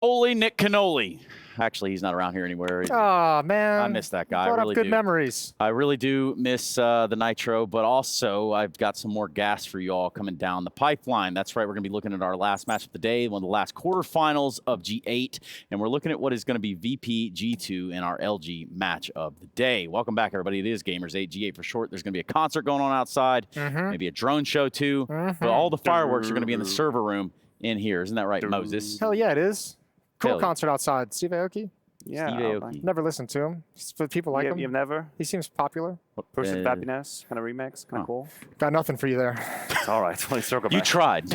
Holy Nick Cannoli. Actually, he's not around here anywhere. Oh, man. I miss that guy. I Brought really up good do. memories. I really do miss the Nitro, but also I've got some more gas for you all coming down the pipeline. That's right. We're going to be looking at our last match of the day, one of the last quarterfinals of G8, and we're looking at what is going to be VP G2 in our LG match of the day. Welcome back, everybody. It is Gamers8, G8 for short. There's going to be a concert going on outside, maybe a drone show too, but all the fireworks are going to be in the server room in here. Isn't that right, Moses? Hell yeah, it is. Cool Hell yeah. concert outside. Steve Aoki? Yeah, Steve Aoki. Never listened to him. But people like him. You've never? He seems popular. Pursuit of Happiness, kind of remix, kind of cool. Got nothing for you there. It's all right. Let's circle back. You tried.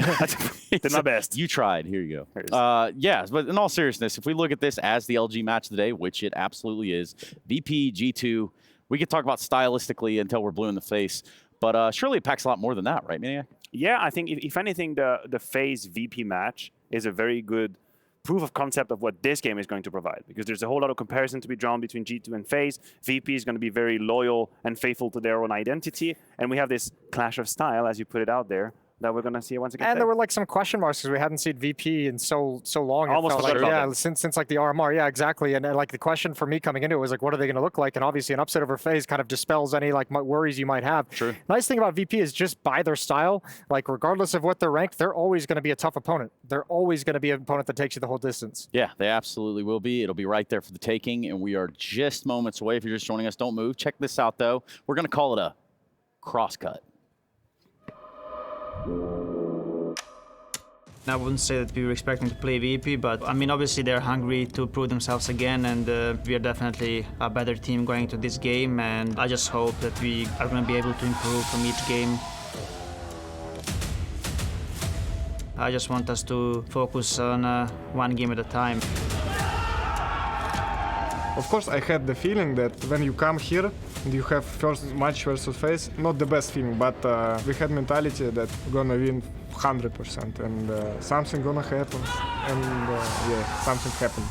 Did my best. You tried. Here you Here it go. Yeah, but in all seriousness, if we look at this as the LG match of the day, which it absolutely is, VP G2, we could talk about stylistically until we're blue in the face, but surely it packs a lot more than that, right, Maniac? Yeah, I think if anything, the FaZe VP match is a very good proof of concept of what this game is going to provide, because there's a whole lot of comparison to be drawn between G2 and FaZe. VP is going to be very loyal and faithful to their own identity, and we have this clash of style, as you put it out there, that we're going to see once again. And there were like some question marks because we hadn't seen VP in so long. Almost like, forgot about yeah, since like the RMR. Yeah, exactly. And like the question for me coming into it was like, what are they going to look like? And obviously an upset over FaZe kind of dispels any like worries you might have. True. Nice thing about VP is just by their style, like regardless of what they're ranked, they're always going to be a tough opponent. They're always going to be an opponent that takes you the whole distance. Yeah, they absolutely will be. It'll be right there for the taking, and we are just moments away. If you're just joining us, don't move. Check this out, though. We're going to call it a crosscut. I wouldn't say that we were expecting to play VP, but I mean, obviously they're hungry to prove themselves again, and we are definitely a better team going to this game, and I just hope that we are going to be able to improve from each game. I just want us to focus on one game at a time. Of course, I had the feeling that when you come here and you have first match versus FaZe, not the best feeling, but we had mentality that we're gonna win 100%, and something gonna happen, and yeah, something happened.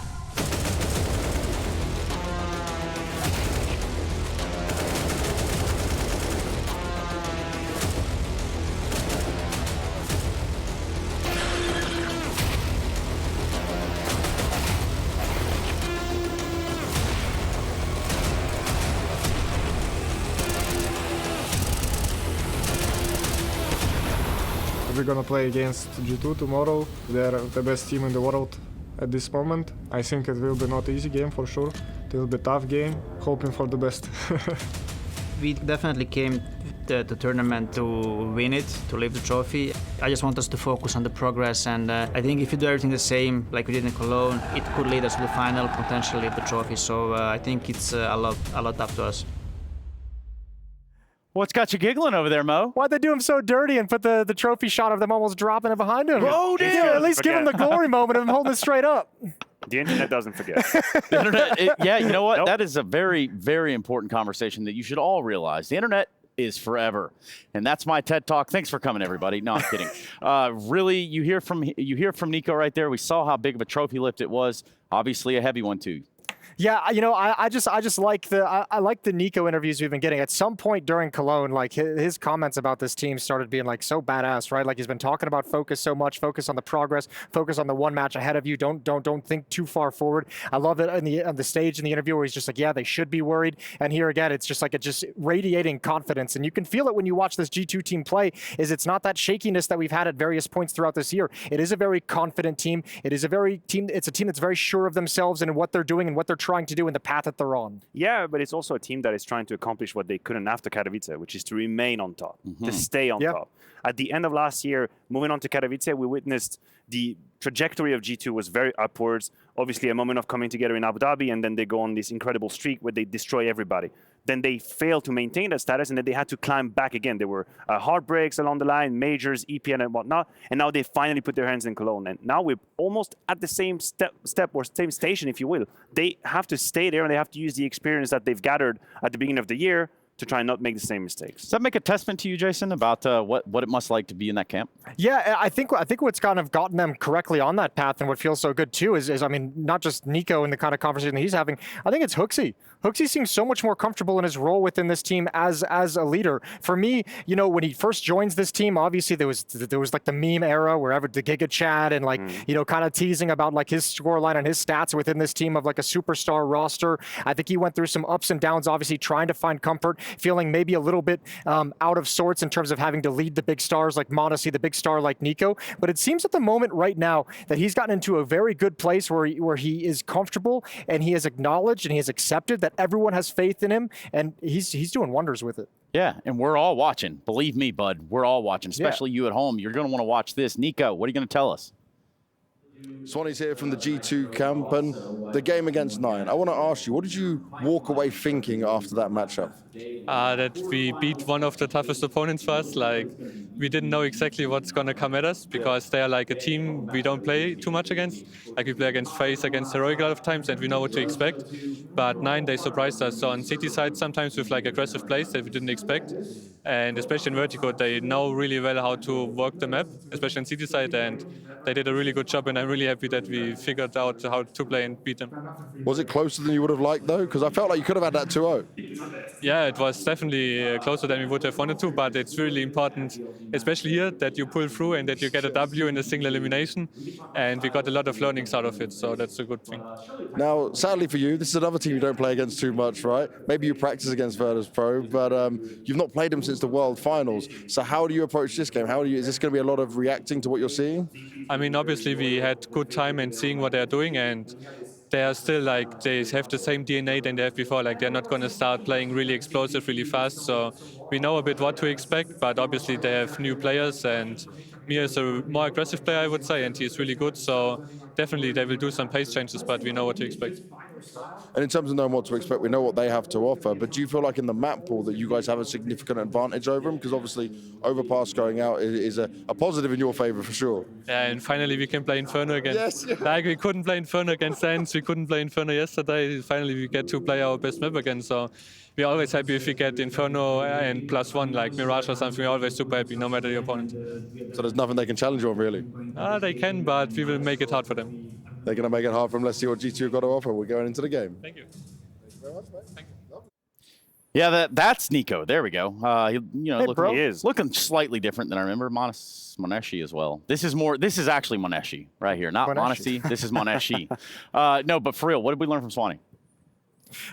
We're gonna play against G2 tomorrow. They're the best team in the world at this moment. I think it will be not easy game for sure. It will be a tough game, hoping for the best. We definitely came to the tournament to win it, to lift the trophy. I just want us to focus on the progress, and I think if you do everything the same like we did in Cologne, it could lead us to the final, potentially lift the trophy. So I think it's a lot up to us. What's got you giggling over there, Mo? Why'd they do him so dirty and put the trophy shot of them almost dropping it behind him? Oh, dude! Yeah, at least give him the glory moment of him holding it straight up. The internet doesn't forget. The internet, yeah, you know what? Nope. That is a very, very important conversation that you should all realize. The internet is forever, and that's my TED Talk. Thanks for coming, everybody. No, I'm kidding. Really, you hear from Nico right there. We saw how big of a trophy lift it was. Obviously, a heavy one too. Yeah, you know, I just like I like the Nico interviews we've been getting. At some point during Cologne, like his comments about this team started being like so badass, right? Like he's been talking about focus so much, focus on the progress, focus on the one match ahead of you. Don't think too far forward. I love it on the stage in the interview where he's just like, yeah, they should be worried. And here again, it's just like just radiating confidence, and you can feel it when you watch this G2 team play. It's not that shakiness that we've had at various points throughout this year. It is a very confident team. It's a team that's very sure of themselves and what they're doing and what they're trying to do in the path that they're on. Yeah, but it's also a team that is trying to accomplish what they couldn't after Katowice, which is to remain on top, to stay on top. At the end of last year, moving on to Katowice, we witnessed the trajectory of G2 was very upwards. Obviously, a moment of coming together in Abu Dhabi, and then they go on this incredible streak where they destroy everybody. Then they failed to maintain that status, and then they had to climb back again. There were heartbreaks along the line, majors, EPN, and whatnot, and now they finally put their hands in Cologne. And now we're almost at the same step or same station, if you will. They have to stay there, and they have to use the experience that they've gathered at the beginning of the year to try and not make the same mistakes. Does that make a testament to you, Jason, about what it must like to be in that camp? Yeah, I think what's kind of gotten them correctly on that path and what feels so good too is I mean, not just Nico and the kind of conversation that he's having. I think it's Hooksy. Hooksy seems so much more comfortable in his role within this team as a leader. For me, you know, when he first joins this team, obviously there was like the meme era wherever the Giga Chat and like you know, kind of teasing about like his scoreline and his stats within this team of like a superstar roster. I think he went through some ups and downs, obviously trying to find comfort, feeling maybe a little bit out of sorts in terms of having to lead the big stars like Modesty, the big star like Nico. But it seems at the moment right now that he's gotten into a very good place where he is comfortable and he has acknowledged and he has accepted that everyone has faith in him, and he's doing wonders with it. Yeah, and we're all watching. Believe me, bud, we're all watching, especially you at home. You're going to want to watch this. Nico, what are you going to tell us? Swanee's here from the G2 camp, and the game against 9. I want to ask you, what did you walk away thinking after that matchup? That we beat one of the toughest opponents for us. Like, we didn't know exactly what's going to come at us because they are like a team we don't play too much against. Like, we play against FaZe, against Heroic a lot of times, and we know what to expect. But 9, they surprised us. So on City side, sometimes with like aggressive plays that we didn't expect. And especially in Vertigo, they know really well how to work the map, especially on City side, and they did a really good job, and I'm really happy that we figured out how to play and beat them. Was it closer than you would have liked, though? Because I felt like you could have had that 2-0. Yeah, it was definitely closer than we would have wanted to, but it's really important, especially here, that you pull through and that you get a W in a single elimination, and we got a lot of learnings out of it, so that's a good thing. Now, sadly for you, this is another team you don't play against too much, right? Maybe you practice against Virtus.pro, but you've not played them since the World Finals. So how do you approach this game? Is this going to be a lot of reacting to what you're seeing? I mean, obviously we had good time in seeing what they're doing, and they are still like, they have the same DNA than they have before. Like, they're not going to start playing really explosive really fast. So we know a bit what to expect, but obviously they have new players, and Mir is a more aggressive player, I would say, and he's really good. So definitely they will do some pace changes, but we know what to expect. And in terms of knowing what to expect, we know what they have to offer, but do you feel like in the map pool that you guys have a significant advantage over them? Because obviously Overpass going out is a positive in your favor for sure. Yeah, and finally we can play Inferno again. Yes. Like, we couldn't play Inferno against Sands, we couldn't play Inferno yesterday. Finally we get to play our best map again, so we're always happy if we get Inferno and +1 like Mirage or something. We're always super happy, no matter the opponent. So there's nothing they can challenge you on, really? They can, but we will make it hard for them. They're going to make it hard for them. Let's see what G2 got to offer. We're going into the game. Thank you. Thank you very much, mate. Thank you. Yeah, that's Nico. There we go. He He is. looking slightly different than I remember. Moneshi as well. This is actually Moneshi right here, not Monesty. This is Moneshi. No, but for real, what did we learn from Swanee?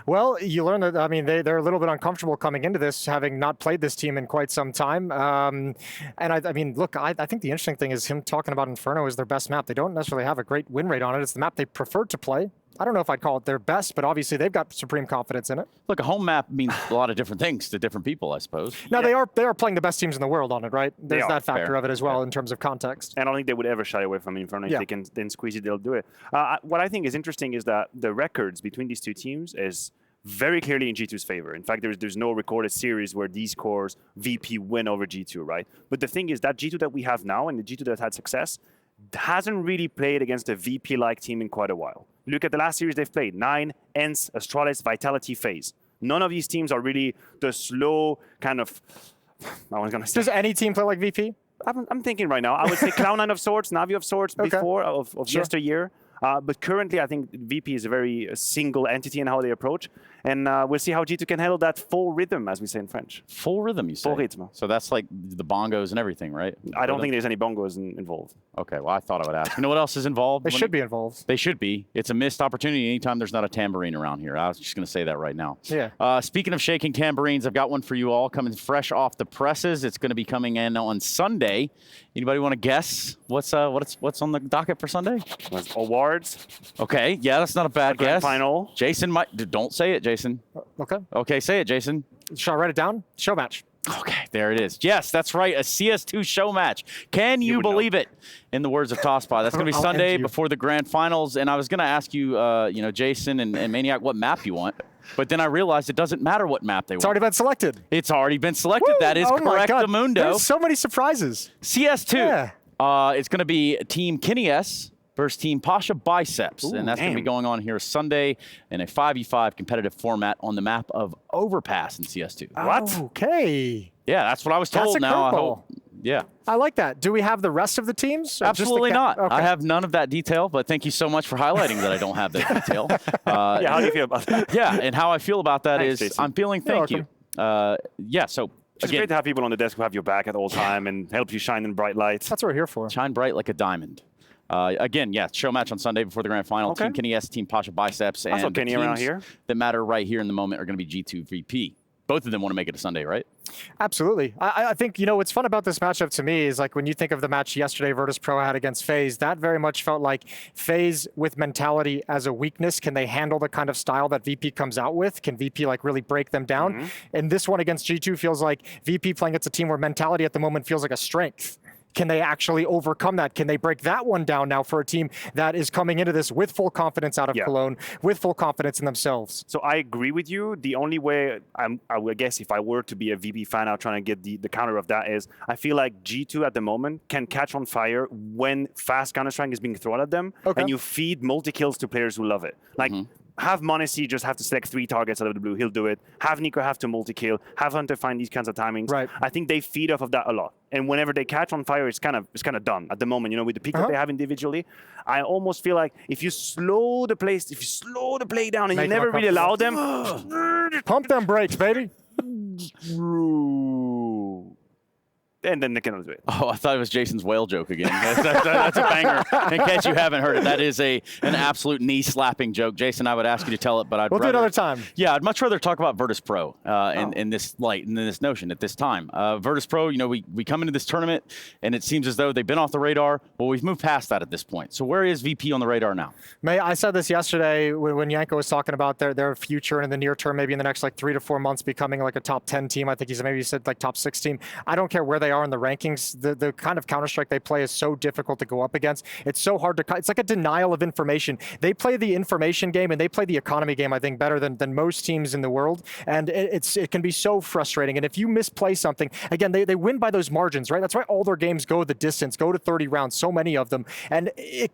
Well, you learn that, I mean, they're a little bit uncomfortable coming into this, having not played this team in quite some time. And I mean, look, I think the interesting thing is him talking about Inferno as their best map. They don't necessarily have a great win rate on it. It's the map they preferred to play. I don't know if I'd call it their best, but obviously they've got supreme confidence in it. Look, a home map means a lot of different things to different people, I suppose. Now, they are playing the best teams in the world on it, right? There's that factor of it as well in terms of context. And I don't think they would ever shy away from Inferno. If they can then squeeze it, they'll do it. What I think is interesting is that the records between these two teams is very clearly in G2's favor. In fact, there's no recorded series where these cores VP win over G2, right? But the thing is that G2 that we have now and the G2 that had success hasn't really played against a VP-like team in quite a while. Look at the last series they've played: 9, ENCE, Astralis, Vitality, FaZe. None of these teams are really the slow kind of, I was going to say. Does any team play like VP? I'm thinking right now. I would say Cloud9 of sorts, Navi of sorts, before of yesteryear. But currently, I think VP is a very single entity in how they approach. And we'll see how G2 can handle that full rhythm, as we say in French. Full rhythm, you say? Full rythme. So that's like the bongos and everything, right? I don't think there's any bongos involved. Okay, well, I thought I would ask. You know what else is involved? They should be involved. They should be. It's a missed opportunity anytime there's not a tambourine around here. I was just going to say that right now. Yeah. Speaking of shaking tambourines, I've got one for you all coming fresh off the presses. It's going to be coming in on Sunday. Anybody want to guess what's on the docket for Sunday? Awards. Okay, yeah, that's not a bad guess. Final. Jason might. Don't say it, Jason. Okay. Okay, say it, Jason. Shall I write it down? Show match. Okay, there it is. Yes, that's right, a CS2 show match. Can you believe it? In the words of Tosspot. That's going to be Sunday before the grand finals. And I was going to ask you, Jason and Maniac, what map you want. But then I realized it doesn't matter what map they want. It's already been selected. It's already been selected. Woo! That is correct, Mundo. There's so many surprises. CS2. Yeah. It's going to be Team Kenny S versus Team Pasha Biceps. And that's going to be going on here Sunday in a 5v5 competitive format on the map of Overpass in CS2. What? Okay. Yeah, that's what I was told. That's a Now I curveball. hope. Yeah. I like that. Do we have the rest of the teams? Or just the Absolutely not. Okay. I have none of that detail, but thank you so much for highlighting that I don't have that detail. Yeah, how do you feel about that? Yeah, and how I feel about that Thanks, is Jason. I'm feeling thank you. Yeah, so It's again, great to have people on the desk who have your back at all time and help you shine in bright lights. That's what we're here for. shine bright like a diamond. Again, yeah, show match on Sunday before the grand final. Okay. Team Kenny S, Team Pasha Biceps, I saw and the Kenny around teams here. that matter right here in the moment are going to be G2 VP. Both of them want to make it a Sunday, right? Absolutely. I think, you know, what's fun about this matchup to me is like when you think of the match yesterday Virtus.pro had against FaZe, that very much felt like FaZe with mentality as a weakness. Can they handle the kind of style that VP comes out with? Can VP like really break them down? And this one against G2 feels like VP playing against a team where mentality at the moment feels like a strength. Can they actually overcome that? Can they break that one down now for a team that is coming into this with full confidence out of Cologne, with full confidence in themselves? So I agree with you. The only way I would guess if I were to be a VP fan out trying to get the counter of that is I feel like G2 at the moment can catch on fire when fast counterstrike is being thrown at them, and you feed multi-kills to players who love it. Like, have Monacy just have to select 3 targets out of the blue, he'll do it. Have Nico have to multi-kill. Have Hunter find these kinds of timings. Right. I think they feed off of that a lot. And whenever they catch on fire, it's kind of done at the moment. You know, with the peak that they have individually, I almost feel like if you slow the play down and you never really allow them, Pump them brakes, baby. and then they cannot do it. Oh, I thought it was Jason's whale joke again. That's a banger. In case you haven't heard it, that is an absolute knee-slapping joke. Jason, I would ask you to tell it, but I'd We'll do it another time. Yeah, I'd much rather talk about Virtus.pro in this light and in this notion at this time. Virtus.pro, you know, we come into this tournament, and it seems as though they've been off the radar, but we've moved past that at this point. So where is VP on the radar now? I said this yesterday when Yanko was talking about their future in the near term, maybe in the next like 3 to 4 months, becoming like a top 10 team. I think he said like top 6 team. I don't care where they are in the rankings. The kind of Counter-Strike they play is so difficult to go up against. It's so hard to, it's like a denial of information. They play the information game and they play the economy game, I think, better than most teams in the world. And it can be so frustrating. And if you misplay something, again, they win by those margins, right? That's why all their games go the distance, go to 30 rounds, so many of them. And they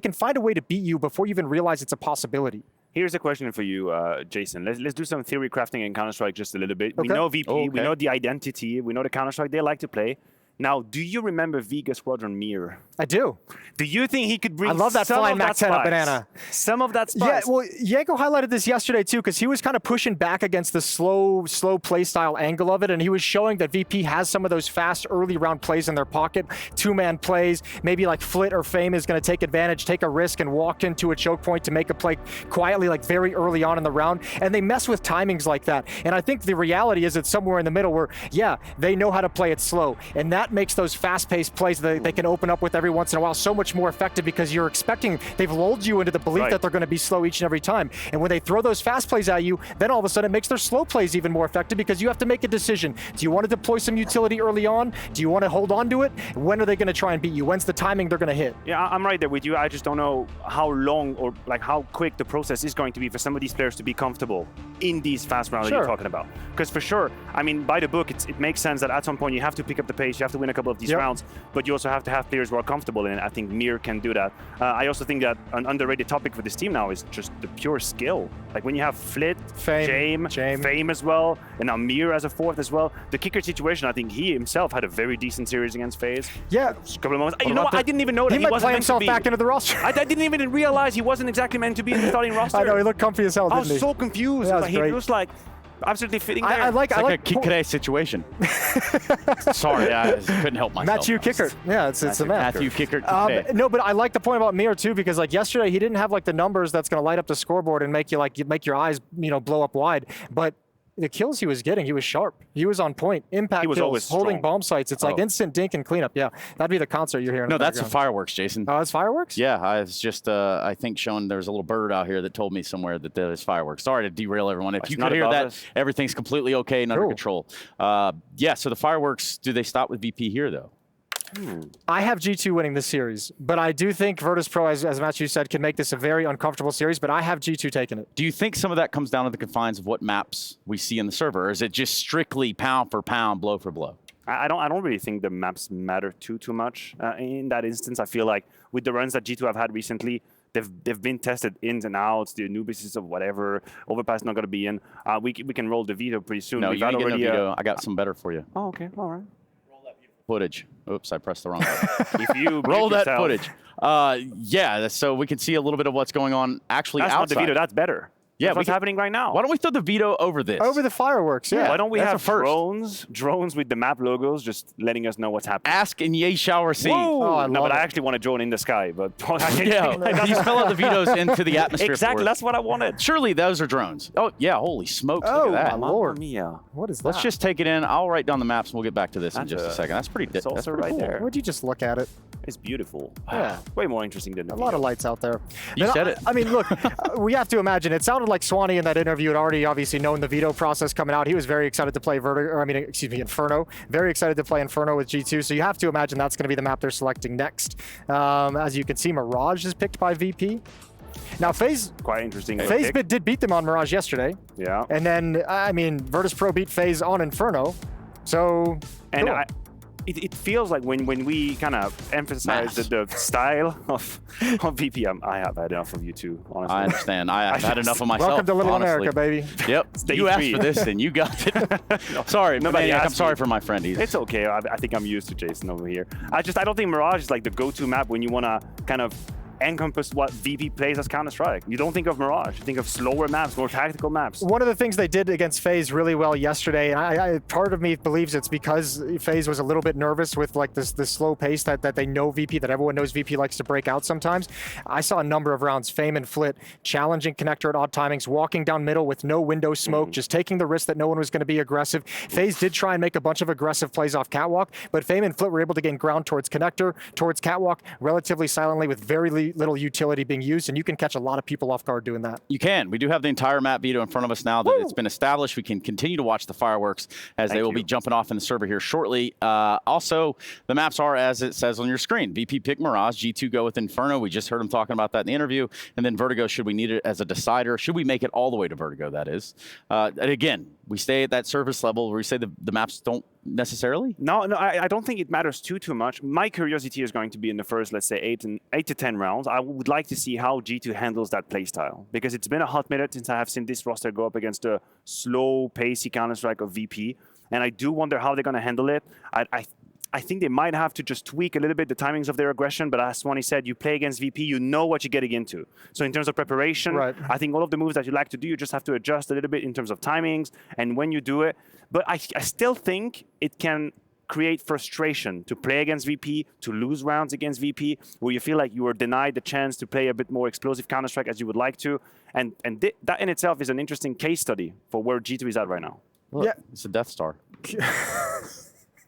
can find a way to beat you before you even realize it's a possibility. Here's a question for you, Jason. Let's do some theory crafting in Counter-Strike just a little bit. We know VP, we know the identity, we know the Counter-Strike they like to play. Now, do you remember Vega Squadron Mir? I do. Do you think he could bring I love that flying Mac 10 up banana. Some of that spice? Yeah, well, Yanko highlighted this yesterday too, because he was kind of pushing back against the slow play style angle of it, and he was showing that VP has some of those fast early round plays in their pocket, 2-man plays, maybe like Flit or Fame is going to take advantage, take a risk, and walk into a choke point to make a play quietly, like very early on in the round, and they mess with timings like that. And I think the reality is it's somewhere in the middle where, yeah, they know how to play it slow, and that makes those fast-paced plays that they can open up with every once in a while so much more effective because you're expecting, they've lulled you into the belief that they're going to be slow each and every time. And when they throw those fast plays at you, then all of a sudden it makes their slow plays even more effective because you have to make a decision. Do you want to deploy some utility early on? Do you want to hold on to it? When are they going to try and beat you? When's the timing they're going to hit? Yeah, I'm right there with you. I just don't know how long or like how quick the process is going to be for some of these players to be comfortable in these fast rounds that you're talking about. Because for sure, I mean, by the book, it makes sense that at some point you have to pick up the pace, you have to win a couple of these rounds, but you also have to have players who are comfortable in it. I think Mir can do that. I also think that an underrated topic for this team now is just the pure skill. Like when you have Flit, Fame as well, and now Mir as a fourth as well. The kicker situation, I think he himself had a very decent series against FaZe. Yeah. Just a couple of moments. You know what? I didn't even know that he he might wasn't play meant to himself be. back into the roster. I didn't even realize he wasn't exactly meant to be in the starting roster. I know, he looked comfy as hell, didn't he? I was so confused. Yeah, like, he was like absolutely fitting there. I like a Kikere situation. Sorry, I couldn't help myself. Matthew Kickert. Yeah, it's a Matthew Kickert. No, but I like the point about Mir too, because like yesterday he didn't have like the numbers that's going to light up the scoreboard and make you make your eyes blow up wide, but the kills he was getting, he was sharp. He was on point. Impact kills, holding bomb sites. It's like instant dink and cleanup. Yeah, that'd be the concert you're hearing. No, that's the fireworks, Jason. Oh, it's fireworks? Yeah, I was just, I think, showing there's a little bird out here that told me somewhere that there's fireworks. Sorry to derail everyone. If you could hear that, everything's completely okay and under control. Yeah, so the fireworks, do they stop with VP here, though? I have G2 winning this series, but I do think Virtus.pro, as Matthew said, can make this a very uncomfortable series, but I have G2 taking it. Do you think some of that comes down to the confines of what maps we see in the server, or is it just strictly pound for pound, blow for blow? I don't really think the maps matter too much in that instance. I feel like with the runs that G2 have had recently, they've been tested ins and outs, the new basis of whatever. Overpass not going to be in. We can roll the veto pretty soon. No, you ain't getting no veto. I got some better for you. Oh, okay, all right. Footage. Oops, I pressed the wrong button. If you roll that footage. Yeah, so we can see a little bit of what's going on actually that's outside. Not the veto, that's better. Yeah, what's happening right now. Why don't we throw the veto over this? Over the fireworks, yeah. Why don't we have drones with the map logos just letting us know what's happening? Ask and ye shall receive. Whoa! No, but I actually want a drone in the sky. But yeah, you spell out the vetoes into the atmosphere. Exactly, that's what I wanted. Surely those are drones. Oh, yeah, holy smokes, look at that. My Lord. Mia. What is that? Let's just take it in. I'll write down the maps and we'll get back to this in just a second. That's pretty It's also right cool. there. Would you just look at it? It's beautiful. Yeah. Way more interesting than a lot of lights out there. You said it. I mean, look, we have to imagine. It sounded like Swanee in that interview had already obviously known the veto process coming out. He was very excited to play Inferno. Very excited to play Inferno with G2. So you have to imagine that's going to be the map they're selecting next. As you can see, Mirage is picked by VP. Now, FaZe, quite interesting. FaZe did beat them on Mirage yesterday. Yeah. And then, I mean, Virtus.pro beat FaZe on Inferno. So, and cool. It feels like when we kind of emphasize the style of VP, I have had enough of you too, honestly. I understand. I've had enough of myself. Welcome to Little America, baby. Yep. You asked for this and you got it. No, sorry, nobody. I'm sorry for my friend. It's okay. I think I'm used to Jason over here. I don't think Mirage is like the go-to map when you want to kind of encompass what VP plays as counterstrike. You don't think of Mirage. You think of slower maps, more tactical maps. One of the things they did against FaZe really well yesterday, and part of me believes it's because FaZe was a little bit nervous with like this slow pace that they know VP, that everyone knows VP likes to break out sometimes. I saw a number of rounds, Fame and Flit challenging Connector at odd timings, walking down middle with no window smoke, just taking the risk that no one was going to be aggressive. FaZe did try and make a bunch of aggressive plays off Catwalk, but Fame and Flit were able to gain ground towards Connector, towards Catwalk, relatively silently with very little utility being used, and you can catch a lot of people off guard doing that. You can. We do have the entire map veto in front of us now that it's been established. We can continue to watch the fireworks as they will be jumping off in the server here shortly. Also, the maps are as it says on your screen. VP pick Mirage, G2 go with Inferno. We just heard him talking about that in the interview. And then Vertigo, should we need it as a decider? Should we make it all the way to Vertigo, that is? And again, we stay at that service level where we say the maps don't necessarily? No, I don't think it matters too much. My curiosity is going to be in the first, let's say, 8 to 10 rounds. I would like to see how G2 handles that playstyle, because it's been a hot minute since I have seen this roster go up against the slow, pacey counterstrike of VP, and I do wonder how they're going to handle it. I think they might have to just tweak a little bit the timings of their aggression, but as Swanee said, you play against VP, you know what you're getting into. So in terms of preparation, I think all of the moves that you like to do, you just have to adjust a little bit in terms of timings and when you do it. But I still think it can create frustration to play against VP, to lose rounds against VP, where you feel like you were denied the chance to play a bit more explosive Counter-Strike as you would like to. And that in itself is an interesting case study for where G2 is at right now. Look, it's a Death Star.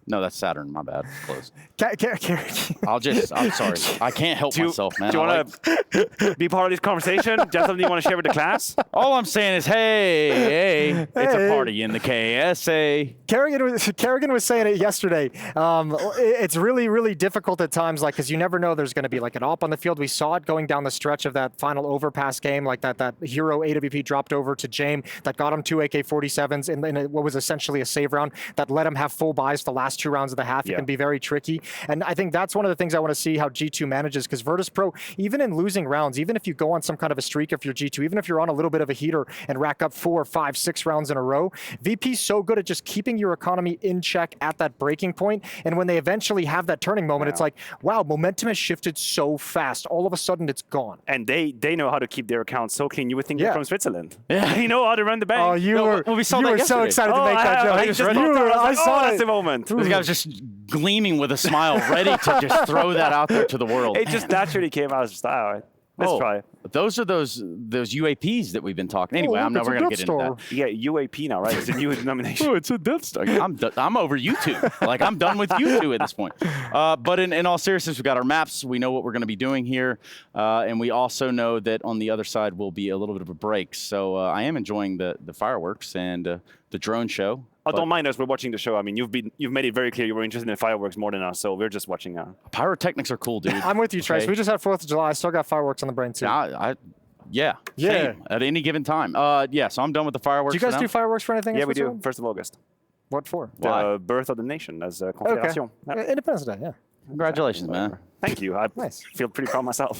No, that's Saturn. My bad. Close. I'm sorry. I can't help myself, man. Do you want to be part of this conversation? Just something you want to share with the class? All I'm saying is, hey, it's a party in the KSA. Kerrigan was saying it yesterday. It's really difficult at times, like, because you never know there's going to be like an AWP on the field. We saw it going down the stretch of that final overpass game, like that hero AWP dropped over to Jame that got him 2 AK-47s in what was essentially a save round that let him have full buys the last 2 rounds of the half. It can be very tricky. And I think that's one of the things I want to see how G2 manages, because Virtus.pro, even in losing rounds, even if you go on some kind of a streak, if you're G2, even if you're on a little bit of a heater and rack up 4, 5, 6 rounds in a row, VP's so good at just keeping your economy in check at that breaking point. And when they eventually have that turning moment, it's like, wow, momentum has shifted so fast. All of a sudden, it's gone. And they know how to keep their accounts so clean. You would think they're from Switzerland. Yeah. They know how to run the bank. Oh, you were so excited to make that joke. I saw that's the moment. This guy was just gleaming with a smile, ready to just throw that out there to the world. It just naturally came out of style. Let's try it. Those are those UAPs that we've been talking. Anyway, I'm never going to get into that. Yeah, UAP now, right? It's a new denomination. Oh, it's a Death Star. I'm over YouTube. Like, I'm done with YouTube at this point. But in all seriousness, we've got our maps. We know what we're going to be doing here. And we also know that on the other side will be a little bit of a break. So I am enjoying the fireworks and the drone show. Oh, don't mind us. We're watching the show. I mean, you've made it very clear you were interested in fireworks more than us, so we're just watching now. Pyrotechnics are cool, dude. I'm with you, Trace. We just had 4th of July. I still got fireworks on the brain, too. Yeah. Same, at any given time. So I'm done with the fireworks. Do you guys do fireworks for anything? Yeah, we do. 1st of August. What for? The birth of the nation as a confederation. Okay. Independence Day, yeah. Congratulations, man. Thank you. I feel pretty proud myself.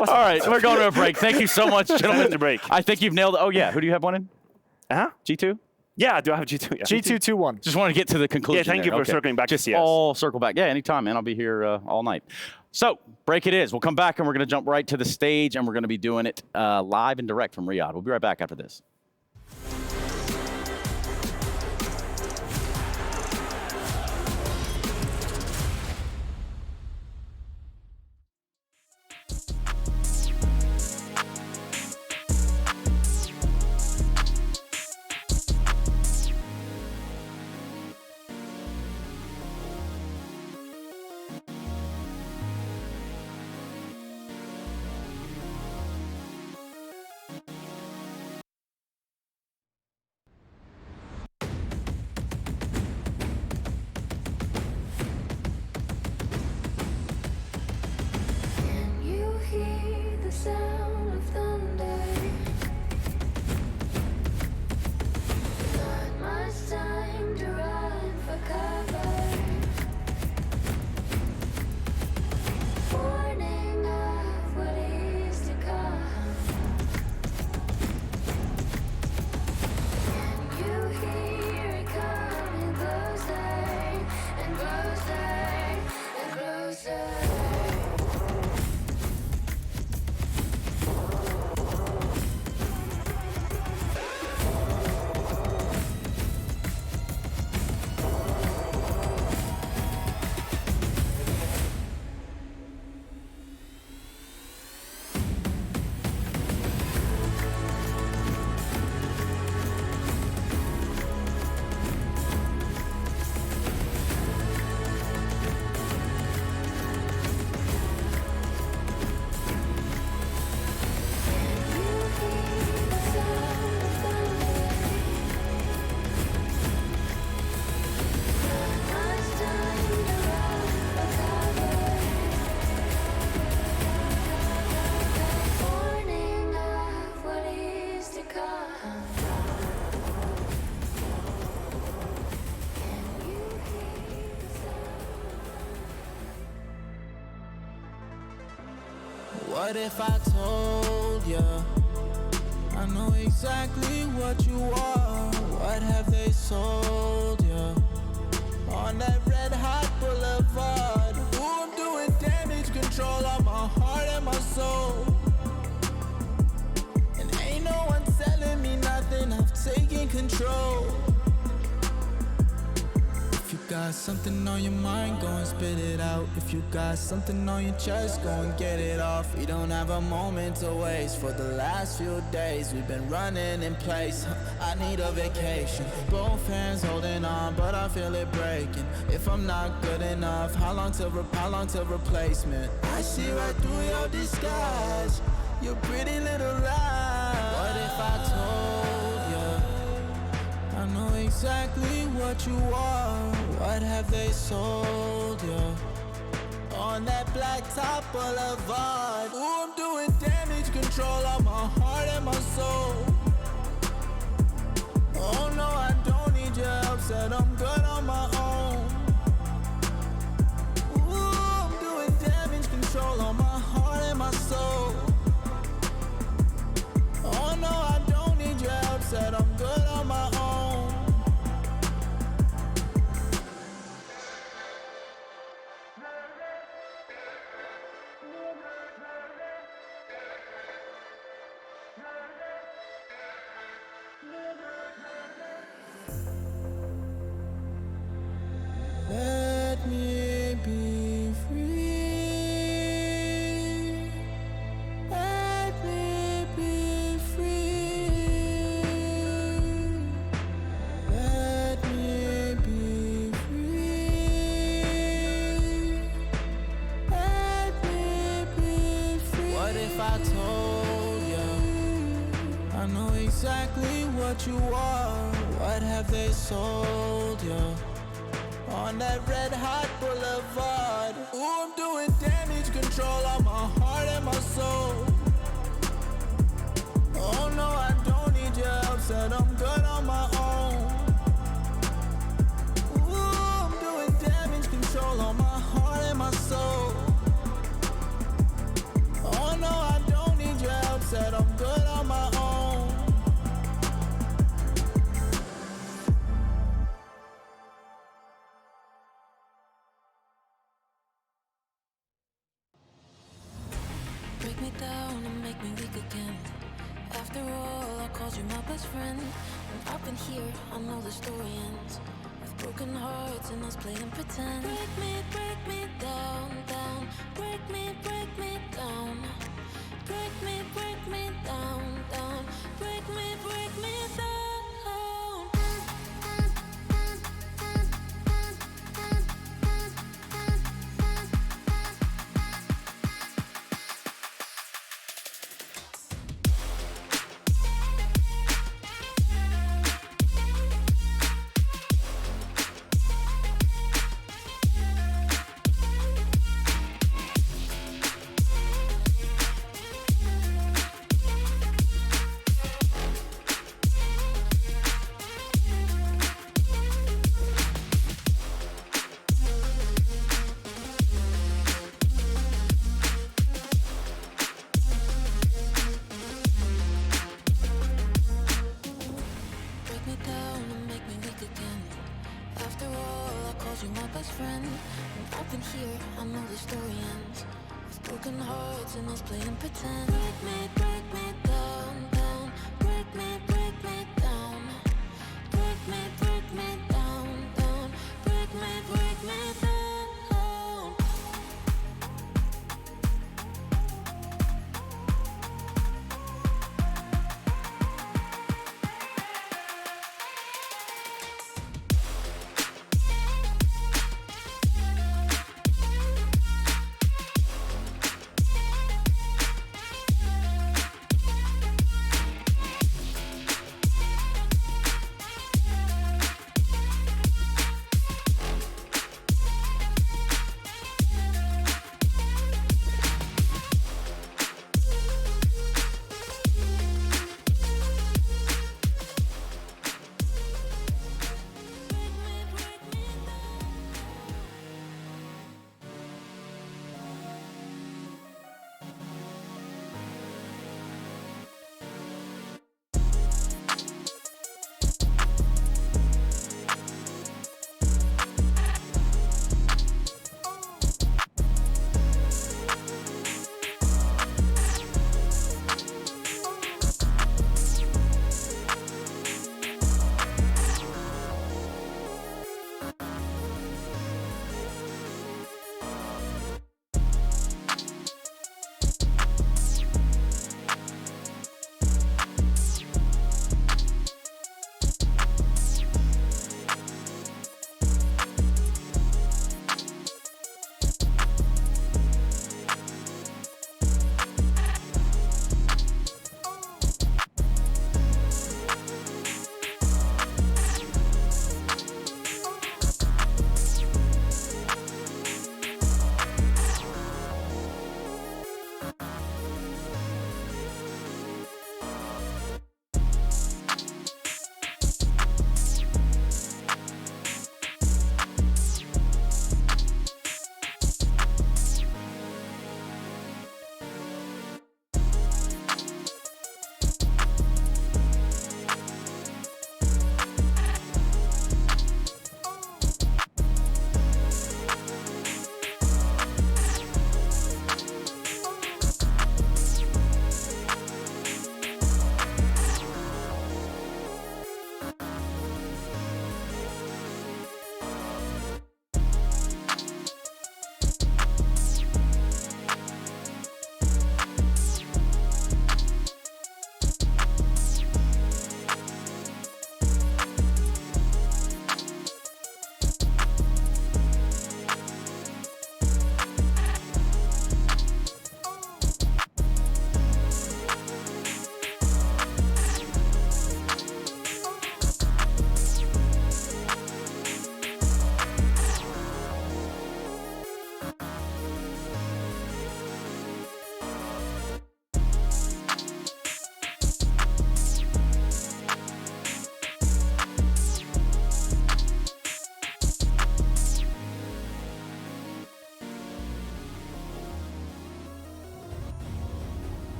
All right, we're going to a break. Thank you so much, gentlemen. The break. I think you've nailed it. Oh, yeah. Who do you have one in? G2? Yeah, I do have G2. Yeah. G2-2-1. Just want to get to the conclusion. Yeah, thank you for circling back to CS. All circle back. Yeah, anytime, man. I'll be here all night. So, break it is. We'll come back and we're going to jump right to the stage and we're going to be doing it live and direct from Riyadh. We'll be right back after this. What if I told you I know exactly what you are? What have they sold you on that red hot boulevard? Ooh, I'm doing damage control on my heart and my soul, and ain't no one telling me nothing. I've taken control. If you got something on your mind, go and spit it out. If you got something on your chest, go and get it off. We don't have a moment to waste. For the last few days we've been running in place. I need a vacation. Both hands holding on, but I feel it breaking. If I'm not good enough, how long till replacement? I see right through your disguise, your pretty little lie. What if I told you I know exactly what you are? What have they sold you on that blacktop boulevard? Ooh, I'm doing damage control on my heart and my soul. Oh no, I don't need your help, said I'm good on my own. Ooh, I'm doing damage control on my heart and my soul. Oh no, I don't need your help, said I'm good on my own. Let me be free. Let me be free. Let me be free. Let me be free. What if I told you I know exactly what you are? What have they sold you on that red hot boulevard? Ooh, I'm doing damage control on my heart and my soul. Oh no, I don't need your help, said I'm good on my own. down and make me weak again. After all, I called you my best friend. And up in here, I know the story ends with broken hearts and us playing pretend. Break me down, down. Break me down. Break me down, down. Break me down.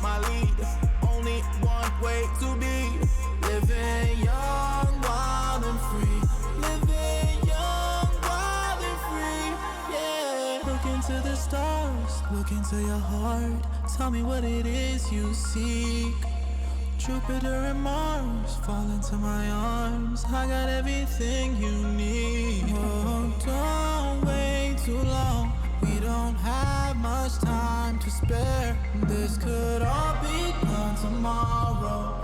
my lead. Only one way to be. Living young, wild and free. Living young, wild and free. Yeah. Look into the stars, look into your heart. Tell me what it is you seek. Jupiter and Mars fall into my arms. I got everything you need. Oh, don't wait too long. We don't have much time to spare. This could all be gone tomorrow.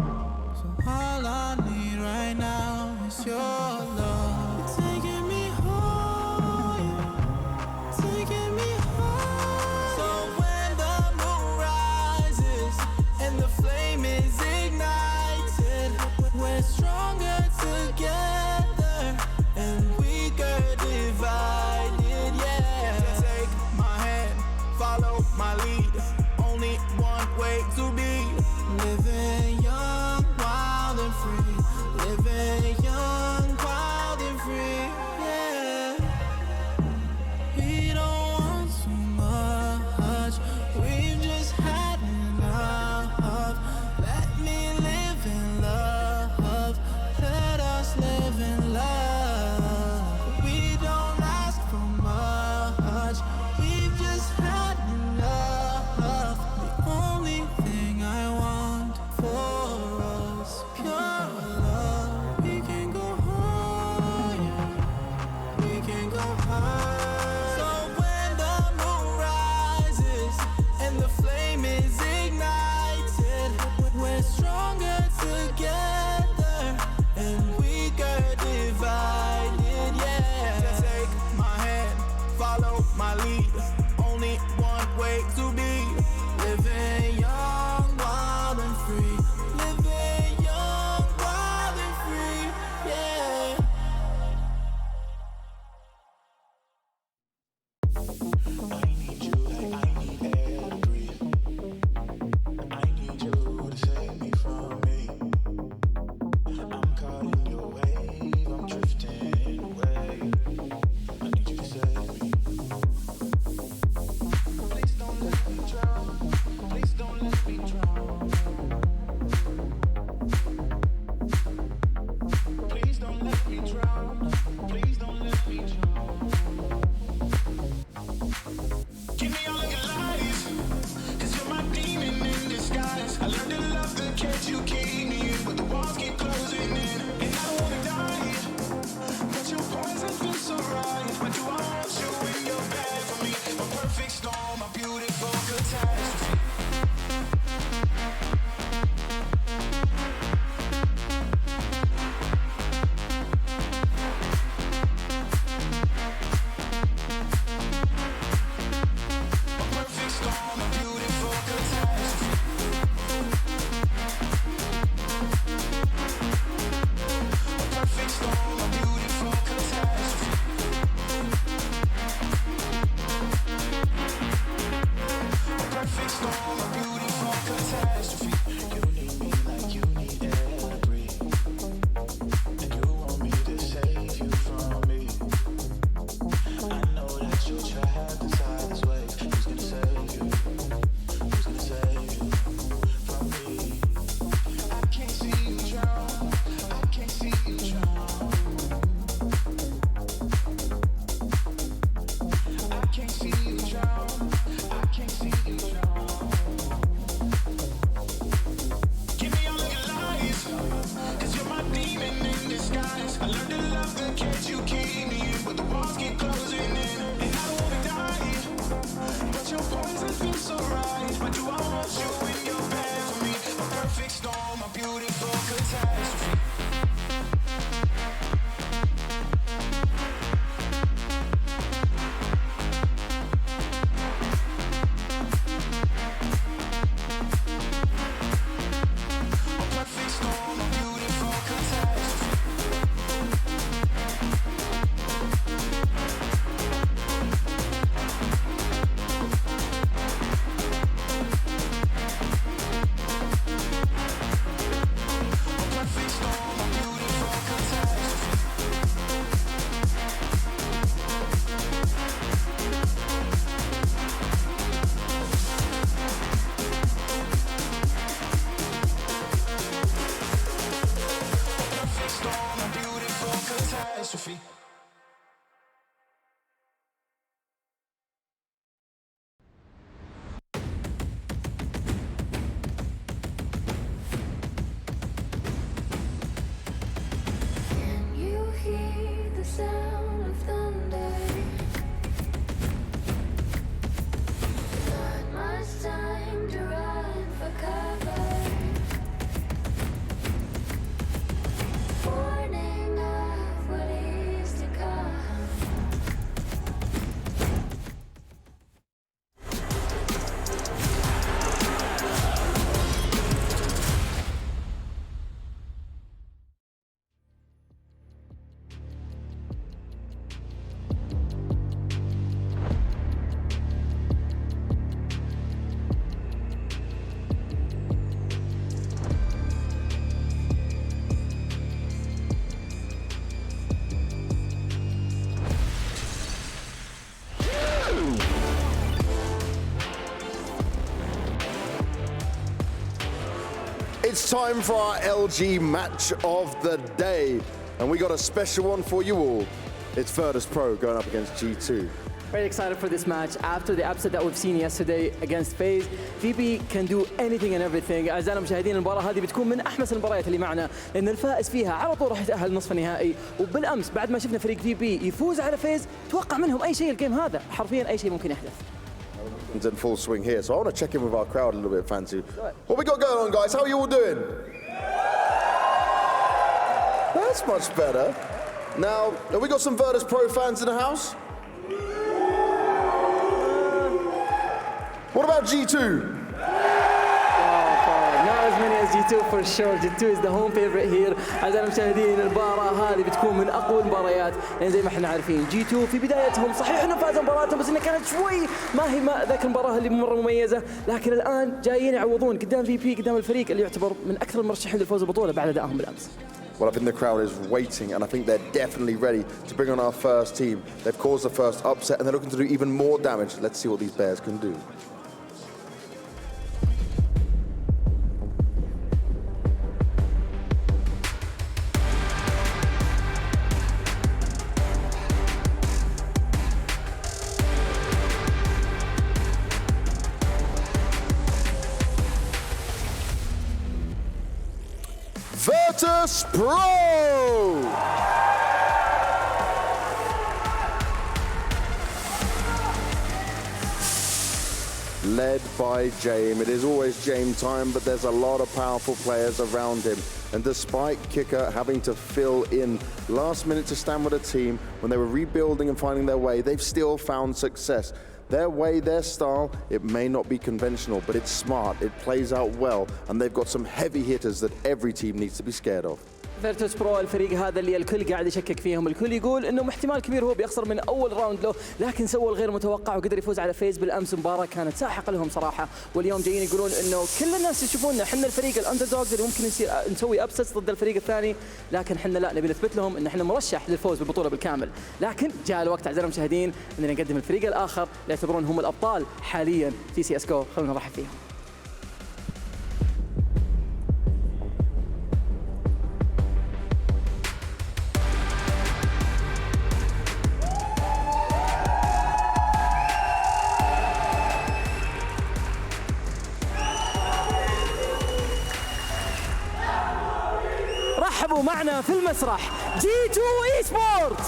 So all I need right now is your love. You're taking me home, taking me home. So when the moon rises and the flame is ignited, we're stronger together and weaker divided. Yeah. Take my hand, follow my lead. Only one way to be. Living young, wild and free. It's time for our LG match of the day. And we got a special one for you all. It's Virtus.pro going up against G2. Very excited for this match after the upset that we've seen yesterday against FaZe. VP can do anything and everything. أعزائنا المشاهدين المباراة هذه بتكون من أحمس المباريات اللي معنا لأن الفائز فيها على طول راح يتأهل نصف النهائي. وبالأمس بعد ما شفنا فريق VP يفوز على FaZe توقع منهم أي شيء الجيم هذا حرفيا أي شيء ممكن يحدث. It's in full swing here, so I want to check in with our crowd a little bit, Fancy. What we got going on, guys? How are you all doing? That's much better. Now, have we got some Virtus.pro fans in the house? What about G2? Not as many as G2 for sure. G2 is the home favorite here. أعزائنا المشاهدين المباراة هذه بتكون من أقوى المباريات يعني زي ما احنا عارفين. G2 في بدايتهم صحيح انهم فازوا مباراتهم بس انها كانت شوي ما هي ذاك المباراة اللي مرة مميزة لكن الآن جايين يعوضون قدام VP قدام الفريق اللي يعتبر من أكثر المرشحين للفوز بالبطولة بعد أدائهم بالأمس. Well, I think the crowd is waiting, and I think they're definitely ready to bring on our first team. They've caused the first upset, and they're looking to do even more damage. Let's see what these Bears can do. Virtus.pro! Led by Jame. It is always Jame time, but there's a lot of powerful players around him. And despite Kicker having to fill in last minute to stand with a team, when they were rebuilding and finding their way, they've still found success. Their way, their style, it may not be conventional, but it's smart, it plays out well, and they've got some heavy hitters that every team needs to be scared of. Virtus.pro الفريق هذا اللي الكل قاعد يشكك فيهم، الكل يقول انه احتمال كبير هو بيخسر من اول راوند له، لكن سوى الغير متوقع وقدر يفوز على فيز بالامس. مباراة كانت ساحقة لهم صراحة، واليوم جايين يقولون انه كل الناس يشوفوننا احنا الفريق الاندر دوغز اللي ممكن نسوي ابسس ضد الفريق الثاني، لكن احنا لا نبي نثبت لهم ان احنا مرشح للفوز بالبطولة بالكامل. لكن جاء الوقت اعزائنا المشاهدين اننا نقدم الفريق الاخر اللي يعتبرون هم الابطال حاليا في CSGO. خلونا نرحب فيهم. رحبوا معنا في المسرح G2 Esports.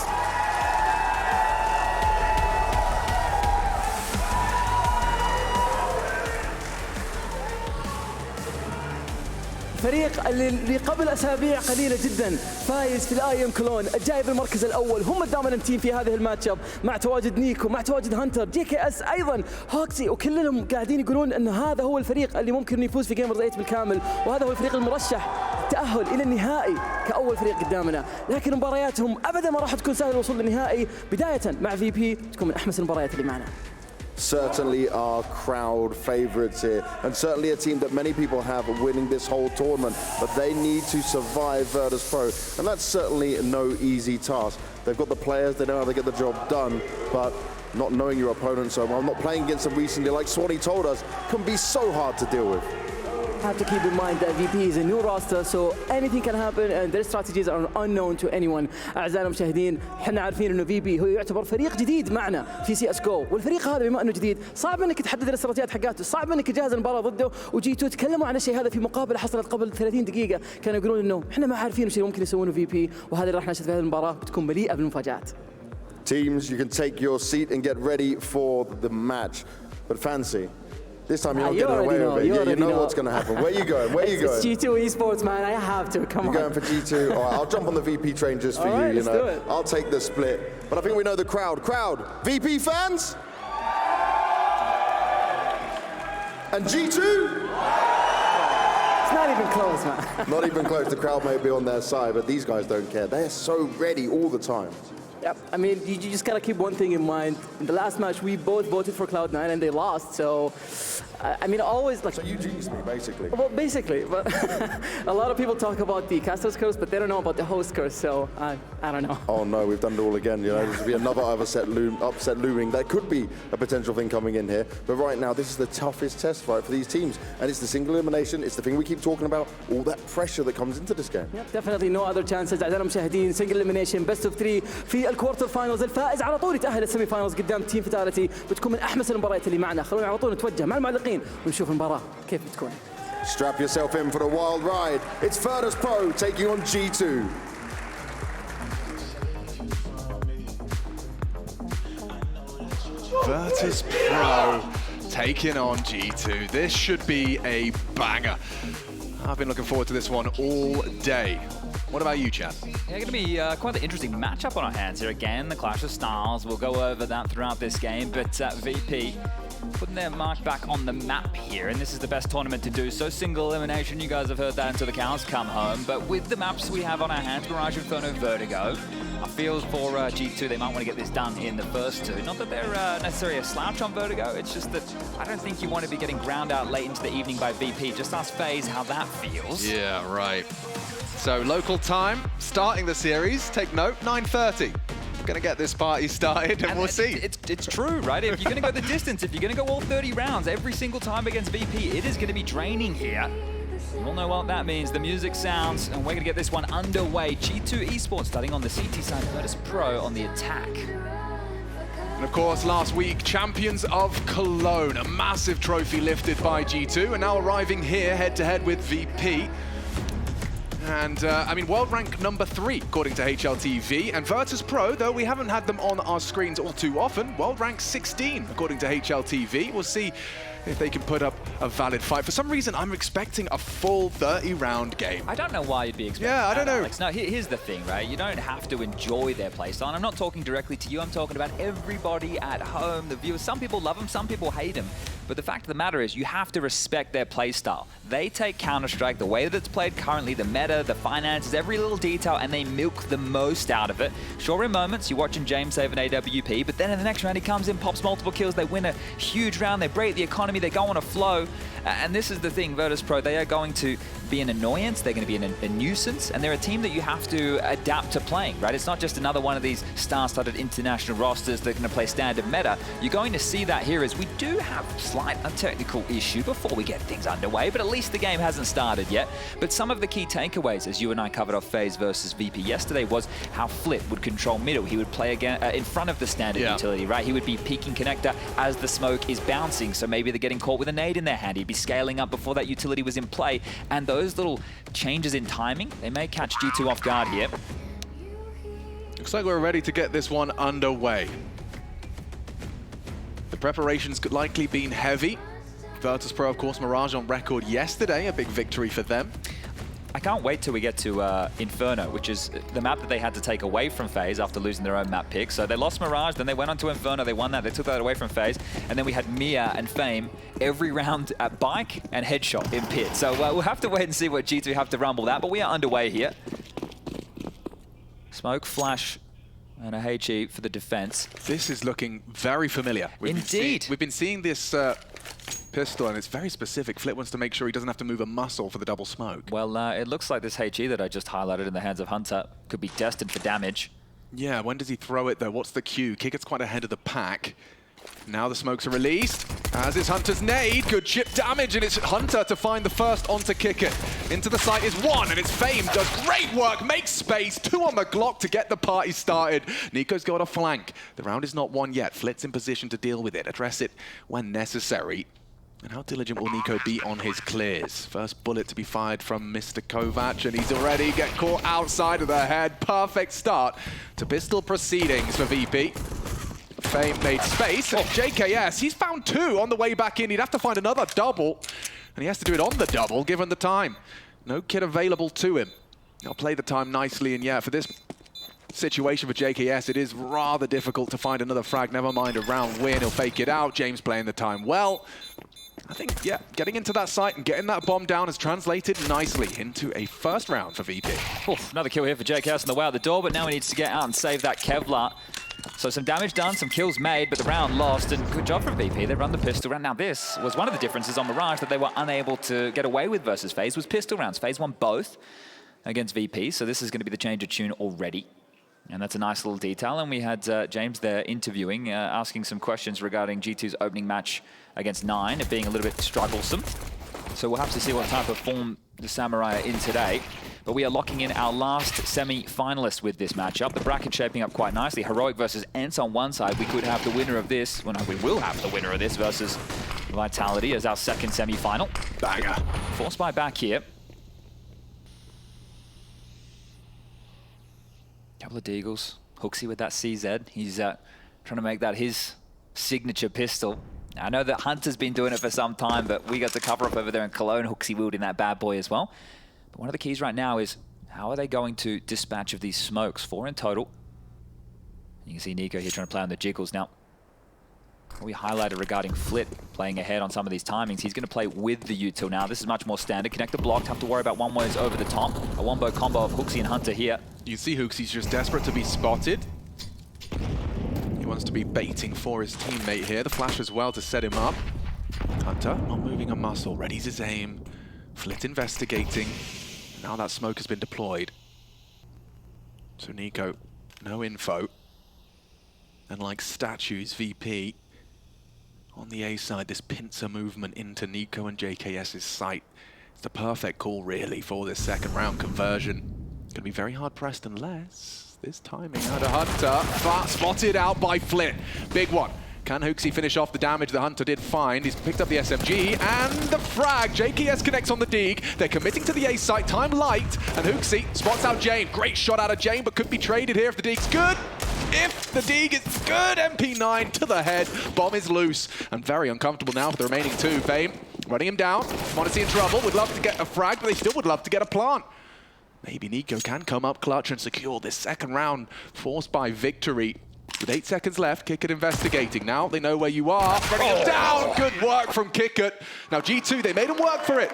فريق اللي قبل اسابيع قليله جدا فايز في الاي ام كولون، الجاي بالمركز الاول، هم الدوميننت تيم في هذه الماتش اب مع تواجد نيكو، مع تواجد هانتر، JKS ايضا، هوكسي، وكلهم قاعدين يقولون ان هذا هو الفريق اللي ممكن يفوز في جيمرز 8 بالكامل، وهذا هو الفريق المرشح للتاهل الى النهائي كاول فريق قدامنا. لكن مبارياتهم ابدا ما راح تكون سهل الوصول للنهائي، بدايه مع VP تكون من احمس المباريات اللي معنا. Certainly our crowd favourites here, and certainly a team that many people have winning this whole tournament, but they need to survive Virtus.pro, and that's certainly no easy task. They've got the players, they know how to get the job done, but not knowing your opponent so well, not playing against them recently, like Swanee told us, can be so hard to deal with. Have to keep in mind that VP is a new roster, so anything can happen and their strategies are unknown to anyone. أعزائنا المشاهدين، احنا عارفين إنه VP هو يعتبر فريق جديد معنا في CSGO، والفريق هذا بما إنه جديد صعب إنك تحدد الاستراتيجيات حقاته، صعب إنك تجهز المباراة ضده. وG2 تكلموا عن الشيء هذا في مقابلة حصلت قبل 30 دقيقة، كانوا يقولون إنه احنا ما عارفين وش اللي ممكن يسوونه VP، وهذا اللي راح نشهد في هذه المباراة بتكون مليئة بالمفاجآت. Teams, you can take your seat and get ready for the match, but Fancy. This time you're not getting away with it. You know what's going to happen. Where are you going? Where are you going? It's G2 Esports, man. I have to. Come on. You're going for G2? All right, I'll jump on the VP train just for you. You know, I'll take the split. But I think we know the crowd. Crowd, VP fans? And G2? It's not even close, man. Not even close. The crowd may be on their side, but these guys don't care. They're so ready all the time. Yep. I mean, you just gotta keep one thing in mind. In the last match, we both voted for Cloud9 and they lost. So, I mean, always like. So you jinxed me, basically. Well, basically, but a lot of people talk about the caster's curse, but they don't know about the host curse. So I don't know. Oh no, we've done it all again. You know, there's be another upset looming. There could be a potential thing coming in here, but right now this is the toughest test fight for these teams, and it's the single elimination. It's the thing we keep talking about. All that pressure that comes into this game. Yep, definitely no other chances. أعزائنا المشاهدين single elimination best of 3 في الكوارتر فاينلز. الفائز على طول يتأهل السيمي فاينلز قدام تيم فيتاليتي. بتكون من أحمس المباريات اللي معنا. خلونا على طول نتوجه مع المعلقين ونشوف المباراة كيف بتكون. Strap yourself in for the wild ride. It's Virtus.pro taking on G2. Virtus.pro taking on G2. This should be a banger. I've been looking forward to this one all day. What about you, Chad? Yeah, going to be quite an interesting matchup on our hands here again. The clash of styles. We'll go over that throughout this game, but VP putting their mark back on the map here, and this is the best tournament to do so. Single elimination, you guys have heard that until the cows come home, but with the maps we have on our hands, Mirage, Inferno, Vertigo, I feel for G2 they might want to get this done in the first two. Not that they're necessarily a slouch on Vertigo, it's just that I don't think you want to be getting ground out late into the evening by VP. Just ask FaZe how that feels. Yeah, right. So local time, starting the series, take note, 9:30. Going to get this party started and we'll see. It's true, right? If you're going to go the distance, if you're going to go all 30 rounds every single time against VP, it is going to be draining here. You all know what that means. The music sounds, and we're going to get this one underway. G2 Esports starting on the CT side, Virtus.pro on the attack. And of course, last week, champions of Cologne, a massive trophy lifted by G2, and now arriving here head-to-head with VP. And, I mean, world rank number 3, according to HLTV. And Virtus.pro, though we haven't had them on our screens all too often, world rank 16, according to HLTV. We'll see if they can put up a valid fight. For some reason, I'm expecting a full 30-round game. I don't know why you'd be expecting that, I don't know. Alex. No, here's the thing, right? You don't have to enjoy their playstyle. And I'm not talking directly to you. I'm talking about everybody at home, the viewers. Some people love them, some people hate them. But the fact of the matter is you have to respect their playstyle. They take Counter-Strike, the way that it's played currently, the meta, the finances, every little detail, and they milk the most out of it. Sure, in moments, you're watching James save an AWP, but then in the next round, he comes in, pops multiple kills, they win a huge round, they break the economy, they go on a flow. And this is the thing, Virtus.pro, they are going to be an annoyance, they're going to be a nuisance, and they're a team that you have to adapt to playing, right? It's not just another one of these star-studded international rosters that are going to play standard meta. You're going to see that here as we do have a slight technical issue before we get things underway, but at least the game hasn't started yet. But some of the key takeaways, as you and I covered off FaZe versus VP yesterday, was how Flip would control middle. He would play again in front of the standard utility, right? He would be peeking connector as the smoke is bouncing, so maybe they're getting caught with a nade in their hand. He'd be scaling up before that utility was in play, and those little changes in timing, they may catch G2 off guard here. Looks like we're ready to get this one underway. The preparations could likely been heavy. Virtus.pro, of course, Mirage on record yesterday, a big victory for them. I can't wait till we get to Inferno, which is the map that they had to take away from FaZe after losing their own map pick. So they lost Mirage, then they went on to Inferno, they won that, they took that away from FaZe, and then we had Mia and Fame every round at Bike and Headshot in Pit. So we'll have to wait and see what G2 have to rumble that, but we are underway here. Smoke, flash, and a HE for the defense. This is looking very familiar. Indeed. We've been seeing this pistol, and it's very specific. Flip wants to make sure he doesn't have to move a muscle for the double smoke. Well, it looks like this HE that I just highlighted in the hands of Hunter could be destined for damage. Yeah, when does he throw it, though? What's the cue? Kicker's quite ahead of the pack. Now the smokes are released, as is Hunter's nade. Good chip damage, and it's Hunter to find the first onto Kicker. Into the site is one, and it's Fame. Does great work, makes space. 2 on the Glock to get the party started. Nico's got a flank. The round is not won yet. Flit's in position to deal with it, address it when necessary. And how diligent will Nico be on his clears? First bullet to be fired from Mr. Kovac, and he's already get caught outside of the head. Perfect start to pistol proceedings for VP. Fame made space, and JKS, he's found 2 on the way back in. He'd have to find another double, and he has to do it on the double, given the time. No kit available to him. He'll play the time nicely, and yeah, for this situation for JKS, it is rather difficult to find another frag. Never mind a round win, he'll fake it out. James playing the time well. I think, yeah, getting into that site and getting that bomb down has translated nicely into a first round for VP. Oof, another kill here for JKS on the way out the door, but now he needs to get out and save that Kevlar. So some damage done, some kills made, but the round lost, and good job from VP. They run the pistol round. Now this was one of the differences on Mirage that they were unable to get away with versus FaZe was pistol rounds. FaZe won both against VP, so this is going to be the change of tune already. And that's a nice little detail. And we had James there interviewing, asking some questions regarding G2's opening match against 9, it being a little bit strugglesome. So we'll have to see what type of form the Samurai are in today. But we are locking in our last semi-finalist with this matchup. The bracket shaping up quite nicely. Heroic versus Ents on one side. We could have the winner of this. Well, no, we will have the winner of this versus Vitality as our second semi-final. Banger. Force by back here. Couple of deagles. Hooksy with that CZ. He's trying to make that his signature pistol. I know that Hunter's been doing it for some time, but we got the cover up over there in Cologne. Hooksy wielding that bad boy as well. But one of the keys right now is how are they going to dispatch of these smokes? 4 in total. You can see Nico here trying to play on the jiggles. Now, what we highlighted regarding Flit playing ahead on some of these timings, he's going to play with the util now. This is much more standard. Connect the block, have to worry about one ways over the top. A wombo combo of Hooksy and Hunter here. You see Hooksy's just desperate to be spotted. He wants to be baiting for his teammate here. The flash as well to set him up. Hunter not moving a muscle, readies his aim. Flit investigating. Now that smoke has been deployed. So Nico, no info. And like statues, VP on the A side, this pincer movement into Nico and JKS's sight. It's the perfect call really for this second round conversion. Gonna be very hard pressed unless this timing out of Hunter. Fast spotted out by Flit. Big one. Can Hooksy finish off the damage the Hunter did find? He's picked up the SMG and the frag. JKS connects on the Deeg. They're committing to the A site. Time light. And Hooksy spots out Jane. Great shot out of Jane, but could be traded here if the Deeg's good. If the Deeg is good, MP9 to the head. Bomb is loose and very uncomfortable now for the remaining 2. Fame running him down. Modesty in trouble. Would love to get a frag, but they still would love to get a plant. Maybe Nico can come up clutch and secure this second round, forced by victory. With 8 seconds left, Kickert investigating. Now they know where you are. Running him down. Good work from Kickert. Now G2, they made him work for it.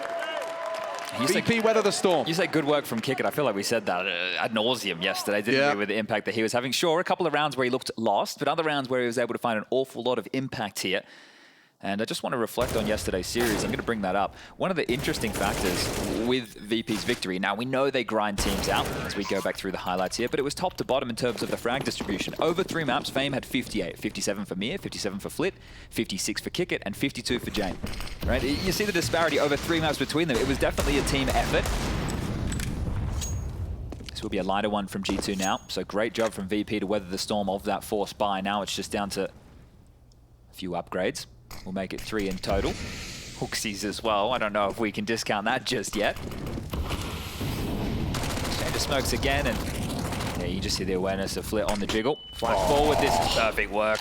VP weather the storm. You say good work from Kickert. I feel like we said that ad nauseum yesterday, didn't we, with the impact that he was having. Sure, a couple of rounds where he looked lost, but other rounds where he was able to find an awful lot of impact here. And I just want to reflect on yesterday's series. I'm going to bring that up. One of the interesting factors with VP's victory, now we know they grind teams out as we go back through the highlights here, but it was top to bottom in terms of the frag distribution. Over 3 maps, Fame had 58. 57 for Mir, 57 for Flit, 56 for Kickert, and 52 for Jane. Right? You see the disparity over 3 maps between them. It was definitely a team effort. This will be a lighter one from G2 now. So great job from VP to weather the storm of that force buy. Now it's just down to a few upgrades. We'll make it 3 in total. Hooksy's as well. I don't know if we can discount that just yet. Change of smokes again, and yeah, you just see the awareness of Flit on the jiggle. Flash forward, this is perfect work.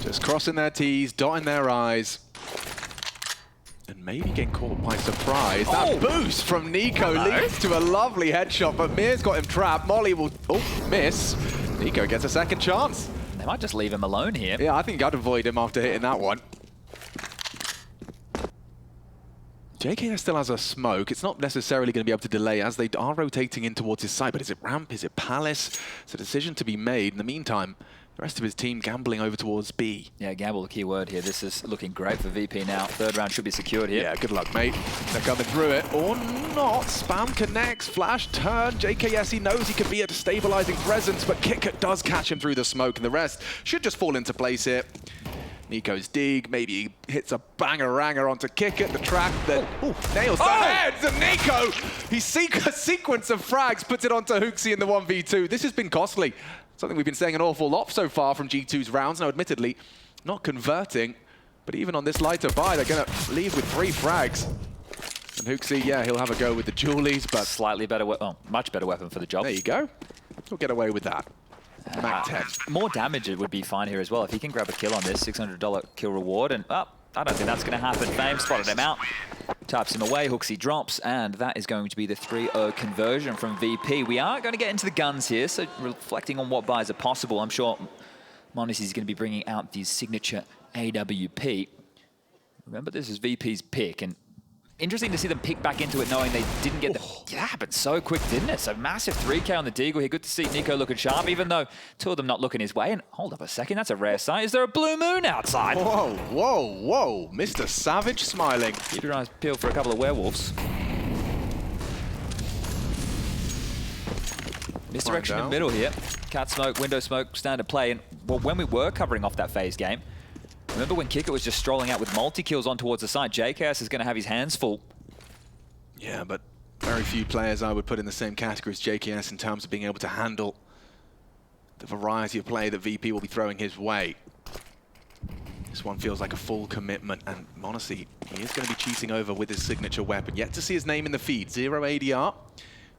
Just crossing their T's, dotting their I's. And maybe getting caught by surprise. That boost from Nico leads to a lovely headshot, but Mir's got him trapped. Molly will miss. Nico gets a second chance. They might just leave him alone here. Yeah, I think I'd avoid him after hitting that one. JKS still has a smoke. It's not necessarily going to be able to delay as they are rotating in towards his side, but is it ramp? Is it palace? It's a decision to be made. In the meantime, the rest of his team gambling over towards B. Yeah, gamble, the key word here. This is looking great for VP now. 3rd round should be secured here. Yeah, good luck, mate. They're coming through it. Or not. Spam connects. Flash turn. JKS, he knows he could be a stabilizing presence, but Kickert does catch him through the smoke, and the rest should just fall into place here. Nico's dig. Maybe he hits a banger-ranger onto Kickert. The track that nails the heads. And Nico, he a sequence of frags, puts it onto Hooksy in the 1v2. This has been costly. Something we've been saying an awful lot so far from G2's rounds. Now, admittedly, not converting, but even on this lighter buy, they're going to leave with 3 frags. And Hooksy, yeah, he'll have a go with the Julies, but... Slightly better weapon, much better weapon for the job. There you go. He'll get away with that. Mac 10. More damage it would be fine here as well. If he can grab a kill on this, $600 kill reward, and I don't think that's going to happen. Fame spotted him out. Taps him away, Hooksy drops, and that is going to be the 3-0 conversion from VP. We are going to get into the guns here, so reflecting on what buys are possible, I'm sure Monis is going to be bringing out the signature AWP. Remember, this is VP's pick, and interesting to see them pick back into it knowing they didn't get the... Yeah, that happened so quick, didn't it? So massive 3K on the Deagle here. Good to see Nico looking sharp, even though two of them not looking his way. And hold up a second, that's a rare sight. Is there a blue moon outside? Whoa, whoa, whoa. Mr. Savage smiling. Keep your eyes peeled for a couple of werewolves. Misdirection in the middle here. Cat smoke, window smoke, standard play. And well, when we were covering off that phase game, remember when Kicker was just strolling out with multi-kills on towards the side? JKS is going to have his hands full. Yeah, but very few players I would put in the same category as JKS in terms of being able to handle the variety of play that VP will be throwing his way. This one feels like a full commitment, and honestly, he is going to be cheating over with his signature weapon. Yet to see his name in the feed, 0 ADR.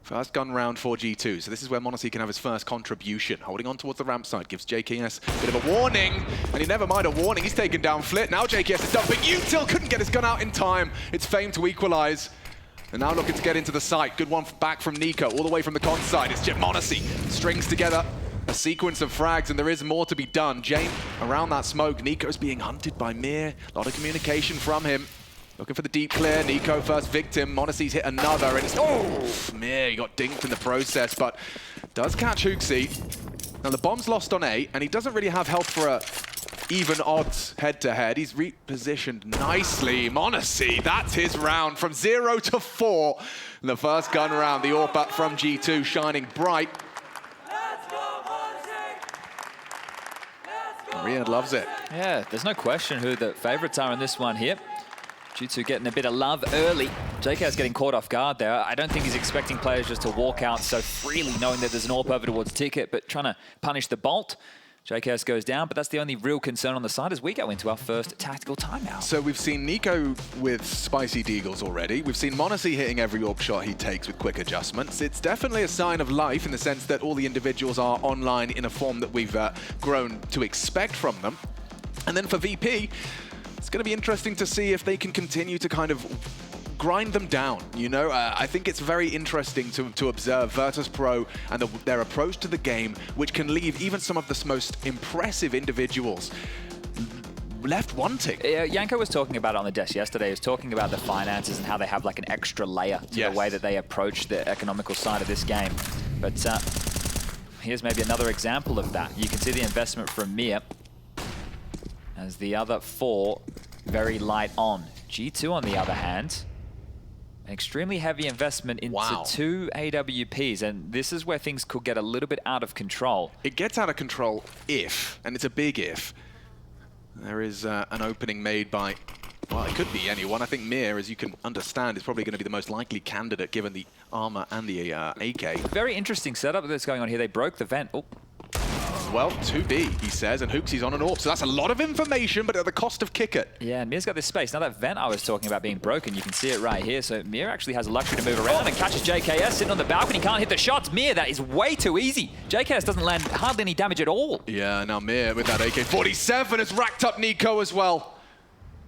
First gun round for G2, so this is where Monacy can have his first contribution. Holding on towards the ramp side gives JKS a bit of a warning, and he never mind a warning, he's taken down Flit. Now JKS is dumping. Util couldn't get his gun out in time. It's Fame to equalize. And now looking to get into the site. Good one back from Nico, all the way from the con side. It's Monacy strings together a sequence of frags, and there is more to be done. Jane around that smoke. Nico's being hunted by Mir. A lot of communication from him. Looking for the deep clear. Nico first victim. Monacy's hit another, and it's... Oh! Mir, he got dinked in the process, but does catch Hooksy. Now the bomb's lost on A, and he doesn't really have help for a even odds head-to-head. He's repositioned nicely. Monacy, that's his round from 0 to 4. In the first gun round, the AWP from G2 shining bright. Riyadh loves it. Yeah, there's no question who the favorites are in this one here. G2 getting a bit of love early. JK's getting caught off guard there. I don't think he's expecting players just to walk out so freely, knowing that there's an AWP over towards Ticket, but trying to punish the Bolt. JKS goes down, but that's the only real concern on the side as we go into our first tactical timeout. So we've seen Nico with spicy deagles already. We've seen Monacy hitting every AWP shot he takes with quick adjustments. It's definitely a sign of life in the sense that all the individuals are online in a form that we've grown to expect from them. And then for VP, it's going to be interesting to see if they can continue to kind of grind them down, you know? I think it's very interesting to observe Virtus.pro and their approach to the game, which can leave even some of the most impressive individuals left wanting. Yanko was talking about it on the desk yesterday. He was talking about the finances and how they have like an extra layer to the way that they approach the economical side of this game. But here's maybe another example of that. You can see the investment from Mir as the other four very light on. G2, on the other hand, an extremely heavy investment into two AWPs, and this is where things could get a little bit out of control. It gets out of control if, and it's a big if, there is an opening made by, well, it could be anyone. I think Mir, as you can understand, is probably going to be the most likely candidate given the armor and the AK. Very interesting setup that's going on here. They broke the vent. Oh. Well, 2B, he says, and Hooksy's on an AWP, so that's a lot of information, but at the cost of kick it. Yeah, and Mir's got this space. Now that vent I was talking about being broken, you can see it right here, so Mir actually has a luxury to move around and catches JKS sitting on the balcony, can't hit the shots. Mir, that is way too easy. JKS doesn't land hardly any damage at all. Yeah, now Mir with that AK-47 has racked up Nico as well.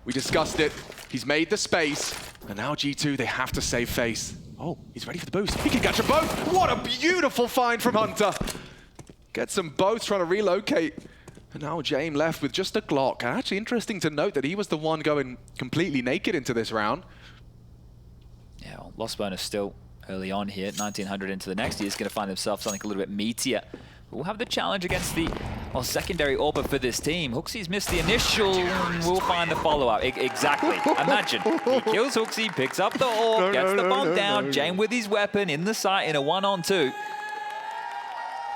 We discussed it. He's made the space, and now G2, they have to save face. Oh, he's ready for the boost. He can catch them both. What a beautiful find from Hunter. Gets them both trying to relocate. And now James left with just a Glock. And actually interesting to note that he was the one going completely naked into this round. Yeah, well, loss bonus still early on here. 1900 into the next. He's going to find himself something a little bit meatier. We'll have the challenge against the secondary AWP for this team. Hooksy's missed the initial, we'll find the follow-up. Exactly. Imagine, he kills Hooksy, picks up the AWP, gets the bomb down, Jane with his weapon in the site in a 1-on-2.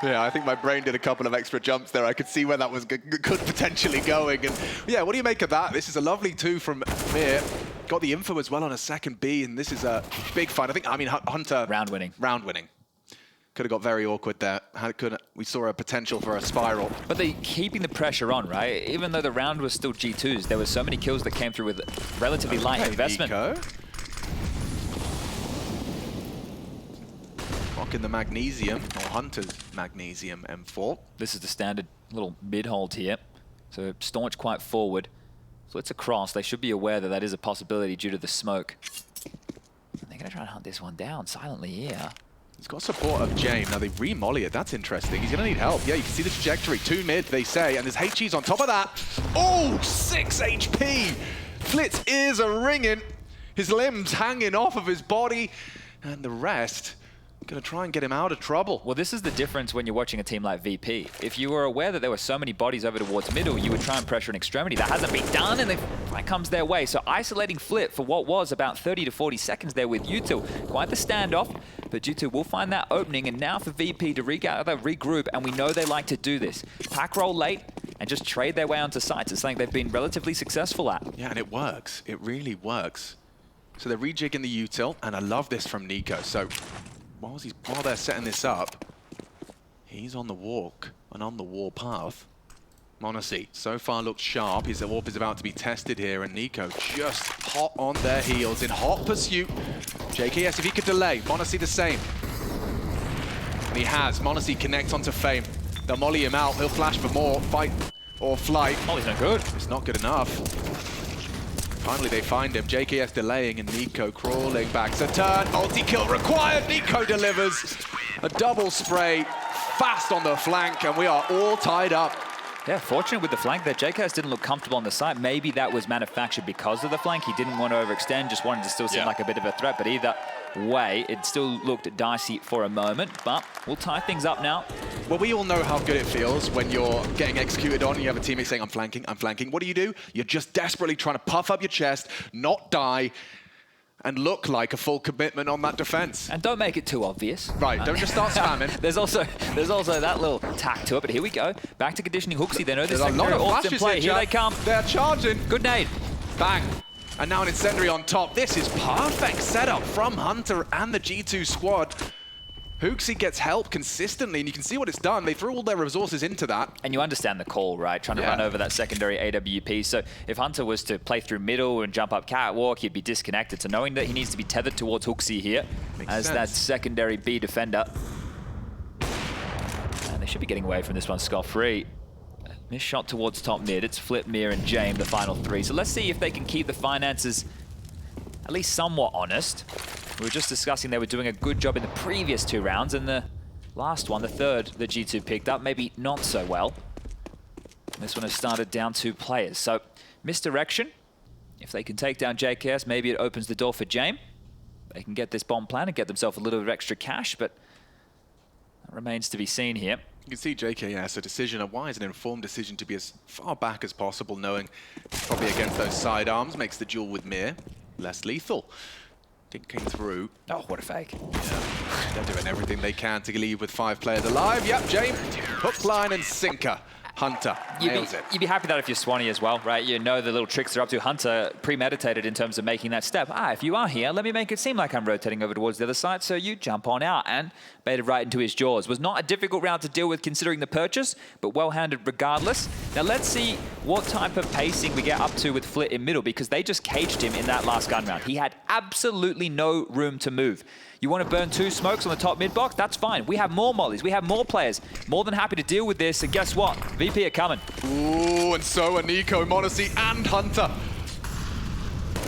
Yeah, I think my brain did a couple of extra jumps there. I could see where that was could potentially going. And yeah, what do you make of that? This is a lovely 2 from Mir. Got the info as well on a second B, and this is a big fight. I mean, Hunter... Round winning. Could have got very awkward there. We saw a potential for a spiral. But they're keeping the pressure on, right? Even though the round was still G2's, there were so many kills that came through with relatively light investment. Nico. Rocking the Magnesium, or Hunter's Magnesium M4. This is the standard little mid-hold here. So staunch quite forward. Flits across. They should be aware that that is a possibility due to the smoke. They're going to try and hunt this one down silently here. He's got support of James. Now they re-molly it. That's interesting. He's going to need help. Yeah, you can see the trajectory. 2 mid, they say, and there's HG's on top of that. Oh, 6 HP! Flit's ears are ringing, his limbs hanging off of his body, and the rest gonna try and get him out of trouble. Well, this is the difference when you're watching a team like VP. If you were aware that there were so many bodies over towards middle, you would try and pressure an extremity. That hasn't been done, and that comes their way. So isolating Flit for what was about 30 to 40 seconds there with U2. Quite the standoff, but G2 will find that opening, and now for VP to regather, regroup, and we know they like to do this. Pack roll late, and just trade their way onto sites. It's something they've been relatively successful at. Yeah, and it works. It really works. So they're rejigging the util, and I love this from Nico. So while they're setting this up, he's on the walk and on the warpath. m0NESY so far looks sharp. His AWP is about to be tested here, and Nico just hot on their heels in hot pursuit. JKS, if he could delay, m0NESY the same. And he has. m0NESY connects onto Fame. They'll molly him out. He'll flash for more. Fight or flight. Molly's not good. It's not good enough. Finally, they find him. JKS delaying and Nico crawling back. So turn, multi-kill required. Nico delivers a double spray, fast on the flank, and we are all tied up. Yeah, fortunate with the flank there. JKS didn't look comfortable on the side. Maybe that was manufactured because of the flank. He didn't want to overextend, just wanted to still seem like a bit of a threat. But either way, it still looked dicey for a moment. But we'll tie things up now. Well, we all know how good it feels when you're getting executed on and you have a teammate saying, I'm flanking, I'm flanking. What do? You're just desperately trying to puff up your chest, not die, and look like a full commitment on that defense. And don't make it too obvious. Right, don't just start spamming. There's also that little tack to it, but here we go. Back to conditioning HooXi. They know this There's a lot of flashes in play. Here they come. They're charging. Good nade. Bang. And now an incendiary on top. This is perfect setup from Hunter and the G2 squad. HooXi gets help consistently, and you can see what it's done. They threw all their resources into that. And you understand the call, right? Trying to run over that secondary AWP. So if Hunter was to play through middle and jump up catwalk, he'd be disconnected. So knowing that he needs to be tethered towards HooXi here as that secondary B defender. And they should be getting away from this one scot-free. Missed shot towards top mid. It's Flip, Mir, and Jame, the final three. So let's see if they can keep the finances at least somewhat honest. We were just discussing they were doing a good job in the previous two rounds, and the last one, the third that G2 picked up, maybe not so well. This one has started down 2 players. So misdirection. If they can take down JKS, maybe it opens the door for Jame. They can get this bomb plan and get themselves a little bit of extra cash, but that remains to be seen here. You can see JKS, a decision, a wise and informed decision to be as far back as possible, knowing it's probably against those sidearms, makes the duel with Mir less lethal. Dink came through. Oh, what a fake. Yeah. They're doing everything they can to leave with 5 players alive. Yep, Jame, hook, line, and sinker. Hunter nails it. You'd be happy that if you're Swanee as well, right? You know the little tricks they're up to. Hunter premeditated in terms of making that step. If you are here, let me make it seem like I'm rotating over towards the other side, so you jump on out, and baited right into his jaws. Was not a difficult round to deal with considering the purchase, but well-handled regardless. Now let's see what type of pacing we get up to with Flit in middle, because they just caged him in that last gun round. He had absolutely no room to move. You want to burn 2 smokes on the top mid box? That's fine. We have more mollies. We have more players. More than happy to deal with this. And guess what? VP are coming. Ooh, and so are Nico, m0NESY, and Hunter.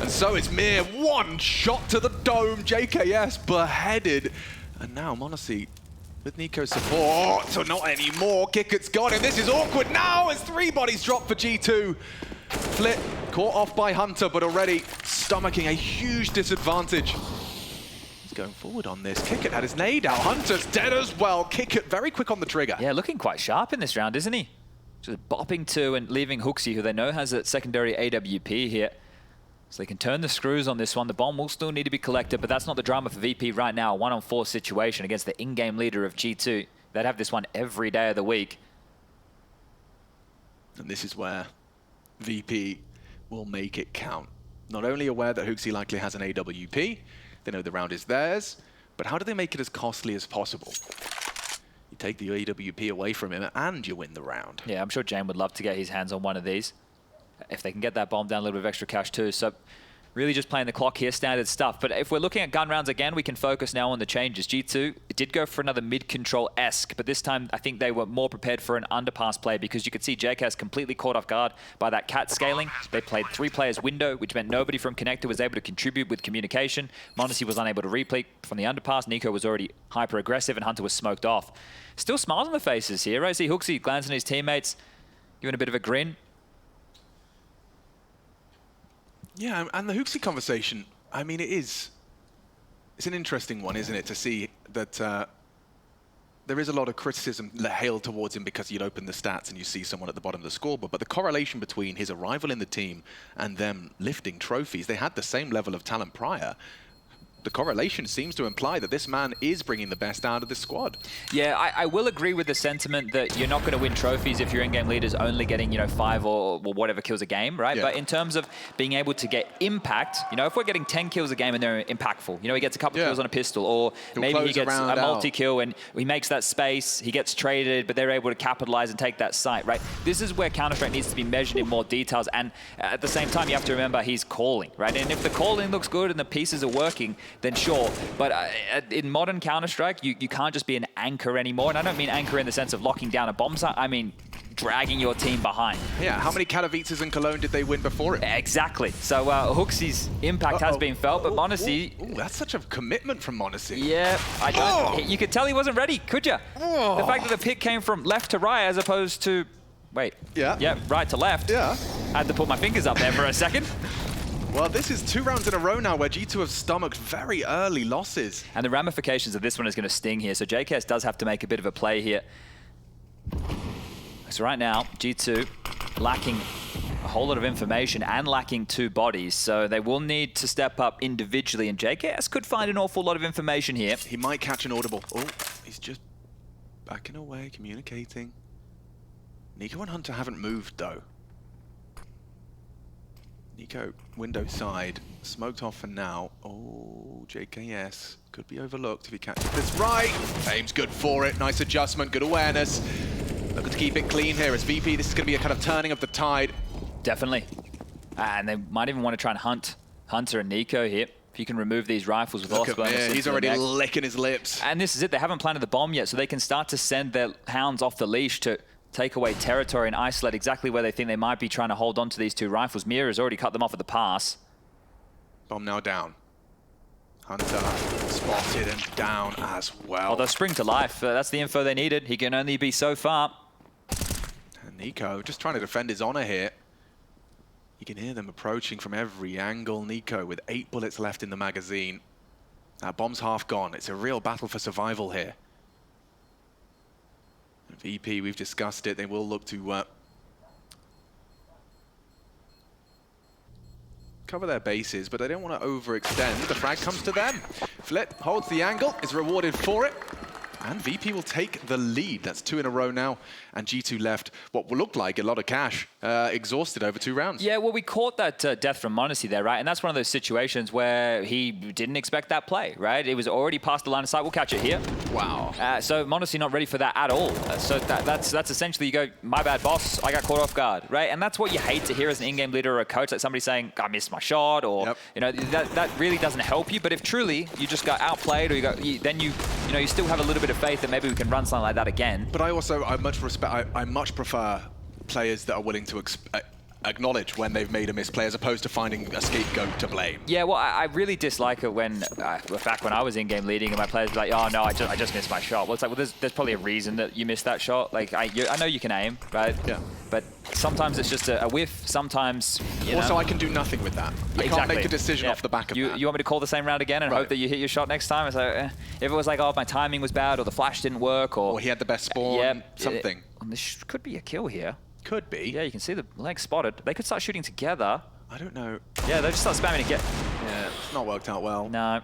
And so it's Mir. 1 shot to the dome. JKS beheaded. And now m0NESY with Nico's support. So not anymore. Kickert's gone, and this is awkward now as 3 bodies drop for G2. Flit caught off by Hunter, but already stomaching a huge disadvantage. Going forward on this. Kickert had his nade out. Hunter's dead as well. Kickert very quick on the trigger. Yeah, looking quite sharp in this round, isn't he? Just bopping 2 and leaving HooXi, who they know has a secondary AWP here. So they can turn the screws on this one. The bomb will still need to be collected, but that's not the drama for VP right now. A 1-on-4 situation against the in-game leader of G2. They'd have this one every day of the week. And this is where VP will make it count. Not only aware that HooXi likely has an AWP, they know the round is theirs, but how do they make it as costly as possible? You take the AWP away from him and you win the round. Yeah, I'm sure Jame would love to get his hands on one of these. If they can get that bomb down, a little bit of extra cash too. So really just playing the clock here, standard stuff. But if we're looking at gun rounds again, we can focus now on the changes. G2 did go for another mid-control-esque, but this time I think they were more prepared for an underpass play, because you could see JKS completely caught off guard by that cat scaling. They played 3 players window, which meant nobody from Connector was able to contribute with communication. m0NESY was unable to replay from the underpass. Nico was already hyper-aggressive, and Hunter was smoked off. Still smiles on the faces here. I see HooXi glancing at his teammates, giving a bit of a grin. Yeah, and the Hooksy conversation, I mean, it's an interesting one, isn't it, to see that there is a lot of criticism hailed towards him because you'd open the stats and you see someone at the bottom of the scoreboard, but the correlation between his arrival in the team and them lifting trophies, they had the same level of talent prior. The correlation seems to imply that this man is bringing the best out of the squad. Yeah, I will agree with the sentiment that you're not going to win trophies if your in-game leader's only getting, 5 or whatever kills a game, right? Yeah. But in terms of being able to get impact, if we're getting 10 kills a game and they're impactful, he gets a couple of kills on a pistol, or maybe he gets a multi-kill and he makes that space, he gets traded, but they're able to capitalize and take that site, right? This is where Counter-Strike needs to be measured in more details, and at the same time, you have to remember he's calling, right? And if the calling looks good and the pieces are working, then sure. But in modern Counter-Strike, you can't just be an anchor anymore. And I don't mean anchor in the sense of locking down a bomb site. I mean dragging your team behind. Yeah, how many Katowices and Cologne did they win before it? Exactly. So Hooksy's impact has been felt, but m0NESY... Oh, that's such a commitment from m0NESY. Yeah, I don't... You could tell he wasn't ready, could you? The fact that the pick came from left to right as opposed to... Wait. Yeah. Yeah, right to left. Yeah. I had to put my fingers up there for a second. Well, this is 2 rounds in a row now where G2 have stomached very early losses. And the ramifications of this one is going to sting here. So JKS does have to make a bit of a play here. So right now, G2 lacking a whole lot of information and lacking 2 bodies. So they will need to step up individually. And JKS could find an awful lot of information here. He might catch an audible. Oh, he's just backing away, communicating. Nico and Hunter haven't moved, though. Nico, window side, smoked off for now. Oh, JKS could be overlooked if he catches this right. Fame's good for it. Nice adjustment, good awareness. Looking to keep it clean here as VP. This is going to be a kind of turning of the tide. Definitely. And they might even want to try and hunt Hunter and Nico here. If you can remove these rifles with loss bonus. Yeah, he's already licking his lips. And this is it. They haven't planted the bomb yet, so they can start to send their hounds off the leash to take away territory and isolate exactly where they think they might be trying to hold on to these 2 rifles. Mira has already cut them off at the pass. Bomb now down. Hunter spotted and down as well. Oh, they'll spring to life. That's the info they needed. He can only be so far. And Nico just trying to defend his honor here. You can hear them approaching from every angle. Nico with 8 bullets left in the magazine. That bomb's half gone. It's a real battle for survival here. And VP, we've discussed it. They will look to cover their bases, but they don't want to overextend. The frag comes to them. Flip holds the angle, is rewarded for it. And VP will take the lead. That's 2 in a row now. And G2 left what will look like a lot of cash, exhausted over 2 rounds. Yeah, well, we caught that death from m0NESY there, right? And that's one of those situations where he didn't expect that play, right? It was already past the line of sight. We'll catch it here. Wow. So m0NESY not ready for that at all. So that's essentially you go, my bad, boss. I got caught off guard, right? And that's what you hate to hear as an in-game leader or a coach, like somebody saying, I missed my shot, or that really doesn't help you. But if truly you just got outplayed, or then you still have a little bit of faith that maybe we can run something like that again. But I much prefer players that are willing to acknowledge when they've made a misplay as opposed to finding a scapegoat to blame. Yeah, well, I really dislike it when, back when I was in-game leading and my players were like, oh no, I just missed my shot. Well, it's like, well, there's probably a reason that you missed that shot. Like, I know you can aim, right? Yeah. But sometimes it's just a whiff, sometimes, Also, I can do nothing with that. I can't make a decision off the back of that. You want me to call the same round again and hope that you hit your shot next time? It's like, if it was like, oh, my timing was bad, or the flash didn't work, or he had the best spawn, something. This could be a kill here. Could be. Yeah, you can see the leg spotted. They could start shooting together. I don't know. Yeah, they just start spamming again. Yeah, it's not worked out well. No.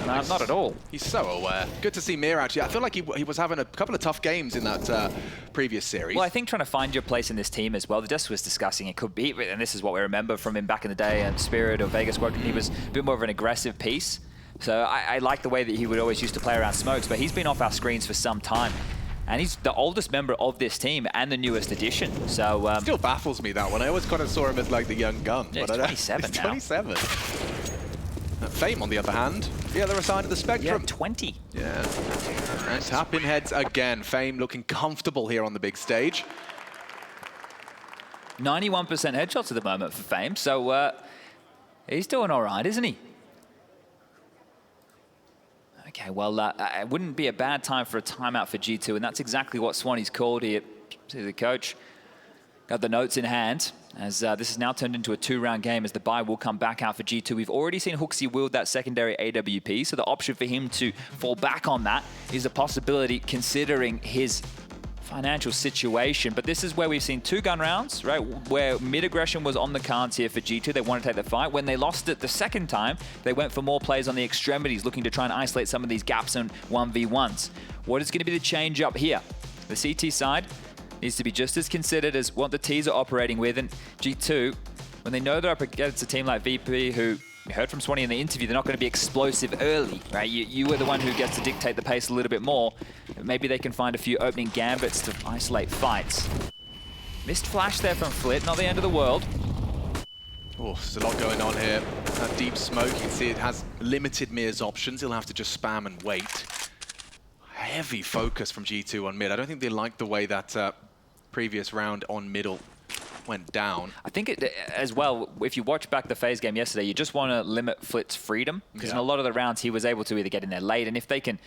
No, not at all. He's so aware. Good to see Mir actually. I feel like he was having a couple of tough games in that previous series. Well, I think trying to find your place in this team as well. The Desk was discussing it could be, and this is what we remember from him back in the day at Spirit or Vegas Squadron. He was a bit more of an aggressive piece. So I like the way that he would always used to play around smokes, but he's been off our screens for some time. And he's the oldest member of this team and the newest addition. So still baffles me, that one. I always kind of saw him as like the young gun. Yeah, but he's 27 now. 27. Fame, on the other hand, the other side of the spectrum. Yeah, 20. Yeah. And tapping heads again. Fame looking comfortable here on the big stage. 91% headshots at the moment for Fame. So he's doing all right, isn't he? Okay, well, it wouldn't be a bad time for a timeout for G2, and that's exactly what Swanee's called here. See the coach got the notes in hand. as this has now turned into a 2-round game as the buy will come back out for G2. We've already seen HooXi wield that secondary AWP, so the option for him to fall back on that is a possibility considering his financial situation. But this is where we've seen 2 gun rounds, right, where mid-aggression was on the cards here for G2. They want to take the fight. When they lost it the second time, they went for more plays on the extremities, looking to try and isolate some of these gaps and 1v1s. What is going to be the change up here? The CT side needs to be just as considered as what the Ts are operating with. And G2, when they know they're up against a team like VP, who you heard from Swanee in the interview, they're not going to be explosive early, right? You were the one who gets to dictate the pace a little bit more. Maybe they can find a few opening gambits to isolate fights. Missed flash there from Flit, not the end of the world. Oh, there's a lot going on here. That deep smoke, you can see it has limited Mir's options. He'll have to just spam and wait. Heavy focus from G2 on mid. I don't think they like the way that previous round on middle went down. I think it as well, if you watch back the FaZe game yesterday, you just want to limit Flit's freedom, because in a lot of the rounds he was able to either get in there late, and if they can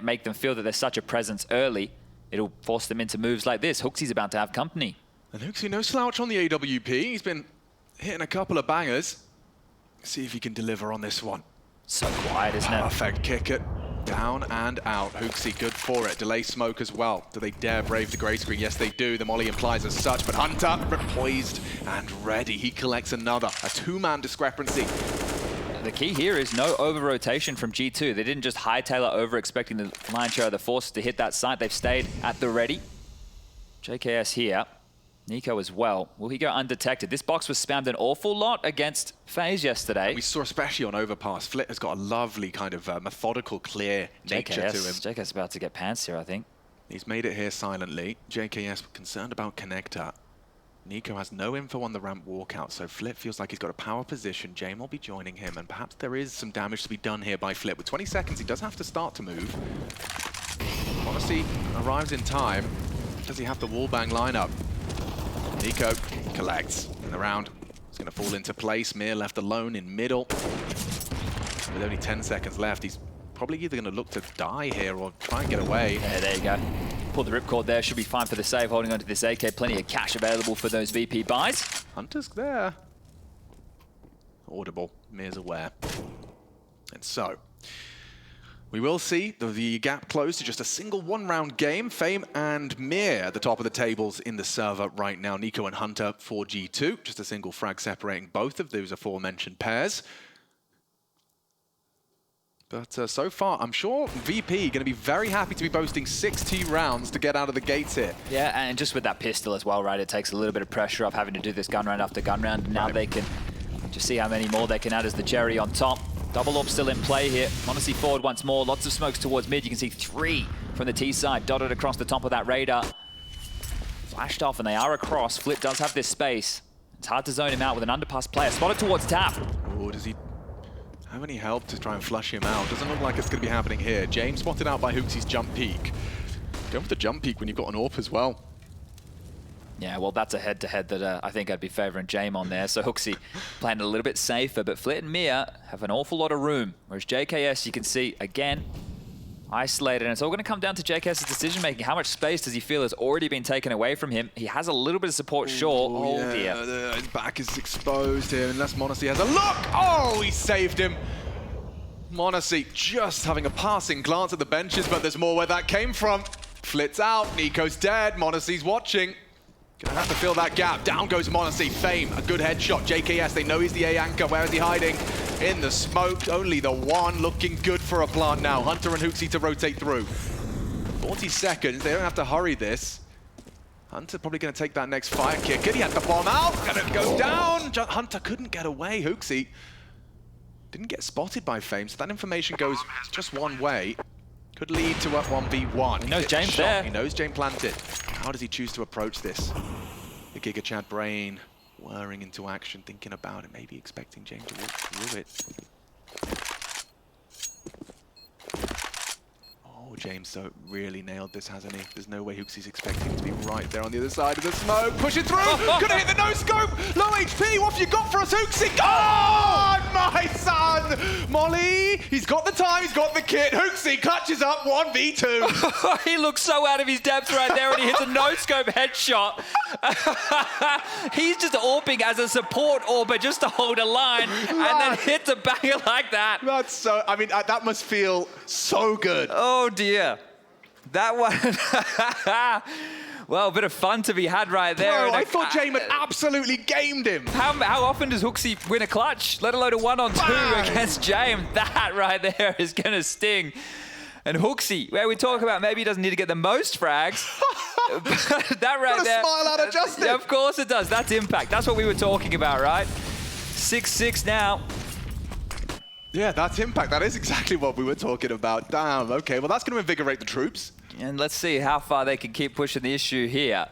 make them feel that there's such a presence early, it'll force them into moves like this. HooXi's about to have company. And HooXi, no slouch on the AWP. He's been hitting a couple of bangers. See if he can deliver on this one. So quiet, isn't it? Perfect kick it. Down and out. HooXi good for it. Delay smoke as well. Do they dare brave the grey screen? Yes, they do. The molly implies as such, but Hunter poised and ready. He collects another. A 2-man discrepancy. The key here is no over-rotation from G2. They didn't just hightail it over, expecting the lion's share of the force to hit that site. They've stayed at the ready. JKS here. Nico as well. Will he go undetected? This box was spammed an awful lot against FaZe yesterday. We saw especially on overpass. Flit has got a lovely kind of methodical, clear nature to him. JKS is about to get pants here, I think. He's made it here silently. JKS concerned about connector. Nico has no info on the ramp walkout, so Flit feels like he's got a power position. Jame will be joining him, and perhaps there is some damage to be done here by Flit. With 20 seconds, he does have to start to move. Odyssey arrives in time. Does he have the wallbang lineup? Nico collects in the round. He's going to fall into place. Mir left alone in middle. With only 10 seconds left, he's probably either going to look to die here or try and get away. Yeah, there you go. Pull the ripcord there. Should be fine for the save, holding onto this AK. Plenty of cash available for those VP buys. Hunter's there. Audible. Mir's aware. And so, we will see the gap close to just a single 1-round game. Fame and Mir at the top of the tables in the server right now. Nico and Hunter for G2. Just a single frag separating both of those aforementioned pairs. But so far, I'm sure VP going to be very happy to be boasting 60 rounds to get out of the gates here. Yeah, and just with that pistol as well, right? It takes a little bit of pressure off having to do this gun round after gun round. Now they can just see how many more they can add as the cherry on top. Double AWP still in play here. Odyssey forward once more. Lots of smokes towards mid. You can see 3 from the T side dotted across the top of that radar. Flashed off, and they are across. Flit does have this space. It's hard to zone him out with an underpass player. Spotted towards tap. Oh, does he have any help to try and flush him out? Doesn't look like it's going to be happening here. James spotted out by HooXi's jump peak. Go for the jump peak when you've got an AWP as well. Yeah, well, that's a head-to-head that I think I'd be favouring Jame on there. So HooXi playing a little bit safer, but Flit and Mir have an awful lot of room. Whereas JKS, you can see, again, isolated. And it's all going to come down to JKS's decision-making. How much space does he feel has already been taken away from him? He has a little bit of support short. Oh, yeah, dear. His back is exposed here, unless m0NESY has a look. Oh, he saved him. m0NESY just having a passing glance at the benches, but there's more where that came from. Flit's out, Nico's dead, m0NESY's watching. Gonna have to fill that gap. Down goes m0NESY. Fame, a good headshot. JKS, they know he's the A anchor. Where is he hiding? In the smoke, only the one. Looking good for a plant now. Hunter and HooXi to rotate through. 40 seconds, they don't have to hurry this. Hunter probably gonna take that next fire kick. He had the bomb out, gonna go down. Hunter couldn't get away. HooXi didn't get spotted by Fame, so that information goes just one way. Could lead to a 1v1. He knows James there. He knows James planted. How does he choose to approach this? The Giga Chad brain whirring into action, thinking about it, maybe expecting James to walk through it. Oh, James so really nailed this, hasn't he? There's no way HooXi's expecting to be right there on the other side of the smoke. Push it through! Gonna hit the no-scope! Low HP! What have you got for us, HooXi? Oh, my son! Molly, he's got the time, he's got the kit. Hooksy clutches up 1v2. He looks so out of his depth right there, and he hits a no-scope headshot. He's just AWPing as a support AWPer just to hold a line, and then hits a banger like that. That's so, I mean, that must feel so good. Oh dear. That one. Well, a bit of fun to be had right there. Bro, I thought James had absolutely gamed him. How often does Hooksy win a clutch, let alone a 1-on-2 against James? That right there is going to sting. And Hooksy, where we talk about maybe he doesn't need to get the most frags. But that right there. Smile out of Justin. Yeah, of course it does. That's impact. That's what we were talking about, right? 6-6 now. Yeah, that's impact. That is exactly what we were talking about. Damn, okay. Well, that's going to invigorate the troops. And let's see how far they can keep pushing the issue here.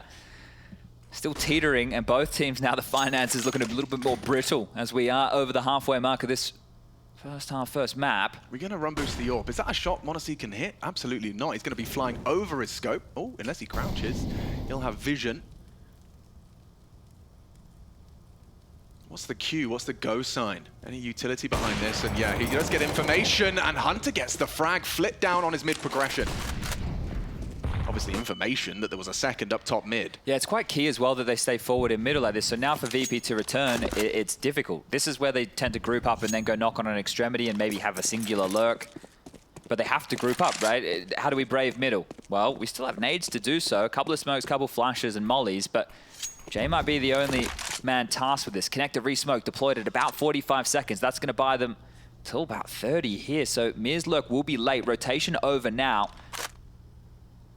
Still teetering, and both teams now, the finances looking a little bit more brittle as we are over the halfway mark of this first map. We're going to run boost the AWP. Is that a shot m0NESY can hit? Absolutely not. He's going to be flying over his scope. Oh, unless he crouches, he'll have vision. What's the Q? What's the go sign? Any utility behind this? And yeah, he does get information, and Hunter gets the frag. Flit down on his mid progression. Obviously information that there was a second up top mid. Yeah, it's quite key as well that they stay forward in middle like this. So now for VP to return, it's difficult. This is where they tend to group up and then go knock on an extremity and maybe have a singular lurk. But they have to group up, right? How do we brave middle? Well, we still have nades to do so. A couple of smokes, couple flashes and mollies, but Jay might be the only man tasked with this. Connector re-smoke deployed at about 45 seconds. That's going to buy them till about 30 here. So Mir's lurk will be late. Rotation over now.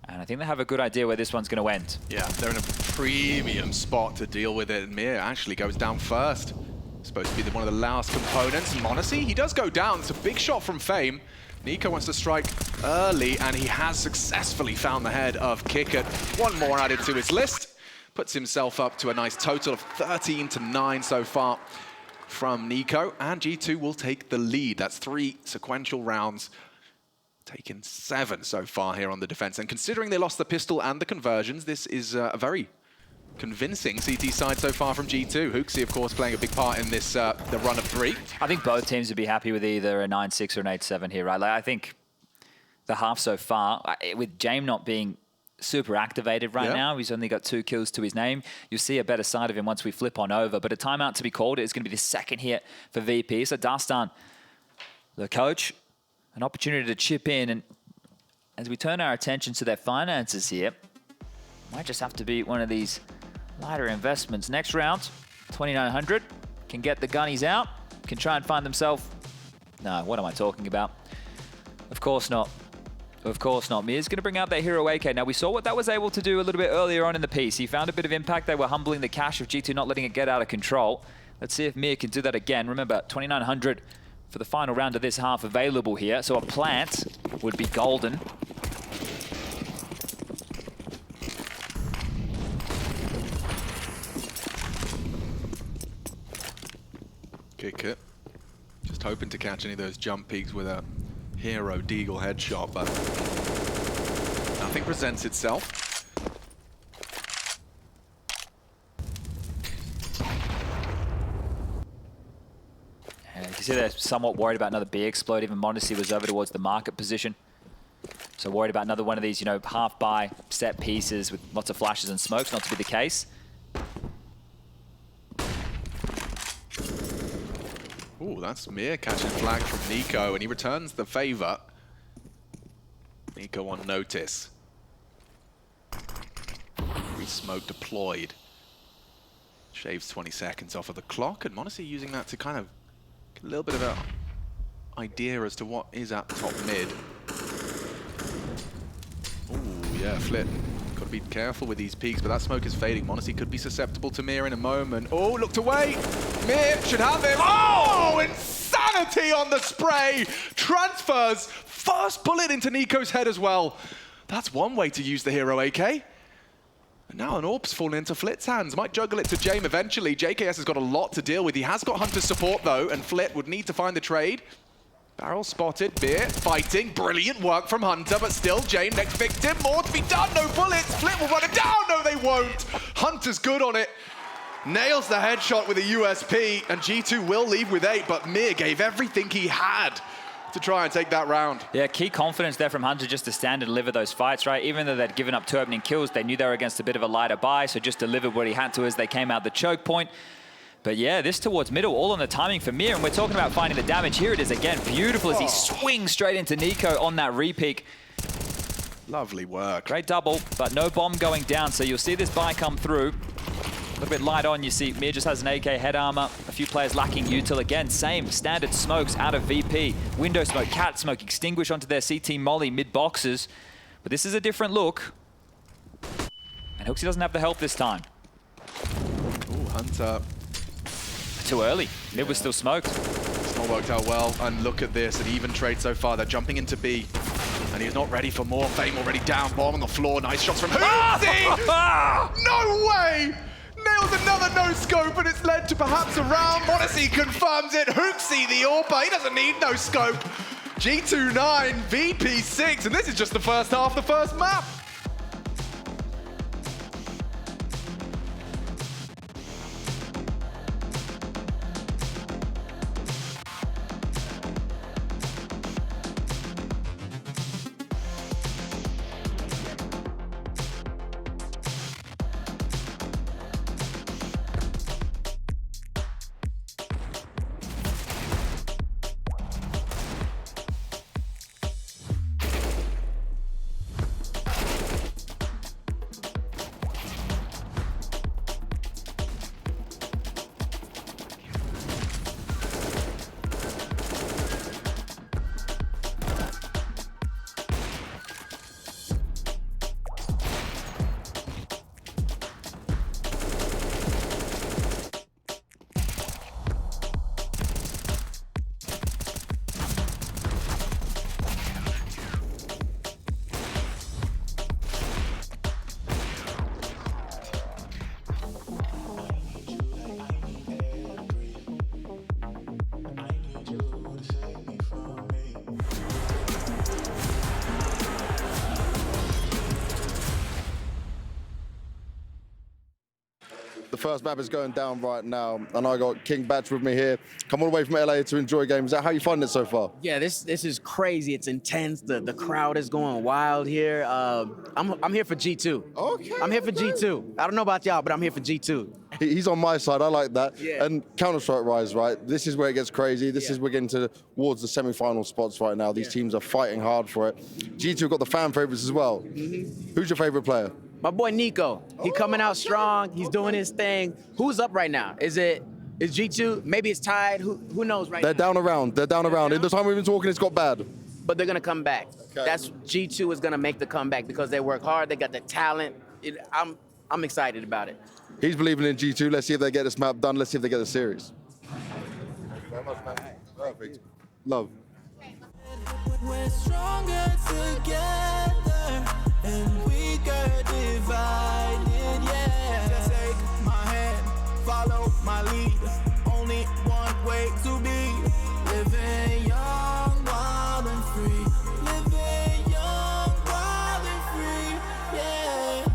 And I think they have a good idea where this one's going to end. Yeah, they're in a premium spot to deal with it. And Mir actually goes down first. Supposed to be one of the last components. m0NESY, he does go down. It's a big shot from Fame. Nico wants to strike early, and he has successfully found the head of Kickert. One more added to his list. Puts himself up to a nice total of 13-9 so far from Nico. And G2 will take the lead. That's 3 sequential rounds. Taken 7 so far here on the defense. And considering they lost the pistol and the conversions, this is a very convincing CT side so far from G2. Hooksy, of course, playing a big part in this the run of 3. I think both teams would be happy with either a 9-6 or an 8-7 here, right? Like, I think the half so far, with James not being super activated right now, he's only got 2 kills to his name. You'll see a better side of him once we flip on over. But a timeout to be called is going to be the second hit for VP. So Dastan, the coach, an opportunity to chip in, and as we turn our attention to their finances here, might just have to be one of these lighter investments. Next round, 2,900, can get the gunnies out, can try and find themselves. No, what am I talking about? Of course not. Of course not. Mir's going to bring out their hero AK. Now, we saw what that was able to do a little bit earlier on in the piece. He found a bit of impact. They were humbling the cash of G2, not letting it get out of control. Let's see if Mir can do that again. Remember, 2,900 for the final round of this half available here. So a plant would be golden. Kick it. Just hoping to catch any of those jump peaks with a hero deagle headshot, but nothing presents itself. You see they're somewhat worried about another B explode. Even m0NESY was over towards the market position. So worried about another one of these, you know, half-buy set pieces with lots of flashes and smokes, not to be the case. Ooh, that's Mir catching flag from Nico, and he returns the favor. Nico on notice. Re-smoke deployed. Shaves 20 seconds off of the clock, and m0NESY using that to kind of get a little bit of an idea as to what is at the top mid. Ooh, yeah, Flip. Got to be careful with these peaks, but that smoke is fading. m0NESY could be susceptible to Mir in a moment. Oh, looked away. Mir should have him. Oh, insanity on the spray. Transfers. First bullet into Nico's head as well. That's one way to use the hero AK. And now an AWP's fallen into Flit's hands. Might juggle it to James eventually. JKS has got a lot to deal with. He has got Hunter's support though, and Flit would need to find the trade. Barrel spotted, Beer fighting, brilliant work from Hunter, but still James next victim, more to be done, no bullets, Flit will run it down, no they won't. Hunter's good on it. nails the headshot with a USP, and G2 will leave with 8, but Mir gave everything he had to try and take that round. Yeah, key confidence there from Hunter just to stand and deliver those fights, right? Even though they'd given up 2 opening kills, they knew they were against a bit of a lighter buy, so just delivered what he had to as they came out the choke point. But yeah, this towards middle, all on the timing for Mir, and we're talking about finding the damage. Here it is again, beautiful as he swings straight into Nico on that repeak. Lovely work. Great double, but no bomb going down, so you'll see this buy come through. A little bit light on, you see Mir just has an AK head armor, a few players lacking util. Again, same standard smokes out of VP. Window smoke, cat smoke, extinguish onto their CT molly mid boxes. But this is a different look. And Hooksy doesn't have the help this time. Ooh, Hunter. Too early. Mid was still smoked. It's not worked out well, and look at this, an even trade so far. They're jumping into B, and he's not ready for more. Fame already down, bomb on the floor. Nice shots from Hooksy! No way! Nails another no-scope, and it's led to perhaps a round. Odyssey confirms it. Hooksy, the AWP, he doesn't need no-scope. G2 9, VP 6, and this is just the first half, the first map. The first map is going down right now, and I got King Batch with me here. Come all the way from LA to enjoy games. Is that how you find it so far? Yeah, this is crazy. It's intense. The crowd is going wild here. I'm here for G2. Okay. I'm here for G2. I don't know about y'all, but I'm here for G2. He's on my side. I like that. Yeah. And counterstrike rise, right? This is where it gets crazy. This is we're getting towards the semi-final spots right now. These teams are fighting hard for it. G2 got the fan favorites as well. Who's your favorite player? My boy Nico. He coming out strong. He's doing his thing. Who's up right now? Is G2? Maybe it's tied. Who knows right now? They're down around. They're down around. In the time we've been talking, it's got bad. But they're gonna come back. Okay. That's G2 is gonna make the comeback because they work hard. They got the talent. I'm excited about it. He's believing in G2. Let's see if they get this map done. Let's see if they get the series. Perfect. Love. We're stronger together and weaker divided, yeah. Take my hand, follow my lead. Only one way to be living young, wild and free. Living young, wild and free, yeah.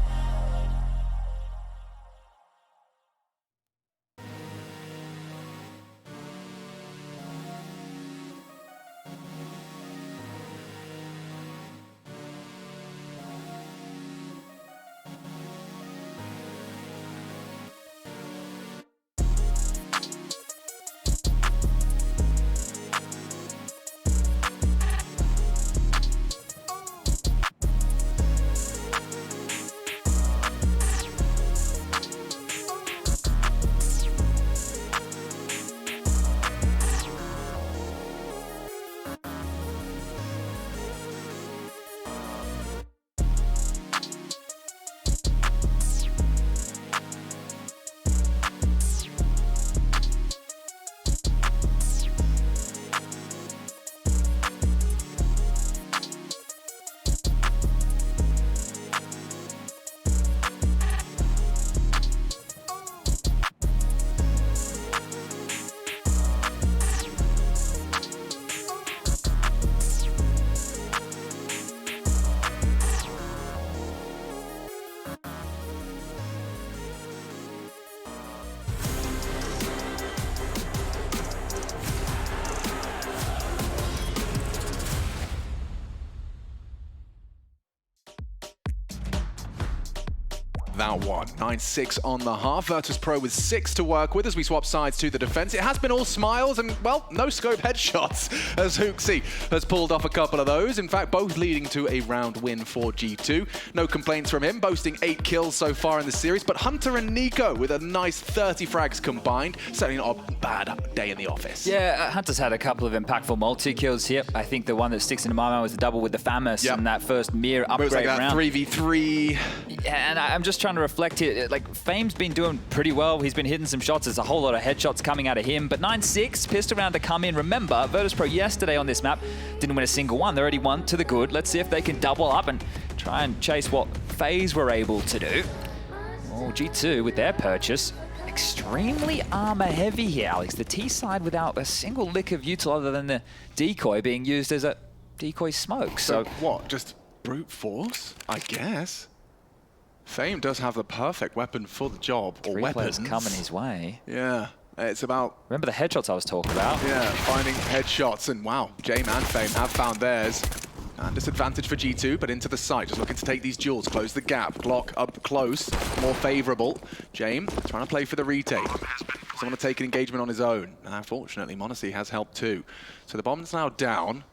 that one. 9-6 on the half. Virtus.pro with 6 to work with as we swap sides to the defense. It has been all smiles and, well, no scope headshots as Hooksy has pulled off a couple of those. In fact, both leading to a round win for G2. No complaints from him, boasting 8 kills so far in the series. But Hunter and Nico with a nice 30 frags combined. Certainly not a bad day in the office. Yeah, Hunter's had a couple of impactful multi-kills here. I think the one that sticks into my mind was the double with the Famus in that first Mir upgrade it was like that round. 3v3. Yeah, and I'm just trying to reflect here. Like, Fame's been doing pretty well. He's been hitting some shots. There's a whole lot of headshots coming out of him. But 9-6, pistol round to come in. Remember, Virtus.pro yesterday on this map didn't win a single one. They already won to the good. Let's see if they can double up and try and chase what FaZe were able to do. Oh, G2 with their purchase. Extremely armor heavy here, Alex. The T side without a single lick of util other than the decoy being used as a decoy smoke. So what? Just brute force? I guess. Fame does have the perfect weapon for the job, or weapons coming his way. Yeah, it's about... Remember the headshots I was talking about? Yeah, finding headshots, and wow, Jame and Fame have found theirs. And disadvantage for G2, but into the site, just looking to take these duels, close the gap. Glock up close, more favorable. Jame trying to play for the retake. Doesn't want to take an engagement on his own. And unfortunately, m0NESY has helped too. So the bomb's now down.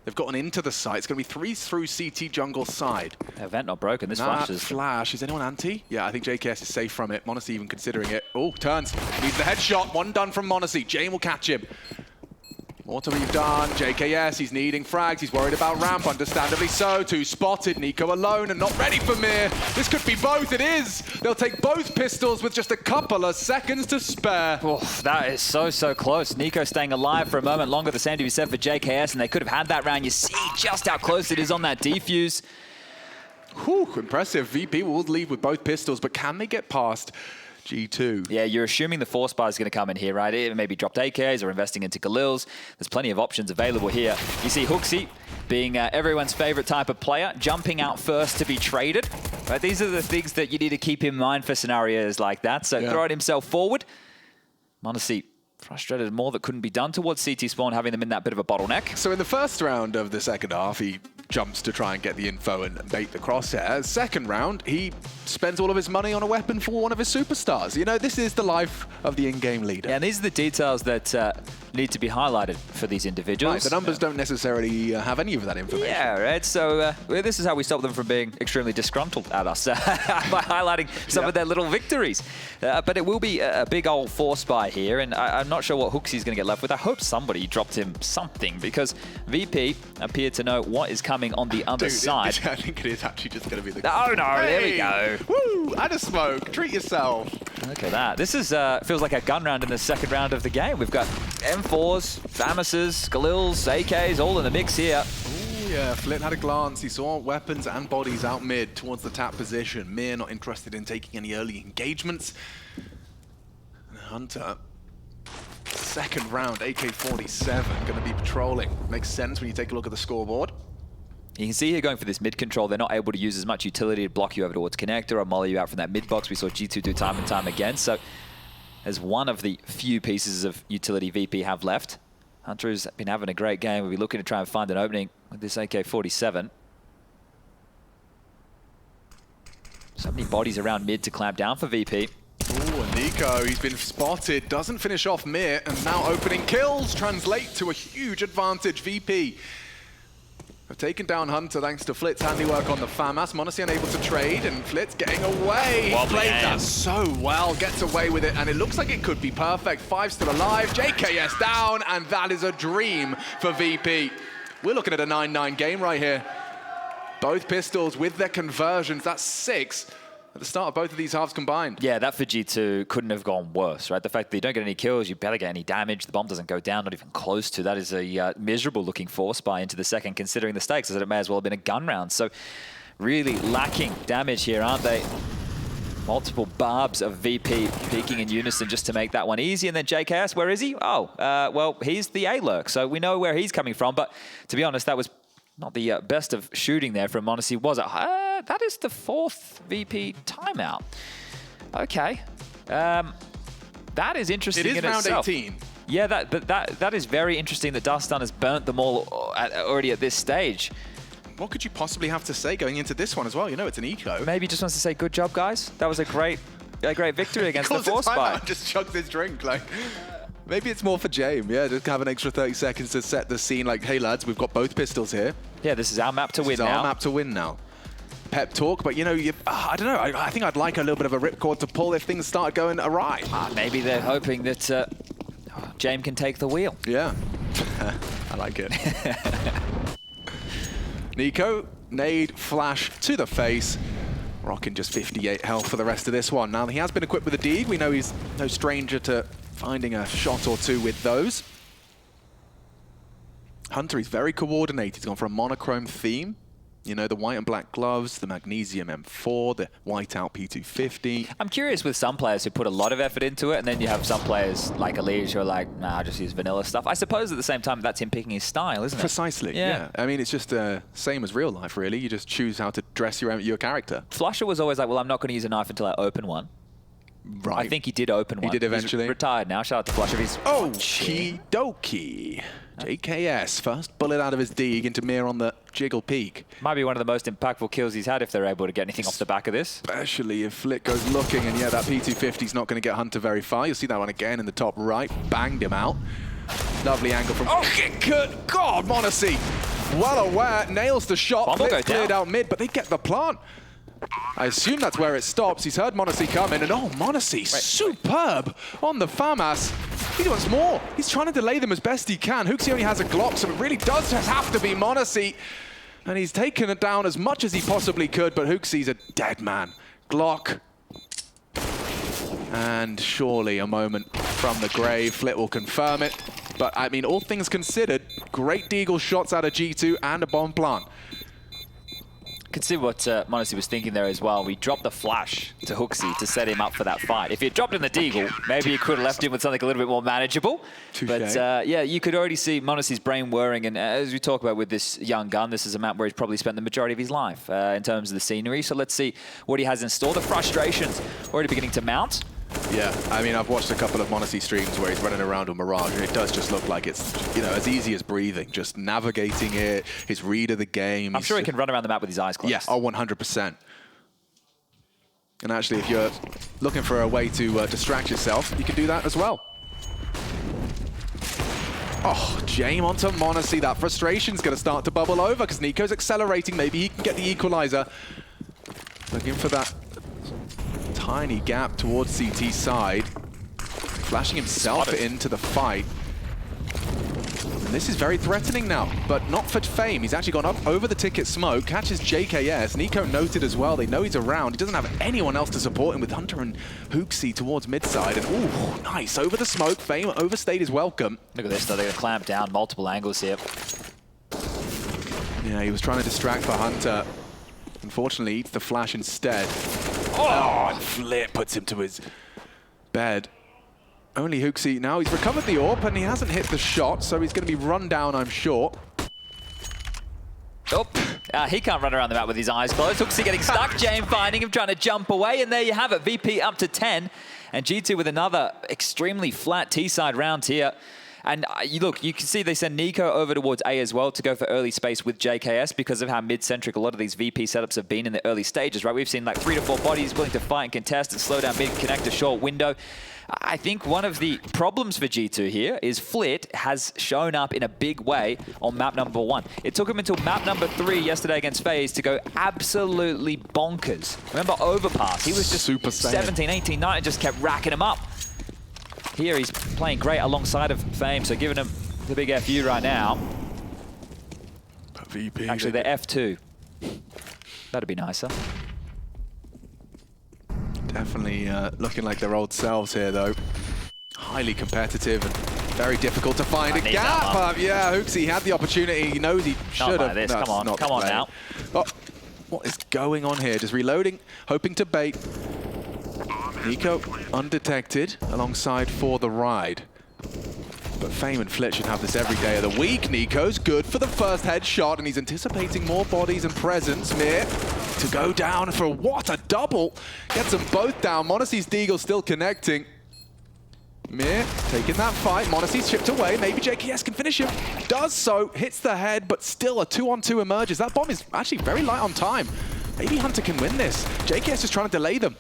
They've gotten into the site. It's going to be 3 through CT jungle side. Event not broken. This flash. Is anyone anti? Yeah, I think JKS is safe from it. m0NESY even considering it. Oh, turns. Needs the headshot. One done from m0NESY. Jame will catch him. More to be done. JKS, he's needing frags. He's worried about ramp, understandably so. 2 spotted. Nico alone and not ready for Mir. This could be both. It is. They'll take both pistols with just a couple of seconds to spare. Oh, that is so close. Nico staying alive for a moment longer. The same to be said for JKS, and they could have had that round. You see just how close it is on that defuse. Whew, impressive. VP will leave with both pistols, but can they get past G2? Yeah, you're assuming the force bar is going to come in here, right? It maybe dropped AKs or investing into Galils. There's plenty of options available here. You see Hooksy being everyone's favorite type of player, jumping out first to be traded. Right? These are the things that you need to keep in mind for scenarios like that. So throwing himself forward. m0NESY frustrated more that couldn't be done towards CT spawn, having them in that bit of a bottleneck. So in the first round of the second half, he jumps to try and get the info and bait the crosshair. Second round, he spends all of his money on a weapon for one of his superstars. You know, this is the life of the in-game leader. Yeah, and these are the details that need to be highlighted for these individuals. Right, the numbers don't necessarily have any of that information. Yeah, right. So this is how we stop them from being extremely disgruntled at us, by highlighting some of their little victories. But it will be a big old force buy here, and I'm not sure what Hooksy's going to get left with. I hope somebody dropped him something, because VP appeared to know what is coming on the other side. I think it is actually just going to be the... Oh no, there we go. Woo! Add a smoke. Treat yourself. Look at that. This is feels like a gun round in the second round of the game. We've got M4s, Famuses, Galils, AKs, all in the mix here. Ooh, yeah, Flit had a glance. He saw weapons and bodies out mid towards the tap position. Mir not interested in taking any early engagements. And Hunter, second round, AK-47, going to be patrolling. Makes sense when you take a look at the scoreboard. You can see here going for this mid control, they're not able to use as much utility to block you over towards connector or molly you out from that mid box. We saw G2 do time and time again. So as one of the few pieces of utility VP have left, Hunter's been having a great game. We'll be looking to try and find an opening with this AK-47. So many bodies around mid to clamp down for VP. Ooh, and Nico, he's been spotted, doesn't finish off Mir, and now opening kills translate to a huge advantage. VP have taken down Hunter thanks to Flit's handiwork on the FAMAS. m0NESY unable to trade, and Flit's getting away. He played that so well, gets away with it, and it looks like it could be perfect. 5 still alive, JKS down, and that is a dream for VP. We're looking at a 9-9 game right here. Both pistols with their conversions, that's 6 at the start of both of these halves combined. Yeah, that for G2 couldn't have gone worse, right? The fact that you don't get any kills, you barely get any damage, the bomb doesn't go down, not even close to. That is a miserable looking force buy into the second, considering the stakes, as it may as well have been a gun round. So really lacking damage here, aren't they? Multiple barbs of VP peaking in unison just to make that one easy. And then JKS, where is he? Oh, well, he's the A-lurk, so we know where he's coming from. But to be honest, that was not the best of shooting there from m0NESY, was it? That is the 4th VP timeout. Okay. That is interesting in itself. It is round 18. Yeah, that is very interesting that Dustin has burnt them all already at this stage. what could you possibly have to say going into this one as well? You know, it's an eco. Maybe just wants to say, good job, guys. That was a great victory against the Force Spy. Just chugged this drink, like. Maybe it's more for James, yeah, just have an extra 30 seconds to set the scene, like, hey lads, we've got both pistols here. Yeah, this is our map to win now. This is our map to win now. Pep talk, but you know, I don't know, I think I'd like a little bit of a ripcord to pull if things start going awry. Maybe they're hoping that James can take the wheel. Yeah, I like it. Nico, nade, flash to the face. Rocking just 58 health for the rest of this one. Now, he has been equipped with a Deeg. We know he's no stranger to finding a shot or two with those. Hunter, he's very coordinated. He's gone for a monochrome theme. You know, the white and black gloves, the magnesium M4, the whiteout P250. I'm curious with some players who put a lot of effort into it, and then you have some players like Elige who are like, nah, I'll just use vanilla stuff. I suppose at the same time, that's him picking his style, isn't it? Precisely, yeah. I mean, it's just same as real life, really. You just choose how to dress your character. Flusher was always like, well, I'm not going to use a knife until I open one. Right. I think he did open one. He did eventually. He's retired now. Shout out to Flusher. He's okie dokie. JKS, first bullet out of his Deeg into Mir on the jiggle peak. Might be one of the most impactful kills he's had if they're able to get anything off the back of this. Especially if Flick goes looking, and yeah, that P250's not going to get Hunter very far. You'll see that one again in the top right. Banged him out. Lovely angle from... Oh, good God, m0NESY. Well aware, nails the shot. Flick cleared out mid, but they get the plant. I assume that's where it stops. He's heard m0NESY come in, and oh, m0NESY, superb on the FAMAS. He wants more. He's trying to delay them as best he can. HooXi only has a Glock, so it really does just have to be m0NESY. And he's taken it down as much as he possibly could, but HooXi's a dead man. Glock. And surely a moment from the grave. Flit will confirm it. But, I mean, all things considered, great Deagle shots out of G2 and a bomb plant. Could see what m0NESY was thinking there as well. We dropped the flash to HooXi to set him up for that fight. If he had dropped in the Deagle, maybe he could have left him with something a little bit more manageable. But yeah, you could already see m0NESY's brain whirring. And as we talk about with this young gun, this is a map where he's probably spent the majority of his life in terms of the scenery. So let's see what he has in store. The frustrations already beginning to mount. Yeah, I mean, I've watched a couple of m0NESY streams where he's running around on Mirage, and it does just look like it's, you know, as easy as breathing, just navigating it, his read of the game. I'm sure he can run around the map with his eyes closed. Yeah, oh, 100%. And actually, if you're looking for a way to distract yourself, you can do that as well. Oh, James onto m0NESY. That frustration's going to start to bubble over because Nico's accelerating. Maybe he can get the equalizer. Looking for that tiny gap towards CT side, flashing himself into the fight. And this is very threatening now, but not for Fame. He's actually gone up over the ticket smoke, catches JKS. Nico noted as well. They know he's around. He doesn't have anyone else to support him with Hunter and HooXi towards midside. And ooh, nice, over the smoke. Fame overstayed his welcome. Look at this, though. They're going to clamp down multiple angles here. Yeah, he was trying to distract for Hunter. Unfortunately, eats the flash instead. Oh, and Flip puts him to his bed. Only HooXi now. He's recovered the AWP and he hasn't hit the shot, so he's going to be run down, I'm sure. Oh, he can't run around the map with his eyes closed. HooXi getting stuck. James finding him, trying to jump away, and there you have it. VP up to 10, and G2 with another extremely flat T-side round here. And look, you can see they send Nico over towards A as well to go for early space with JKS because of how mid-centric a lot of these VP setups have been in the early stages, right? We've seen like 3 to 4 bodies willing to fight and contest and slow down mid, connect a short window. I think one of the problems for G2 here is Flit has shown up in a big way on map number 1. It took him until map number 3 yesterday against FaZe to go absolutely bonkers. Remember Overpass? He was just Super 17, 18, 19, just kept racking him up. Here he's playing great alongside of Fame, so giving him the big FU right now. VP. Actually, they're F2. That'd be nicer. Definitely looking like their old selves here, though. Highly competitive and very difficult to find a gap. Yeah, HooXi had the opportunity. He knows he should have. This. Come on now. Oh, what is going on here? Just reloading, hoping to bait. Nico undetected alongside for the ride. But Fame and Flit should have this every day of the week. Nico's good for the first headshot, and he's anticipating more bodies and presence. Mir to go down for what a double. Gets them both down. m0NESY's Deagle still connecting. Mir taking that fight. m0NESY's chipped away. Maybe JKS can finish him. Does so. Hits the head, but still a 2-on-2 emerges. That bomb is actually very light on time. Maybe Hunter can win this. JKS is trying to delay them.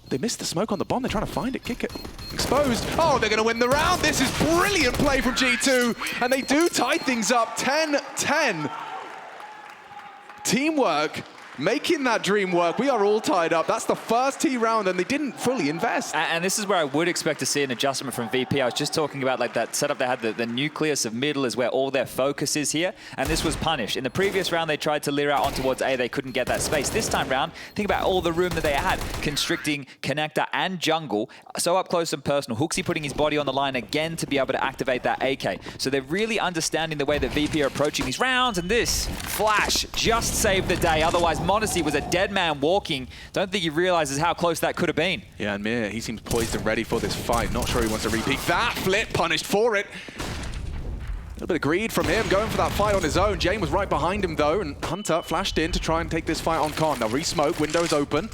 They missed the smoke on the bomb. They're trying to find it, kick it. Exposed. Oh, they're going to win the round. This is brilliant play from G2. And they do tie things up 10-10. Teamwork. Making that dream work. We are all tied up. That's the first T round, and they didn't fully invest. And this is where I would expect to see an adjustment from VP. I was just talking about like that setup they had. The nucleus of middle is where all their focus is here, and this was punished. In the previous round, they tried to leer out on towards A. They couldn't get that space. This time round, think about all the room that they had. Constricting connector and jungle, so up close and personal. Hooksy putting his body on the line again to be able to activate that AK. So they're really understanding the way that VP are approaching these rounds, and this flash just saved the day. Otherwise, m0NESY was a dead man walking. Don't think he realizes how close that could have been. Yeah, and Mir, he seems poised and ready for this fight. Not sure he wants to repeat that. Flip, punished for it. A little bit of greed from him, going for that fight on his own. Jane was right behind him, though, and Hunter flashed in to try and take this fight on Con. Now, re-smoke, windows open.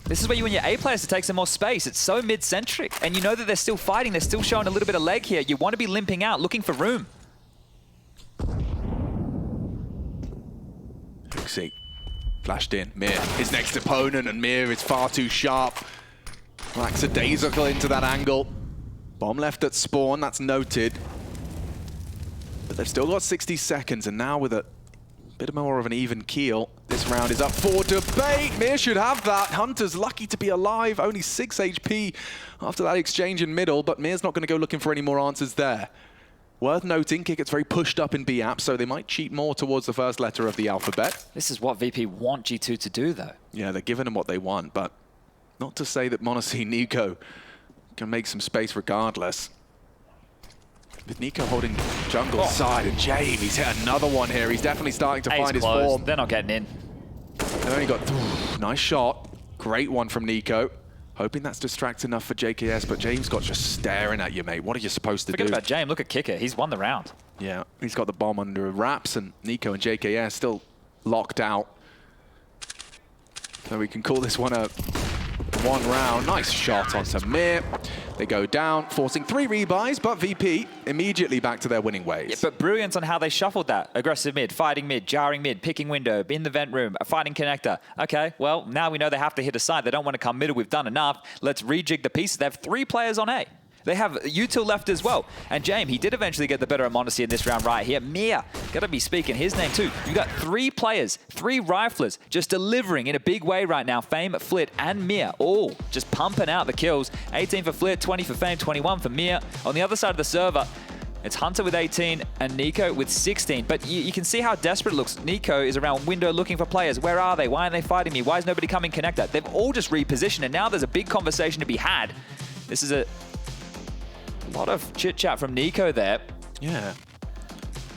This is where you want your A players to take some more space. It's so mid-centric, and you know that they're still fighting. They're still showing a little bit of leg here. You want to be limping out, looking for room. Hooksy. Flashed in. Mir, his next opponent, and Mir is far too sharp. Lackadaisical into that angle. Bomb left at spawn, that's noted. But they've still got 60 seconds, and now with a bit more of an even keel, this round is up for debate. Mir should have that. Hunter's lucky to be alive, only 6 HP after that exchange in middle, but Mir's not going to go looking for any more answers there. Worth noting, Kickit's very pushed up in B-App, so they might cheat more towards the first letter of the alphabet. This is what VP want G2 to do, though. Yeah, they're giving them what they want, but not to say that m0NESY Nico can make some space regardless. With Nico holding jungle side, and James, he's hit another one here. He's definitely starting to find his form. They're not getting in. They've only got... nice shot. Great one from Nico. Hoping that's distract enough for JKS, but James got just staring at you, mate. What are you supposed to do? Forget about James. Look at Kicker. He's won the round. Yeah, he's got the bomb under wraps, and Nico and JKS still locked out. So we can call this one a 1 round. Nice shot on Samir. They go down, forcing 3 rebuys, but VP immediately back to their winning ways. Yeah, but brilliant on how they shuffled that. Aggressive mid, fighting mid, jarring mid, picking window, in the vent room, fighting connector. Okay, well, now we know they have to hit a side. They don't want to come middle. We've done enough. Let's rejig the pieces. They have 3 players on A. They have U2 left as well. And James, he did eventually get the better of m0NESY in this round right here. Mir, gotta be speaking his name too. You got 3 players, 3 riflers, just delivering in a big way right now. Fame, Flit, and Mir, all just pumping out the kills. 18 for Flit, 20 for Fame, 21 for Mir. On the other side of the server, it's Hunter with 18 and Nico with 16. But you can see how desperate it looks. Nico is around window looking for players. Where are they? Why aren't they fighting me? Why is nobody coming connector? They've all just repositioned, and now there's a big conversation to be had. This is a lot of chit-chat from Nico there. Yeah.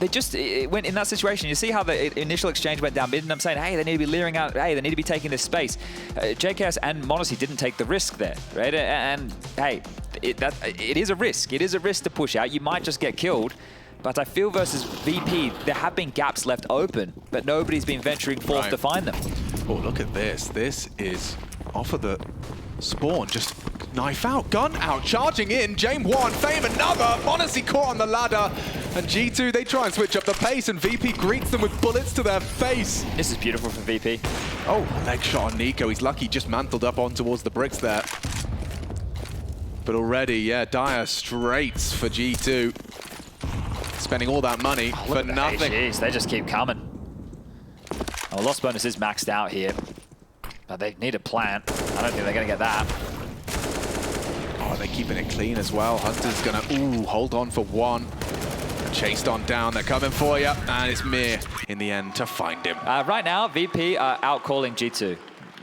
They just went in that situation. You see how the initial exchange went down mid, and I'm saying, hey, they need to be leering out. Hey, they need to be taking this space. JKS and m0NESY didn't take the risk there, right? And hey, it is a risk. It is a risk to push out. You might just get killed. But I feel versus VP, there have been gaps left open, but nobody's been venturing forth to find them. Oh, look at this. This is off of the spawn. Just knife out, gun out, charging in. James 1, Fame another. m0NESY caught on the ladder. And G2, they try and switch up the pace, and VP greets them with bullets to their face. This is beautiful from VP. Oh, leg shot on Nico. He's lucky, just mantled up on towards the bricks there. But already, yeah, dire straits for G2. Spending all that money for nothing. Jeez, they just keep coming. Well, loss bonus is maxed out here, but they need a plant. I don't think they're going to get that. Oh, they're keeping it clean as well. Hunter's going to, hold on for 1. Chased on down, they're coming for you. And it's Mir in the end to find him. Right now, VP are out-calling G2.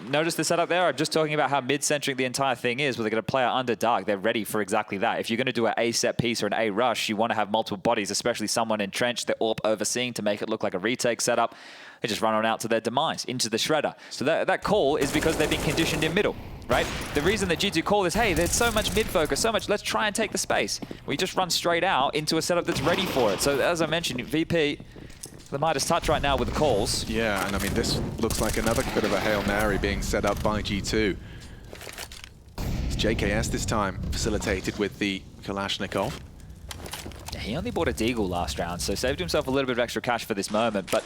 Notice the setup there? I'm just talking about how mid-centric the entire thing is, where they're going to play out under dark. They're ready for exactly that. If you're going to do an A set piece or an A rush, you want to have multiple bodies, especially someone entrenched, they're AWP overseeing to make it look like a retake setup. They just run on out to their demise, into the shredder. So that call is because they've been conditioned in middle, right? The reason that G2 call is, hey, there's so much mid-focus, so much, let's try and take the space. We just run straight out into a setup that's ready for it. So as I mentioned, VP, the Midas touch right now with the calls. Yeah, and I mean, this looks like another bit of a Hail Mary being set up by G2. It's JKS this time, facilitated with the Kalashnikov. Yeah, he only bought a Deagle last round, so saved himself a little bit of extra cash for this moment, but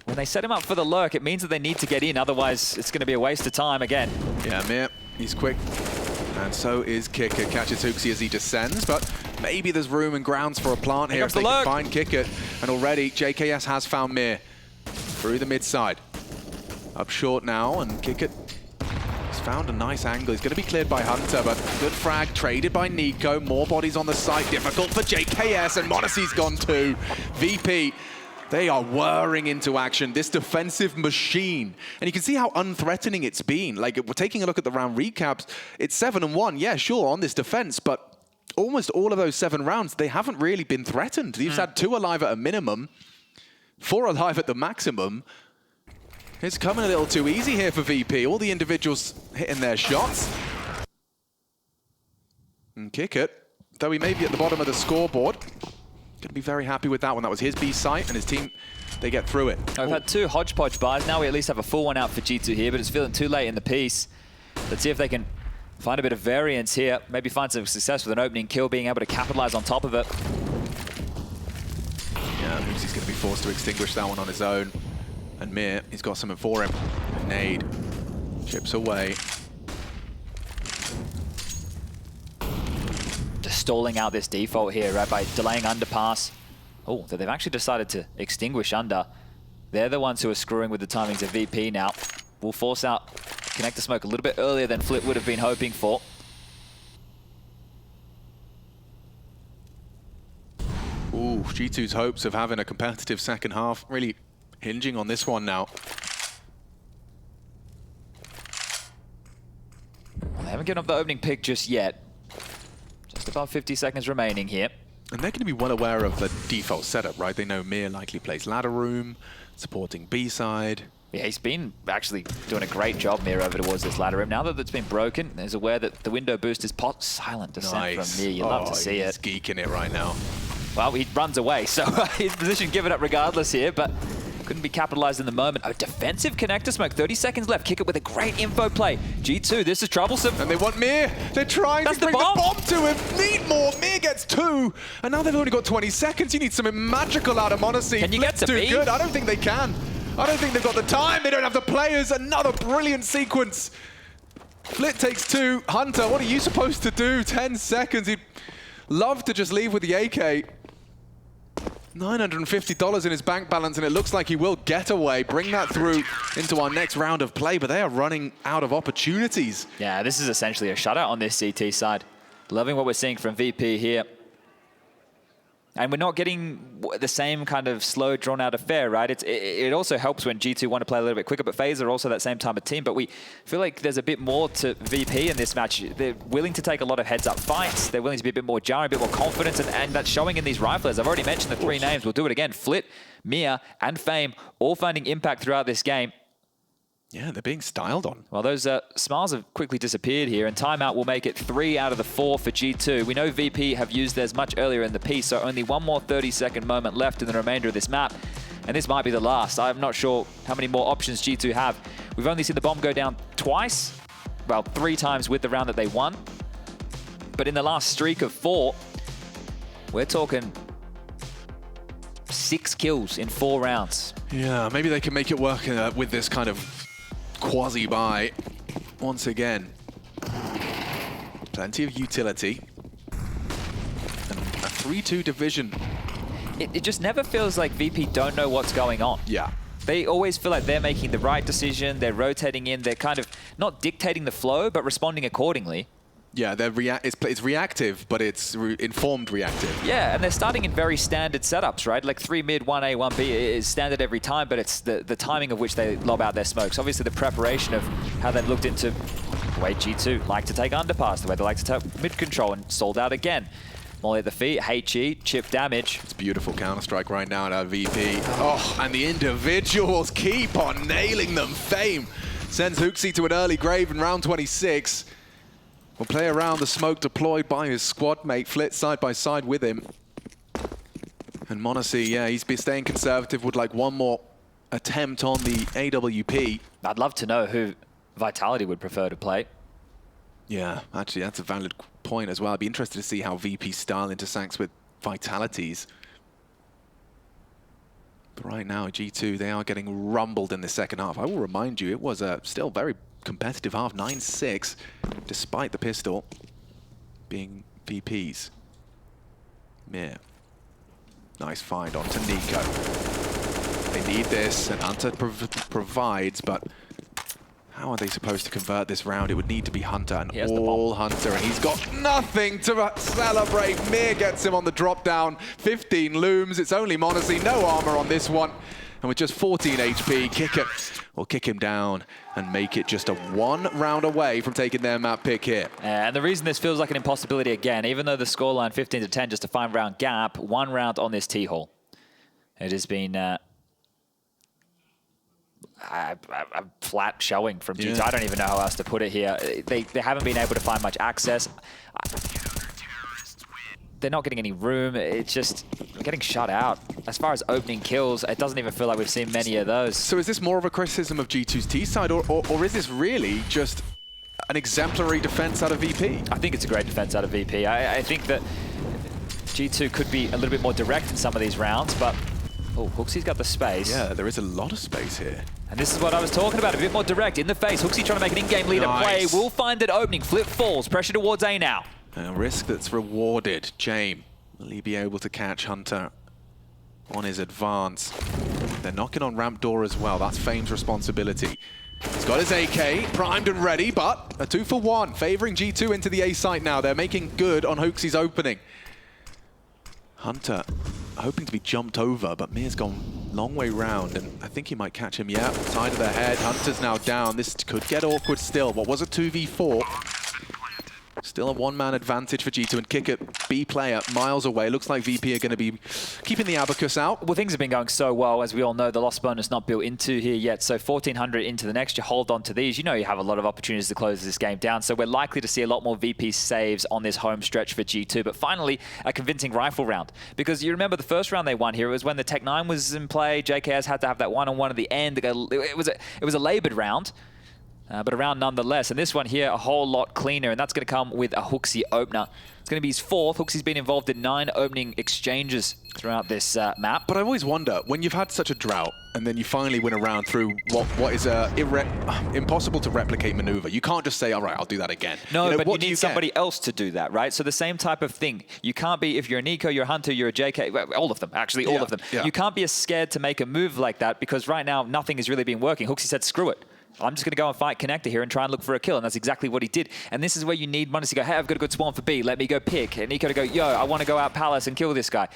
when they set him up for the lurk, it means that they need to get in, otherwise it's going to be a waste of time again. Yeah, Mir, he's quick. And so is Kicker. Catches Hooksy as he descends, but maybe there's room and grounds for a plant here if they can find Kicker. And already, JKS has found Mir through the mid side. Up short now, and Kicker has found a nice angle. He's going to be cleared by Hunter, but good frag traded by Nico. More bodies on the site. Difficult for JKS, and Monacy's gone too. VP. They are whirring into action, this defensive machine. And you can see how unthreatening it's been. Like, we're taking a look at the round recaps. It's 7-1, yeah, sure, on this defense, but almost all of those 7 rounds, they haven't really been threatened. You've had 2 alive at a minimum, 4 alive at the maximum. It's coming a little too easy here for VP. All the individuals hitting their shots. And Kick It, though he may be at the bottom of the scoreboard, going to be very happy with that one. That was his B site, and his team, they get through it. We've had 2 hodgepodge buys. Now we at least have a full one out for G2 here, but it's feeling too late in the piece. Let's see if they can find a bit of variance here. Maybe find some success with an opening kill, being able to capitalize on top of it. Yeah, Hoopsy's going to be forced to extinguish that one on his own. And Mir, he's got something for him. Nade chips away. Just stalling out this default here, right, by delaying underpass. Oh, they've actually decided to extinguish under. They're the ones who are screwing with the timings of VP now. Will force out connector smoke a little bit earlier than Flip would have been hoping for. Ooh, G2's hopes of having a competitive second half really hinging on this one now. Well, they haven't given up the opening pick just yet. Just about 50 seconds remaining here. And they're going to be well aware of the default setup, right? They know Mir likely plays ladder room, supporting B side. Yeah, he's been actually doing a great job, Mir, over towards this ladder room. Now that it's been broken, he's aware that the window boost is pot silent descent from Mir. You love to see it. He's geeking it right now. Well, he runs away, so his position give it up regardless here, but couldn't be capitalized in the moment. Oh, defensive connector smoke, 30 seconds left. Kick it with a great info play. G2, this is troublesome. And they want Mir. They're trying to bring the bomb to him. Need more. Mir gets 2. And now they've only got 20 seconds. You need something magical out of Monacy. Can you get to B? Good. I don't think they can. I don't think they've got the time. They don't have the players. Another brilliant sequence. Flit takes 2. Hunter, what are you supposed to do? 10 seconds. He'd love to just leave with the AK. $950 in his bank balance, and it looks like he will get away, bring that through into our next round of play, but they are running out of opportunities. Yeah, this is essentially a shutout on this CT side. Loving what we're seeing from VP here. And we're not getting the same kind of slow, drawn-out affair, right? It also helps when G2 want to play a little bit quicker, but FaZe are also that same type of team. But we feel like there's a bit more to VP in this match. They're willing to take a lot of heads-up fights. They're willing to be a bit more jarring, a bit more confidence, and that's showing in these riflers. I've already mentioned the 3 names. We'll do it again. Flit, Mir, and Fame all finding impact throughout this game. Yeah, they're being styled on. Well, those smiles have quickly disappeared here, and timeout will make it 3 out of the 4 for G2. We know VP have used theirs much earlier in the piece, so only one more 30-second moment left in the remainder of this map, and this might be the last. I'm not sure how many more options G2 have. We've only seen the bomb go down twice, well, 3 times with the round that they won, but in the last streak of 4, we're talking 6 kills in 4 rounds. Yeah, maybe they can make it work with this kind of quasi-buy once again. Plenty of utility. And a 3-2 division. It just never feels like VP don't know what's going on. Yeah. They always feel like they're making the right decision, they're rotating in, they're kind of not dictating the flow, but responding accordingly. Yeah, it's reactive, but it's informed reactive. Yeah, and they're starting in very standard setups, right? Like 3 mid, 1A, 1B is standard every time, but it's the timing of which they lob out their smokes. Obviously, the preparation of how they've looked into the way G2 like to take underpass, the way they like to take mid control, and sold out again. Molly at the feet, HE, chip damage. It's beautiful counterstrike right now at our VP. Oh, and the individuals keep on nailing them. Fame sends Hooksy to an early grave in round 26. We'll play around the smoke deployed by his squad mate, Flit side by side with him. And Monacy, yeah, he's been staying conservative, would like one more attempt on the AWP. I'd love to know who Vitality would prefer to play. Yeah, actually, that's a valid point as well. I'd be interested to see how VP's style intersects with Vitality's. But right now, G2, they are getting rumbled in the second half. I will remind you, it was a still very competitive half, 9-6, despite the pistol being VP's. Mir. Nice find onto Nico. They need this, and Hunter provides, but how are they supposed to convert this round? It would need to be Hunter, and all Hunter, and he's got nothing to celebrate. Mir gets him on the drop down. 15 looms. It's only m0NESY, no armor on this one. And with just 14 HP, Kicker will kick him down and make it just a 1 round away from taking their map pick here. And the reason this feels like an impossibility again, even though the scoreline 15-10, just a 5-round gap, 1 round on this T-Hall. It has been a flat showing from G2. I don't even know how else to put it here. They haven't been able to find much access. They're not getting any room. It's just getting shut out. As far as opening kills, it doesn't even feel like we've seen many of those. So is this more of a criticism of G2's T side, or is this really just an exemplary defense out of VP? I think it's a great defense out of VP. I think that G2 could be a little bit more direct in some of these rounds, but oh, HooXi's got the space. Yeah, there is a lot of space here. And this is what I was talking about, a bit more direct in the face. HooXi trying to make an in-game leader play. Will find an opening. Flip falls. Pressure towards A now. A risk that's rewarded. James, will he be able to catch Hunter on his advance? They're knocking on ramp door as well. That's Fame's responsibility. He's got his AK, primed and ready, but a 2-for-1, favoring G2 into the A site now. They're making good on HooXi's opening. Hunter hoping to be jumped over, but Mir's gone long way round, and I think he might catch him. Yeah, side of the head. Hunter's now down. This could get awkward still. What was a 2v4? Still a 1-man advantage for G2, and Kicker, B player, miles away. Looks like VP are going to be keeping the Abacus out. Well, things have been going so well. As we all know, the loss bonus not built into here yet. So 1,400 into the next, you hold on to these. You know you have a lot of opportunities to close this game down. So we're likely to see a lot more VP saves on this home stretch for G2. But finally, a convincing rifle round. Because you remember the first round they won here, it was when the Tech 9 was in play. JKS had to have that one-on-one at the end. It was a labored round. But a round nonetheless. And this one here, a whole lot cleaner. And that's going to come with a HooXi opener. It's going to be his 4th. HooXi's been involved in 9 opening exchanges throughout this map. But I always wonder, when you've had such a drought, and then you finally win a round through what is a impossible to replicate maneuver, you can't just say, all right, I'll do that again. No, but you need somebody else to do that, right? So the same type of thing. You can't be, if you're a Nico, you're a Hunter, you're a JK, all of them, actually, all of them. Yeah. You can't be as scared to make a move like that, because right now, nothing has really been working. HooXi said, screw it. I'm just going to go and fight Connector here and try and look for a kill. And that's exactly what he did. And this is where you need m0NESY to go, hey, I've got a good spawn for B. Let me go pick. And Nico to go, yo, I want to go out Palace and kill this guy.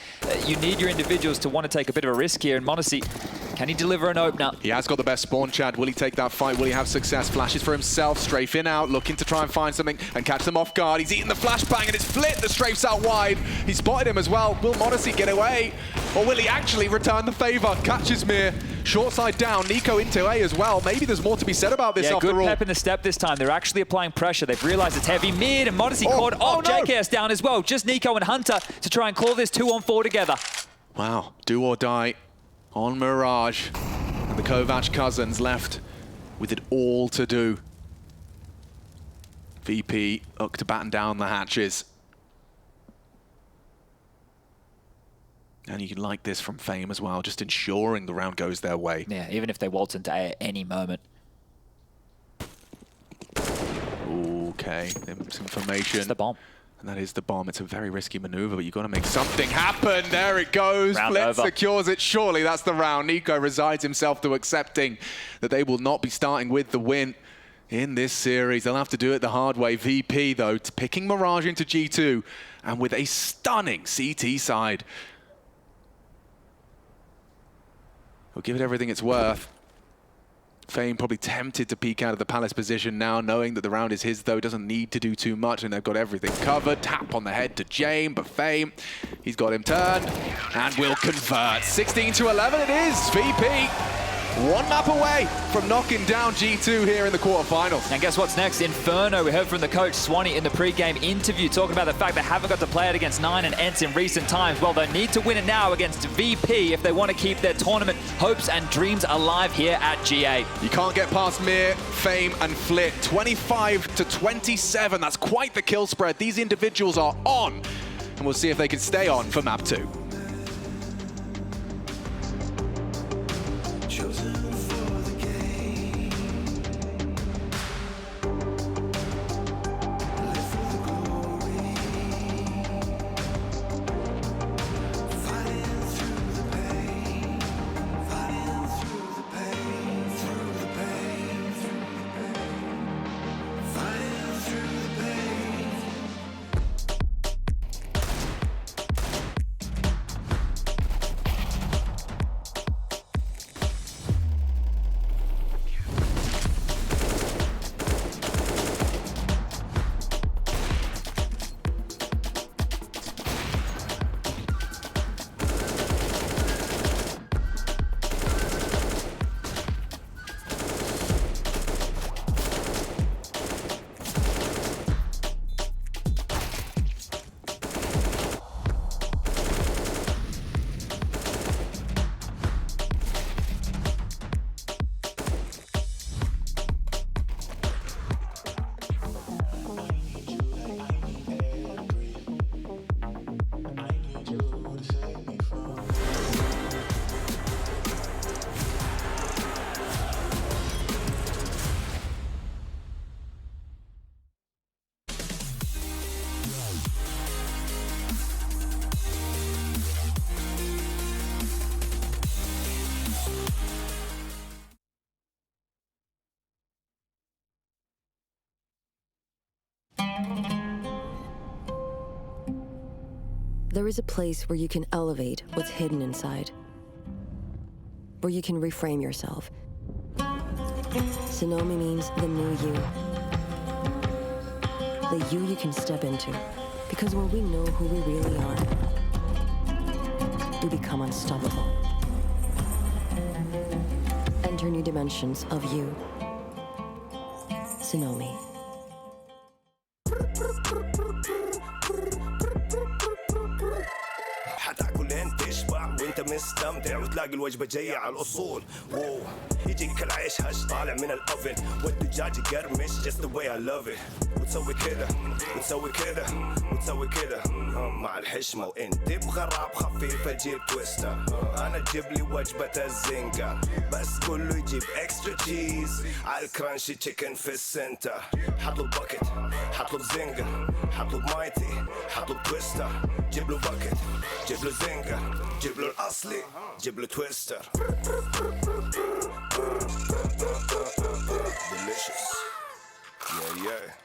You need your individuals to want to take a bit of a risk here. And m0NESY, can he deliver an opener? He has got the best spawn, Chad. Will he take that fight? Will he have success? Flashes for himself. Strafe in out, looking to try and find something and catch them off guard. He's eaten the flashbang and it's flipped. The Strafe's out wide. He spotted him as well. Will m0NESY get away? Or will he actually return the favor? Catches Mir. Short side down. Nico into A as well. Maybe there's more to be said about this after all. Good pep in the step this time. They're actually applying pressure. They've realized it's heavy mid, and m0NESY caught off. No. JKS down as well. Just Nico and Hunter to try and call this 2-on-4 together. Wow. Do or die on Mirage. And the Kovac cousins left with it all to do. VP look to batten down the hatches. And you can like this from Fame as well, just ensuring the round goes their way. Yeah, even if they waltz into A at any moment. Okay, some information. It's the bomb. And that is the bomb. It's a very risky maneuver, but you've got to make something happen. There it goes. Flip secures it. Surely that's the round. Nico resigns himself to accepting that they will not be starting with the win in this series. They'll have to do it the hard way. VP, though, picking Mirage into G2 and with a stunning CT side. We'll give it everything it's worth. Fame probably tempted to peek out of the Palace position now, knowing that the round is his, though. Doesn't need to do too much, and they've got everything covered. Tap on the head to James, but Fame, he's got him turned and will convert. 16-11 it is. VP One map away from knocking down G2 here in the quarterfinals. And guess what's next? Inferno. We heard from the coach Swanee in the pre-game interview talking about the fact they haven't got to play it against 9 and ENCE in recent times. Well, they need to win it now against VP if they want to keep their tournament hopes and dreams alive here at G8. You can't get past Mir, Fame, and Flit. 25 to 27. That's quite the kill spread. These individuals are on. And we'll see if they can stay on for map 2. There is a place where you can elevate what's hidden inside, where you can reframe yourself. Sonomi means the new you. The you can step into. Because when we know who we really are, we become unstoppable. Enter new dimensions of you. Sonomi. وانت مستمتع وتلاقي الوجبه جايه على الاصول يجيك العيش هش طالع من الاوفن والدجاج يقرمش just the way I love it وتسوي كده وتسوي كده وتسوي كده مع الحشمه وانت تبغى راب خفيف اجيب تويستر انا اجيب لي وجبه الزنجر بس كله يجيب اكسترا تشيز على الكرانشي تشيكن في السنتر حطلب باكيت حطلب زنجر حطلب مايتي حطلب تويستر جيب له باكيت جيب له زنجر جيب له الاصلي جيب له تويستر delicious yeah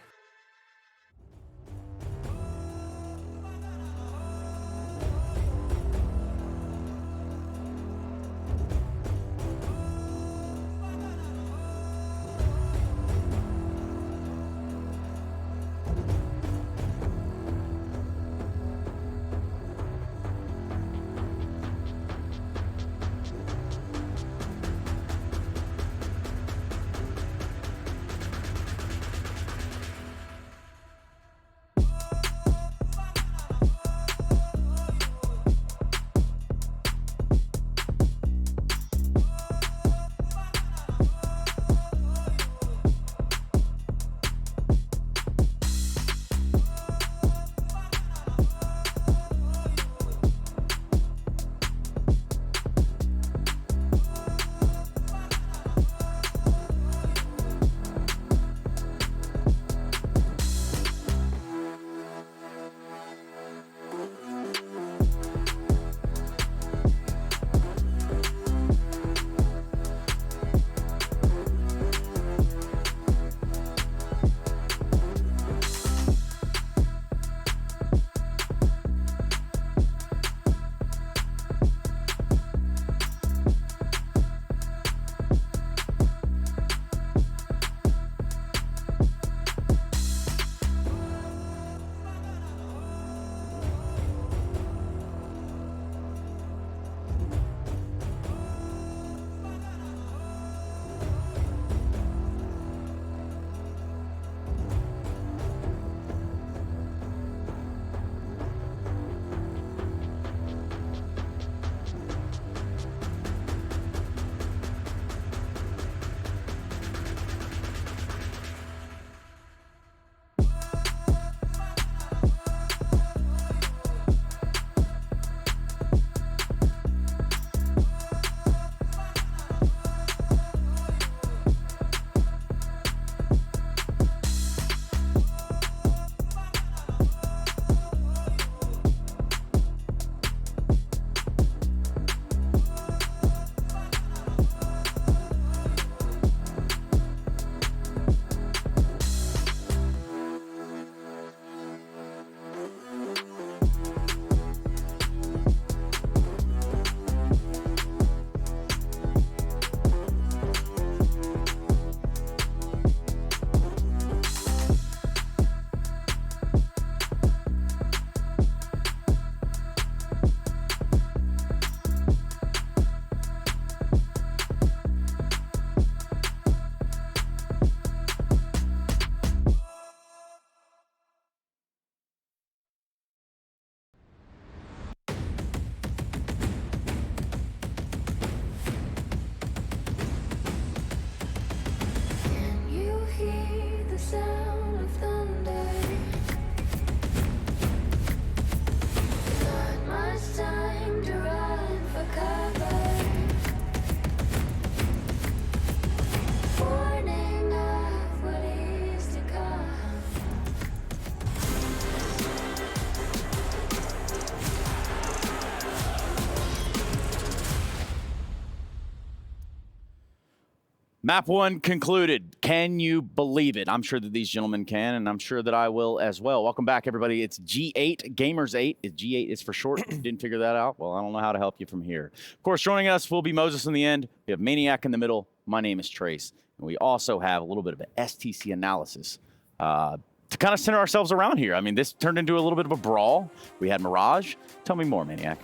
Map 1 concluded. Can you believe it? I'm sure that these gentlemen can, and I'm sure that I will as well. Welcome back, everybody. It's G8, Gamers8. G8 is for short. If you didn't figure that out, well, I don't know how to help you from here. Of course, joining us will be Moses in the end. We have Maniac in the middle. My name is Trace. And we also have a little bit of an STC analysis to kind of center ourselves around here. I mean, this turned into a little bit of a brawl. We had Mirage. Tell me more, Maniac.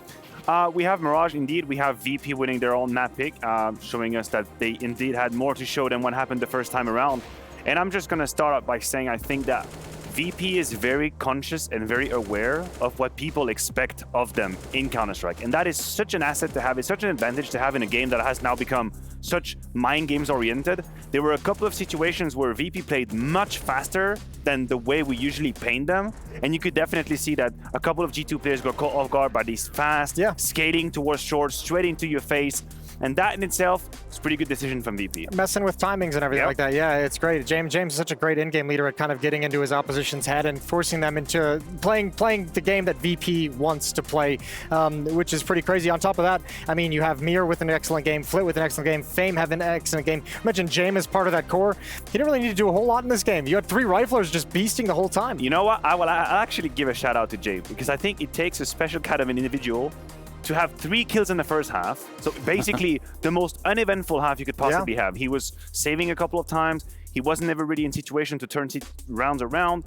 We have Mirage, indeed. We have VP winning their own map pick, showing us that they indeed had more to show than what happened the first time around. And I'm just going to start out by saying I think that VP is very conscious and very aware of what people expect of them in Counter-Strike. And that is such an asset to have. It's such an advantage to have in a game that has now become such mind games oriented. There were a couple of situations where VP played much faster than the way we usually paint them. And you could definitely see that a couple of G2 players got caught off guard by these fast, skating towards short, straight into your face. And that in itself is a pretty good decision from VP. Messing with timings and everything like that. Yeah, it's great. James is such a great in-game leader at kind of getting into his opposition's head and forcing them into playing the game that VP wants to play, which is pretty crazy. On top of that, I mean, you have Mir with an excellent game, Flit with an excellent game, Fame having an excellent game. Imagine James as part of that core. He didn't really need to do a whole lot in this game. You had 3 riflers just beasting the whole time. You know what? I'll actually give a shout out to James because I think it takes a special kind of an individual to have 3 kills in the first half. So basically the most uneventful half you could possibly have. He was saving a couple of times. He wasn't ever really in situation to turn rounds around.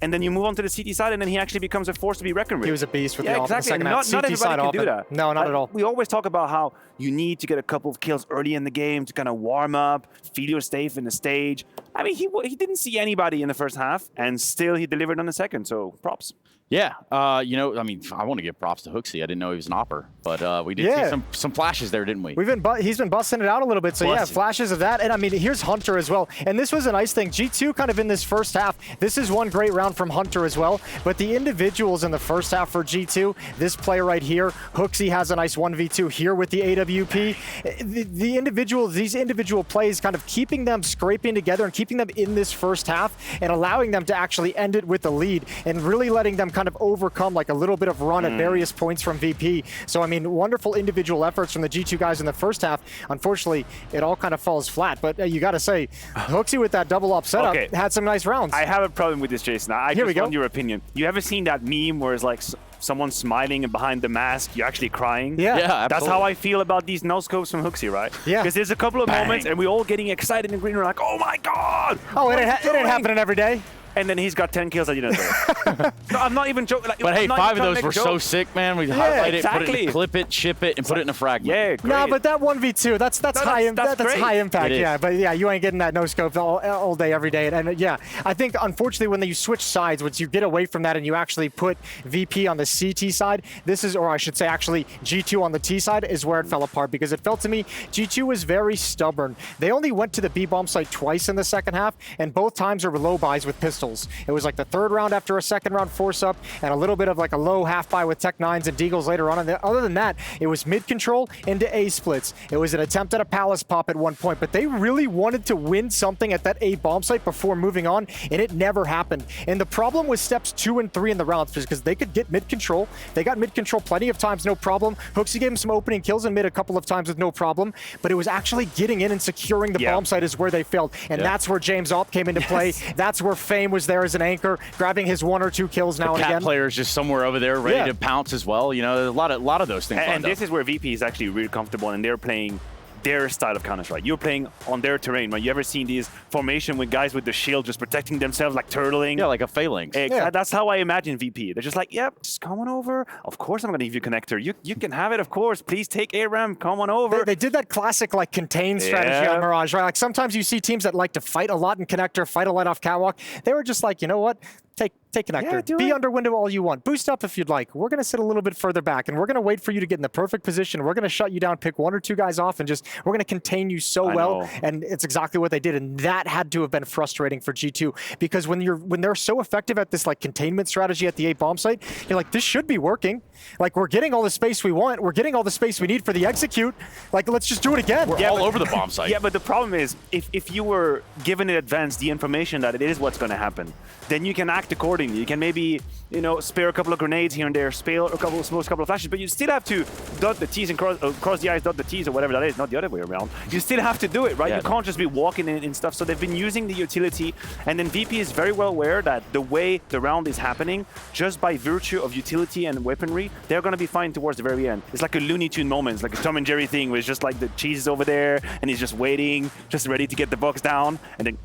And then you move on to the CT side, and then he actually becomes a force to be reckoned with. He was a beast with the second half. Not everybody can do that. No, not at all. We always talk about how you need to get a couple of kills early in the game to kind of warm up, feel your safe in the stage. I mean, he didn't see anybody in the first half, and still he delivered on the second, so props. Yeah, you know, I mean, I want to give props to Hooksy. I didn't know he was an opper, but we did see some flashes there, didn't we? He's been busting it out a little bit, so yeah, flashes of that. And I mean, here's Hunter as well. And this was a nice thing. G2 kind of in this first half, this is one great round from Hunter as well. But the individuals in the first half for G2, this player right here, Hooksy has a nice 1v2 here with the AWP. These individual plays kind of keeping them scraping together and keeping them in this first half and allowing them to actually end it with the lead and really letting them kind of overcome like a little bit of run at various points from VP. So I mean, wonderful individual efforts from the G2 guys in the first half. Unfortunately, it all kind of falls flat, but you got to say, Hooksy with that double up setup had some nice rounds. I have a problem with this, Jason. I just want your opinion. You ever seen that meme where it's like someone smiling and behind the mask, you're actually crying? Yeah, that's how I feel about these no-scopes from Hooksy, right? Yeah. Because there's a couple of moments and we're all getting excited and green. We're like, oh my God! Oh, it ain't happening every day. And then he's got 10 kills at the end of it. No, I'm not even joking. Like, but hey, 5 of those were so sick, man. We highlight it, put it, clip it, ship it, and put it in a fragment. Yeah, great. No, but that 1v2, that's high impact. Yeah, but yeah, you ain't getting that no scope all day, every day. And yeah, I think unfortunately when you switch sides, once you get away from that and you actually put VP on the CT side, this is, or I should say actually G2 on the T side is where it fell apart because it felt to me G2 was very stubborn. They only went to the B bomb site twice in the second half, and both times were low buys with pistols. It was like the third round after a second round force up and a little bit of like a low half buy with Tech 9s and Deagles later on. And other than that, it was mid control into A splits. It was an attempt at a palace pop at one point, but they really wanted to win something at that A bomb site before moving on, and it never happened. And the problem was steps 2 and 3 in the rounds because they could get mid control. They got mid control plenty of times, no problem. Hooksy gave him some opening kills in mid a couple of times with no problem, but it was actually getting in and securing the bomb site is where they failed. And that's where James Op came into play. That's where Fame was there as an anchor, grabbing his 1 or 2 kills now and again. Cat player is just somewhere over there ready to pounce as well. You know, a lot of those things. And this is where VP is actually really comfortable, and they're playing their style of Counter-Strike. You're playing on their terrain. Right? You ever seen these formation with guys with the shield just protecting themselves, like turtling? Yeah, like a phalanx. That's how I imagine VP. They're just like, yep, just come on over. Of course I'm going to give you connector. You can have it, of course. Please take ARAM. Come on over. They did that classic like contain strategy on Mirage, right? Like sometimes you see teams that like to fight a lot in connector, fight a lot off catwalk. They were just like, you know what? Take connector. Be under window all you want. Boost up if you'd like. We're going to sit a little bit further back, and we're going to wait for you to get in the perfect position. We're going to shut you down, pick 1 or 2 guys off, and we're going to contain you so well. And it's exactly what they did, and that had to have been frustrating for G2 because when they're so effective at this like containment strategy at the A bomb site, you're like, this should be working. Like we're getting all the space we want. We're getting all the space we need for the execute. Like let's just do it again. We're all over the bomb site. Yeah, but the problem is if you were given in advance the information that it is what's going to happen, then you can act accordingly. accordingly. You can maybe, you know, spare a couple of grenades here and there, spare a couple of smokes, a couple of flashes, but you still have to dot the T's and cross the I's, dot the T's, or whatever that is, not the other way around. You still have to do it, right? Yeah, you can't just be walking in stuff. So they've been using the utility, and then VP is very well aware that the way the round is happening, just by virtue of utility and weaponry, they're going to be fine towards the very end. It's like a Looney Tune moment. It's like a Tom and Jerry thing where it's just like the cheese is over there, and he's just waiting, just ready to get the box down, and then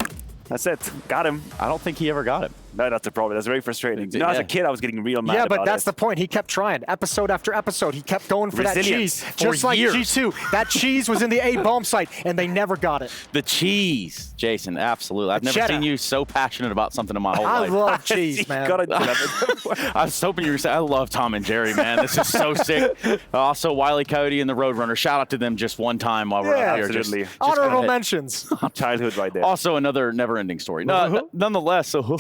that's it. Got him. I don't think he ever got him. No, that's the problem. That's very frustrating. You know, as a kid, I was getting real mad Yeah, but about that's it. the point. He kept trying. Episode after episode, he kept going for that cheese. Just like G2. That cheese was in the A bomb site, and they never got it. The cheese, Jason, absolutely. I've never seen you so passionate about something in my whole life. I love cheese, man. I was hoping you were saying, I love Tom and Jerry, man. This is so sick. Also, Wile E. Coyote and the Roadrunner. Shout out to them just one time while we're up here. Absolutely. Honorable mentions. Childhood right there. Also, another never-ending story. No, nonetheless, so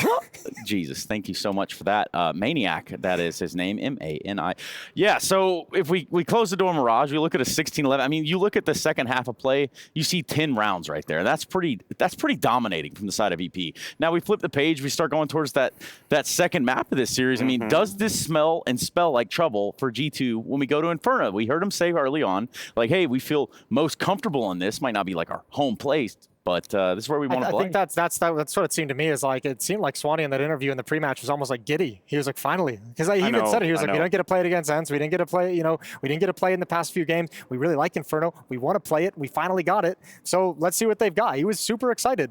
Jesus, thank you so much for that. Maniac, that is his name, M-A-N-I. Yeah, so if we close the door Mirage, we look at a 16-11. I mean, you look at the second half of play, you see 10 rounds right there. That's pretty dominating from the side of EP. Now we flip the page, we start going towards that second map of this series. I mean, does this smell and spell like trouble for G2 when we go to Inferno? We heard him say early on, like, hey, we feel most comfortable in this. Might not be like our home place, but this is where we want to play. I think that's what it seemed to me. Is like it seemed like Swanee in that interview in the pre-match was almost like giddy. He was like, finally, because he even said it. He was like, we don't get to play it against Ents. We didn't get to play. You know, we didn't get to play in the past few games. We really like Inferno. We want to play it. We finally got it. So let's see what they've got. He was super excited.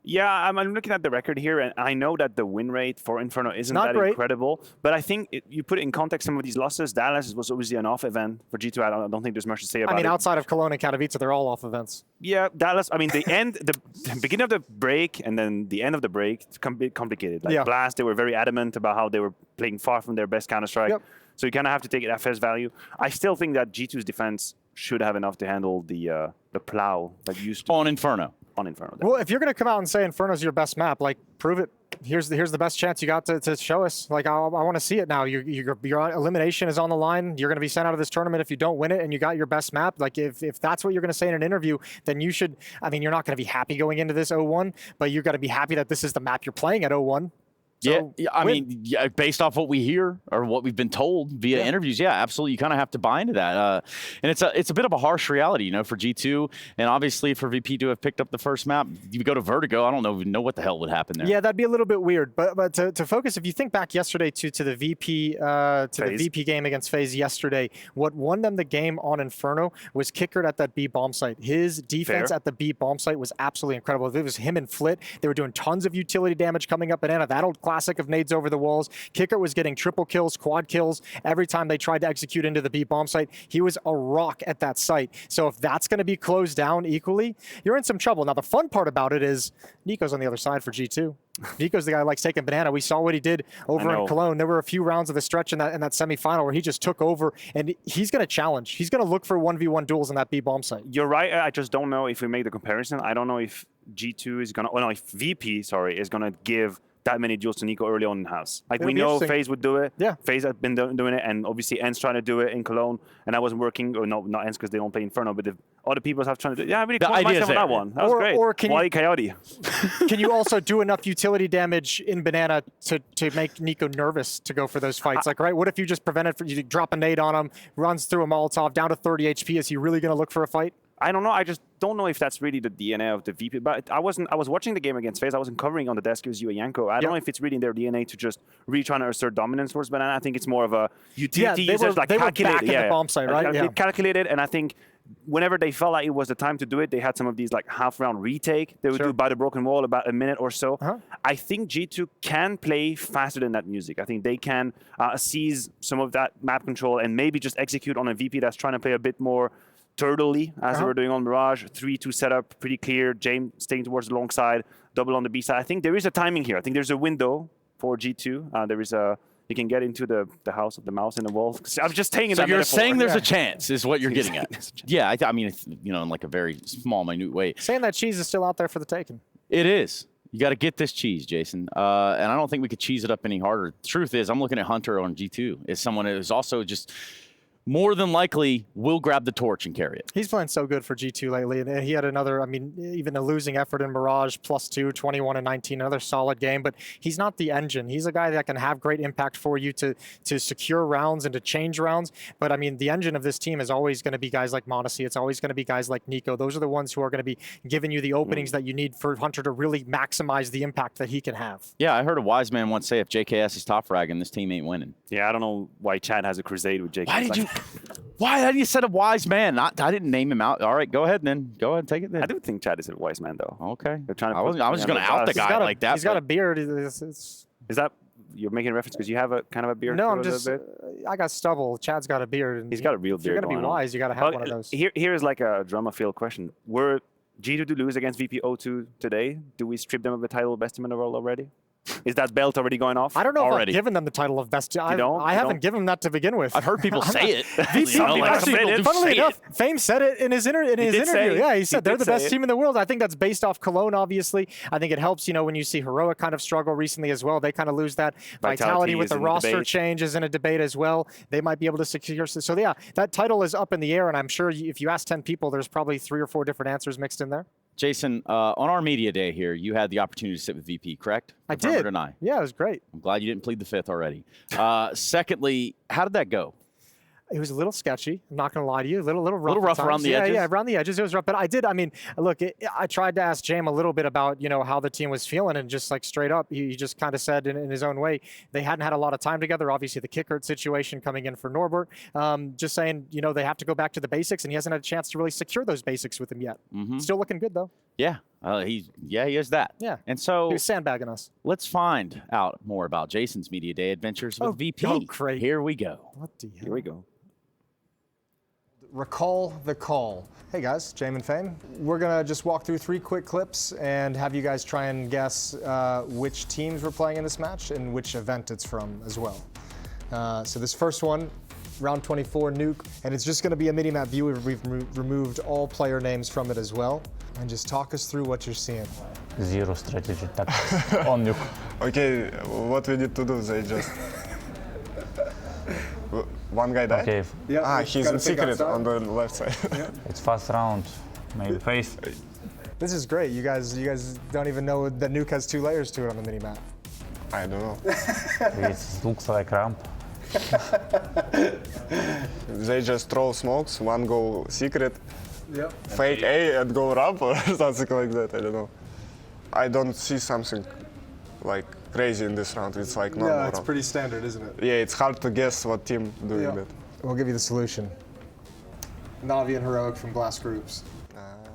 Yeah, I'm looking at the record here, and I know that the win rate for Inferno isn't Not that great. incredible, but I think you put it in context some of these losses. Dallas was obviously an off event for G2. I don't think there's much to say about it. I mean, outside of Cologne and Katowice, they're all off events. Yeah, Dallas, I mean, the beginning of the break and then the end of the break, it's a bit complicated. Like Blast, they were very adamant about how they were playing far from their best counterstrike. Yep. So you kind of have to take it at face value. I still think that G2's defense should have enough to handle the plow that used to. On Inferno. On Inferno. Well, if you're going to come out and say Inferno's your best map, like, prove it. Here's the best chance you got to show us. Like, I want to see it now. Your elimination is on the line. You're going to be sent out of this tournament if you don't win it, and you got your best map. Like, if that's what you're going to say in an interview, then you should. I mean, you're not going to be happy going into this 0-1, but you're going to be happy that this is the map you're playing at 0-1. So yeah, I mean, based off what we hear or what we've been told via interviews, absolutely, you kind of have to buy into that. And it's a bit of a harsh reality, you know, for G2, and obviously for VP to have picked up the first map. You go to Vertigo, I don't know what the hell would happen there. Yeah, that'd be a little bit weird. But to focus, if you think back yesterday to the VP the VP game against FaZe yesterday, what won them the game on Inferno was Kickert at that B bomb site. His defense at the B bomb site was absolutely incredible. It was him and Flit. They were doing tons of utility damage coming up banana. That old classic of nades over the walls. Kickert was getting triple kills, quad kills every time they tried to execute into the B bomb site. He was a rock at that site. So if that's going to be closed down equally, you're in some trouble. Now the fun part about it is Nico's on the other side for G2. Nico's the guy who likes taking banana. We saw what he did over in Cologne. There were a few rounds of the stretch in that semifinal where he just took over, and he's going to challenge. He's going to look for 1v1 duels in that B bomb site. You're right. I just don't know if we make the comparison. I don't know if G2 is going to, if VP, is going to give that many duels to Nico early on in house. Like, we know FaZe would do it. Yeah. FaZe had been doing it, and obviously Ents trying to do it in Cologne, and that wasn't working. Or not Ents because they don't play Inferno, but the other people have trying to do it. Yeah, I really caught myself on that one. That was great. Or can Wally Coyote. Can you also do enough utility damage in banana to make Nico nervous to go for those fights? Like, right, what if you just prevent it, you drop a nade on him, runs through a Molotov, down to 30 HP, is he really going to look for a fight? I don't know. I just don't know if that's really the DNA of the VP. But I was watching the game against FaZe. I wasn't covering on the desk. It was you and Yanko. I don't know if it's really in their DNA to just really trying to assert dominance towards banana. I think it's more of a utility users, like calculated. They were back at the bomb site, right? They calculated, and I think whenever they felt like it was the time to do it, they had some of these like half-round retake. They would do by the broken wall about a minute or so. I think G2 can play faster than that music. I think they can seize some of that map control and maybe just execute on a VP that's trying to play a bit more turtley, as they were doing on Mirage. 3-2 setup, pretty clear. James staying towards the long side, double on the B side. I think there is a timing here. I think there's a window for G2. There is a, you can get into the house of the mouse in the wall. I'm just saying in that you're metaphor. saying there's a chance, is what you're getting at. Yeah, I mean, you know, in like a very small, minute way. Saying that cheese is still out there for the taking. It is. You got to get this cheese, Jason. And I don't think we could cheese it up any harder. The truth is, I'm looking at Hunter on G2 as someone who's also just more than likely will grab the torch and carry it. He's playing so good for G2 lately, and he had another, I mean, even a losing effort in Mirage, +2, 21 and 19, another solid game, but he's not the engine. He's a guy that can have great impact for you to secure rounds and to change rounds, but I mean, the engine of this team is always going to be guys like m0NESY. It's always going to be guys like Nico. Those are the ones who are going to be giving you the openings that you need for Hunter to really maximize the impact that he can have. Yeah, I heard a wise man once say if JKS is top fragging, this team ain't winning. Yeah, I don't know why Chad has a crusade with JKS. Why did you? Why had you said a wise man? I didn't name him out. All right, go ahead then. Go ahead and take it then. I do think Chad is a wise man, though. Okay. They're trying to I was just going to out the guy like that. He's got a beard. Is that you're making a reference because you have a kind of a beard? No, I'm just. I got stubble. Chad's got a beard. And he's got a real beard. If you're going to be wise, you got to have one of those. Here's like a drama-filled question. Were G2 to lose against VP02 today, do we strip them of the title of best team in the world already? Is that belt already going off? I don't know already. if I've given them the title of best. I haven't given them that to begin with. I've heard people say it. Funnily enough, Fame said it in his interview. Yeah, he said they're the best team in the world. I think that's based off Cologne, obviously. I think it helps, when you see Heroic kind of struggle recently as well. They kind of lose that vitality with the roster change is in a debate as well. They might be able to secure. So yeah, that title is up in the air, and I'm sure if you ask 10 people, there's probably 3 or 4 different answers mixed in there. Jason, on our media day here, you had the opportunity to sit with VP, correct? I did. Yeah, it was great. I'm glad you didn't plead the fifth already. Secondly, how did that go? It was a little sketchy. I'm not going to lie to you. A little rough. A little rough around the edges? Yeah, around the edges. It was rough. But I did, look, I tried to ask Jam a little bit about, how the team was feeling, and just like straight up, he just kind of said in his own way, they hadn't had a lot of time together. Obviously, the Kickert situation coming in for Norbert. Just saying, they have to go back to the basics, and he hasn't had a chance to really secure those basics with him yet. Still looking good, though. Yeah. He is that. Yeah. And so he was sandbagging us. Let's find out more about Jason's media day adventures with VP. Oh, great. Here we go. What the hell? Here we go. Recall the call. Hey guys, Jam and Fame. We're gonna just walk through 3 quick clips and have you guys try and guess which teams we're playing in this match and which event it's from as well. So this first one, round 24 nuke, and it's just gonna be a mini-map view. We've removed all player names from it as well. And just talk us through what you're seeing. Zero strategy tactics on nuke. Okay, what we need to do, they just... One guy died? Okay. Yeah, he's in secret on the left side. Yeah. It's fast round, maybe face. This is great. You guys don't even know that nuke has 2 layers to it on the mini-map. I don't know. It looks like ramp. They just throw smokes, one go secret, yep. Fake A and go ramp or something like that, I don't know. I don't see something like crazy in this round, it's like normal round. It's pretty standard, isn't it? Yeah, it's hard to guess what team doing that. We'll give you the solution. Navi and Heroic from Blast Groups.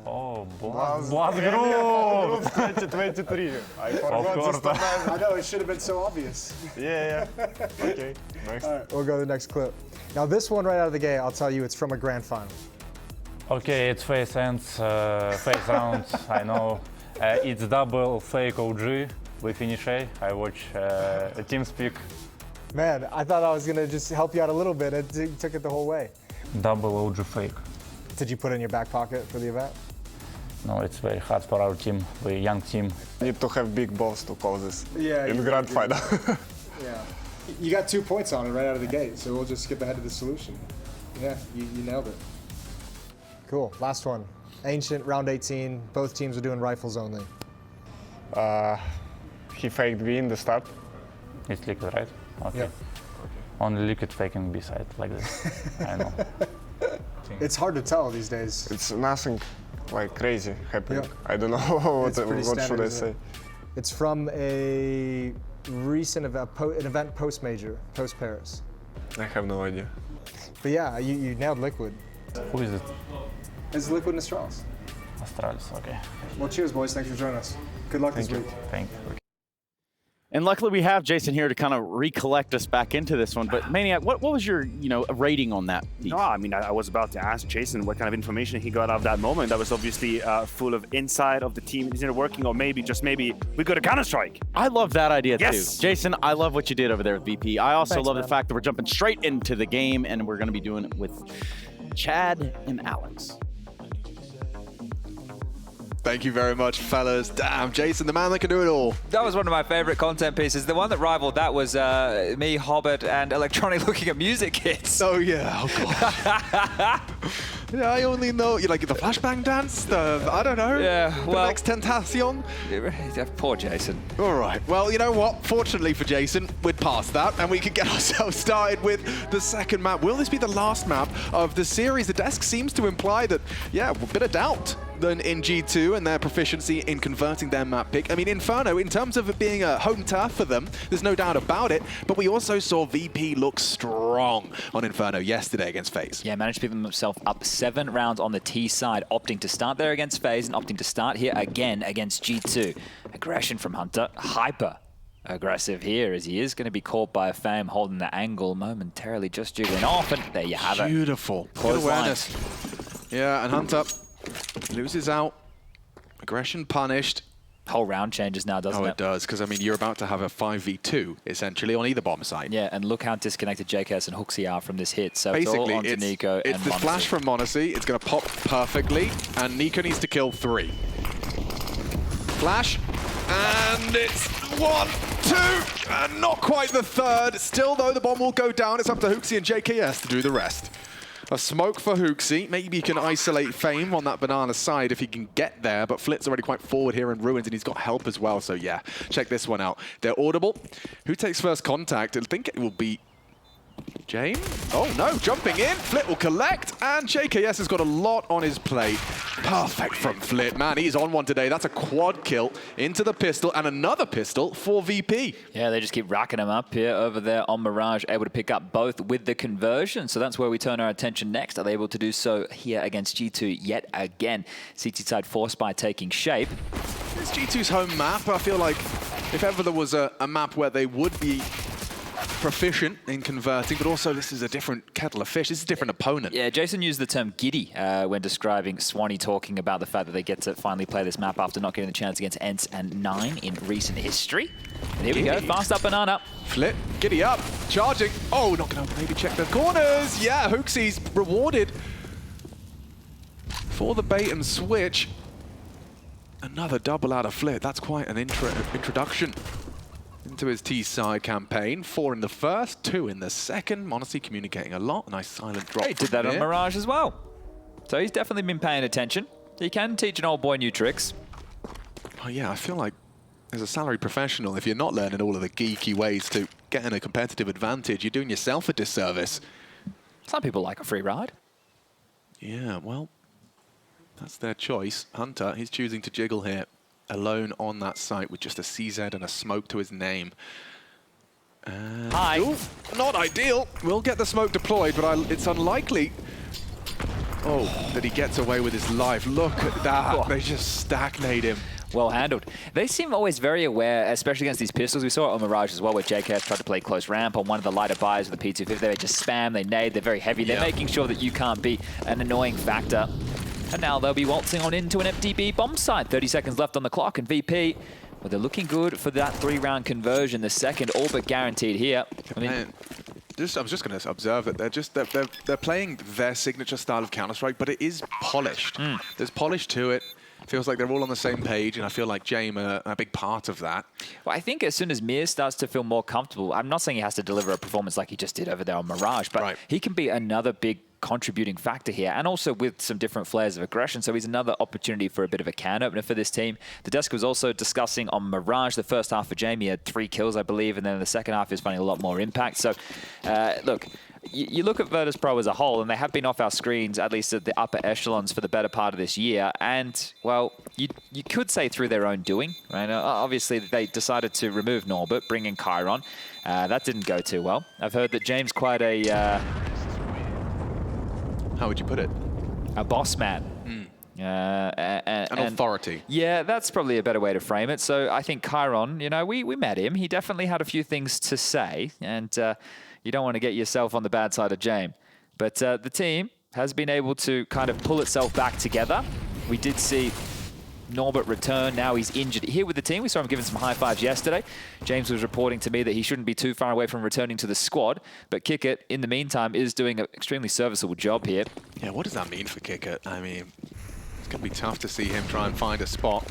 Oh, Blast Group! 2023. I forgot this. I know, it should have been so obvious. Yeah. Okay, next. All right, we'll go to the next clip. Now this one right out of the gate, I'll tell you, it's from a grand final. Okay, it's face ends, face round, I know. It's double fake OG. We finish A. I watch TeamSpeak. Man, I thought I was gonna just help you out a little bit. It took it the whole way. Double OG fake. Did you put it in your back pocket for the event? No, it's very hard for our team. We're a young team. Need to have big balls to call this in grand final. Yeah. You got 2 points on it right out of the gate, so we'll just skip ahead to the solution. Yeah, you nailed it. Cool, last one. Ancient, round 18, both teams are doing rifles only. He faked B in the start. It's liquid, right? Okay. Yep. Only liquid faking B side like this. I know. It's hard to tell these days. It's nothing like crazy happening. Yep. I don't know what should I say. It's from a recent event, an event post-major, post-Paris. I have no idea. But yeah, you nailed Liquid. Who is it? It's Liquid and Astralis. Astralis, okay. Well, cheers, boys. Thanks for joining us. Good luck this week. Thank you. And luckily we have Jason here to kind of recollect us back into this one. But Maniac, what was your rating on that piece? No, I mean, I was about to ask Jason what kind of information he got out of that moment. That was obviously full of insight of the team. Is it working, or maybe, just maybe, we go to counterstrike? I love that idea too. Yes. Jason, I love what you did over there with VP. I also Thanks, love man. the fact that we're jumping straight into the game, and we're going to be doing it with Chad and Alex. Thank you very much, fellas. Damn, Jason, the man that can do it all. That was one of my favorite content pieces. The one that rivaled that was me, Hobbit, and Electronic looking at music hits. Oh, yeah. Oh, God. Yeah, I only know, you like the flashbang dance, I don't know. Yeah, well. The next Tentacion. Poor Jason. All right. Well, you know what? Fortunately for Jason, we're past that, and we can get ourselves started with the second map. Will this be the last map of the series? The desk seems to imply that, yeah, a bit of doubt than in G2 and their proficiency in converting their map pick. I mean, Inferno, in terms of it being a home turf for them, there's no doubt about it, but we also saw VP look strong on Inferno yesterday against FaZe. Yeah, managed to pick himself up 7 rounds on the T side, opting to start there against FaZe and opting to start here again against G2. Aggression from Hunter, hyper aggressive here as he is going to be caught by a Fame holding the angle momentarily, just jiggling off, and there you have it. Beautiful. Good awareness. Yeah, and Hunter loses out. Aggression punished. Whole round changes now, doesn't it? Oh, it does, because, I mean, you're about to have a 5v2, essentially, on either bomb site. Yeah, and look how disconnected JKS and Hooksy are from this hit. So basically, it's all onto Nico and it's the Monacy. flash from Monacy. It's going to pop perfectly, and Nico needs to kill 3. Flash, and it's 1, 2, and not quite the 3rd. Still, though, the bomb will go down. It's up to Hooksy and JKS to do the rest. A smoke for Hooksy. Maybe he can isolate Fame on that banana side if he can get there, but Flit's already quite forward here in Ruins, and he's got help as well, so yeah, check this one out. They're audible. Who takes first contact? I think it will be James? Oh no, jumping in. Flit will collect, and JKS has got a lot on his plate. Perfect from Flit. Man, he's on one today. That's a quad kill into the pistol, and another pistol for VP. Yeah, they just keep racking them up here over there on Mirage, able to pick up both with the conversion. So that's where we turn our attention next. Are they able to do so here against G2 yet again? CT side force by taking shape. It's G2's home map. I feel like if ever there was a map where they would be proficient in converting, but also this is a different kettle of fish. This is a different opponent. Yeah, Jason used the term giddy when describing Swanee, talking about the fact that they get to finally play this map after not getting the chance against ENCE and 9 in recent history. And here we go, fast up banana. Flit, giddy up, charging. Oh, not gonna maybe check the corners. Yeah, Hooksy's rewarded for the bait and switch. Another double out of Flit. That's quite an introduction into his T-side campaign. 4 in the first, 2 in the second. Monacy communicating a lot. Nice silent drop. He did that on Mirage as well. So he's definitely been paying attention. He can teach an old boy new tricks. Oh yeah, I feel like as a salary professional, if you're not learning all of the geeky ways to get in a competitive advantage, you're doing yourself a disservice. Some people like a free ride. Yeah, well, that's their choice. Hunter, he's choosing to jiggle here, alone on that site with just a CZ and a smoke to his name. Hi. Ooh, not ideal. We'll get the smoke deployed, but it's unlikely that he gets away with his life. Look at that. Oh. They just stagnate him. Well handled. They seem always very aware, especially against these pistols. We saw it on Mirage as well, where JKS tried to play close ramp on one of the lighter buys with the P250. They just spam, they nade, they're very heavy. They're making sure that you can't be an annoying factor. And now they'll be waltzing on into an FTB bomb site. 30 seconds left on the clock, and VP, well, they're looking good for that 3-round conversion. The second all but guaranteed here. I mean, I was just going to observe that they're playing their signature style of counterstrike, but it is polished. There's polish to it. Feels like they're all on the same page, and I feel like James are a big part of that. Well, I think as soon as Mir starts to feel more comfortable, I'm not saying he has to deliver a performance like he just did over there on Mirage, but he can be another big contributing factor here, and also with some different flares of aggression. So he's another opportunity for a bit of a can opener for this team. The desk was also discussing on Mirage, the first half for Jamie had 3 kills, I believe, and then the second half is finding a lot more impact. So look, you look at Virtus.pro as a whole, and they have been off our screens, at least at the upper echelons, for the better part of this year. And, well, you could say through their own doing, right? Obviously, they decided to remove Norbert, bring in Chiron. That didn't go too well. I've heard that James quite a... how would you put it? A boss man. An authority. Yeah, that's probably a better way to frame it. So I think Chiron, you know, we met him. He definitely had a few things to say, and you don't want to get yourself on the bad side of James. But the team has been able to kind of pull itself back together. We did see Norbert return. Now he's injured here with the team. We saw him giving some high fives yesterday. James was reporting to me that he shouldn't be too far away from returning to the squad, but Kickit, in the meantime, is doing an extremely serviceable job here. Yeah, what does that mean for Kickit? I mean, going to be tough to see him try and find a spot.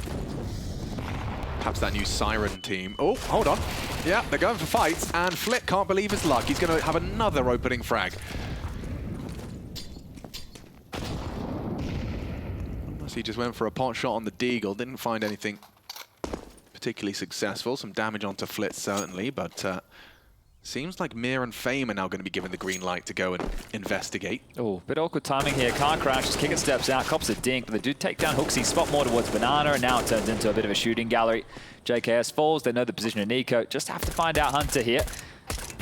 Perhaps that new Siren team. Oh, hold on. Yeah, they're going for fights, and Flit can't believe his luck. He's going to have another opening frag. Unless he just went for a pot shot on the Deagle, didn't find anything particularly successful. Some damage onto Flit, certainly, but seems like Mir and Fame are now going to be given the green light to go and investigate. Oh, bit awkward timing here. Car crashes, Kicker steps out, cops a dink, but they do take down Hooksy, spot more towards Banana, and now it turns into a bit of a shooting gallery. JKS falls, they know the position of Nico. Just have to find out Hunter here.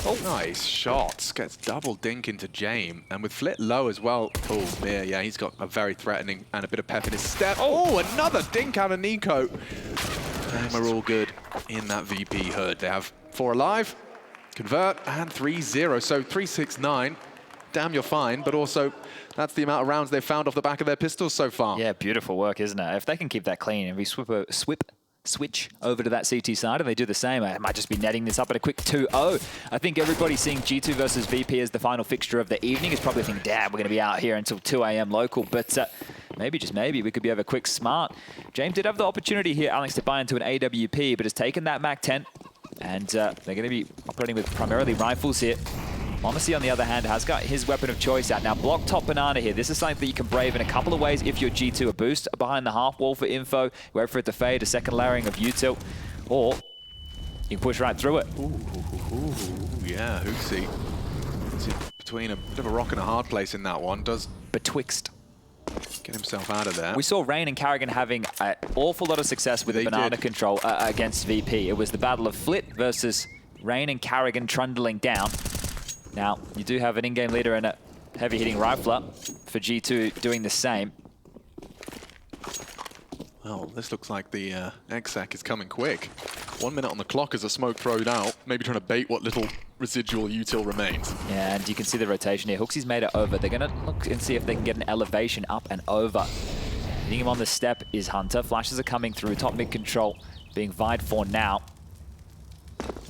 Oh, nice shots. Gets double dink into Jame. And with Flit low as well. Oh, Mir, yeah, he's got a very threatening and a bit of pep in his step. Oh, another dink out of Nico. And we're all good in that VP hood. They have 4 alive. Convert, and 3-0, so 3-6-9. Damn, you're fine, but also that's the amount of rounds they've found off the back of their pistols so far. Yeah, beautiful work, isn't it? If they can keep that clean and we switch over to that CT side and they do the same, I might just be netting this up at a quick 2-0. I think everybody seeing G2 versus VP as the final fixture of the evening is probably thinking, damn, we're going to be out here until 2 AM local, but maybe, just maybe, we could be over quick smart. James did have the opportunity here, Alex, to buy into an AWP, but has taken that MAC-10. And they're going to be operating with primarily rifles here. Monacy, on the other hand, has got his weapon of choice out. Now, block top Banana here. This is something that you can brave in a couple of ways if you're G2. A boost behind the half wall for info. Wait for it to fade. A second layering of util. Or you can push right through it. Ooh, yeah, Hooksy. Between a bit of a rock and a hard place in that one. Does betwixt. Get himself out of there. We saw Rain and Carrigan having an awful lot of success with the Banana control against VP. It was the battle of Flit versus Rain and Carrigan trundling down. Now, you do have an in-game leader and a heavy-hitting rifler for G2 doing the same. Well, this looks like the exec is coming quick. 1 minute on the clock as a smoke thrown out, maybe trying to bait what little residual util remains. Yeah, and you can see the rotation here. Hooksy's made it over. They're going to look and see if they can get an elevation up and over. Hitting him on the step is Hunter. Flashes are coming through. Top mid control being vied for now.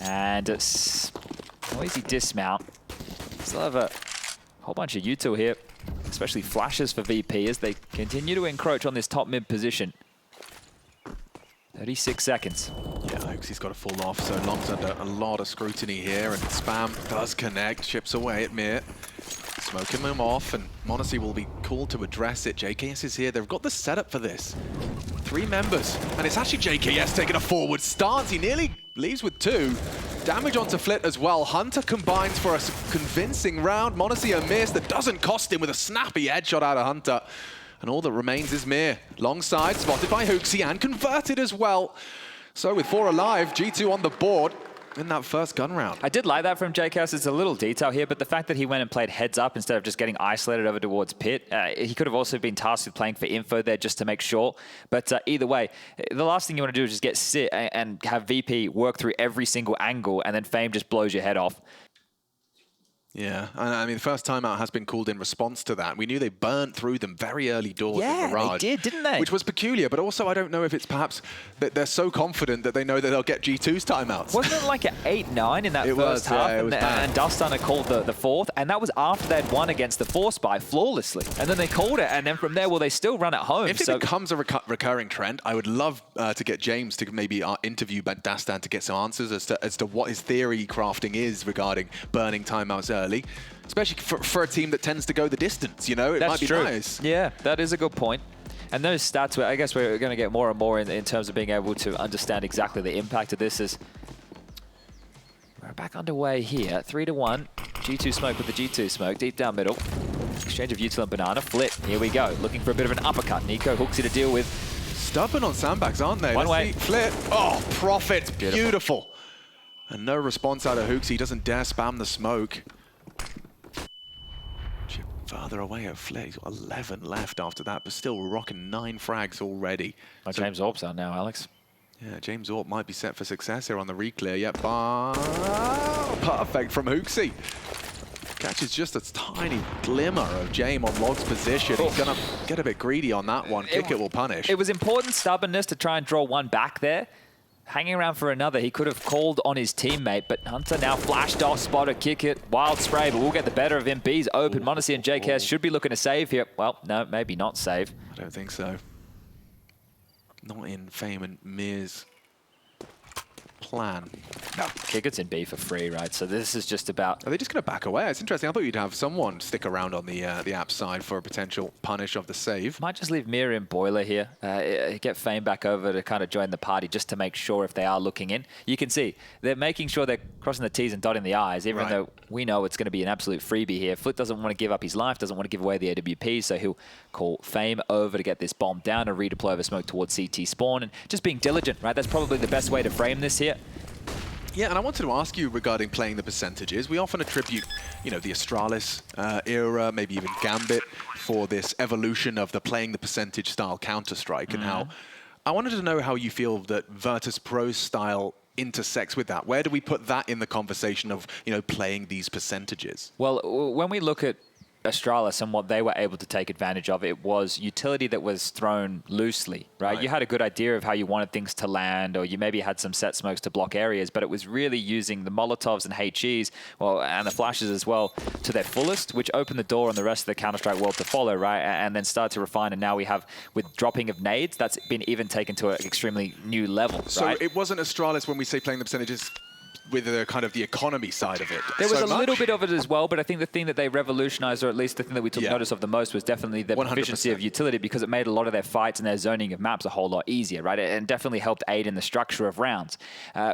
And it's noisy dismount. Still have a whole bunch of util here, especially flashes for VP as they continue to encroach on this top mid position. 36 seconds. Yeah, Hooksy's got to fall off, so Long's under a lot of scrutiny here, and Spam does connect, chips away at Mir. Smoking him off, and Monacy will be called to address it. JKS is here. They've got the setup for this. 3 members, and it's actually JKS taking a forward stance. He nearly leaves with 2. Damage onto Flit as well. Hunter combines for a convincing round. Monacy a miss that doesn't cost him with a snappy headshot out of Hunter. And all that remains is Mir. Long side, spotted by Hooksy and converted as well. So with 4 alive, G2 on the board in that first gun round. I did like that from JKS. It's a little detail here, but the fact that he went and played heads up instead of just getting isolated over towards pit, he could have also been tasked with playing for info there just to make sure. But either way, the last thing you want to do is just get sit and have VP work through every single angle, and then Fame just blows your head off. Yeah, I mean, the first timeout has been called in response to that. We knew they burnt through them very early doors in Mirage. They did, didn't they? Which was peculiar, but also I don't know if it's perhaps that they're so confident that they know that they'll get G2's timeouts. Wasn't it like an 8-9 in that first half? Yeah, and Dustunner called the fourth, and that was after they'd won against the Force Spy flawlessly. And then they called it, and then from there, well, they still run at home. If it becomes a recurring trend, I would love to get James to maybe interview Dastan to get some answers as to what his theory crafting is regarding burning timeouts early. Especially for a team that tends to go the distance, you know? It might be nice. Yeah, that is a good point. And those stats, I guess we're going to get more and more in terms of being able to understand exactly the impact of this. Is we're back underway here. 3-1. G2 smoke with the G2 smoke. Deep down middle. Exchange of util and Banana. Flit. Here we go. Looking for a bit of an uppercut. Nico Hooksy to deal with. Stubborn on sandbags, aren't they? One way. Flit. Oh, Profit. Beautiful. And no response out of Hooksy. He doesn't dare spam the smoke. Farther away at Flit. He's got 11 left after that, but still rocking 9 frags already. Oh, so James Orp's out now, Alex. Yeah, James Orp might be set for success here on the reclear. Yep, perfect from Hooksy. Catches just a tiny glimmer of Jame on Log's position. He's going to get a bit greedy on that one. Kick it will punish. It was important stubbornness to try and draw one back there. Hanging around for another, he could have called on his teammate, but Hunter now flashed off, spotted, kick it, wild spray, but we'll get the better of him. B's open. Monacy and JKS should be looking to save here. Well, no, maybe not save. I don't think so. not in Fame and Mir's plan. No, Kicker's in B for free, right? So this is just about... Are they just going to back away? It's interesting. I thought you'd have someone stick around on the app side for a potential punish of the save. Might just leave Mir in Boiler here. Get Fame back over to kind of join the party just to make sure if they are looking in. You can see they're making sure they're crossing the T's and dotting the I's, even though we know it's going to be an absolute freebie here. Flit doesn't want to give up his life, doesn't want to give away the AWP, so he'll call Fame over to get this bomb down and redeploy over smoke towards CT spawn. And just being diligent, right? That's probably the best way to frame this here. Yeah, and I wanted to ask you regarding playing the percentages. We often attribute, you know, the Astralis era, maybe even Gambit, for this evolution of the playing the percentage style counterstrike, and how I wanted to know how you feel that Virtus.pro style intersects with that. Where do we put that in the conversation of, you know, playing these percentages? Well, when we look at Astralis and what they were able to take advantage of, it was utility that was thrown loosely, right? You had a good idea of how you wanted things to land, or you maybe had some set smokes to block areas, but it was really using the Molotovs and HEs, well, and the flashes as well, to their fullest, which opened the door on the rest of the Counter-Strike world to follow, right? And then start to refine, and now we have, with dropping of nades, that's been even taken to an extremely new level, So right? it wasn't Astralis when we say playing the percentages with the kind of the economy side of it. There was a little bit of it as well, but I think the thing that they revolutionized, or at least the thing that we took notice of the most, was definitely the proficiency of utility, because it made a lot of their fights and their zoning of maps a whole lot easier, right? And definitely helped aid in the structure of rounds.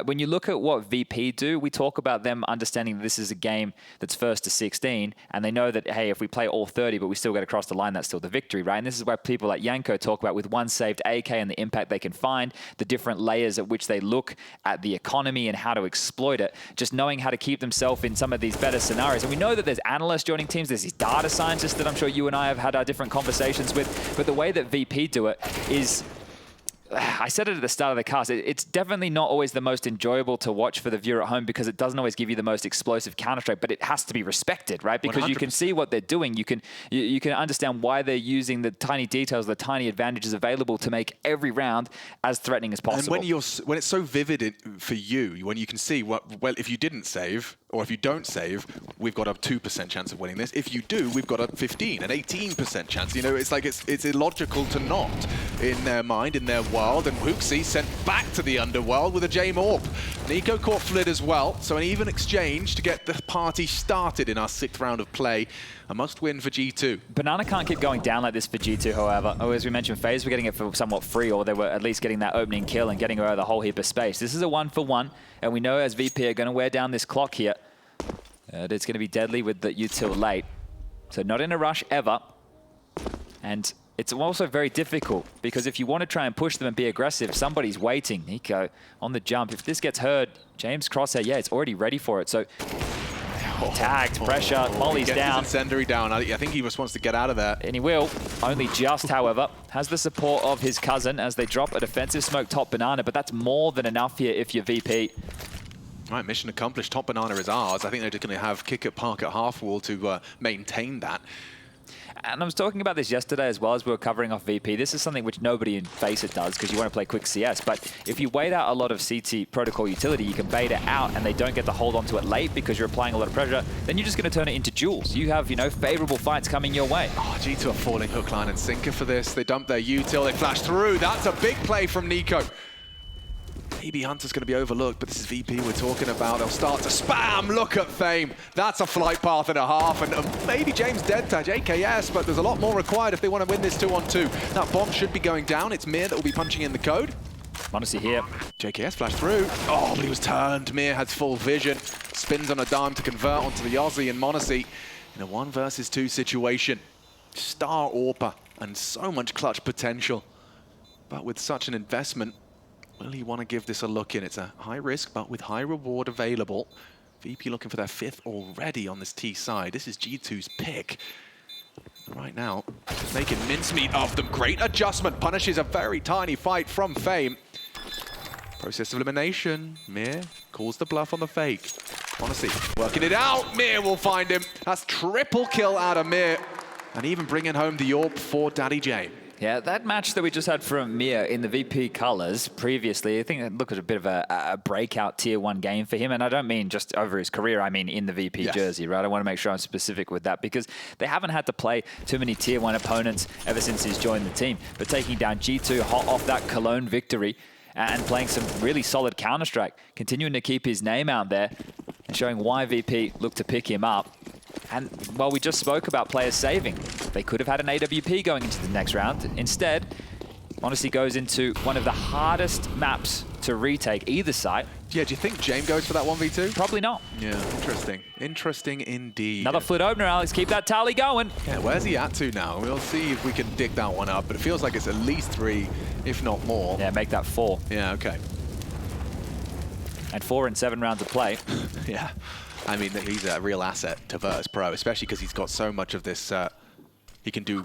When you look at what VP do, we talk about them understanding that this is a game that's first to 16, and they know that, hey, if we play all 30, but we still get across the line, that's still the victory, right? And this is why people like Yanko talk about, with one saved AK and the impact they can find, the different layers at which they look at the economy and how to exploit it, just knowing how to keep themselves in some of these better scenarios. And we know that there's analysts joining teams, there's these data scientists that I'm sure you and I have had our different conversations with, but the way that VP do it is, I said it at the start of the cast, it's definitely not always the most enjoyable to watch for the viewer at home, because it doesn't always give you the most explosive Counter-Strike, but it has to be respected, right? Because 100%. You can see what they're doing. You can understand why they're using the tiny details, the tiny advantages available to make every round as threatening as possible. And when it's so vivid for you, when you can see, well, if you didn't save, or if you don't save, we've got a 2% chance of winning this. If you do, we've got a 15, an 18% chance. You know, it's like it's illogical to not in their mind, in their world. And Huxi sent back to the underworld with a J-Morp. Nico caught Flit as well, so an even exchange to get the party started in our 6th round of play. A must-win for G2. Banana can't keep going down like this for G2, however. Oh, as we mentioned, FaZe were getting it for somewhat free, or they were at least getting that opening kill and getting over the whole heap of space. This is a 1-for-1, and we know as VP are going to wear down this clock here. It's going to be deadly with the util late. So not in a rush ever. And it's also very difficult, because if you want to try and push them and be aggressive, somebody's waiting. Nico on the jump. If this gets heard, James Crosshair, yeah, it's already ready for it. So tagged, pressure, Molly's down. Incendiary down. I think he just wants to get out of there. And he will. Only just, however. Has the support of his cousin as they drop a defensive smoke top Banana, but that's more than enough here if you're VP. Right, mission accomplished. Top Banana is ours. I think they're just going to have kick at park at half wall to maintain that. And I was talking about this yesterday as well as we were covering off VP. This is something which nobody in FACEIT does, because you want to play quick CS. But if you wait out a lot of CT protocol utility, you can bait it out and they don't get to hold on to it late because you're applying a lot of pressure. Then you're just going to turn it into duels. You have, you know, favorable fights coming your way. Oh, G2 are falling hook, line and sinker for this. They dump their util, they flash through. That's a big play from Nico. Maybe Hunter's going to be overlooked, but this is VP we're talking about. They'll start to spam. Look at Fame. That's a flight path and a half. And maybe James dead touch, AKS, but there's a lot more required if they want to win this 2-on-2. That bomb should be going down. It's Mir that will be punching in the code. Monacy here. JKS flashed through. Oh, but he was turned. Mir has full vision. Spins on a dime to convert onto the Aussie, and Monacy in a 1 versus 2 situation. Star AWPer and so much clutch potential. But with such an investment, will he want to give this a look in? It's a high risk, but with high reward available. VP looking for their 5th already on this T side. This is G2's pick. Right now, making mincemeat of them. Great adjustment. Punishes a very tiny fight from Fame. Process of elimination. Mir calls the bluff on the fake. Honestly, working it out. Mir will find him. That's triple kill out of Mir. And even bringing home the AWP for Daddy J. Yeah, that match that we just had from Mir in the VP colors previously, I think it looked at a bit of a breakout tier 1 game for him. And I don't mean just over his career, I mean in the VP jersey, right? I want to make sure I'm specific with that because they haven't had to play too many tier 1 opponents ever since he's joined the team. But taking down G2 hot off that Cologne victory and playing some really solid Counter-Strike, continuing to keep his name out there and showing why VP looked to pick him up. And while we just spoke about players saving, they could have had an AWP going into the next round. Instead, Honesty goes into one of the hardest maps to retake either side. Yeah, do you think James goes for that 1v2? Probably not. Yeah, interesting. Interesting indeed. Another flit opener, Alex. Keep that tally going. Yeah, where's he at to now? We'll see if we can dig that one up, but it feels like it's at least 3, if not more. Yeah, make that 4. Yeah, okay. And 4 in 7 rounds of play. Yeah. I mean, he's a real asset to Virtus.pro, especially because he's got so much of this he can do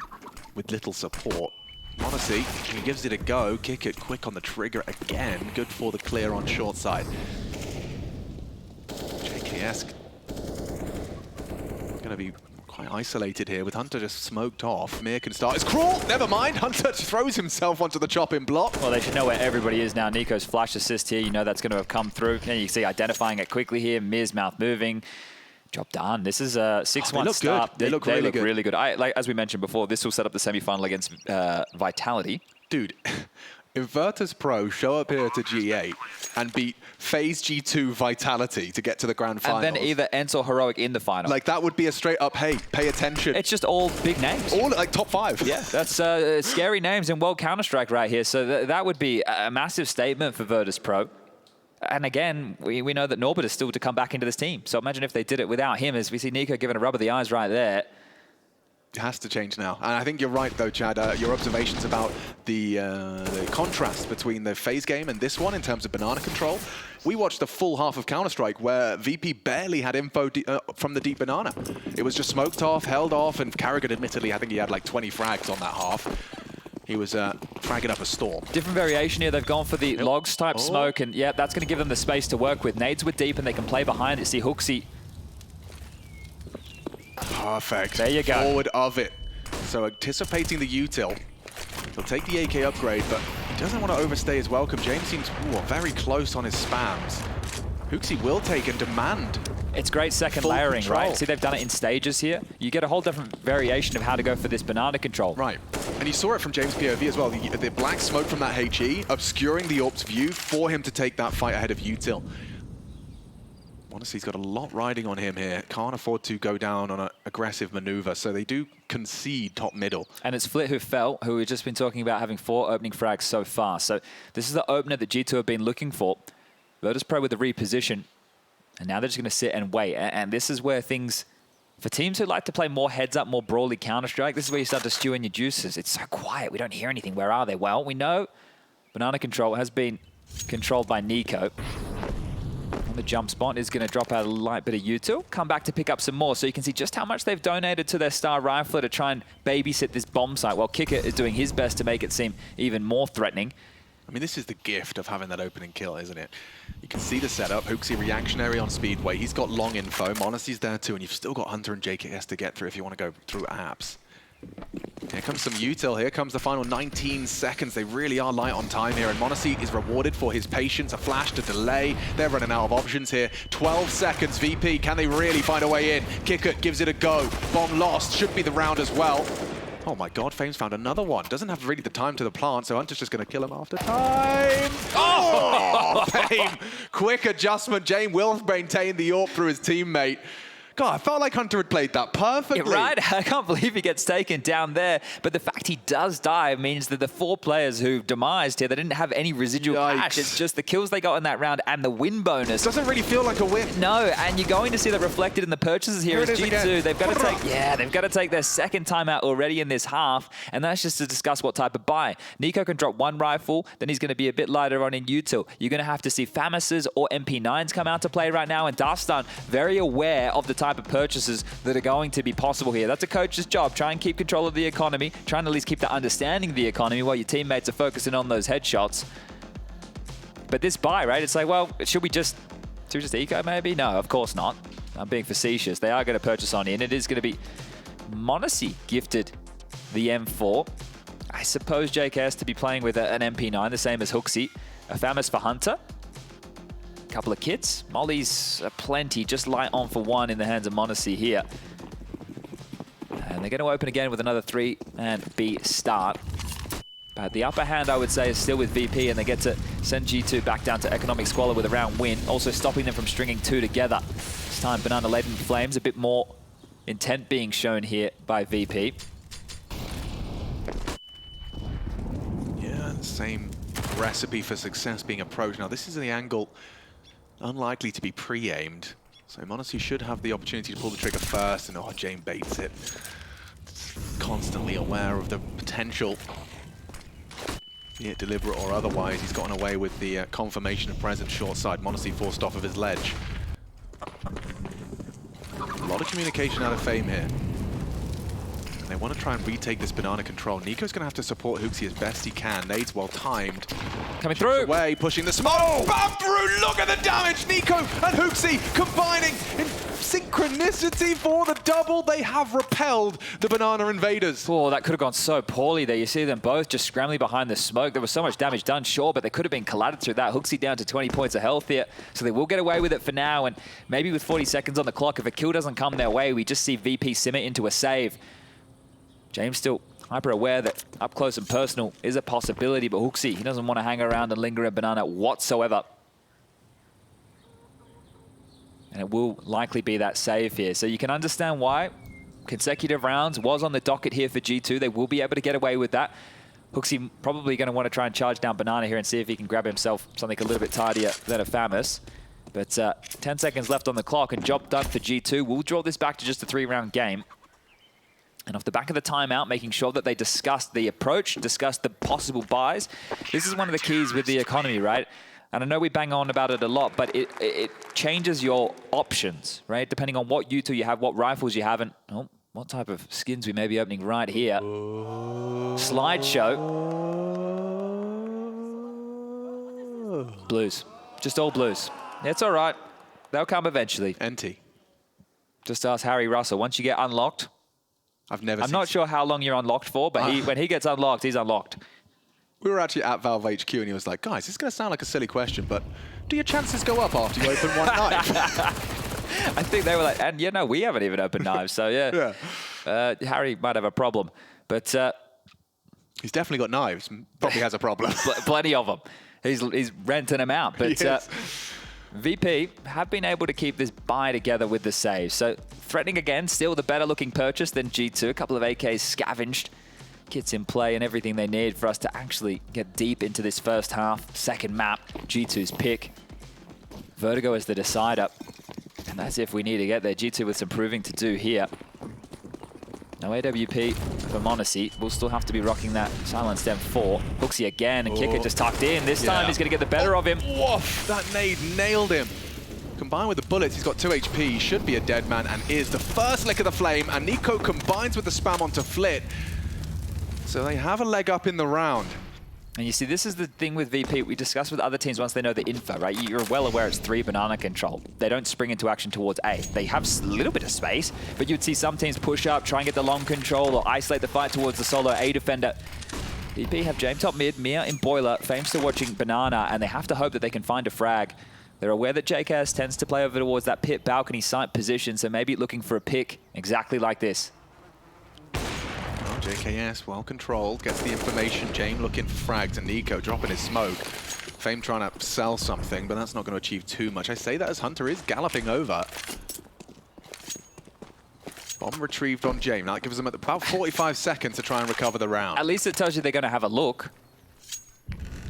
with little support. Honestly, he gives it a go, kick it quick on the trigger again. Good for the clear on short side. JKS going to be quite isolated here with Hunter just smoked off. Mir can start his crawl. Never mind. Hunter throws himself onto the chopping block. Well, they should know where everybody is now. Nico's flash assist here. You know that's going to have come through. And you can see identifying it quickly here. Mir's mouth moving. Job done. This is a 6-1 start. They look really good. Really good. Like as we mentioned before, this will set up the semi-final against Vitality. Dude, if Virtus.pro show up here to G8 and beat FaZe G2 Vitality to get to the grand finals. And then either Ents or Heroic in the final. Like that would be a straight up, hey, pay attention. It's just all big names. All like top 5. Yeah, that's scary names in World Counter-Strike right here. So that would be a massive statement for Virtus.pro. And again, we know that Norbert is still to come back into this team. So imagine if they did it without him, as we see Nico giving a rub of the eyes right there. It has to change now. And I think you're right, though, Chad. Your observations about the contrast between the FaZe game and this one in terms of banana control. We watched the full half of Counter-Strike where VP barely had info from the deep banana. It was just smoked off, held off, and Carrigan, admittedly, I think he had like 20 frags on that half. He was fragging up a storm. Different variation here. They've gone for the logs type smoke, and yeah, that's going to give them the space to work with. Nades with deep, and they can play behind it. See Hooksy. Perfect. There you go. Forward of it. So anticipating the util. He'll take the AK upgrade, but he doesn't want to overstay his welcome. James seems very close on his spams. Hooksy will take and demand. It's great second full layering, control. right? See, they've done it in stages here. You get a whole different variation of how to go for this banana control. Right. And you saw it from James' POV as well. The black smoke from that HE obscuring the AWP's view for him to take that fight ahead of util. Honestly, he's got a lot riding on him here. Can't afford to go down on an aggressive maneuver, so they do concede top middle. And it's Flit who fell, who we've just been talking about having 4 opening frags so far. So this is the opener that G2 have been looking for. Virtus.pro with the reposition. And now they're just going to sit and wait. And this is where things, for teams who like to play more heads up, more brawly Counter-Strike, this is where you start to stew in your juices. It's so quiet. We don't hear anything. Where are they? Well, we know banana control has been controlled by Nico. On the jump spot is going to drop out a light bit of util. Come back to pick up some more. So you can see just how much they've donated to their star rifler to try and babysit this bomb site, while Kicker is doing his best to make it seem even more threatening. I mean, this is the gift of having that opening kill, isn't it? You can see the setup. Hooksy reactionary on Speedway. He's got long info. Monasty's there too, and you've still got Hunter and JKS to get through if you want to go through apps. Here comes some util. Here comes the final 19 seconds. They really are light on time here, and Monasty is rewarded for his patience. A flash to delay. They're running out of options here. 12 seconds. VP, can they really find a way in? Kicker gives it a go. Bomb lost. Should be the round as well. Oh my god, Fame's found another one. Doesn't have really the time to the plant, so Hunter's just going to kill him after time. Oh! Fame! Quick adjustment. Jane will maintain the AWP through his teammate. God, I felt like Hunter had played that perfectly. Yeah, right? I can't believe he gets taken down there. But the fact he does die means that the 4 players who demised here, they didn't have any residual cash. It's just the kills they got in that round and the win bonus. Doesn't really feel like a win. No, and you're going to see that reflected in the purchases here as G2. They've got to take, they've got to take their second timeout already in this half, and that's just to discuss what type of buy. Nico can drop 1 rifle, then he's going to be a bit lighter on in util. You're going to have to see Famis's or MP9s come out to play right now, and Darstan very aware of the type of purchases that are going to be possible here. That's a coach's job. Try and keep control of the economy. Try and at least keep the understanding of the economy while your teammates are focusing on those headshots. But this buy, right? It's like, well, should we just eco maybe? No, of course not. I'm being facetious. They are going to purchase on in. It is going to be Monasy gifted the M4. I suppose JKS to be playing with an MP9, the same as Hooksy. A Famous for Hunter. A couple of kits. Molly's plenty, just light on for one in the hands of Monacy here. And they're going to open again with another 3 and B start. But the upper hand, I would say, is still with VP, and they get to send G2 back down to Economic Squalor with a round win, also stopping them from stringing 2 together. This time, Banana Laden Flames, a bit more intent being shown here by VP. Yeah, the same recipe for success being approached. Now, this is the angle unlikely to be pre-aimed, so Monacy should have the opportunity to pull the trigger first, and oh, Jane baits it. Constantly aware of the potential, be it deliberate or otherwise. He's gotten away with the confirmation of presence short side. Monacy forced off of his ledge. A lot of communication out of Fame here. And they want to try and retake this banana control. Nico's going to have to support Hooksy as best he can. Nade's well timed. Coming through. Away, pushing the smoke. Oh! Bam through. Look at the damage. Nico and Hooksy combining in synchronicity for the double. They have repelled the Banana Invaders. Oh, that could have gone so poorly there. You see them both just scrambling behind the smoke. There was so much damage done, sure, but they could have been collided through that. Hooksy down to 20 points of health here, so they will get away with it for now. And maybe with 40 seconds on the clock, if a kill doesn't come their way, we just see VP simmer into a save. James still hyper aware that up close and personal is a possibility, but Hooksy, he doesn't want to hang around and linger at Banana whatsoever. And it will likely be that save here. So you can understand why consecutive rounds was on the docket here for G2. They will be able to get away with that. Hooksy probably going to want to try and charge down Banana here and see if he can grab himself something a little bit tidier than a Famous. But 10 seconds left on the clock and job done for G2. We'll draw this back to just a 3-round game. And off the back of the timeout, making sure that they discussed the approach, discussed the possible buys. This is one of the keys with the economy, right? And I know we bang on about it a lot, but it changes your options, right? Depending on what U2 you have, what rifles you have, and what type of skins we may be opening right here. Slideshow. Blues. Just all blues. It's all right. They'll come eventually. NT. Just ask Harry Russell. Once you get unlocked, I'm not sure how long you're unlocked for, but when he gets unlocked, he's unlocked. We were actually at Valve HQ and he was like, guys, this is going to sound like a silly question, but do your chances go up after you open one knife? I think they were like, and you know, we haven't even opened knives, so yeah. Harry might have a problem, but... he's definitely got knives, probably has a problem. Plenty of them. He's renting them out, but... VP have been able to keep this buy together with the save. So threatening again, still the better looking purchase than G2. A couple of AKs scavenged, kits in play and everything they need for us to actually get deep into this first half. Second map, G2's pick. Vertigo is the decider. And that's if we need to get there. G2 with some proving to do here. No AWP for Monacy. We'll still have to be rocking that silenced M4. Hooksy again, and Kicker just tucked in. This time he's going to get the better of him. Woof, that nade nailed him. Combined with the bullets, he's got 2 HP. He should be a dead man and is. The first lick of the flame, and Nico combines with the spam onto Flit. So they have a leg up in the round. And you see, this is the thing with VP. We discussed with other teams once they know the info, right? You're well aware it's 3 banana control. They don't spring into action towards A. They have a little bit of space, but you'd see some teams push up, try and get the long control, or isolate the fight towards the solo A defender. VP have James top mid, Mia in boiler, Fame still watching banana, and they have to hope that they can find a frag. They're aware that JKS tends to play over towards that pit balcony site position, so maybe looking for a pick exactly like this. JKS, well controlled, gets the information. Jame looking for frags and Nico dropping his smoke. Fame trying to sell something, but that's not going to achieve too much. I say that as Hunter is galloping over. Bomb retrieved on Jame. That gives them about 45 seconds to try and recover the round. At least it tells you they're going to have a look.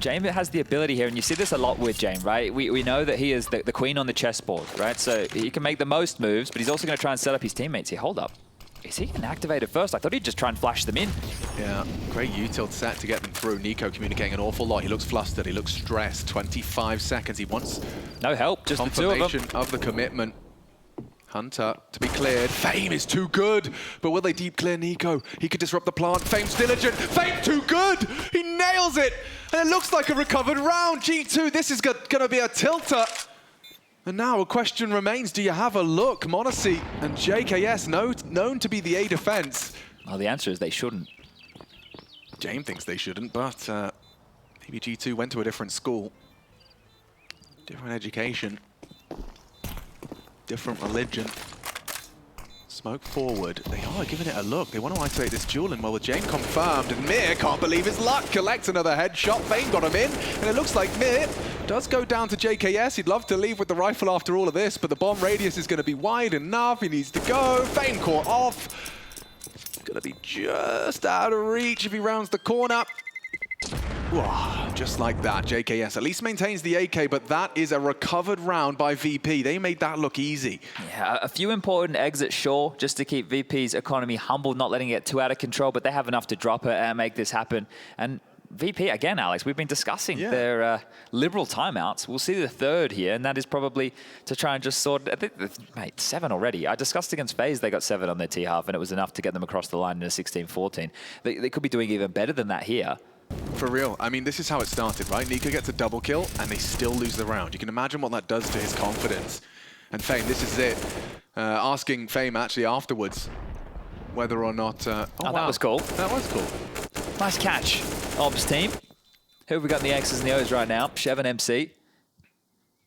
Jame has the ability here, and you see this a lot with Jame, right? We know that he is the queen on the chessboard, right? So he can make the most moves, but he's also going to try and set up his teammates here. Hold up. Is he going to activate it first? I thought he'd just try and flash them in. Yeah, great util set to get them through. Nico communicating an awful lot. He looks flustered. He looks stressed. 25 seconds. He wants no help, just the two of them. Confirmation of the commitment. Hunter to be cleared. Fame is too good, but will they deep clear Nico? He could disrupt the plant. Fame's diligent. Fame too good. He nails it. And it looks like a recovered round. G2, this is going to be a tilter. And now a question remains, do you have a look? Monacy and JKS known to be the A defense. Well, the answer is they shouldn't. James thinks they shouldn't, but maybe G2 went to a different school. Different education. Different religion. Smoke forward. They are giving it a look. They want to isolate this duel, and well, with James confirmed, and Mir can't believe his luck. Collects another headshot. Fame got him in, and it looks like Mir does go down to JKS. He'd love to leave with the rifle after all of this, but the bomb radius is going to be wide enough. He needs to go. Fame caught off. Going to be just out of reach if he rounds the corner. Whoa, just like that, JKS at least maintains the AK, but that is a recovered round by VP. They made that look easy. Yeah, a few important exits, sure, just to keep VP's economy humble, not letting it get too out of control, but they have enough to drop it and make this happen. And VP, again, Alex, we've been discussing their liberal timeouts. We'll see the third here, and that is probably to try and just sort... I think, mate, 7 already. I discussed against FaZe, they got 7 on their T-half, and it was enough to get them across the line in a 16-14. They could be doing even better than that here. For real. I mean, this is how it started, right? Nico gets a double kill, and they still lose the round. You can imagine what that does to his confidence. And Fame, this is it. Asking Fame, actually, afterwards, whether or not... oh, wow. That was cool. That was cool. Nice catch, Obs team. Who have we got in the X's and the O's right now? Chev and MC.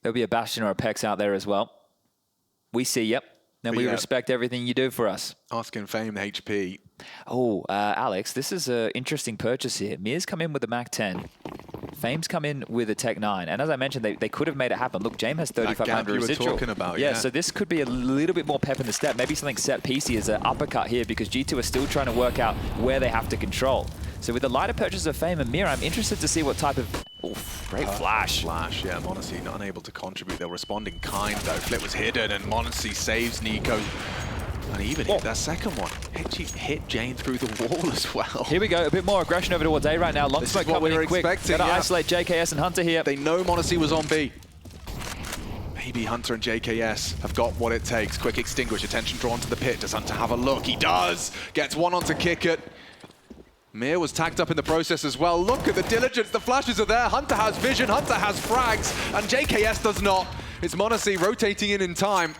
There'll be a Bastion or a Pex out there as well. We see you, and we respect everything you do for us. Asking Fame HP. Oh, Alex, this is an interesting purchase here. Mir's come in with a Mac 10. Fame's come in with a Tech 9. And as I mentioned, they could have made it happen. Look, James has 3,500 residual. Talking about, yeah, so this could be a little bit more pep in the step. Maybe something set PC as an uppercut here because G2 are still trying to work out where they have to control. So with the lighter purchase of Fame and Mir, I'm interested to see what type of... Oof, great flash. Flash, yeah. Monacy not unable to contribute. They're responding kind, though. Flip was hidden, and Monacy saves Nico. And he even hit that second one. He hit Jane through the wall as well. Here we go. A bit more aggression over towards A right now. Long smoke coming in quick. Gotta isolate JKS and Hunter here. They know Monacy was on B. Maybe Hunter and JKS have got what it takes. Quick extinguish. Attention drawn to the pit. Does Hunter have a look? He does. Gets one onto kick it. Mir was tagged up in the process as well. Look at the diligence. The flashes are there. Hunter has vision. Hunter has frags. And JKS does not. It's Monacy rotating in time.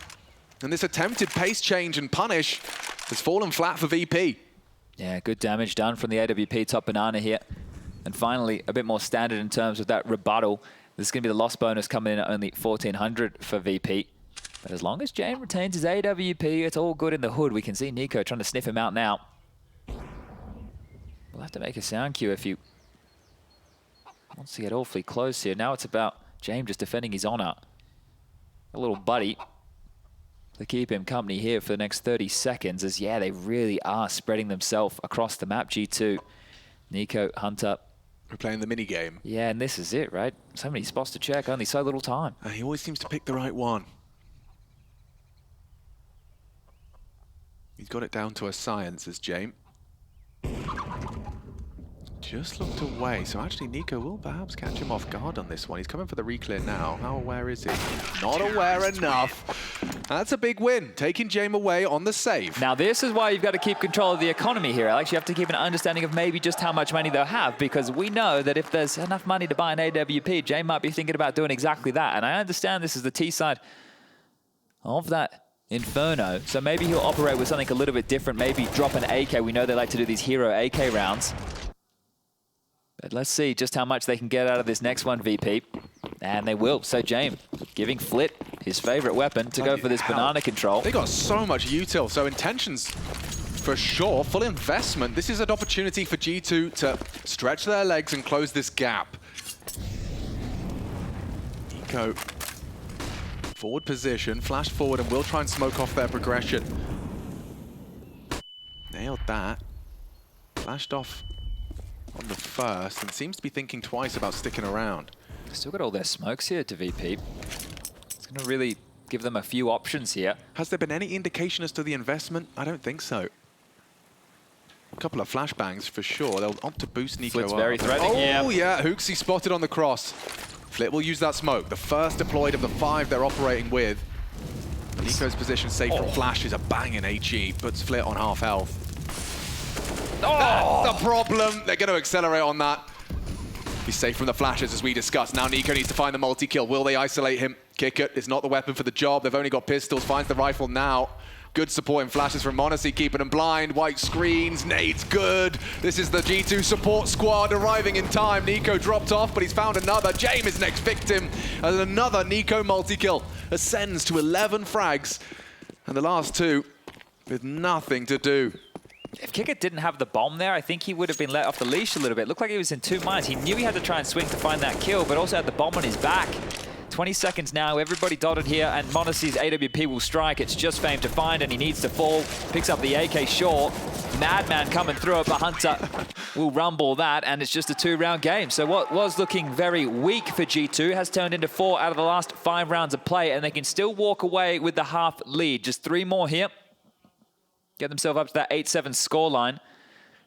And this attempted pace change and punish has fallen flat for VP. Yeah, good damage done from the AWP top banana here. And finally, a bit more standard in terms of that rebuttal. This is going to be the loss bonus coming in at only 1,400 for VP. But as long as Jane retains his AWP, it's all good in the hood. We can see Nico trying to sniff him out now. We'll have to make a sound cue if you wants to get awfully close here. Now it's about James just defending his honor. A little buddy to keep him company here for the next 30 seconds as, yeah, they really are spreading themselves across the map, G2. Nico, Hunter. We're playing the mini game. Yeah, and this is it, right? So many spots to check, only so little time. He always seems to pick the right one. He's got it down to a science, as James. Just looked away, so actually Nico will perhaps catch him off guard on this one. He's coming for the reclear now. How aware is he? Not aware enough. That's a big win, taking James away on the save. Now this is why you've got to keep control of the economy here, Alex. You have to keep an understanding of maybe just how much money they'll have, because we know that if there's enough money to buy an AWP, James might be thinking about doing exactly that. And I understand this is the T side of that Inferno, so maybe he'll operate with something a little bit different, maybe drop an AK. We know they like to do these hero AK rounds. But let's see just how much they can get out of this next one, VP. And they will. So James giving Flit his favorite weapon to go for this banana control. They got so much util, so intentions for sure, full investment. This is an opportunity for G2 to stretch their legs and close this gap. Nico, forward position, flash forward, and will try and smoke off their progression. Nailed that. Flashed off on the first, and seems to be thinking twice about sticking around. Still got all their smokes here to VP. It's going to really give them a few options here. Has there been any indication as to the investment? I don't think so. A couple of flashbangs for sure. They'll opt to boost Nico Flit's up. very threatening. Oh yeah, Hooksy spotted on the cross. Flit will use that smoke. The first deployed of the 5 they're operating with. Nico's position safe from flash is a banging HE, puts Flit on half health. That's the problem. They're going to accelerate on that. He's safe from the flashes, as we discussed. Now Nico needs to find the multi-kill. Will they isolate him? Kick it is not the weapon for the job. They've only got pistols. Finds the rifle now. Good supporting flashes from Monacy, keeping them blind. White screens, nades good. This is the G2 support squad arriving in time. Nico dropped off, but he's found another. James is next victim. And another Nico multi-kill ascends to 11 frags. And the last two with nothing to do. If Kicker didn't have the bomb there, I think he would have been let off the leash a little bit. Looked like he was in two minds. He knew he had to try and swing to find that kill, but also had the bomb on his back. 20 seconds now, everybody dotted here, and Monacy's AWP will strike. It's just Fame to find, and he needs to fall. Picks up the AK short. Madman coming through it, but Hunter will rumble that, and it's just a 2-round game. So what was looking very weak for G2 has turned into 4 out of the last 5 rounds of play, and they can still walk away with the half lead. Just 3 more here. Get themselves up to that 8-7 scoreline,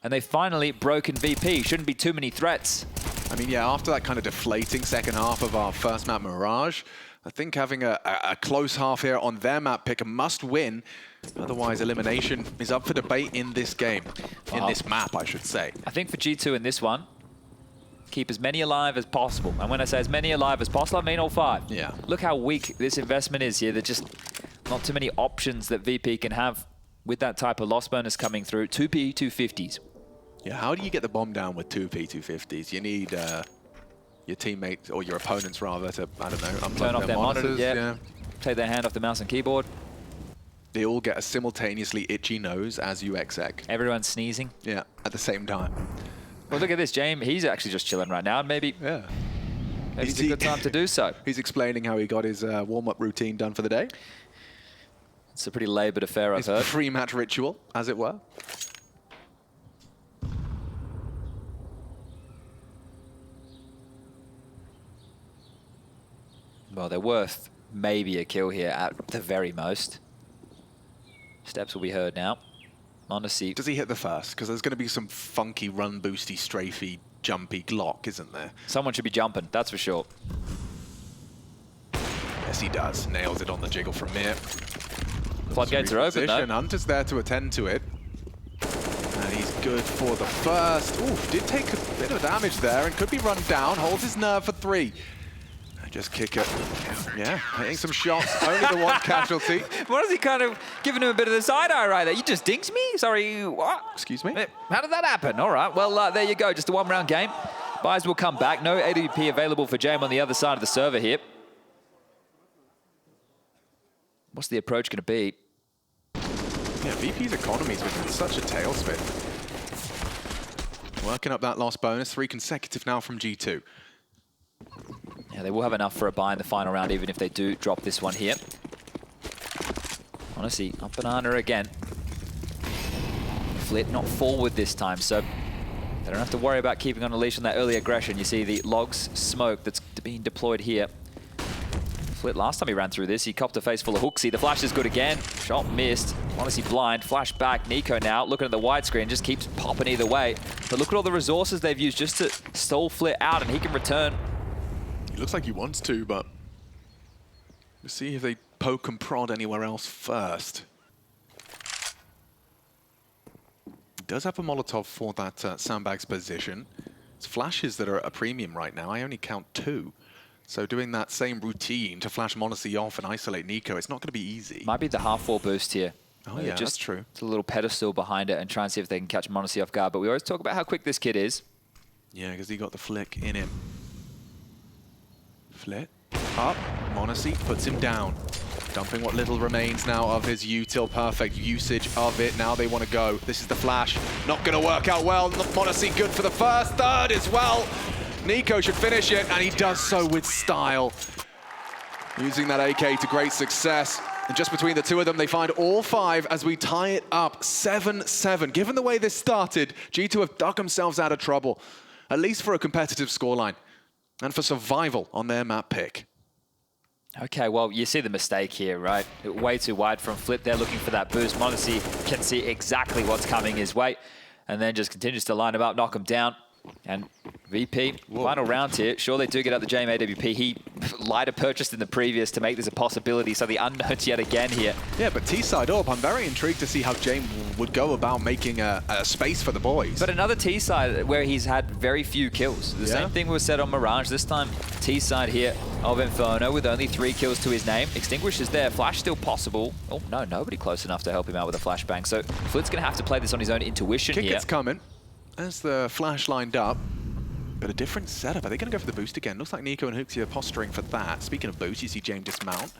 and they've finally broken VP. Shouldn't be too many threats. I mean, yeah, after that kind of deflating second half of our first map, Mirage, I think having a close half here on their map pick, a must-win. Otherwise, elimination is up for debate in this game. In this map, I should say. I think for G2 in this one, keep as many alive as possible. And when I say as many alive as possible, I mean all 5. Yeah. Look how weak this investment is here. There's just not too many options that VP can have with that type of loss bonus coming through. 2P, 250s. Yeah, how do you get the bomb down with 2P, 250s? You need your teammates, or your opponents rather, to, I don't know, unplug Turn off their monitors, yeah. Take their hand off the mouse and keyboard. They all get a simultaneously itchy nose as you exec. Everyone's sneezing. Yeah, at the same time. Well, look at this, James. He's actually just chilling right now, and maybe it's a good time to do so. He's explaining how he got his warm-up routine done for the day. It's a pretty laboured affair, I've heard. His pre-match ritual, as it were. Well, they're worth maybe a kill here at the very most. Steps will be heard now. Monacy. Does he hit the first? Because there's going to be some funky run boosty, strafey, jumpy Glock, isn't there? Someone should be jumping, that's for sure. Yes, he does. Nails it on the jiggle from Mir. Floodgates are open, though. Hunter's there to attend to it. And he's good for the first. Ooh, did take a bit of damage there and could be run down. Holds his nerve for 3. Just kick it. Yeah, hitting some shots. Only the one casualty. What is he kind of giving him a bit of the side eye right there? You just dinked me? Sorry, what? Excuse me? How did that happen? All right, well, there you go. Just a 1-round game. Buys will come back. No AWP available for Jame on the other side of the server here. What's the approach going to be? Yeah, VP's economy's been in such a tailspin. Working up that loss bonus. 3 consecutive now from G2. Yeah, they will have enough for a buy in the final round, even if they do drop this one here. Honestly, up banana again. Flit not forward this time, so they don't have to worry about keeping on a leash on that early aggression. You see the logs smoke that's being deployed here. Flit, last time he ran through this, he copped a face full of hooksy. The flash is good again. Shot missed. Honestly blind. Flash back. Nico now looking at the widescreen, just keeps popping either way. But look at all the resources they've used just to stall Flit out, and he can return. He looks like he wants to, but we'll see if they poke and prod anywhere else first. He does have a Molotov for that sandbags position. It's flashes that are at a premium right now. I only count 2. So doing that same routine to flash Monacy off and isolate Nico, it's not going to be easy. Might be the half-wall boost here. Oh yeah, that's true. It's a little pedestal behind it and try and see if they can catch Monacy off guard. But we always talk about how quick this kid is. Yeah, because he got the flick in him. Flit up, Monacy puts him down. Dumping what little remains now of his util, perfect usage of it. Now they want to go. This is the flash. Not going to work out well. Monacy good for the first, third as well. Nico should finish it, and he does so with style. Using that AK to great success. And just between the two of them, they find all 5 as we tie it up 7-7. Given the way this started, G2 have dug themselves out of trouble, at least for a competitive scoreline. And for survival on their map pick. Okay, well, you see the mistake here, right? Way too wide from Flit there, looking for that boost. Monacy can see exactly what's coming his way, and then just continues to line him up, knock him down. And VP, final round here. Sure, they do get out the JM AWP. He lighter purchased in the previous to make this a possibility, so the unknowns yet again here. Yeah, but T-side up, I'm very intrigued to see how James would go about making a space for the boys. But another T-side where he's had very few kills. The same thing was said on Mirage. This time, T-side here of Inferno with only 3 kills to his name. Extinguish is there. Flash still possible. Oh, no, nobody close enough to help him out with a flashbang. So Flit's going to have to play this on his own intuition here. Kick-It's coming. As the flash lined up, but a different setup. Are they going to go for the boost again? Looks like Nico and Hooksy are posturing for that. Speaking of boost, you see James dismount.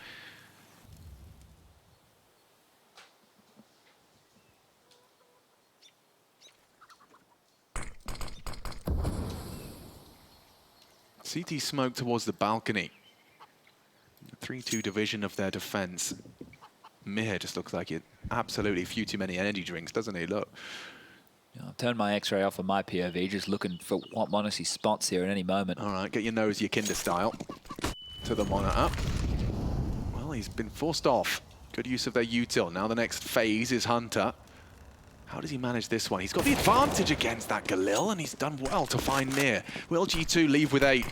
CT smoke towards the balcony. 3-2 division of their defense. Mir just looks like it absolutely few too many energy drinks, doesn't he? Look. I'll turn my X-ray off on my POV, just looking for what Monacy spots here at any moment. All right, get your nose, your Kinder style, to the monitor. Well, he's been forced off. Good use of their util. Now the next phase is Hunter. How does he manage this one? He's got the advantage against that Galil, and he's done well to find Mir. Will G2 leave with 8?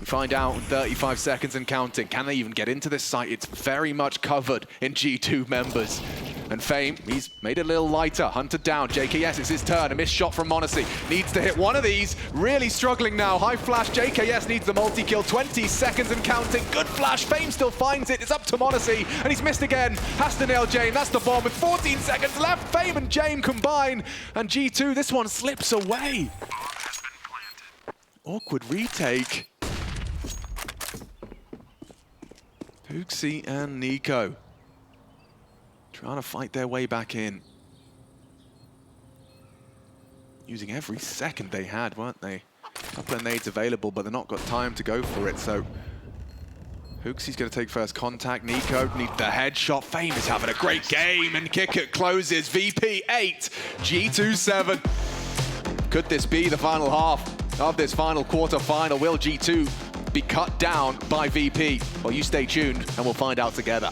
We find out in 35 seconds and counting. Can they even get into this site? It's very much covered in G2 members. And Fame, he's made it a little lighter. Hunter down. JKS, it's his turn. A missed shot from Monacy. Needs to hit one of these. Really struggling now. High flash. JKS needs the multi-kill. 20 seconds and counting. Good flash. Fame still finds it. It's up to Monacy. And he's missed again. Has to nail Jame. That's the bomb with 14 seconds left. Fame and Jame combine. And G2, this one slips away. Awkward retake. Hooksy and Nico trying to fight their way back in. Using every second they had, weren't they? A couple of nades available, but they've not got time to go for it, so Hooksy's going to take first contact. Nico needs the headshot. Fame is having a great game, and Kick-It closes. VP 8, G2 7. Could this be the final half of this final quarter-final? Will G2 be cut down by VP? Well, you stay tuned, and we'll find out together.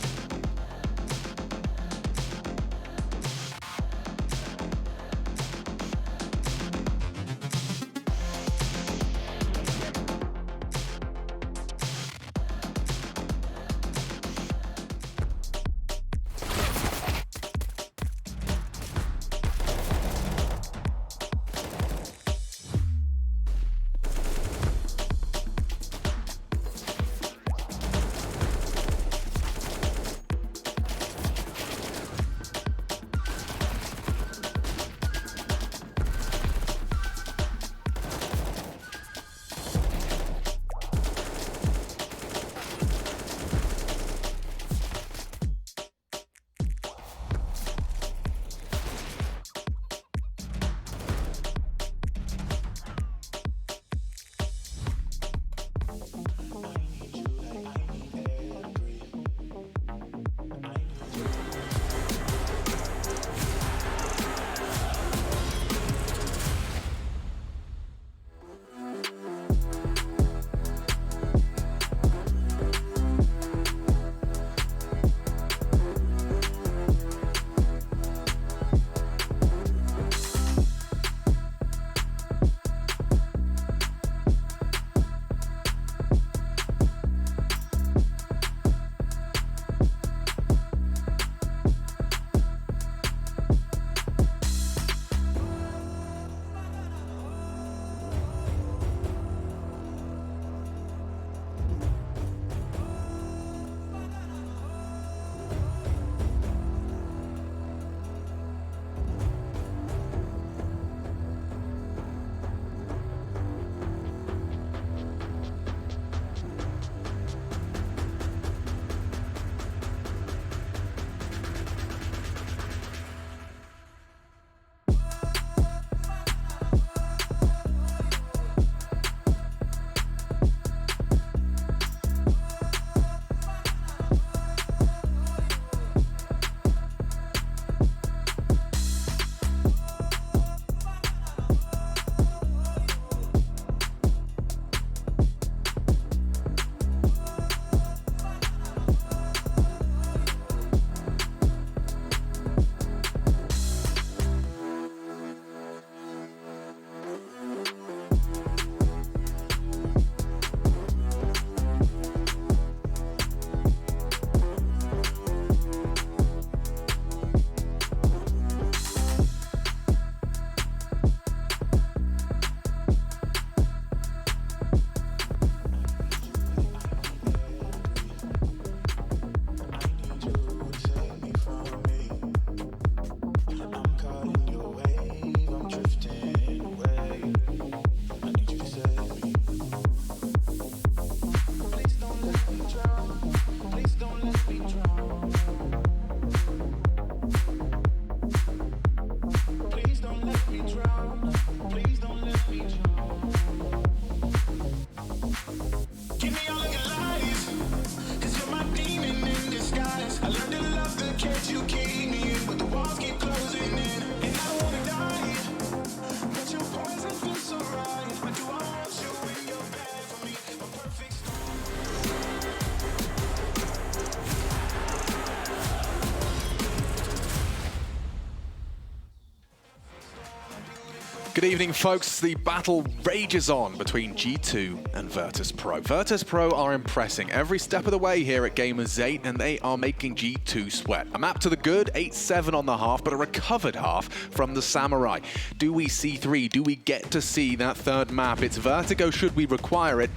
Good evening, folks. The battle rages on between G2 and Virtus.pro. Virtus.pro are impressing every step of the way here at Gamers8, and they are making G2 sweat. A map to the good, 8-7 on the half, but a recovered half from the Samurai. Do we see 3? Do we get to see that third map? It's Vertigo should we require it.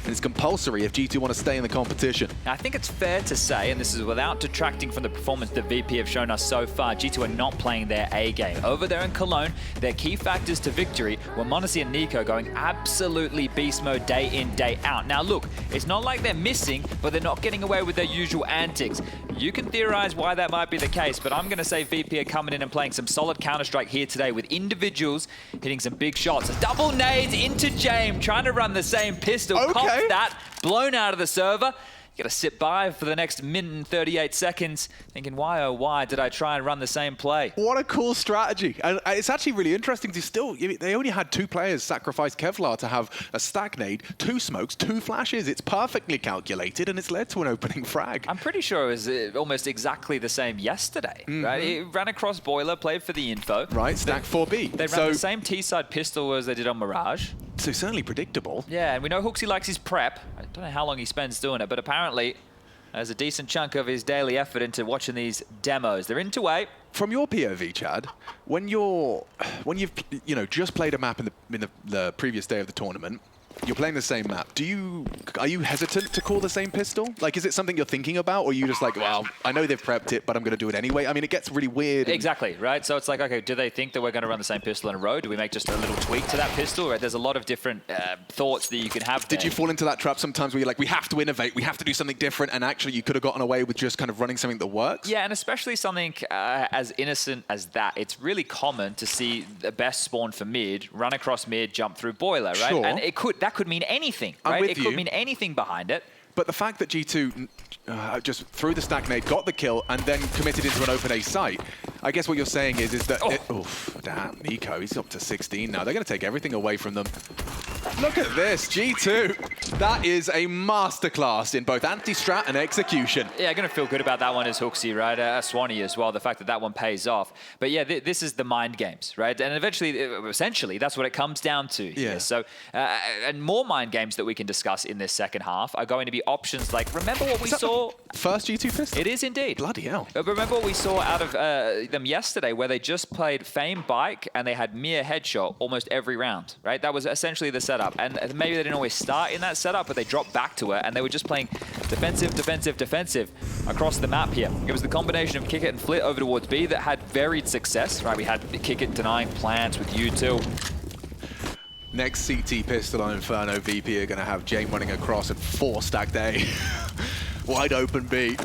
And it's compulsory if G2 want to stay in the competition. I think it's fair to say, and this is without detracting from the performance that VP have shown us so far, G2 are not playing their A game. Over there in Cologne, their key factors to victory were m0NESY and NiKo going absolutely beast mode day in, day out. Now look, it's not like they're missing, but they're not getting away with their usual antics. You can theorize why that might be the case, but I'm going to say VP are coming in and playing some solid counterstrike here today with individuals hitting some big shots. Double nades into James, trying to run the same pistol. Okay. Cops that, blown out of the server. You gotta sit by for the next minute and 38 seconds, thinking, why oh why did I try and run the same play? What a cool strategy. And it's actually really interesting to still, they only had 2 players sacrifice Kevlar to have a stack nade, 2 smokes, 2 flashes. It's perfectly calculated and it's led to an opening frag. I'm pretty sure it was almost exactly the same yesterday, right? It ran across Boiler, played for the info. Right, stack 4B. They ran the same T-side pistol as they did on Mirage. So certainly predictable. Yeah, and we know Hooksy likes his prep. I don't know how long he spends doing it, but apparently there's a decent chunk of his daily effort into watching these demos. They're into 8. From your POV, Chad, when you've just played a map in the previous day of the tournament, you're playing the same map. Are you hesitant to call the same pistol? Like, is it something you're thinking about, or are you just like, well, I know they've prepped it, but I'm going to do it anyway? I mean, it gets really weird. Exactly, right? So it's like, okay, do they think that we're going to run the same pistol in a row? Do we make just a little tweak to that pistol? Right? There's a lot of different thoughts that you can have there. Did you fall into that trap sometimes where you're like, we have to innovate, we have to do something different, and actually you could have gotten away with just kind of running something that works? Yeah, and especially something as innocent as that. It's really common to see the best spawn for mid, run across mid, jump through Boiler, right? Sure. And that could mean anything. Right? It could mean anything behind it. But the fact that G2 just threw the stack nade, got the kill, and then committed into an open A site, I guess what you're saying is that... damn, NiKo, he's up to 16 now. They're going to take everything away from them. Look at this, G2. That is a masterclass in both anti-strat and execution. Yeah, going to feel good about that one as Hooksy, right? Swanee as well, the fact that that one pays off. But yeah, this is the mind games, right? And essentially, that's what it comes down to. Yeah. So, and more mind games that we can discuss in this second half are going to be options like, remember what we saw? First G2 pistol? It is indeed. Bloody hell. Remember what we saw out of them yesterday, where they just played Fame Bike and they had Mere headshot almost every round, right? That was essentially the setup. And maybe they didn't always start in that setup, but they dropped back to it and they were just playing defensive, defensive, defensive across the map here. It was the combination of Kick It and Flit over towards B that had varied success, right? We had Kick It denying plants with U2. Next CT pistol on Inferno, VP are going to have Jame running across and 4 stacked A. Wide open B.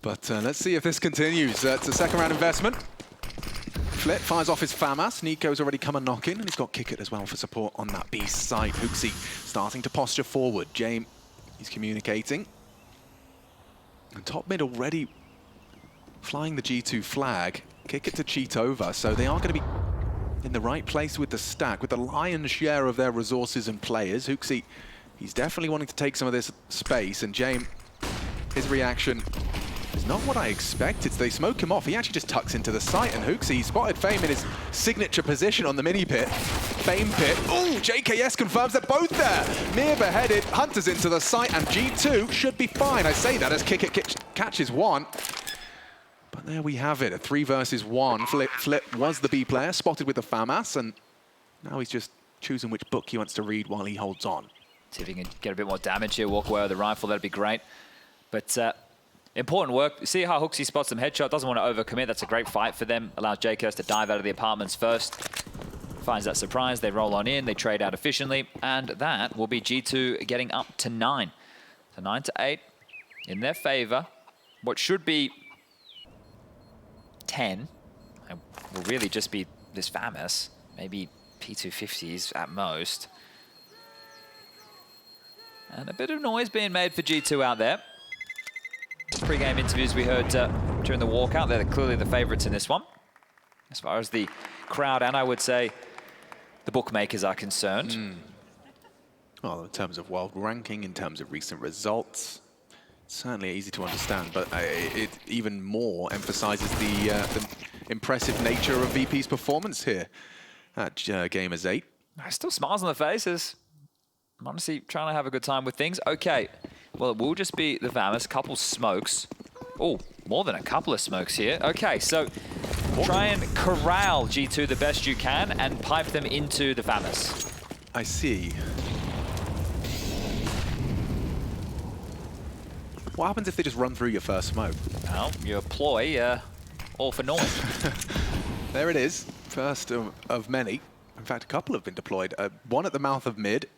But let's see if this continues. It's a second round investment. Flit fires off his FAMAS. NiKo's already come a knock in, and he's got Kick It as well for support on that B side. Hooksy starting to posture forward. Jame, he's communicating. And top mid already flying the G2 flag. Kick It to cheat over, so they are going to be in the right place with the stack, with the lion's share of their resources and players. Hooksy, he's definitely wanting to take some of this space, and Jame, his reaction is not what I expected. They smoke him off. He actually just tucks into the site, and Hooksy spotted Fame in his signature position on the mini pit. Fame pit. Ooh, JKS confirms they're both there. Mir beheaded, Hunter's into the site, and G2 should be fine. I say that as Kick It catches one. But there we have it, a 3 versus 1. Flip was the B player, spotted with the FAMAS, and now he's just choosing which book he wants to read while he holds on. See if he can get a bit more damage here, walk away with the rifle, that'd be great. But important work. See how Hooksy spots some headshot, doesn't want to overcommit. That's a great fight for them. Allows JKS to dive out of the apartments first. Finds that surprise, they roll on in, they trade out efficiently, and that will be G2 getting up to 9. So 9 to 8 in their favor. What should be 10 will really just be this FAMAS, maybe P250s at most. And a bit of noise being made for G2 out there. Pre-game interviews we heard during the walkout, they're clearly the favorites in this one. As far as the crowd and I would say the bookmakers are concerned. Well, in terms of world ranking, in terms of recent results, certainly easy to understand, but it even more emphasizes the impressive nature of VP's performance here. at Gamers8. Still smiles on the faces. I'm honestly trying to have a good time with things. Okay, well, it will just be the Vamus. Couple smokes. Oh, more than a couple of smokes here. Okay, so try and corral G2 the best you can and pipe them into the Vamus. I see. What happens if they just run through your first smoke? Well, your ploy, all for naught. There it is, first of many. In fact, a couple have been deployed. One at the mouth of mid,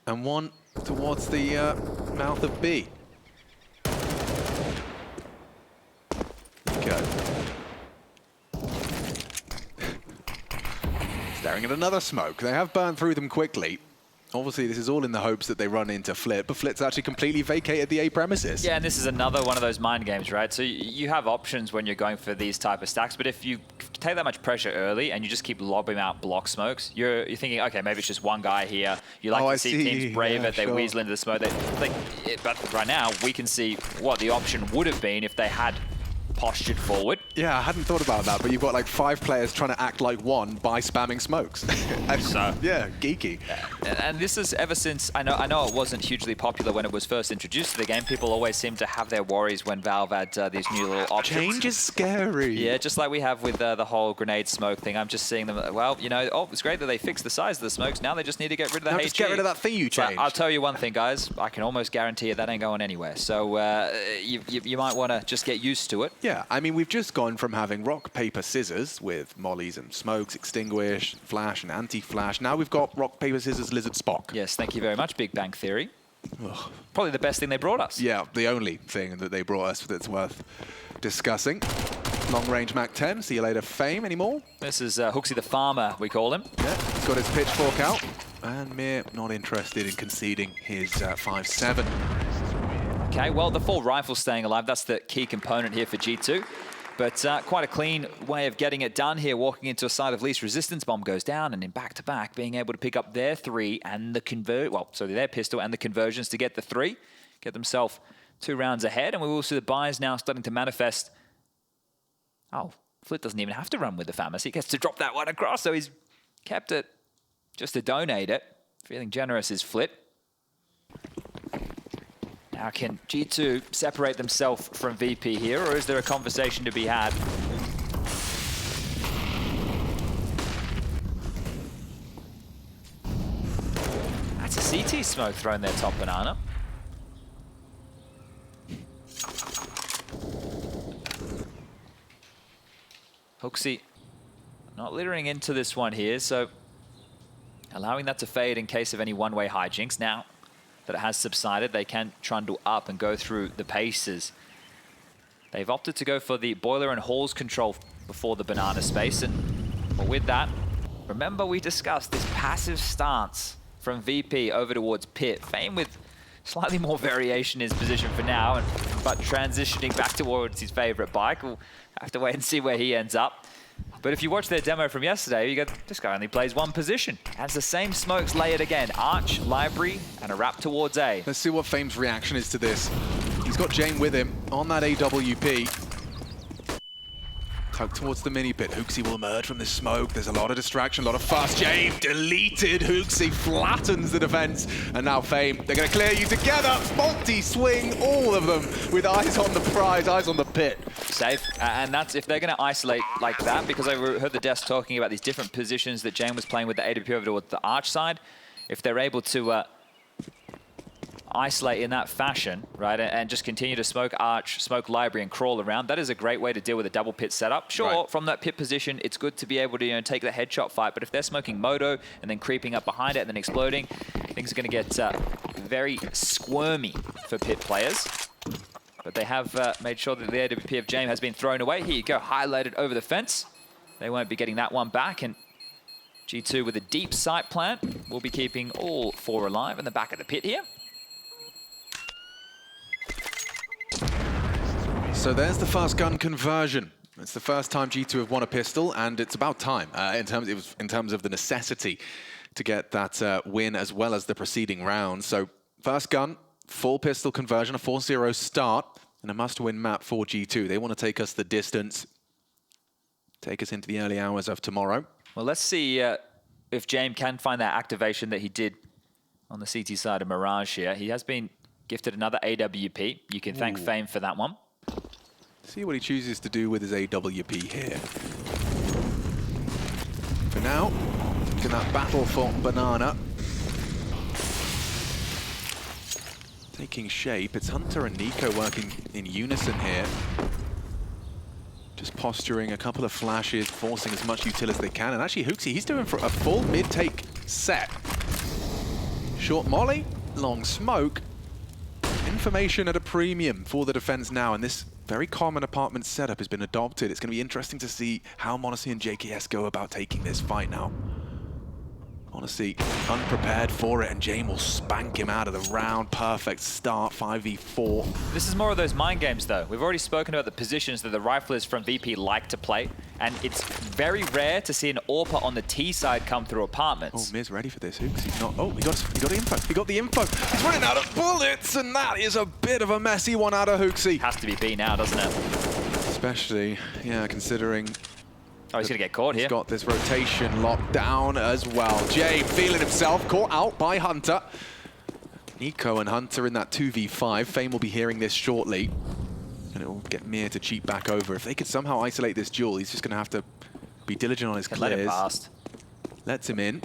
and one towards the mouth of B. Go. Staring at another smoke. They have burned through them quickly. Obviously, this is all in the hopes that they run into Flit, but Flit's actually completely vacated the A premises. Yeah, and this is another one of those mind games, right? So you have options when you're going for these type of stacks, but if you take that much pressure early and you just keep lobbing out block smokes, you're thinking, okay, maybe it's just one guy here. You like to see teams brave it, they weasel into the smoke. But right now, we can see what the option would have been if they had postured forward. Yeah, I hadn't thought about that, but you've got like 5 players trying to act like one by spamming smokes. So yeah, geeky. And this is ever since, I know it wasn't hugely popular when it was first introduced to the game. People always seem to have their worries when Valve had these new little options. Change is scary. Yeah, just like we have with the whole grenade smoke thing. I'm just seeing them, well, you know, oh, it's great that they fixed the size of the smokes. Now they just need to get rid of the HE. Just get rid of that thing you changed. But I'll tell you one thing, guys. I can almost guarantee you that ain't going anywhere. So you might want to just get used to it. Yeah, I mean, we've just gone from having rock, paper, scissors with mollies and smokes, extinguish, flash and anti-flash. Now we've got rock, paper, scissors, lizard, Spock. Yes, thank you very much, Big Bang Theory. Ugh. Probably the best thing they brought us. Yeah, the only thing that they brought us that's worth discussing. Long range Mac 10, see you later, Fame, anymore? This is Hooksy the Farmer, we call him. Yeah, he's got his pitchfork out. And Mir not interested in conceding his 5-7. Okay, well, the 4 rifles staying alive, that's the key component here for G2. But quite a clean way of getting it done here, walking into a side of least resistance. Bomb goes down, and in back-to-back, being able to pick up their 3 and the their pistol and the conversions to get the 3, get themselves 2 rounds ahead, and we will see the buys now starting to manifest. Oh, Flit doesn't even have to run with the Famas. He gets to drop that one across, so he's kept it just to donate it. Feeling generous is Flit. Now, can G2 separate themselves from VP here, or is there a conversation to be had? That's a CT smoke throwing their top banana. Hooksy not littering into this one here, so allowing that to fade in case of any one-way hijinks. Now that it has subsided, they can trundle up and go through the paces. They've opted to go for the boiler and halls control before the banana space, and well, with that, remember we discussed this passive stance from VP over towards Pit. Fame with slightly more variation in his position for now, but transitioning back towards his favorite bike. We'll have to wait and see where he ends up. But if you watch their demo from yesterday, you go, this guy only plays one position. And it's the same smokes layered again. Arch, library, and a wrap towards A. Let's see what Fame's reaction is to this. He's got Jane with him on that AWP. Tucked towards the mini pit. Hooksy will emerge from this smoke. There's a lot of distraction, a lot of fast. Jane deleted. Hooksy flattens the defense. And now Fame, they're going to clear you together. Multi-swing, all of them with eyes on the prize, eyes on the pit. Safe. And that's if they're going to isolate like that, because I heard the desk talking about these different positions that Jane was playing with the AWP over towards the arch side. If they're able to isolate in that fashion, right, and just continue to smoke arch, smoke library, and crawl around, that is a great way to deal with a double pit setup. Sure, right. From that pit position, it's good to be able to take the headshot fight, but if they're smoking moto and then creeping up behind it and then exploding, things are going to get very squirmy for pit players. But they have made sure that the AWP of James has been thrown away. Here you go, highlighted over the fence. They won't be getting that one back, and G2 with a deep sight plant will be keeping all 4 alive in the back of the pit here. So there's the fast gun conversion. It's the first time G2 have won a pistol, and it's about time in terms of the necessity to get that win as well as the preceding round. So first gun, full pistol conversion, a 4-0 start, and a must-win map for G2. They want to take us the distance, take us into the early hours of tomorrow. Well, let's see if James can find that activation that he did on the CT side of Mirage here. He has been gifted another AWP. You can thank Fame for that one. See what he chooses to do with his AWP here. For now, in that battle for Banana. Taking shape. It's Hunter and Nico working in unison here. Just posturing, a couple of flashes, forcing as much util as they can. And actually, Hooksy, he's doing for a full mid-take set. Short molly, long smoke. Information at a premium for the defense now. And this very common apartment setup has been adopted. It's going to be interesting to see how m0NESY and JKS go about taking this fight now. m0NESY unprepared for it, and Jame will spank him out of the round. Perfect start, 5v4. This is more of those mind games, though. We've already spoken about the positions that the riflers from VP like to play, and it's very rare to see an AWPer on the T side come through apartments. Oh, Miz ready for this. Hooks, he's not. Oh, he got the info. He got the info. He's running out of bullets, and that is a bit of a messy one out of Hooksy. Has to be B now, doesn't it? Especially, yeah, considering. Oh, he's going to get caught here. He's got this rotation locked down as well. Jay feeling himself, caught out by Hunter. Nico and Hunter in that 2v5. Fame will be hearing this shortly. And it will get Mir to cheat back over. If they could somehow isolate this duel, he's just going to have to be diligent on his clears. Let him past. Lets him in.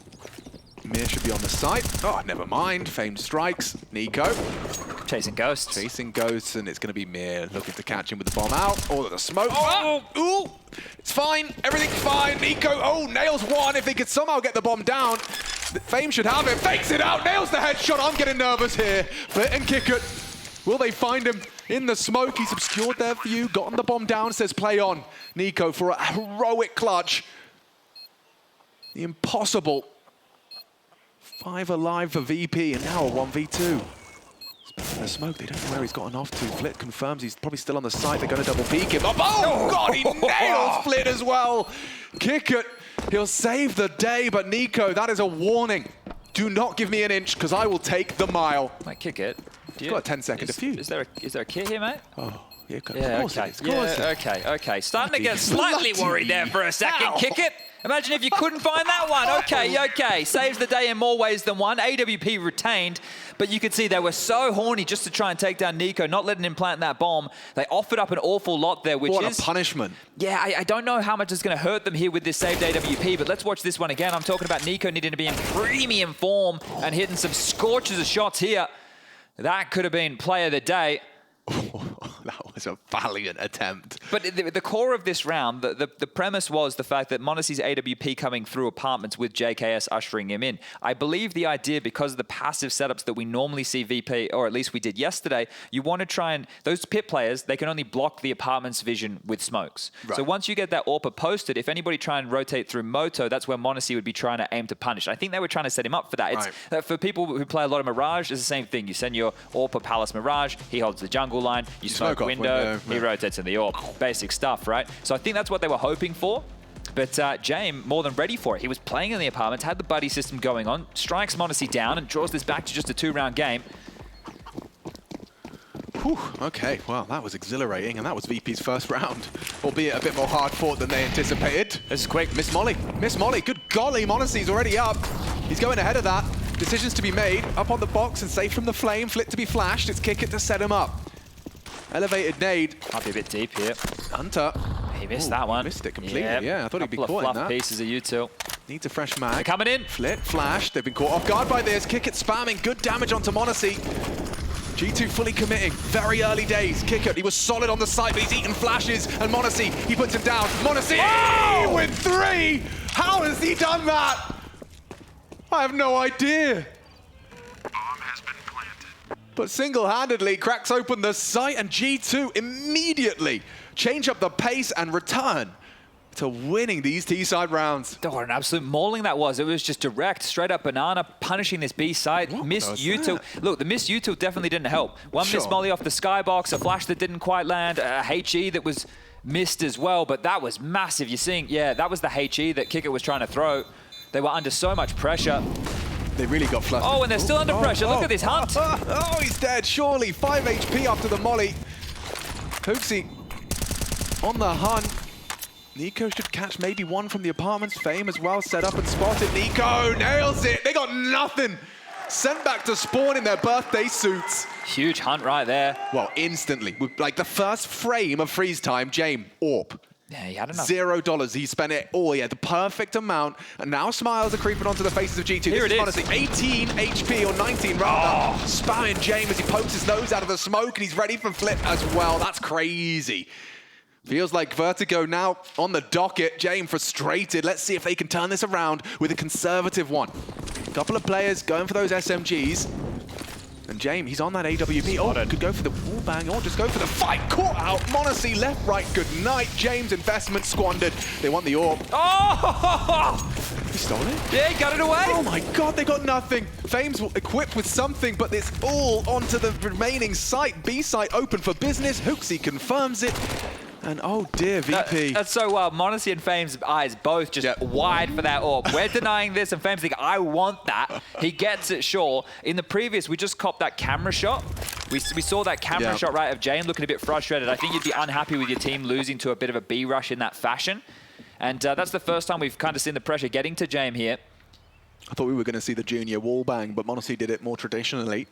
Mir should be on the side. Oh, never mind. Fame strikes. Nico. Chasing Ghosts. Chasing Ghosts, and it's going to be Mir looking to catch him with the bomb out. Or the smoke. Oh! Ooh! It's fine. Everything's fine. Nico, oh, nails one. If they could somehow get the bomb down, Fame should have it. Fakes it out. Nails the headshot. I'm getting nervous here. Flit and kick it. Will they find him in the smoke? He's obscured their view. Gotten the bomb down. Says play on. Nico for a heroic clutch. The impossible. 5 alive for VP, and now a 1v2. In the smoke, they don't know where he's gotten off to. Flit confirms he's probably still on the site. They're going to double peek him. Oh, God, he nails Flit as well. Kick it. He'll save the day, but Nico, that is a warning. Do not give me an inch, because I will take the mile. Might kick it. He's got a 10-second defuse. Is there a kit here, mate? Oh, yeah, okay. Starting to get slightly worried there for a second. Ow. Kick it. Imagine if you couldn't find that one. Okay. Saves the day in more ways than one. AWP retained, but you could see they were so horny just to try and take down Nico, not letting him plant that bomb. They offered up an awful lot there, which is... What a punishment. Yeah, I don't know how much is going to hurt them here with this saved AWP, but let's watch this one again. I'm talking about Nico needing to be in premium form and hitting some scorches of shots here. That could have been player of the day. That was a valiant attempt. But the core of this round, the premise was the fact that m0NESY's AWP coming through apartments with JKS ushering him in. I believe the idea, because of the passive setups that we normally see VP, or at least we did yesterday, you want to try and... Those pit players, they can only block the apartment's vision with smokes. Right. So once you get that AWPer posted, if anybody try and rotate through Moto, that's where m0NESY would be trying to aim to punish. I think they were trying to set him up for that. Right. It's, for people who play a lot of Mirage, it's the same thing. You send your AWPer Palace Mirage, he holds the jungle line, you smoke window, he rotates in the AWP. Basic stuff, right? So I think that's what they were hoping for. But Jame, more than ready for it. He was playing in the apartments, had the buddy system going on, strikes m0NESY down and draws this back to just a 2-round game. Whew, okay, well, that was exhilarating, and that was VP's first round, albeit a bit more hard-fought than they anticipated. This is quick. Miss Molly, good golly, m0NESY's already up. He's going ahead of that. Decisions to be made, up on the box and safe from the flame, Flit to be flashed, it's kick it to set him up. Elevated nade. Might be a bit deep here. Hunter. He missed that one. Missed it completely, yeah. I thought he'd be caught in that. Couple of fluff pieces of util. Needs a fresh mag. They're coming in. Flit, flash. They've been caught off guard by this. Kick it spamming. Good damage onto m0NESY. G2 fully committing. Very early days. Kick it. He was solid on the side, but he's eaten flashes. And m0NESY, he puts him down. m0NESY with 3! How has he done that? I have no idea. But single-handedly cracks open the site, and G2 immediately change up the pace and return to winning these T-side rounds. Oh, what an absolute mauling that was. It was just direct, straight up banana, punishing this B side. Missed util. Look, the missed util definitely didn't help. One missed molly off the skybox, a flash that didn't quite land, a HE that was missed as well, but that was massive. You're seeing, yeah, that was the HE that Kicker was trying to throw. They were under so much pressure. They really got flustered. Oh, and they're still under pressure. Look at this hunt. Oh, he's dead, surely. 5 HP after the molly. Hooksy on the hunt. Nico should catch maybe one from the apartments. Fame as well, set up and spotted. Nico nails it. They got nothing. Sent back to spawn in their birthday suits. Huge hunt right there. Well, instantly. With like the first frame of freeze time, James, AWP. Yeah, he had enough. $0. He spent it all. He had the perfect amount. And now smiles are creeping onto the faces of G2. Here this it is. Honestly, 18 HP, or 19 rather. Spamming James as he pokes his nose out of the smoke, and he's ready for flip as well. That's crazy. Feels like Vertigo now on the docket. James frustrated. Let's see if they can turn this around with a conservative one. A couple of players going for those SMGs. And James, he's on that AWP. Oh, could go for the wall bang or just go for the fight. Caught out. Monacy left, right. Good night. James investment squandered. They want the AWP. Oh! He stole it? Yeah, he got it away. Oh my God, they got nothing. Fame's equipped with something, but it's all onto the remaining site. B site open for business. Hooksy confirms it. And oh dear, VP. That's so wild. Monacy and Fame's eyes both just wide for that AWP. We're denying this, and Fame's like, I want that. He gets it, sure. In the previous, we just copped that camera shot. We saw that camera shot, right, of Jane looking a bit frustrated. I think you'd be unhappy with your team losing to a bit of a B rush in that fashion. And that's the first time we've kind of seen the pressure getting to Jame here. I thought we were going to see the junior wall bang, but Monacy did it more traditionally.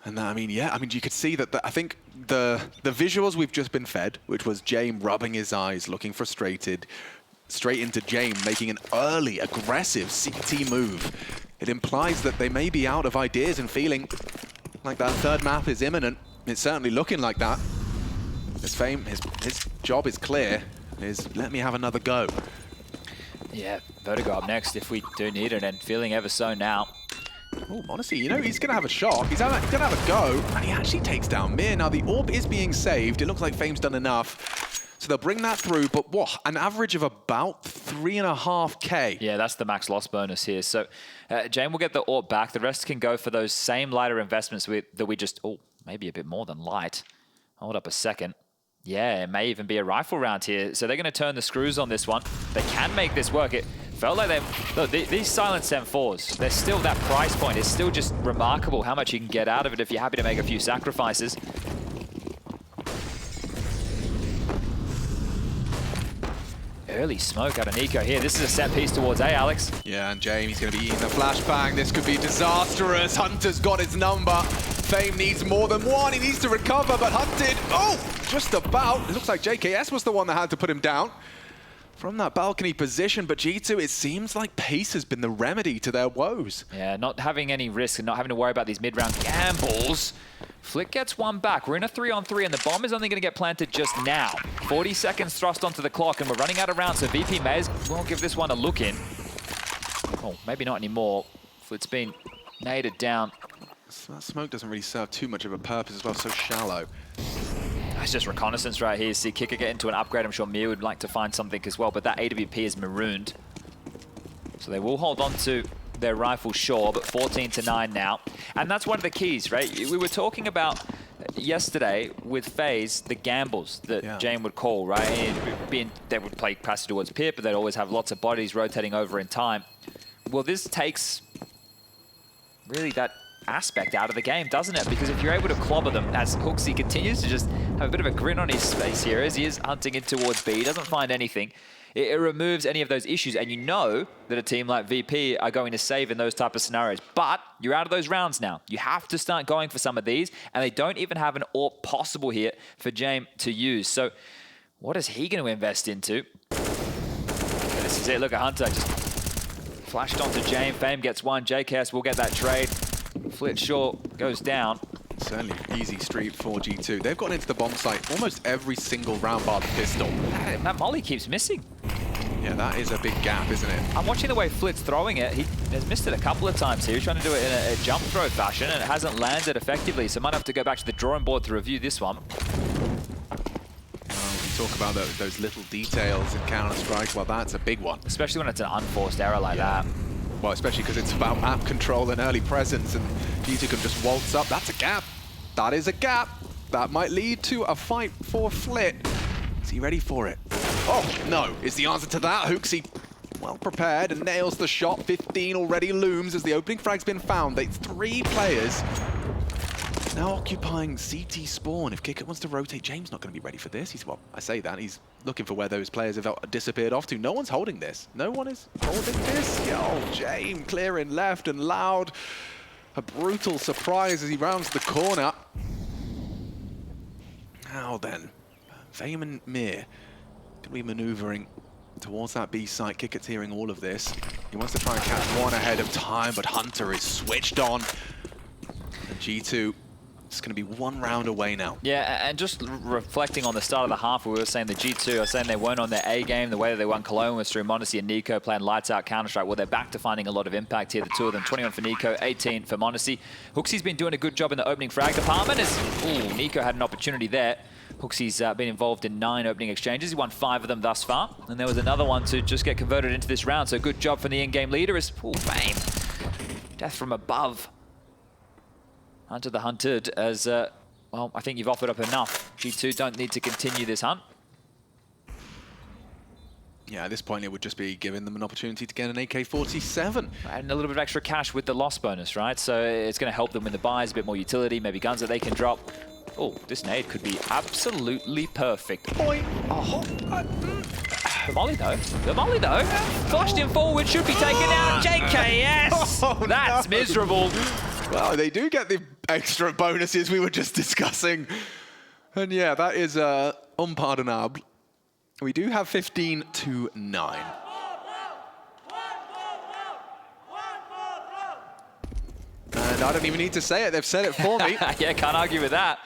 And I mean, yeah, I mean, you could see that I think the visuals we've just been fed, which was Jame rubbing his eyes, looking frustrated, straight into Jame making an early, aggressive CT move. It implies that they may be out of ideas and feeling like that third map is imminent. It's certainly looking like that. His Fame, his job is clear, is let me have another go. Yeah, Vertigo up next if we do need it, and feeling ever so now. Oh, honestly, you know, he's going to have a shot. He's going to have a go, and he actually takes down Mir. Now, the AWP is being saved. It looks like Fame's done enough. So they'll bring that through, but what? An average of about 3.5K. Yeah, that's the max loss bonus here. So Jane will get the AWP back. The rest can go for those same lighter investments that we just... Oh, maybe a bit more than light. Hold up a second. Yeah, it may even be a rifle round here. So they're going to turn the screws on this one. They can make this work. It felt like look, these silent M4s, they're still, that price point is still just remarkable how much you can get out of it if you're happy to make a few sacrifices. Early smoke out of Nico here. This is a set piece towards A, Alex. Yeah, and Jamie's going to be eating the flashbang. This could be disastrous. Hunter's got his number. Fame needs more than one. He needs to recover, but Hunted, oh, just about. It looks like JKS was the one that had to put him down from that balcony position, but G2, it seems like pace has been the remedy to their woes. Yeah, not having any risk and not having to worry about these mid-round gambles. Flick gets one back. We're in a 3-on-3, and the bomb is only going to get planted just now. 40 seconds thrust onto the clock, and we're running out of rounds, so VP may as well give this one a look in. Oh, maybe not anymore. Flick's been naded down. That smoke doesn't really serve too much of a purpose as well, so shallow. That's just reconnaissance right here. See Kicker get into an upgrade. I'm sure Mir would like to find something as well, but that AWP is marooned. So they will hold on to their rifle, sure, but 14-9 now. And that's one of the keys, right? We were talking about yesterday with FaZe, the gambles that Jane would call, right? And they would play pass towards pit, but they'd always have lots of bodies rotating over in time. Well, this takes really that aspect out of the game, doesn't it? Because if you're able to clobber them, as Hooksy continues to just have a bit of a grin on his face here as he is hunting in towards B, he doesn't find anything. It removes any of those issues, and you know that a team like VP are going to save in those type of scenarios. But you're out of those rounds now. You have to start going for some of these, and they don't even have an AWP possible here for Jame to use. So what is he going to invest into? This is it. Look at Hunter just flashed onto Jame. Fame gets one. JKS will get that trade. Flit short goes down. Certainly easy street for G2. They've gotten into the bomb site almost every single round bar the pistol. That molly keeps missing. Yeah, that is a big gap, isn't it? I'm watching the way Flit's throwing it. He has missed it a couple of times here. He's trying to do it in a jump throw fashion, and it hasn't landed effectively, so might have to go back to the drawing board to review this one. We talk about those little details in counterstrike. Well, that's a big one. Especially when it's an unforced error like that. Well, especially because it's about map control and early presence, and G2 can just waltz up. That's a gap. That is a gap. That might lead to a fight for Flit. Is he ready for it? Oh, no, is the answer to that. Hooksy well prepared and nails the shot. 15 already looms as the opening frag's been found. They 3 players Now occupying CT spawn. If Kickert wants to rotate, James not going to be ready for this. He's, well, I say that, he's looking for where those players have disappeared off to. No one's holding this. No one is holding this. Oh, James clearing left and loud. A brutal surprise as he rounds the corner. Now then, Fame and Mir going to be maneuvering towards that B site. Kickert's hearing all of this. He wants to try and catch one ahead of time, but Hunter is switched on. And G2 is going to be one round away now. Yeah, and just reflecting on the start of the half, we were saying the G2 are saying they weren't on their A game. The way that they won Cologne was through m0NESY and Nico playing lights out counterstrike. Well, they're back to finding a lot of impact here, the two of them. 21 for Nico, 18 for m0NESY. HooXi's been doing a good job in the opening frag department as Nico had an opportunity there. HooXi's been involved in 9 opening exchanges. He won 5 of them thus far. And there was another one to just get converted into this round. So good job from the in-game leader as Fame. Death from above. Hunter the hunted as, well, I think you've offered up enough. G2 don't need to continue this hunt. Yeah, at this point it would just be giving them an opportunity to get an AK-47. And a little bit of extra cash with the loss bonus, right? So it's going to help them with the buys, a bit more utility, maybe guns that they can drop. Oh, this nade could be absolutely perfect. Boing. Oh. The molly though. The molly though. Flushed him forward, should be taken out. JKS! Oh, that's no. miserable. Well, they do get the extra bonuses we were just discussing. And yeah, that is unpardonable. We do have 15-9. And I don't even need to say it, they've said it for me. Yeah, can't argue with that.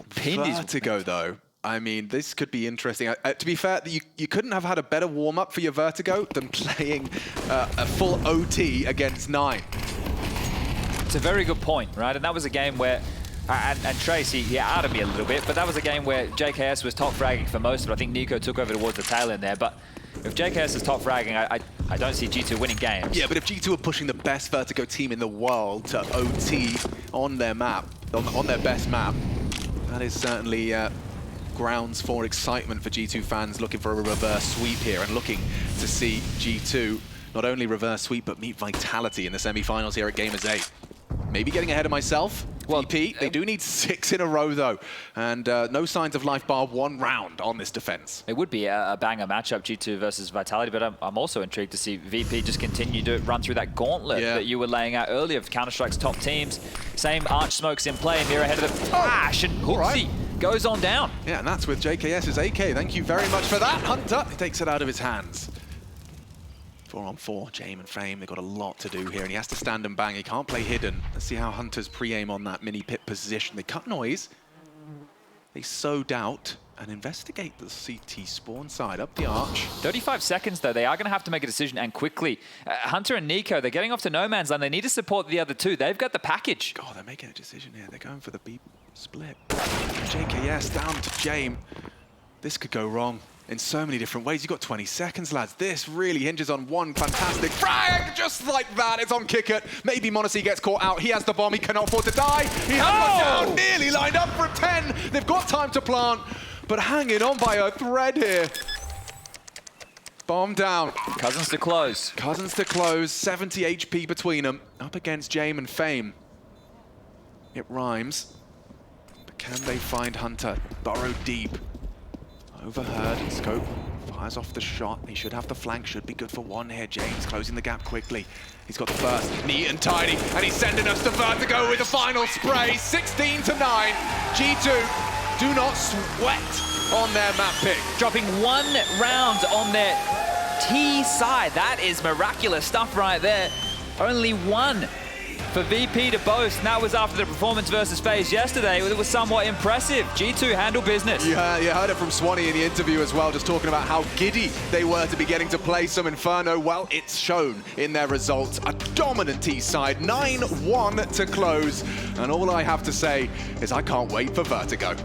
Vertigo, though. I mean, this could be interesting. To be fair, you couldn't have had a better warm-up for your Vertigo than playing a full OT against 9. It's a very good point, right? And that was a game where, and Tracy, he outed me a little bit, but that was a game where JKS was top fragging for most of it. I think Nico took over towards the tail end there, but if JKS is top fragging, I don't see G2 winning games. Yeah, but if G2 are pushing the best Vertigo team in the world to OT on their map, on their best map, that is certainly grounds for excitement for G2 fans looking for a reverse sweep here and looking to see G2 not only reverse sweep but meet Vitality in the semi-finals here at Gamers8. Maybe getting ahead of myself. Well, VP, they do need 6 in a row though, and no signs of life bar 1 round on this defense. It would be a banger matchup, G2 versus Vitality, but I'm also intrigued to see VP just continue to run through that gauntlet that you were laying out earlier of Counter-Strike's top teams. Same arch smokes in play, Mira ahead of the flash, and HooXi goes on down. Yeah, and that's with JKS's AK. Thank you very much for that, Hunter. He takes it out of his hands. 4-on-4, Jame and Fame, they've got a lot to do here, and he has to stand and bang. He can't play hidden. Let's see how Hunter's pre-aim on that mini-pit position. They cut noise. They sow doubt and investigate the CT spawn side up the arch. 35 seconds, though. They are going to have to make a decision, and quickly. Hunter and Nico, they're getting off to no man's land. They need to support the other two. They've got the package. God, they're making a decision here. They're going for the B split. JKS down to Jame. This could go wrong in so many different ways. You've got 20 seconds, lads. This really hinges on one fantastic frag. Just like that, it's on Kickert. Maybe m0NESY gets caught out. He has the bomb. He cannot afford to die. He has one down, nearly lined up for 10. They've got time to plant, but hanging on by a thread here. Bomb down. Cousins to close. Cousins to close. 70 HP between them. Up against Jame and Fame. It rhymes. But can they find Hunter? Burrow deep. Overheard, Scope fires off the shot. He should have the flank, should be good for 1 here. James closing the gap quickly. He's got the first, neat and tidy, and he's sending us to Vertigo with the final spray. 16-9. G2 do not sweat on their map pick. Dropping 1 round on their T side. That is miraculous stuff right there. Only 1 for VP to boast, and that was after the performance versus FaZe yesterday. It was somewhat impressive. G2 handle business. Yeah, you heard it from Swanee in the interview as well, just talking about how giddy they were to be getting to play some Inferno. Well, it's shown in their results. A dominant T side, 9-1 to close. And all I have to say is I can't wait for Vertigo.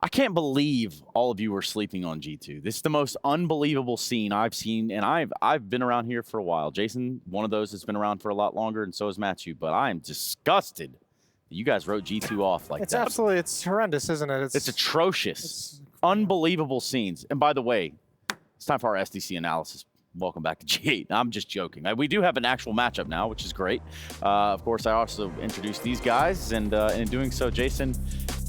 I can't believe all of you are sleeping on G2. This is the most unbelievable scene I've seen, and I've been around here for a while. Jason, one of those that's been around for a lot longer, and so has Matthew. But I am disgusted that you guys wrote G2 off like that. It's horrendous, isn't it? It's atrocious. Unbelievable scenes. And by the way, it's time for our SDC analysis. Welcome back to G8. I'm just joking. We do have an actual matchup now, which is great. Of course, I also introduced these guys, and in doing so, Jason,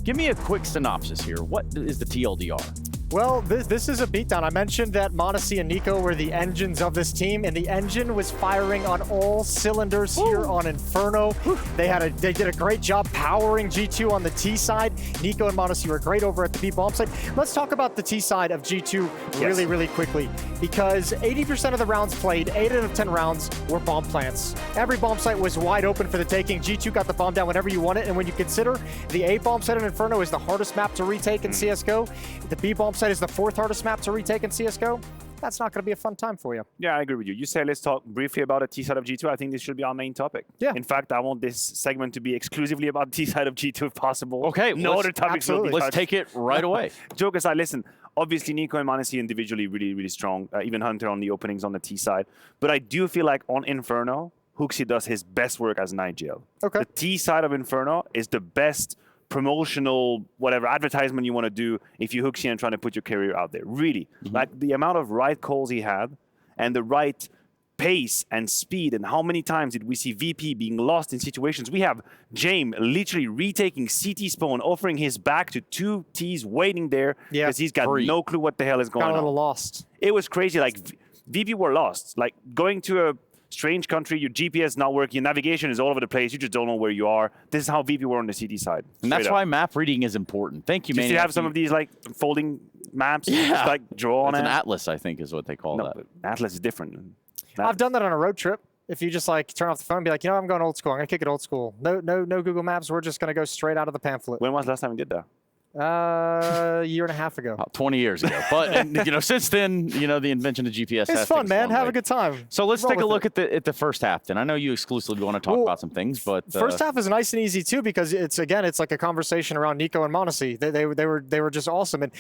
give me a quick synopsis here. What is the TLDR? Well, this is a beatdown. I mentioned that m0NESY and NiKo were the engines of this team, and the engine was firing on all cylinders here on Inferno. They did a great job powering G2 on the T side. NiKo and m0NESY were great over at the B bomb side. Let's talk about the T side of G2 really, really quickly, because 80% of the rounds played, 8 out of 10 rounds were bomb plants. Every bomb site was wide open for the taking. G2 got the bomb down whenever you want it, and when you consider the A bomb site in Inferno is the hardest map to retake in CSGO, the B bomb site is the 4th hardest map to retake in CSGO, that's not going to be a fun time for you. Yeah, I agree with you. You say let's talk briefly about the T side of G2. I think this should be our main topic. Yeah. In fact, I want this segment to be exclusively about the T side of G2 if possible. Okay. No other topics will be touched. Let's take it right away. Joke aside, listen, obviously NiKo and m0NESY individually really, really strong. Even Hunter on the openings on the T side. But I do feel like on Inferno, HooXi does his best work as Nigel. Okay. The T side of Inferno is the best promotional, whatever advertisement you want to do if you're HooXi and trying to put your career out there. Really. Like the amount of right calls he had and the right pace and speed, and how many times did we see VP being lost in situations? We have James literally retaking CT spawn, offering his back to 2 Ts waiting there because he's got no clue what the hell is going on. Got a little lost. It was crazy. Like VP were lost. Like going to a strange country, your GPS not working, your navigation is all over the place, you just don't know where you are. This is how VP were on the CT side. And that's why map reading is important. Thank you, man. You have some of these like folding maps, just like draw on it's it. an atlas, I think, is what they call that. Atlas is different. I've done that on a road trip. If you just like turn off the phone and be like, you know, I'm going old school. I'm going to kick it old school. No Google Maps. We're just going to go straight out of the pamphlet. When was the last time you did that? A year and a half ago. 20 years ago. But, you know, since then, you know, the invention of GPS It's fun, man. Have a good time. So let's take a look at the first half then. I know you exclusively want to talk about some things, but... First half is nice and easy, too, because it's like a conversation around NiKo and m0NESY. They were just awesome. And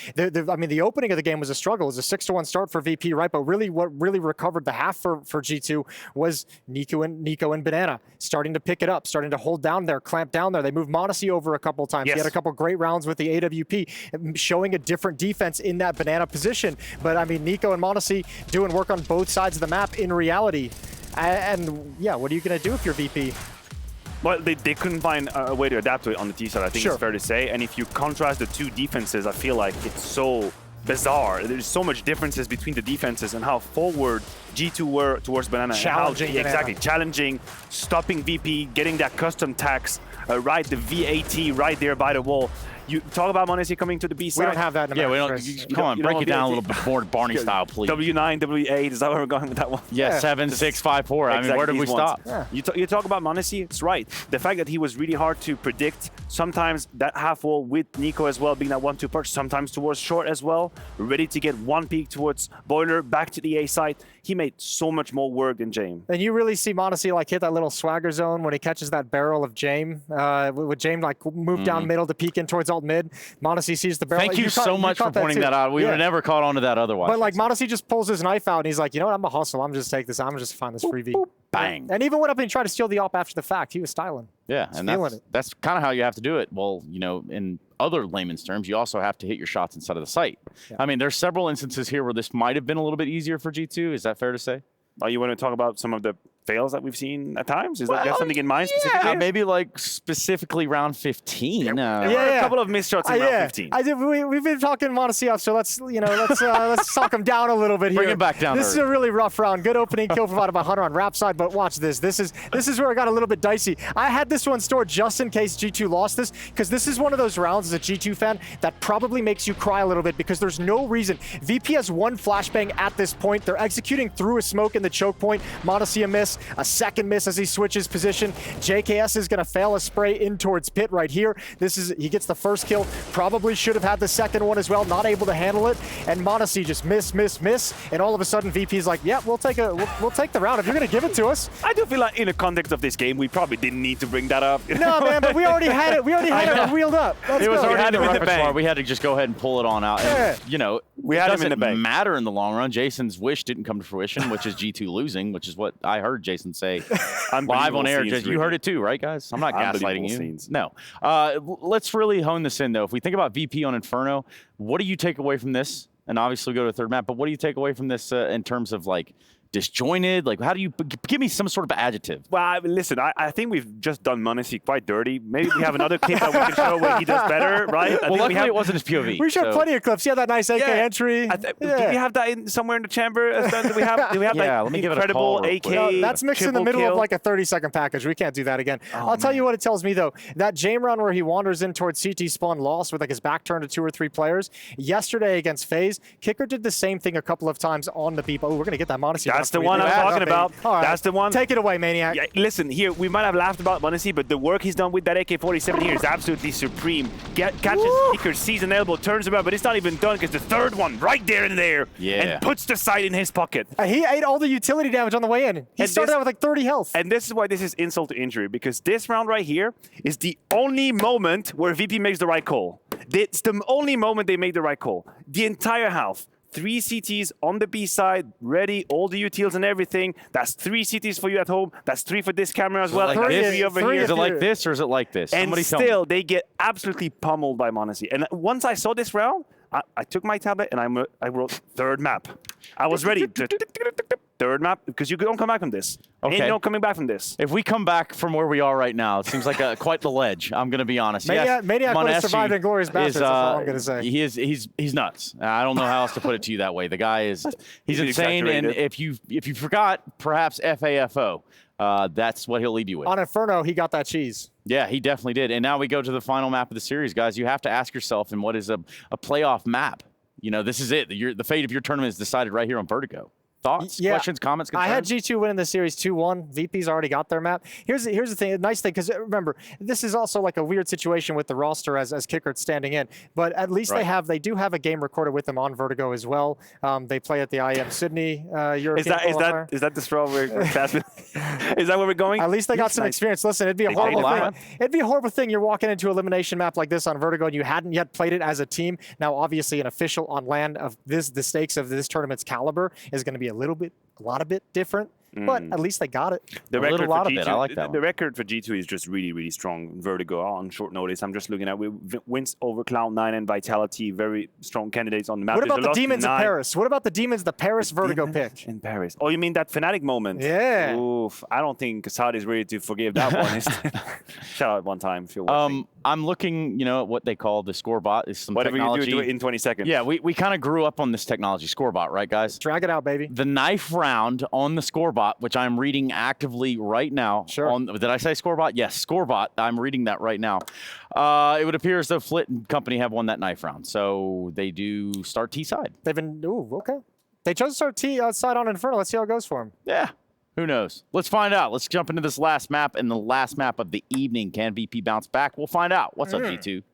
I mean, the opening of the game was a struggle. It was a 6-1 start for VP, right? But really, what really recovered the half for G2 was NiKo and Banana starting to pick it up, starting to hold down there, clamp down there. They moved m0NESY over a couple times. He had a couple great rounds with the AWP, showing a different defense in that Banana position. But I mean, NiKo and m0NESY doing work on both sides of the map in reality. And yeah, what are you going to do if you're VP? Well, they couldn't find a way to adapt to it on the T side, I think it's fair to say. And if you contrast the two defenses, I feel like it's so bizarre. There's so much differences between the defenses and how forward G2 were towards Banana. Challenging and how, exactly, challenging, stopping VP, getting that custom tax, right, the VAT right there by the wall. You talk about m0NESY coming to the B side. We don't have that in America. Yeah, we don't. Come on, break it down a little bit more Barney style, please. W9, W8, is that where we're going with that one? Yeah, 7, 6, 5, 4. Exactly, I mean, where did we stop? Yeah. You talk about m0NESY, it's right. The fact that he was really hard to predict, sometimes that half wall with NiKo as well, being that 1-2 punch, sometimes towards short as well, ready to get one peek towards Boiler, back to the A side. He made so much more work than James. And you really see m0NESY like hit that little swagger zone when he catches that barrel of James. With James like move down middle to peek in towards alt mid. m0NESY sees the barrel. Thank you so much for pointing that out. We would have never caught on to that otherwise. But like m0NESY just pulls his knife out and he's like, you know what, I'm gonna hustle. I'm just take this. I'm just find this free V. Bang. And even went up and tried to steal the op after the fact. He was styling. Yeah, and that's kind of how you have to do it. Well, you know, in other layman's terms, you also have to hit your shots inside of the site. Yeah. I mean, there's several instances here where this might have been a little bit easier for G2. Is that fair to say? Oh, you want to talk about some of the fails that we've seen at times? Is that you have something in mind specifically? Yeah, maybe like specifically round 15. There were a couple of missed shots in round 15. We've been talking m0NESY up, so let's let's talk him down a little bit here. Bring him back down. This is a really rough round. Good opening kill provided by Hunter on Rap side, but watch this. This is where it got a little bit dicey. I had this one stored just in case G2 lost this, because this is one of those rounds as a G2 fan that probably makes you cry a little bit, because there's no reason. VP has one flashbang at this point. They're executing through a smoke in the choke point. m0NESY a miss. miss, a second miss as he switches position. JKS is going to fail a spray in towards Pit right here. He gets the first kill, probably should have had the second one as well, not able to handle it. And m0NESY just miss, and all of a sudden VP's like, yeah, we'll take the round if you're going to give it to us. I do feel like in the context of this game, we probably didn't need to bring that up. No, man, but we already had it. We already had it wheeled up. It was already in the repertoire. We had to just go ahead and pull it on out. Yeah. And, you know, we had him in the bank. It doesn't matter in the long run. Jason's wish didn't come to fruition, which is G2 losing, which is what I heard Jason say live on air. You heard it too, right, guys? I'm not gaslighting you. Scenes. No. Let's really hone this in, though. If we think about VP on Inferno, what do you take away from this? And obviously we go to the third map, but what do you take away from this in terms of like disjointed? Like, how do you give me some sort of adjective? Well, listen, I think we've just done m0NESY quite dirty. Maybe we have another clip that we can show where he does better, right? Well, luckily it wasn't his POV. We showed plenty of clips. He had that nice AK entry. Do we have that somewhere in the chamber? Do we have let me give it a incredible call AK? No, that's mixed in the middle of like a 30-second package. We can't do that again. I'll tell you what it tells me, though. That Jame round where he wanders in towards CT spawn lost with like his back turned to 2 or 3 players. Yesterday against FaZe, Kicker did the same thing a couple of times on the beep. Oh, we're going to get that m0NESY. That's the one I'm talking about. Right. That's the one. Take it away, Maniac. Yeah, listen, here, we might have laughed about m0NESY, but the work he's done with that AK-47 here is absolutely supreme. Catches Kicker, sees an elbow, turns around, but it's not even done because the third one right there and there and puts the sight in his pocket. He ate all the utility damage on the way in. He started out with like 30 health. And this is why this is insult to injury, because this round right here is the only moment where VP makes the right call. It's the only moment they make the right call. The entire half. 3 CTs on the B side, ready, all the utils and everything. That's 3 CTs for you at home. That's 3 for this camera as well. Like this? Is it like this or is it like this? And Somebody still, they get absolutely pummeled by m0NESY. And once I saw this round, I took my tablet and I wrote third map. I was ready. Third map, because you don't come back from this. Okay. Ain't no coming back from this. If we come back from where we are right now, it seems like quite the ledge. I'm going to be honest. Maniac would have survived in Glorious Bastards, that's all I'm going to say. He's nuts. I don't know how else to put it to you that way. The guy he's insane. And if you forgot, perhaps FAFO, that's what he'll leave you with. On Inferno, he got that cheese. Yeah, he definitely did. And now we go to the final map of the series, guys. You have to ask yourself, and what is a playoff map? You know, this is it. The fate of your tournament is decided right here on Vertigo. Thoughts, questions, comments, concerns? I had G2 winning the series 2-1. VP's already got their map. Here's the thing, a nice thing, because remember, this is also like a weird situation with the roster as Kicker standing in. But at least they do have a game recorded with them on Vertigo as well. They play at the IM Sydney European qualifier. Is that the straw we're passing? Is that where we're going? At least they got some experience. Listen, it'd be a horrible thing. It'd be a horrible thing. You're walking into an elimination map like this on Vertigo and you hadn't yet played it as a team. Now, obviously, an official on land of the stakes of this tournament's caliber is going to be a lot of bit different, but at least they got it. The record for G2, I like that the record for G2 is just really, really strong. Vertigo on short notice. I'm just looking at wins over Cloud9 and Vitality, very strong candidates on the map. What about the Demons in Paris? What about the Demons, the Paris Vertigo pick? In Paris. Oh, you mean that Fnatic moment? Yeah. Oof. I don't think Saad is ready to forgive that one. Shout out one time if you're watching. I'm looking, at what they call the scorebot. Is some Whatever technology. you do it in 20 seconds. Yeah, we kind of grew up on this technology, scorebot, right, guys? Drag it out, baby. The knife round on the scorebot, which I'm reading actively right now. Sure. Did I say scorebot? Yes, scorebot. I'm reading that right now. It would appear as though Flit and company have won that knife round, so they do start T side. They've been okay. They chose to start T side on Inferno. Let's see how it goes for them. Yeah. Who knows? Let's find out. Let's jump into this last map, and the last map of the evening. Can VP bounce back? We'll find out. What's up, G2?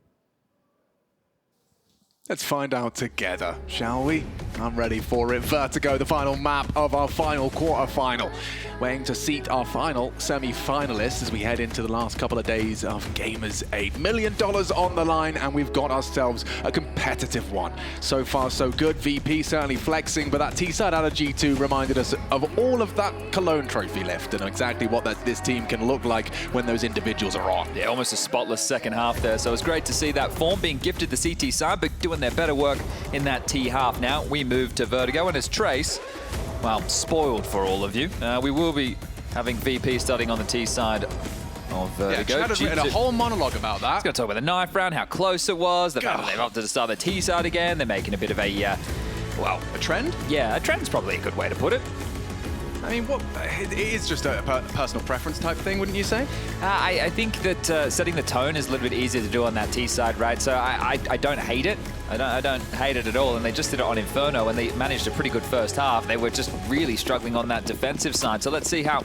Let's find out together, shall we? I'm ready for it. Vertigo, the final map of our final quarterfinal. Waiting to seat our final semi-finalists as we head into the last couple of days of Gamers8. $1 million on the line, and we've got ourselves a competitive one. So far, so good. VP certainly flexing, but that T-side out of G2 reminded us of all of that Cologne trophy left and exactly what this team can look like when those individuals are on. Yeah, almost a spotless second half there. So it's great to see that form being gifted the CT side, but doing their better work in that T half. Now we move to Vertigo, and as Trace, well, spoiled for all of you. We will be having VP starting on the T side of Vertigo. Yeah, Chad has written a whole monologue about that. He's going to talk about the knife round, how close it was, the fact that they've opted to start the T side again. They're making a bit of a, well, a trend? Yeah, a trend's probably a good way to put it. I mean, it is just a personal preference type thing, wouldn't you say? I think that setting the tone is a little bit easier to do on that T side, right? So I don't hate it. I don't hate it at all. And they just did it on Inferno, and they managed a pretty good first half. They were just really struggling on that defensive side. So let's see how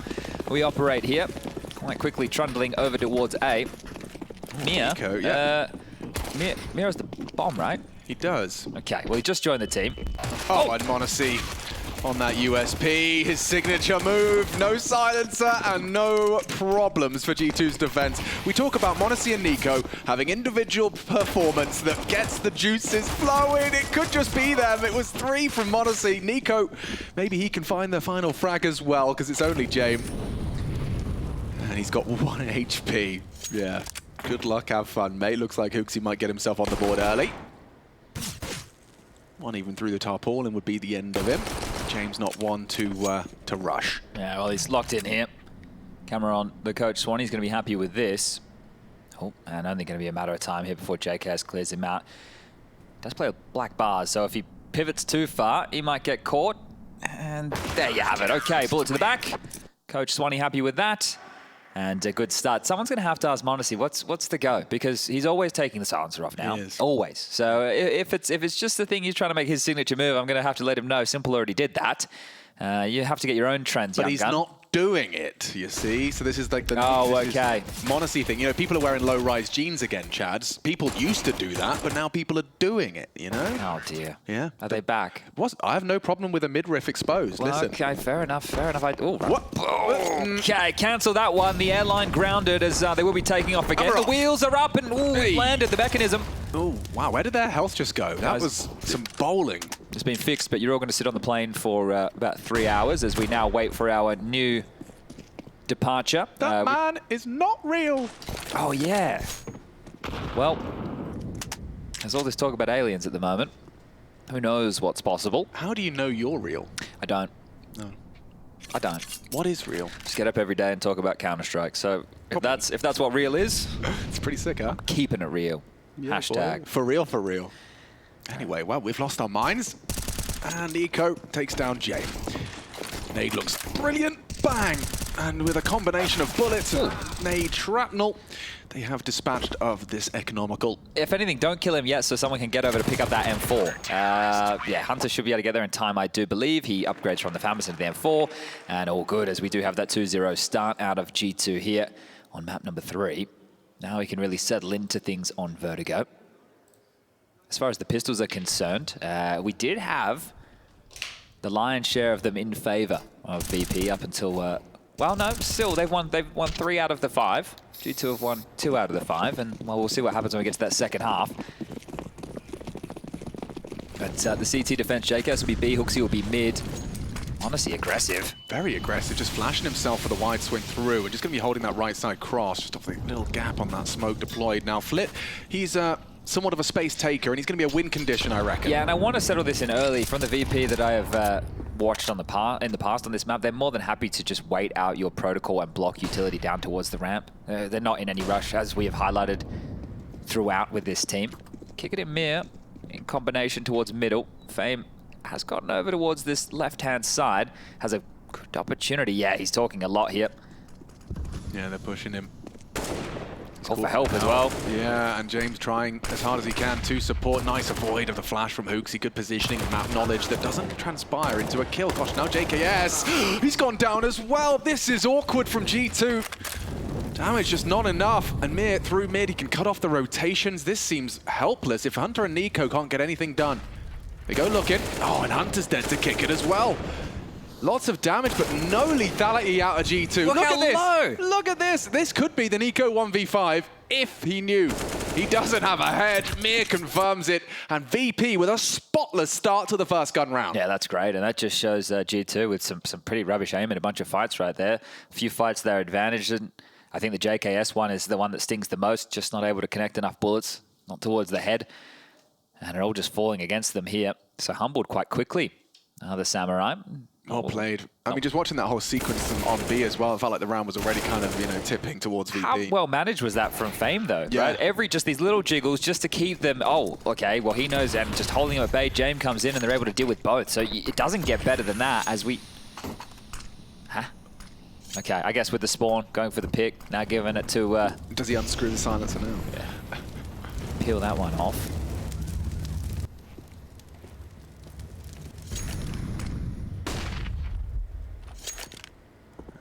we operate here. Quite quickly trundling over towards A. Mir. Nico, yeah. Mir has the bomb, right? He does. Okay, well, he just joined the team. Oh, and m0NESY on that USP, his signature move, no silencer and no problems for G2's defense. We talk about m0NESY and Nico having individual performance that gets the juices flowing. It could just be them. It was 3 from m0NESY. Nico, maybe he can find the final frag as well, because it's only James. And he's got 1 HP. Yeah, good luck, have fun, mate. Looks like HooXi might get himself on the board early. One even through the tarpaulin would be the end of him. James not one to rush. Yeah, well, he's locked in here. Camera on the coach Swan. He's going to be happy with this. Oh, and only going to be a matter of time here before JKS clears him out. Does play with black bars, so if he pivots too far, he might get caught. And there you have it. Okay, bullet to the back. Coach Swanee happy with that. And a good start. Someone's going to have to ask m0NESY, what's the go? Because he's always taking the silencer off now. Always. So if it's just the thing he's trying to make his signature move, I'm going to have to let him know. Simple already did that. You have to get your own trends, But young he's gun. not doing it, you see? So this is like the okay. m0NESY thing. You know, people are wearing low-rise jeans again, Chads. People used to do that, but now people are doing it, you know? Oh, dear. Yeah. Are they back? I have no problem with a midriff exposed. Well, listen. okay, fair enough, fair enough. What? Okay, cancel that one. The airline grounded as they will be taking off again. The wheels are up and landed the mechanism. Oh, wow, where did their health just go? That was some bowling. It's been fixed, but you're all going to sit on the plane for about 3 hours as we now wait for our new departure. That man is not real. Oh, yeah. Well, there's all this talk about aliens at the moment. Who knows what's possible? How do you know you're real? I don't. No. I don't. What is real? Just get up every day and talk about Counter-Strike. So if that's what real is, it's pretty sick, huh? I'm keeping it real. Yeah, Hashtag. Boy. For real, for real. Anyway, well, we've lost our minds. And Nico takes down Jay. Nade looks brilliant. Bang! And with a combination of bullets and nade shrapnel, they have dispatched of this economical. If anything, don't kill him yet so someone can get over to pick up that M4. Yeah, Hunter should be able to get there in time, I do believe. He upgrades from the FAMAS into the M4, and all good as we do have that 2-0 start out of G2 here on map number 3. Now we can really settle into things on Vertigo. As far as the pistols are concerned, we did have the lion's share of them in favor of VP up until, well, no, still they've won 3 out of the 5. G2 have won 2 out of the 5, and well, we'll see what happens when we get to that second half. But the CT defense, JKS will be B, HooXi will be mid. Honestly, aggressive. Very aggressive, just flashing himself for the wide swing through, and just going to be holding that right side cross, just off the little gap on that smoke deployed. Now, Flit, he's somewhat of a space taker, and he's going to be a win condition, I reckon. Yeah, and I want to settle this in early. From the VP that I have watched in the past on this map, they're more than happy to just wait out your protocol and block utility down towards the ramp. They're not in any rush, as we have highlighted throughout with this team. Kick it in Mir, in combination towards middle. Fame has gotten over towards this left-hand side, has a good opportunity. Yeah, he's talking a lot here. Yeah, they're pushing him. Call for help as well. Yeah, and James trying as hard as he can to support. Nice avoid of the flash from HooXi. Good positioning and map knowledge that doesn't transpire into a kill. Gosh, now JKS, he's gone down as well. This is awkward from G2. Damage just not enough. And Mir through mid, he can cut off the rotations. This seems helpless if Hunter and Nico can't get anything done. They go looking. Oh, and Hunter's dead to kick it as well. Lots of damage, but no lethality out of G2. Look at this. Low. Look at this. This could be the Nico 1v5 if he knew. He doesn't have a head. Mir confirms it. And VP with a spotless start to the first gun round. Yeah, that's great. And that just shows G2 with some pretty rubbish aim in a bunch of fights right there. A few fights their advantage. And I think the JKS one is the one that stings the most. Just not able to connect enough bullets, not towards the head. And they're all just falling against them here. So humbled quite quickly. The Samurai. Well played. I mean, just watching that whole sequence on B as well, it felt like the round was already kind of, you know, tipping towards VP. How well managed was that from Fame, though? Yeah. Right? Just these little jiggles just to keep them, oh, okay, well, he knows, and just holding him at bay, James comes in and they're able to deal with both. So it doesn't get better than that as we... Okay, I guess with the spawn, going for the pick, now giving it to... Does he unscrew the silencer now? Yeah. Peel that one off.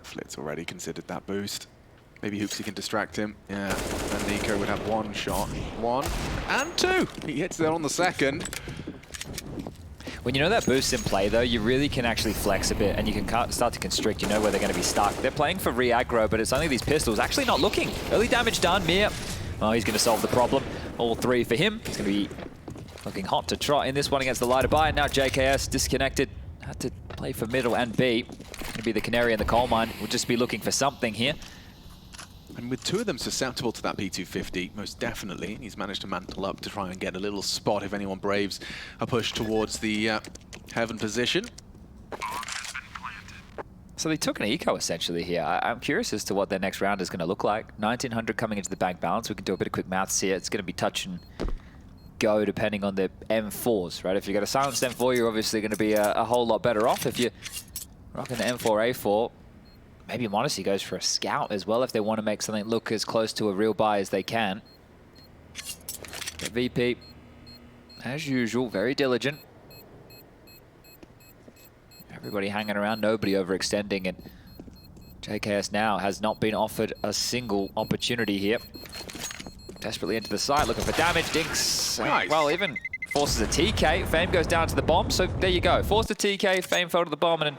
Flit's already considered that boost. Maybe Hooksy can distract him. Yeah, and Nico would have one shot. One and two. He hits there on the second. When you know that boost's in play, though, you really can actually flex a bit, and you can start to constrict. You know where they're going to be stuck. They're playing for re-aggro, but it's only these pistols. Actually not looking. Early damage done. Mir. Oh, he's going to solve the problem. All three for him. He's going to be looking hot to trot in this one against the lighter buy. And now JKS disconnected. Had to play for middle and B. Going to be the canary in the coal mine. We'll just be looking for something here. And with two of them susceptible to that P250, most definitely, he's managed to mantle up to try and get a little spot if anyone braves a push towards the heaven position. So they took an eco essentially here. I'm curious as to what their next round is going to look like. 1900 coming into the bank balance. We can do a bit of quick maths here. It's going to be touch and go depending on the M4s, right? If you've got a silenced M4, you're obviously going to be a whole lot better off. If you're rocking the M4A4, maybe m0NESY goes for a scout as well if they want to make something look as close to a real buy as they can. But VP, as usual, very diligent. Everybody hanging around, nobody overextending, and JKS now has not been offered a single opportunity here. Desperately into the site, looking for damage. Dinks, nice. Well, even forces a TK. Fame goes down to the bomb, so there you go. Forced a TK, Fame fell to the bomb, and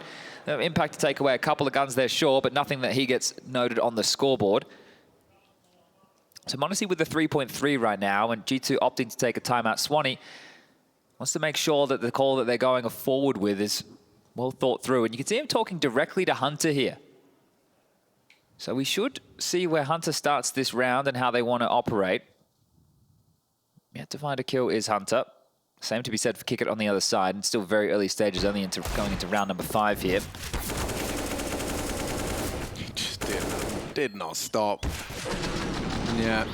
Impact to take away a couple of guns there, sure, but nothing that he gets noted on the scoreboard. So m0NESY with the 3.3 right now, and G2 opting to take a timeout. Swanee wants to make sure that the call that they're going forward with is well thought through. And you can see him talking directly to Hunter here. So we should see where Hunter starts this round and how they want to operate. Yet to find a kill is Hunter. Same to be said for Kickit on the other side, and still very early stages, only going into round number 5 here. He just did not stop. Yeah,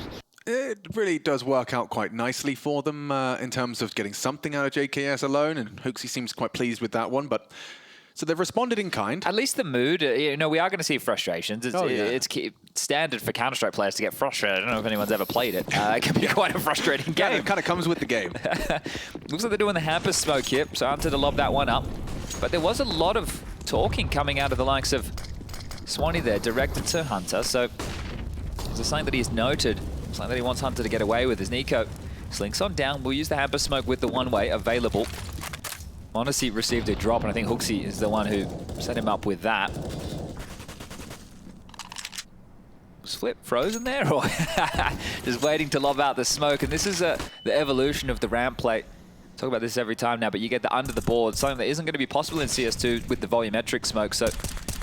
it really does work out quite nicely for them in terms of getting something out of JKS alone, and Hooksy seems quite pleased with that one, but so they've responded in kind. At least the mood, you know, we are going to see frustrations. It's standard for counterstrike players to get frustrated. I don't know if anyone's ever played it. It can be quite a frustrating game. It kind of comes with the game. Looks like they're doing the hamper smoke here, so Hunter to lob that one up. But there was a lot of talking coming out of the likes of Swanee there, directed to Hunter. So there's something that he's noted, something that he wants Hunter to get away with is Nico. Slinks on down, we'll use the hamper smoke with the one-way available. m0NESY received a drop, and I think Hooksy is the one who set him up with that. Was Flip frozen there, or just waiting to lob out the smoke? And this is the evolution of the ramp play. Talk about this every time now, but you get the under the board, something that isn't going to be possible in CS2 with the volumetric smoke. So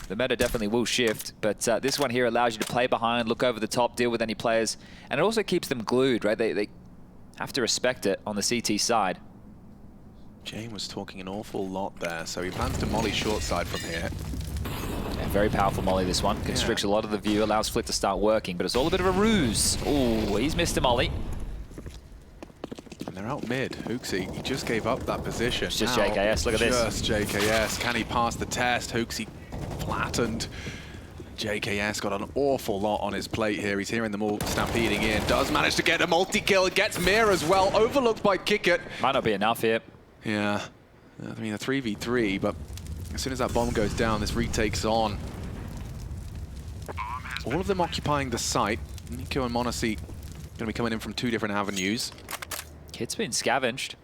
the meta definitely will shift, but this one here allows you to play behind, look over the top, deal with any players, and it also keeps them glued, right? They have to respect it on the CT side. Jane was talking an awful lot there, so he plans to molly short side from here. Yeah, very powerful molly, this one. Constricts a lot of the view, allows Flick to start working, but it's all a bit of a ruse. Oh, he's missed a molly. And they're out mid. Hooksy, he just gave up that position. It's just JKS, look at this. Just JKS. Can he pass the test? Hooksy flattened. JKS got an awful lot on his plate here. He's hearing them all stampeding in. Does manage to get a multi-kill. Gets Mir as well. Overlooked by Kickit. Might not be enough here. Yeah, I mean a 3v3, but as soon as that bomb goes down, this retake's on. All of them occupying the site. Nico and m0NESY going to be coming in from 2 different avenues. Kit's been scavenged.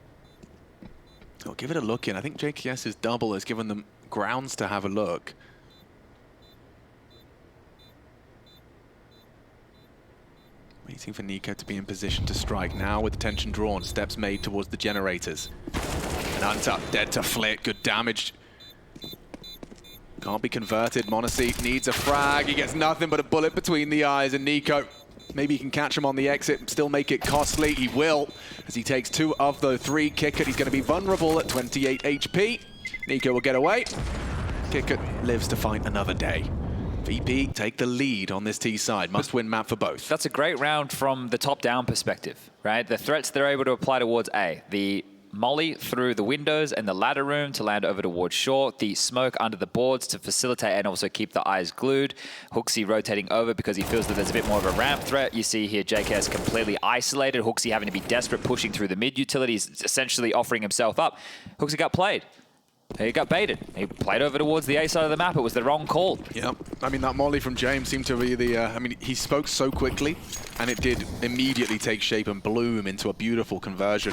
Oh, give it a look in. I think JKS's double has given them grounds to have a look. Waiting for Nico to be in position to strike. Now with attention drawn, steps made towards the generators. And Hunter dead to Flick, good damage. Can't be converted, m0NESY needs a frag. He gets nothing but a bullet between the eyes, and Nico, maybe he can catch him on the exit and still make it costly. He will, as he takes 2 of the 3. Kickit, he's going to be vulnerable at 28 HP. Nico will get away. Kickit lives to fight another day. VP take the lead on this T side. Must-win map for both. That's a great round from the top-down perspective, right? The threats they're able to apply towards A, the molly through the windows and the ladder room to land over towards short. The smoke under the boards to facilitate and also keep the eyes glued. HooXi rotating over because he feels that there's a bit more of a ramp threat. You see here JKS completely isolated. HooXi having to be desperate, pushing through the mid utilities, essentially offering himself up. HooXi got played. He got baited. He played over towards the A side of the map. It was the wrong call. Yep. I mean, that molly from James seemed to be the... I mean, he spoke so quickly, and it did immediately take shape and bloom into a beautiful conversion.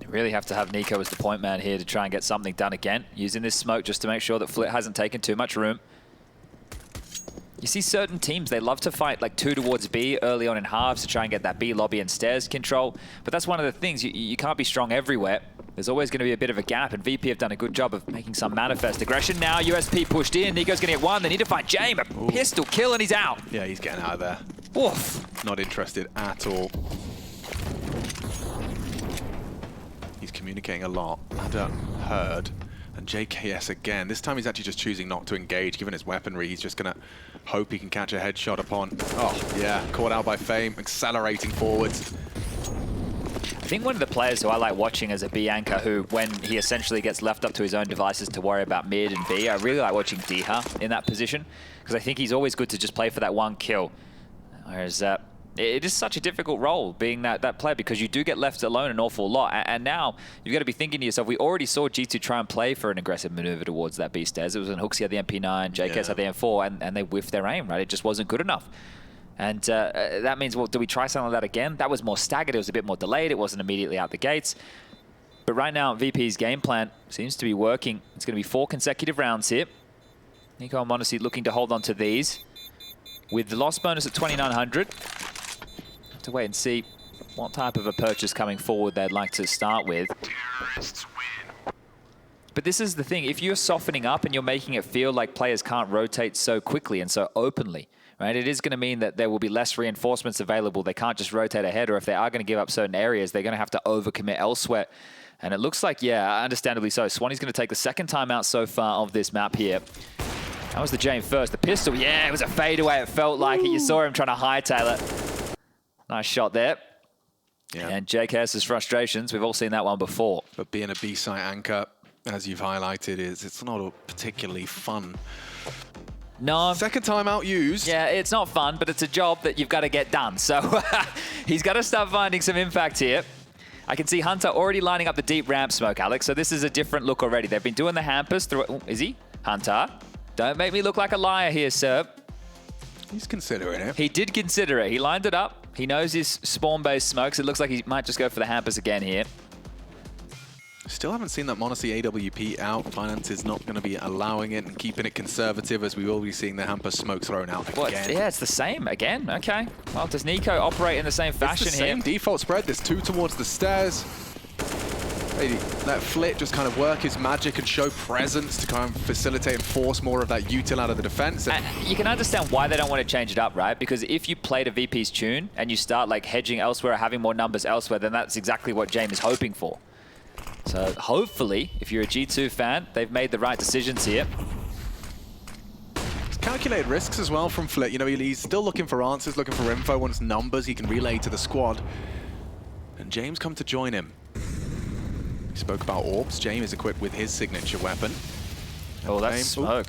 You really have to have Nico as the point man here to try and get something done again. Using this smoke just to make sure that Flit hasn't taken too much room. You see certain teams, they love to fight like 2 towards B early on in halves to try and get that B lobby and stairs control. But that's one of the things, you can't be strong everywhere. There's always going to be a bit of a gap, and VP have done a good job of making some manifest aggression. Now USP pushed in, Nico's going to get one. They need to find James, a pistol kill, and he's out. Yeah, he's getting out of there. Oof. Not interested at all. He's communicating a lot. Ladder heard. And JKS again. This time he's actually just choosing not to engage. Given his weaponry, he's just going to hope he can catch a headshot upon. Oh, yeah. Caught out by Fame. Accelerating forwards. I think one of the players who I like watching as a B anchor, who when he essentially gets left up to his own devices to worry about mid and B, I really like watching Diha in that position. Because I think he's always good to just play for that one kill. Whereas it is such a difficult role being that player, because you do get left alone an awful lot. And now you've got to be thinking to yourself, we already saw G2 try and play for an aggressive maneuver towards that B stairs. It was when HooXi had the MP9, JKS had the M4, and they whiffed their aim, right? It just wasn't good enough. And that means, well, do we try something like that again? That was more staggered. It was a bit more delayed. It wasn't immediately out the gates. But right now, VP's game plan seems to be working. It's going to be 4 consecutive rounds here. Nico and m0NESY looking to hold on to these. With the loss bonus at 2,900. To wait and see what type of a purchase coming forward they'd like to start with. But this is the thing. If you're softening up and you're making it feel like players can't rotate so quickly and so openly, right, it is going to mean that there will be less reinforcements available. They can't just rotate ahead, or if they are going to give up certain areas, they're going to have to overcommit elsewhere. And it looks like, yeah, understandably so. Swanny's going to take the second time out so far of this map here. That was the James first. The pistol, yeah, it was a fadeaway. It felt like it. You saw him trying to hightail it. Nice shot there. Yeah. And JKS's frustrations, we've all seen that one before. But being a B-site anchor, as you've highlighted, it's not a particularly fun. No. Second time out used. Yeah, it's not fun, but it's a job that you've got to get done. So he's got to start finding some impact here. I can see Hunter already lining up the deep ramp smoke, Alex. So this is a different look already. They've been doing the hampers through... Oh, is he? Hunter? Don't make me look like a liar here, sir. He's considering it. He did consider it. He lined it up. He knows his spawn-based smokes. It looks like he might just go for the hampers again here. Still haven't seen that m0NESY AWP out. Finance is not going to be allowing it and keeping it conservative, as we will be seeing the hamper smoke thrown out again. Yeah, it's the same again. Okay. Well, does Nico operate in the same fashion here? It's the same default spread. There's 2 towards the stairs. Let Flit just kind of work his magic and show presence to kind of facilitate and force more of that util out of the defense. And you can understand why they don't want to change it up, right? Because if you played a VP's tune and you start like hedging elsewhere or having more numbers elsewhere, then that's exactly what James is hoping for. So hopefully, if you're a G2 fan, they've made the right decisions here. It's calculated risks as well from Flit. You know, he's still looking for answers, looking for info, wants numbers he can relay to the squad. And James come to join him. He spoke about orbs. James is equipped with his signature weapon. Oh, that's smoke.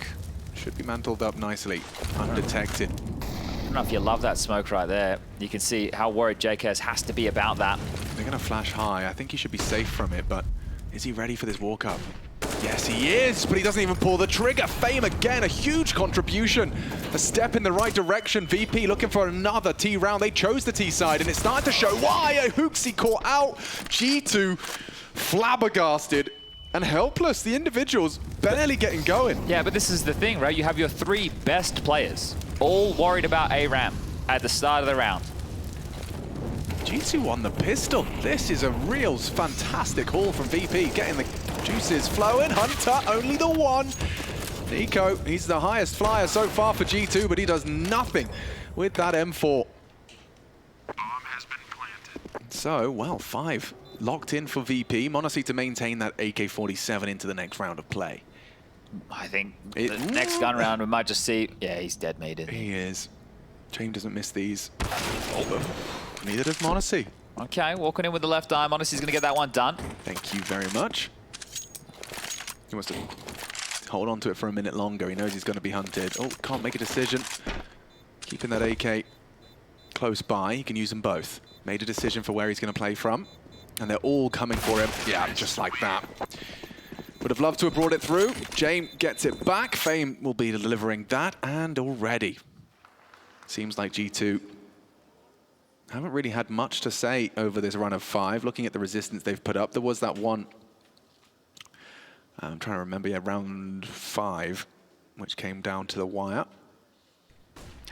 Should be mantled up nicely, undetected. I don't know if you love that smoke right there. You can see how worried JKS has to be about that. They're going to flash high. I think he should be safe from it, but is he ready for this walk-up? Yes, he is, but he doesn't even pull the trigger. Fame again, a huge contribution. A step in the right direction. VP looking for another T round. They chose the T side, and it's starting to show why. A HooXi caught out. G2 flabbergasted and helpless. The individuals barely getting going. Yeah, but this is the thing, right? You have your 3 best players all worried about A ramp at the start of the round. G2 won the pistol. This is a real fantastic haul from VP, getting the juices flowing. Hunter, only the 1. Nico, he's the highest flyer so far for G2, but he does nothing with that M4. Bomb has been planted. So, well, 5 locked in for VP. m0NESY to maintain that AK-47 into the next round of play. I think the next gun round we might just see... Yeah, he's dead, mate. He is. James doesn't miss these. Neither does m0NESY. Okay, walking in with the left eye. m0NESY's going to get that one done. Thank you very much. He wants to hold on to it for a minute longer. He knows he's going to be hunted. Oh, can't make a decision. Keeping that AK close by. He can use them both. Made a decision for where he's going to play from. And they're all coming for him. Yeah, just like that. Would have loved to have brought it through. Jame gets it back. Fame will be delivering that. And already, seems like G2 haven't really had much to say over this run of 5. Looking at the resistance they've put up, there was that one, I'm trying to remember, yeah, round 5, which came down to the wire.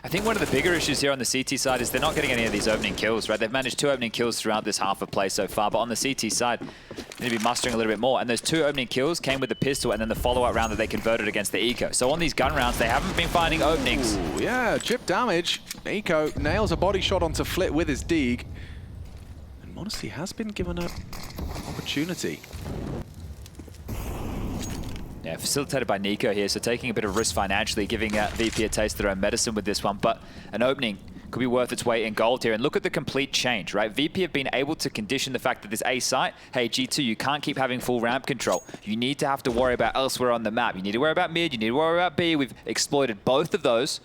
I think one of the bigger issues here on the CT side is they're not getting any of these opening kills, right? They've managed 2 opening kills throughout this half of play so far, but on the CT side, they need to be mustering a little bit more. And those 2 opening kills came with the pistol and then the follow-up round that they converted against the Eco. So on these gun rounds, they haven't been finding openings. Ooh, yeah, chip damage. Eco nails a body shot onto Flit with his Deeg. And m0NESY has been given an opportunity. Yeah, facilitated by Nico here, so taking a bit of risk financially, giving VP a taste of their own medicine with this one, but an opening could be worth its weight in gold here. And look at the complete change, right? VP have been able to condition the fact that this A site, hey, G2, you can't keep having full ramp control. You need to have to worry about elsewhere on the map. You need to worry about mid, you need to worry about B. We've exploited both of those,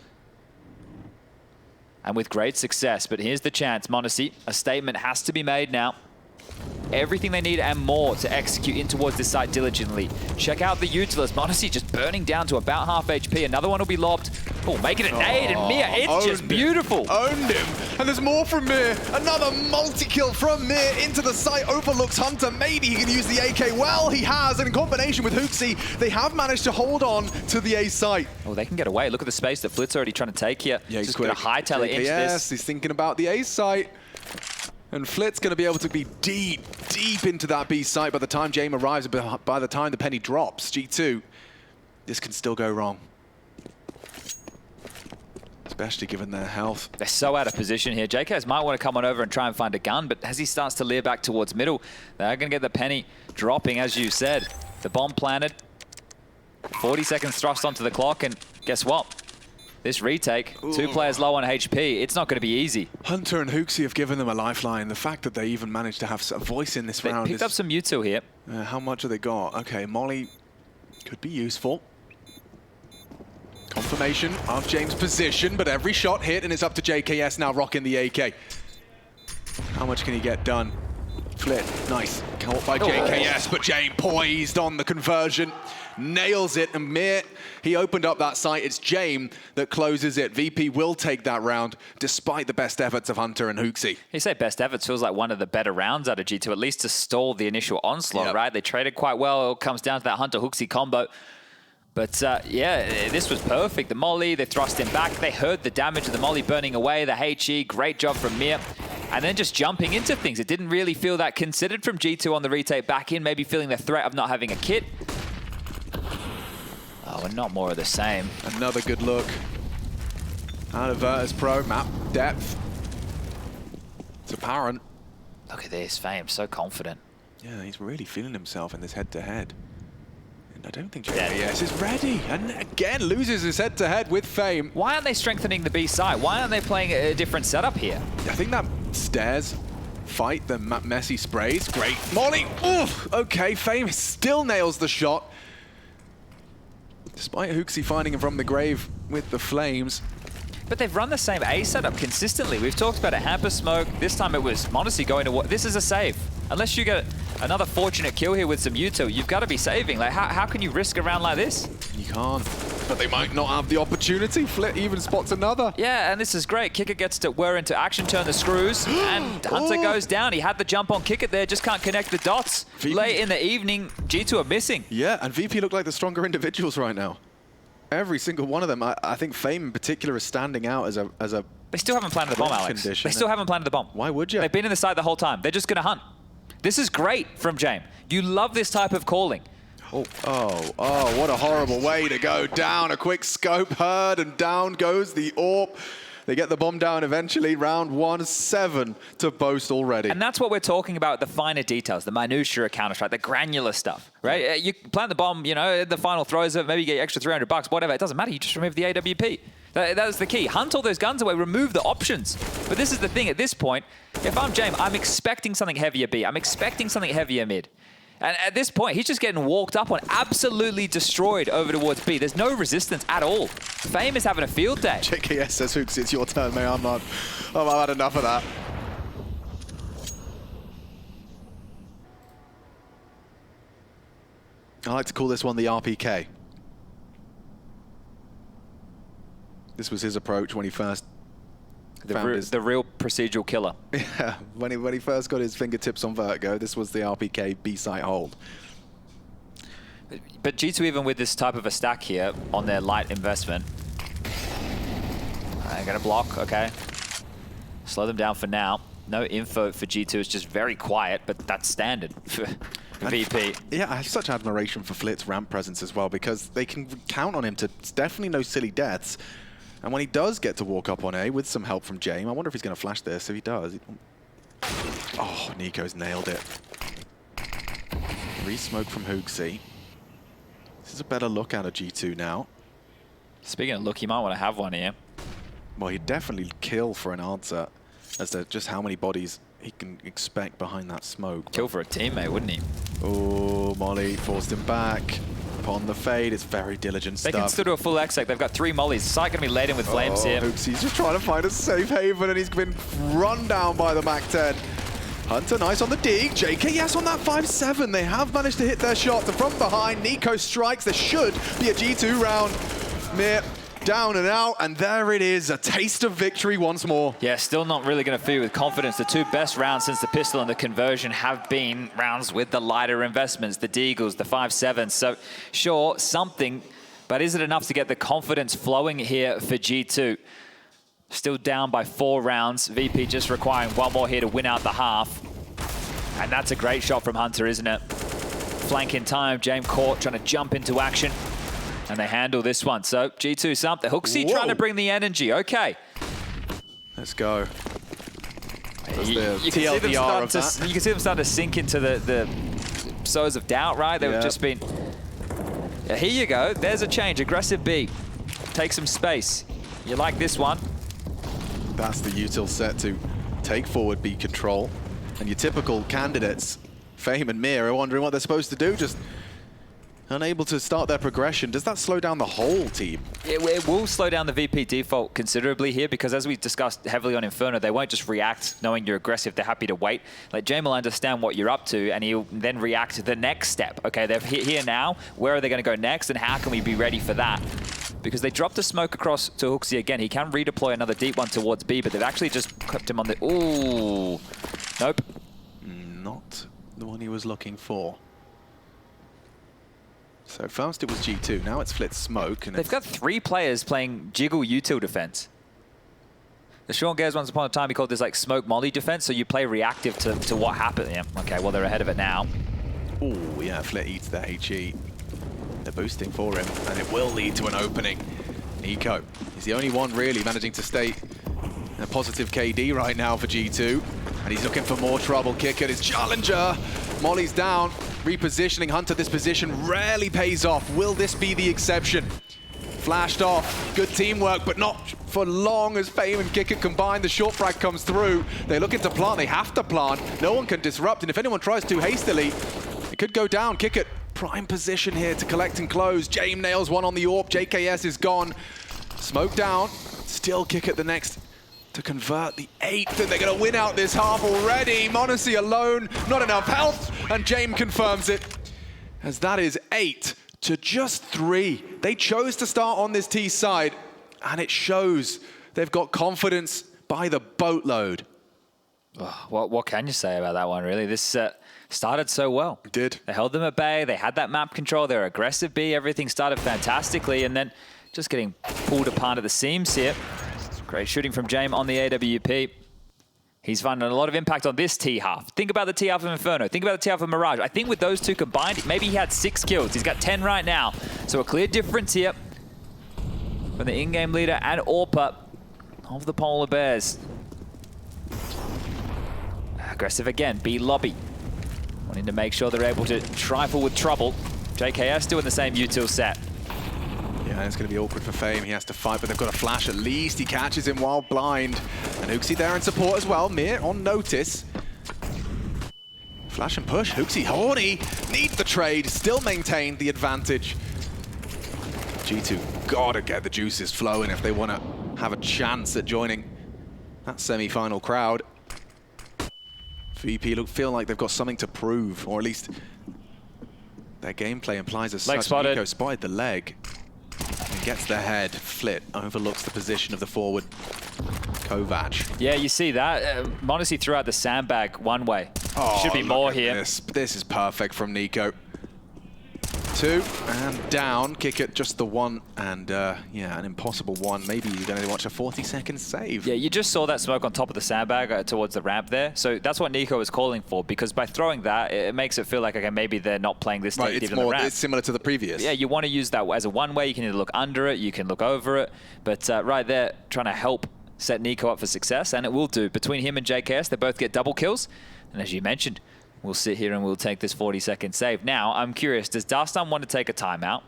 and with great success. But here's the chance, m0NESY. A statement has to be made now. Everything they need and more to execute in towards this site diligently. Check out the Utilus. m0NESY just burning down to about half HP. Another one will be lobbed. Oh, making it nade, and Mir, it's just beautiful. Owned him. And there's more from Mir. Another multi-kill from Mir into the site. Overlooks Hunter. Maybe he can use the AK. Well, he has. And in combination with HooXi, they have managed to hold on to the A site. Oh, they can get away. Look at the space that Flit's already trying to take here. Yeah, he's just going to hightail it into this. He's thinking about the A site. And Flit's going to be able to be deep into that B site by the time Jame arrives, by the time the penny drops. G2, this can still go wrong. Especially given their health. They're so out of position here. JKs might want to come on over and try and find a gun, but as he starts to leer back towards middle, they're going to get the penny dropping, as you said. The bomb planted. 40 seconds thrust onto the clock, and guess what? This retake, 2 players low on HP, it's not going to be easy. Hunter and HooXi have given them a lifeline. The fact that they even managed to have a voice in this round. They picked up some Mewtwo here. How much have they got? Okay, Molly could be useful. Confirmation of James' position, but every shot hit, and it's up to JKS now rocking the AK. How much can he get done? Flit, nice. Caught by JKS, but Jame poised on the conversion. Nails it, and Mir, he opened up that site. It's Jame that closes it. VP will take that round, despite the best efforts of Hunter and HooXi. You say best efforts, feels like one of the better rounds out of G2, at least to stall the initial onslaught, right? They traded quite well. It all comes down to that Hunter-HooXi combo. But yeah, this was perfect. The molly, they thrust him back. They heard the damage of the molly burning away. The HE, great job from Mir. And then just jumping into things. It didn't really feel that considered from G2 on the retake back in, maybe feeling the threat of not having a kit. Oh, and not more of the same. Another good look out of Virtus.pro. Map depth. It's apparent. Look at this, Fame, so confident. Yeah, he's really feeling himself in this head-to-head. And I don't think JKS is ready. And again, loses his head-to-head with Fame. Why aren't they strengthening the B side? Why aren't they playing a different setup here? I think that stairs fight, the messy sprays. Great. Molly. Oof. Okay, Fame still nails the shot. Despite HooXi finding him from the grave with the flames. But they've run the same A setup consistently. We've talked about it, hamper smoke. This time it was m0NESY going to... This is a save. Unless you get another fortunate kill here with some Mewtwo, you've got to be saving. Like, how can you risk a round like this? You can't. But they might not have the opportunity. Flit even spots another. Yeah, and this is great. Kicker gets to whir into action, turn the screws, and Hunter goes down. He had the jump on Kicker there, just can't connect the dots. VP. Late in the evening, G2 are missing. Yeah, and VP look like the stronger individuals right now. Every single one of them. I think Fame in particular is standing out as a They still haven't planted the bomb, Alex. They still haven't planted the bomb. Why would you? They've been in the site the whole time. They're just going to hunt. This is great from Jame. You love this type of calling. Oh, what a horrible way to go down. A quick scope heard, and down goes the AWP. They get the bomb down eventually. Round 1, 7 to boast already. And that's what we're talking about, the finer details, the minutiae of counterstrike, the granular stuff, right? You plant the bomb, you know, the final throws it, maybe you get extra $300, whatever. It doesn't matter. You just remove the AWP. That was the key. Hunt all those guns away, remove the options. But this is the thing, at this point, if I'm James, I'm expecting something heavier B. I'm expecting something heavier mid. And at this point, he's just getting walked up on, absolutely destroyed over towards B. There's no resistance at all. Fame is having a field day. JKS says, Hooks, it's your turn, mate. I've had enough of that. I like to call this one the RPK. This was his approach when he first the real procedural killer. Yeah, when he first got his fingertips on Vertigo, this was the RPK B-site hold. But G2, even with this type of a stack here on their light investment, they're going to block, okay. Slow them down for now. No info for G2, it's just very quiet, but that's standard for VP. Yeah, I have such admiration for Flit's ramp presence as well, because they can count on him to definitely no silly deaths. And when he does get to walk up on A with some help from Jame, I wonder if he's going to flash this. If he does... Oh, Nico's nailed it. Re-smoke from Hoogsy. This is a better look out of G2 now. Speaking of look, he might want to have one here. Well, he'd definitely kill for an answer as to just how many bodies he can expect behind that smoke. Kill for a teammate, wouldn't he? Oh, Molly forced him back. Upon the fade, it's very diligent They stuff. can still do a full exec. They've got 3 mollies. Site going to be laden with flames here. Hooksy's just trying to find a safe haven, and he's been run down by the MAC-10. Hunter, nice on the dig. JKS on that 5-7. They have managed to hit their shot. From behind, Nico strikes. There should be a G2 round. Mir down and out, and there it is. A taste of victory once more. Yeah, still not really going to feel with confidence. The 2 best rounds since the pistol and the conversion have been rounds with the lighter investments, the Deagles, the 5-7s. So sure, something, but is it enough to get the confidence flowing here for G2? Still down by 4 rounds. VP just requiring 1 more here to win out the half. And that's a great shot from Hunter, isn't it? Flank in time, James caught, trying to jump into action. And they handle this one. So G2 something. Hooksy trying to bring the energy. Okay. Let's go. You can see them start to sink into the sows of doubt, right? They've just been... Yeah, here you go. There's a change. Aggressive B. Take some space. You like this one? That's the util set to take forward B control. And your typical candidates, Fame and Mir, are wondering what they're supposed to do. Just unable to start their progression. Does that slow down the whole team? It will slow down the VP default considerably here, because as we discussed heavily on Inferno, they won't just react knowing you're aggressive. They're happy to wait. Like, Jame will understand what you're up to, and he'll then react to the next step. Okay, they're here now. Where are they going to go next, and how can we be ready for that? Because they dropped the smoke across to Hooksy again. He can redeploy another deep one towards B, but they've actually just kept him on the... Ooh. Nope. Not the one he was looking for. So first it was G2, now it's Flit's smoke. And they've got 3 players playing jiggle util defense. The Sean Gares once upon a time, he called this like smoke molly defense, so you play reactive to what happened. Yeah, okay, well they're ahead of it now. Oh yeah, Flit eats the HE. They're boosting for him, and it will lead to an opening. Nico is the only one really managing to stay in a positive KD right now for G2. And he's looking for more trouble. Kick at his challenger. Molly's down. Repositioning Hunter. This position rarely pays off. Will this be the exception? Flashed off. Good teamwork, but not for long as Fame and Kicker combine. The short frag comes through. They're looking to plant. They have to plant. No one can disrupt. And if anyone tries too hastily, it could go down. Kicker, prime position here to collect and close. Jame nails one on the AWP. JKS is gone. Smoke down. Still Kicker the next to convert the 8th, and they're going to win out this half already. m0NESY alone, not enough health, and Jame confirms it, as that is 8 to just 3. They chose to start on this T side, and it shows. They've got confidence by the boatload. Oh, what can you say about that one, really? This started so well. It did. They held them at bay, they had that map control, they were aggressive B, everything started fantastically, and then just getting pulled apart at the seams here. Great shooting from Jame on the AWP. He's finding a lot of impact on this T half. Think about the T half of Inferno. Think about the T half of Mirage. I think with those 2 combined, maybe he had 6 kills. He's got 10 right now. So a clear difference here from the in-game leader and AWPer of the Polar Bears. Aggressive again, B lobby. Wanting to make sure they're able to trifle with trouble. JKS doing the same util set. Yeah, And it's going to be awkward for Fame. He has to fight, but they've got a flash at least. He catches him while blind. And Hooksy there in support as well. Mir on notice. Flash and push. Hooksy horny. Needs the trade. Still maintained the advantage. G2 gotta get the juices flowing if they want to have a chance at joining that semi-final crowd. VP feel like they've got something to prove, or at least their gameplay implies as such. Nico spotted the leg. And gets the head. Flit overlooks the position of the forward Kovac. Yeah, you see that. m0NESY threw out the sandbag one way. Oh, should be more here. This is perfect from Nico. 2 and down. Kick it just the one, and yeah, an impossible one. Maybe you're going to watch a 40-second save. Yeah, you just saw that smoke on top of the sandbag towards the ramp there. So that's what Nico was calling for, because by throwing that, it makes it feel like, okay, maybe they're not playing this deep in the ramp. It's similar to the previous. Yeah, you want to use that as a one-way. You can either look under it, you can look over it. But right there, trying to help set Nico up for success, and it will do. Between him and JKS, they both get double kills. And as you mentioned, we'll sit here and we'll take this 40-second save. Now, I'm curious, does Darstan want to take a timeout?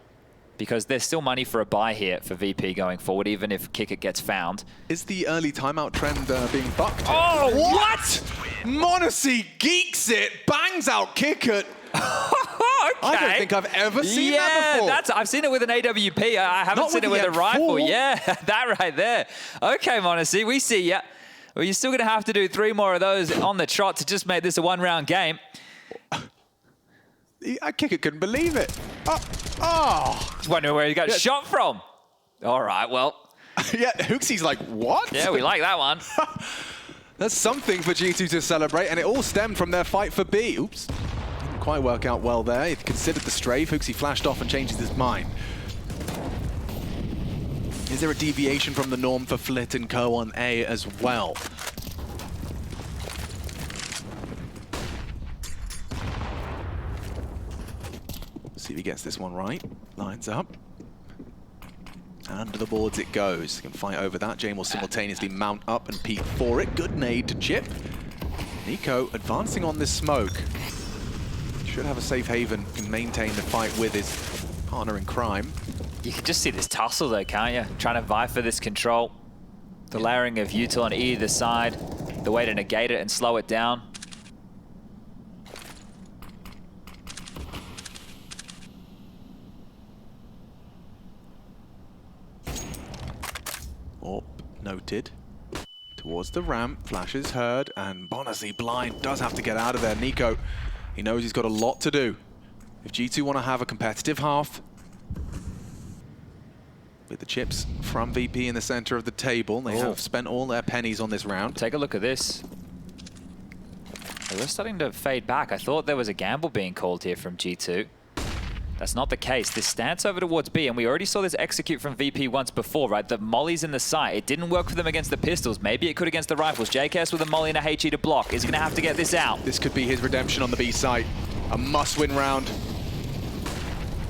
Because there's still money for a buy here for VP going forward, even if Kickit gets found. Is the early timeout trend being bucked? Oh, what? m0NESY geeks it, bangs out Kickit. I don't think I've ever seen that before. I've seen it with an AWP. I haven't seen it with a rifle. Yeah, that right there. Okay, m0NESY, we see ya. Well, you're still going to have to do 3 more of those on the trot to just make this a one-round game. Kickit couldn't believe it. Just wondering where he got shot from. All right, well. Yeah, Hooksy's like, what? Yeah, we like that one. That's something for G2 to celebrate, and it all stemmed from their fight for B. Oops. Didn't quite work out well there. He considered the strafe. Hooksy flashed off and changes his mind. Is there a deviation from the norm for Flit and Co on A as well? See if he gets this one right. Lines up. Under the boards it goes. He can fight over that. Jane will simultaneously mount up and peek for it. Good nade to Chip. Nico advancing on this smoke. Should have a safe haven, can maintain the fight with his partner in crime. You can just see this tussle though, can't you? Trying to vie for this control. The layering of util on either side. The way to negate it and slow it down. Orp noted. Towards the ramp, flash is heard, and m0NESY blind does have to get out of there. Nico, he knows he's got a lot to do. If G2 want to have a competitive half, with the chips from VP in the center of the table, they have spent all their pennies on this round. Take a look at this. We're starting to fade back. I thought there was a gamble being called here from G2. That's not the case. This stance over towards B, and we already saw this execute from VP once before, right? The mollies in the site. It didn't work for them against the pistols. Maybe it could against the rifles. JKS with a molly and a HE to block is going to have to get this out. This could be his redemption on the B site. A must-win round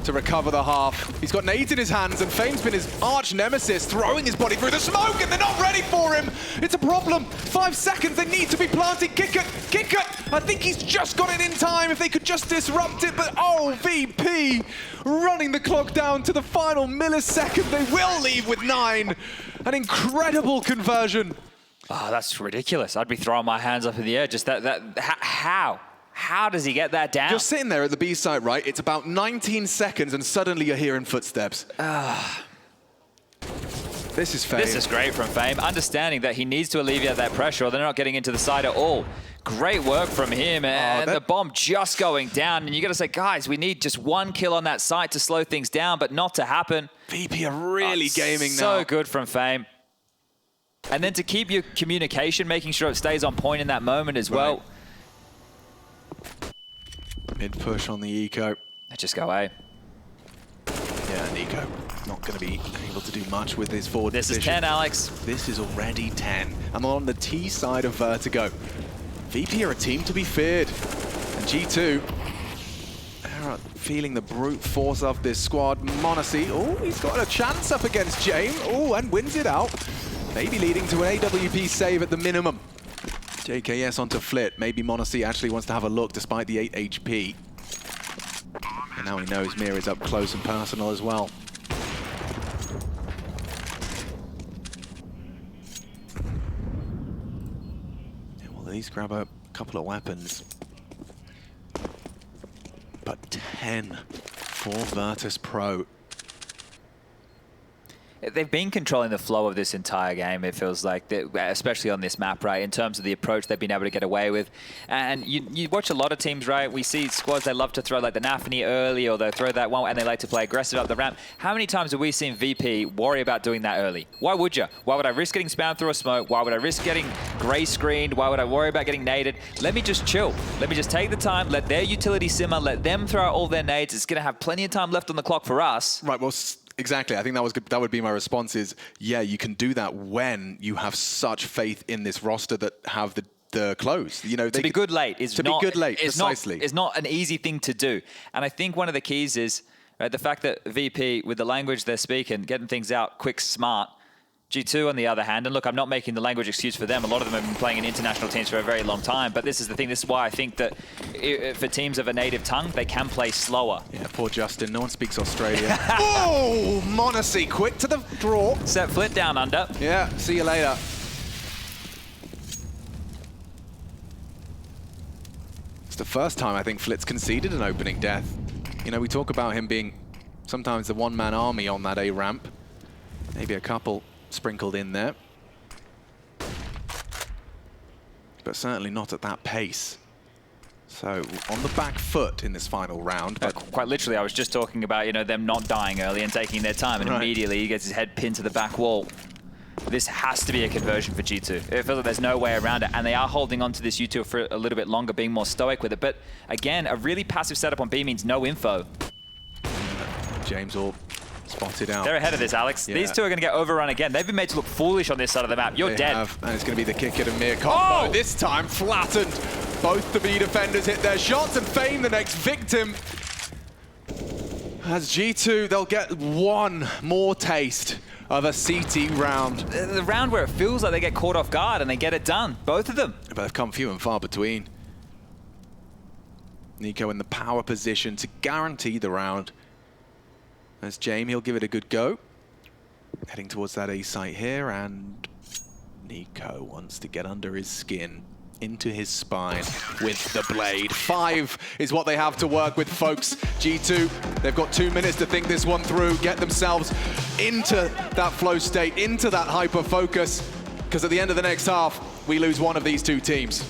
to recover the half. He's got nades in his hands, and Fame's been his arch nemesis, throwing his body through the smoke, and they're not ready for him. It's a problem. 5 seconds, they need to be planting. Kickit! I think he's just got it in time if they could just disrupt it, but oh, VP running the clock down to the final millisecond. They will leave with 9. An incredible conversion. Oh, that's ridiculous. I'd be throwing my hands up in the air. Just how? How does he get that down? You're sitting there at the B site, right? It's about 19 seconds, and suddenly you're hearing footsteps. This is Fame. This is great from Fame. Understanding that he needs to alleviate that pressure, or they're not getting into the side at all. Great work from him, and the bomb just going down. And you got to say, guys, we need just 1 kill on that site to slow things down, but not to happen. VP are really gaming now. So good from Fame. And then to keep your communication, making sure it stays on point in that moment as well. Mid push on the eco. Just go A. Yeah, Nico not going to be able to do much with his forward position. This is 10, Alex. This is already 10. And on the T side of Vertigo, VP are a team to be feared. And G2, they're feeling the brute force of this squad. m0NESY, oh, he's got a chance up against Jame. Oh, and wins it out. Maybe leading to an AWP save at the minimum. JKS onto Flit. Maybe m0NESY actually wants to have a look despite the 8 HP. And now he knows Mir is up close and personal as well. least grab a couple of weapons. But 10 for Virtus.pro. They've been controlling the flow of this entire game, it feels like, especially on this map, right, in terms of the approach they've been able to get away with. And you watch a lot of teams, right, we see squads, they love to throw like the Nafany early, or they'll throw that one, and they like to play aggressive up the ramp. How many times have we seen VP worry about doing that early? Why would you? Why would I risk getting spammed through a smoke? Why would I risk getting gray screened? Why would I worry about getting naded? Let me just chill. Let me just take the time, let their utility simmer, let them throw out all their nades. It's going to have plenty of time left on the clock for us. Right, well, exactly. I think that was good. That would be my response is, yeah, you can do that when you have such faith in this roster that have the close. You know, to be good late is be good late, precisely. It's not an easy thing to do. And I think one of the keys is the fact that VP, with the language they're speaking, getting things out quick, smart. G2, on the other hand, and look, I'm not making the language excuse for them. A lot of them have been playing in international teams for a very long time, but this is the thing. This is why I think that for teams of a native tongue, they can play slower. Yeah, poor Justin. No one speaks Australia. Oh, Monacy, quick to the draw. Set Flit down under. Yeah, see you later. It's the first time I think Flit's conceded an opening death. You know, we talk about him being sometimes the one-man army on that A ramp. Maybe a couple sprinkled in there, but certainly not at that pace. So on the back foot in this final round. But quite literally, I was just talking about, you know, them not dying early and taking their time, and immediately he gets his head pinned to the back wall. This has to be a conversion for G2. It feels like there's no way around it, and they are holding on to this U2 for a little bit longer, being more stoic with it. But again, a really passive setup on B means no info. James all spotted out. They're ahead of this, Alex. Yeah. These two are going to get overrun again. They've been made to look foolish on this side of the map. You're dead. And it's going to be the kick at a mere combo. This time flattened. Both the B defenders hit their shots, and Fame, the next victim. As G2, they'll get one more taste of a CT round. The round where it feels like they get caught off guard and they get it done. Both of them. But they've come few and far between. Nico in the power position to guarantee the round. As James, he'll give it a good go. Heading towards that A site here, and Nico wants to get under his skin, into his spine with the blade. 5 is what they have to work with, folks. G2, they've got 2 minutes to think this one through, get themselves into that flow state, into that hyper focus, because at the end of the next half, we lose one of these two teams.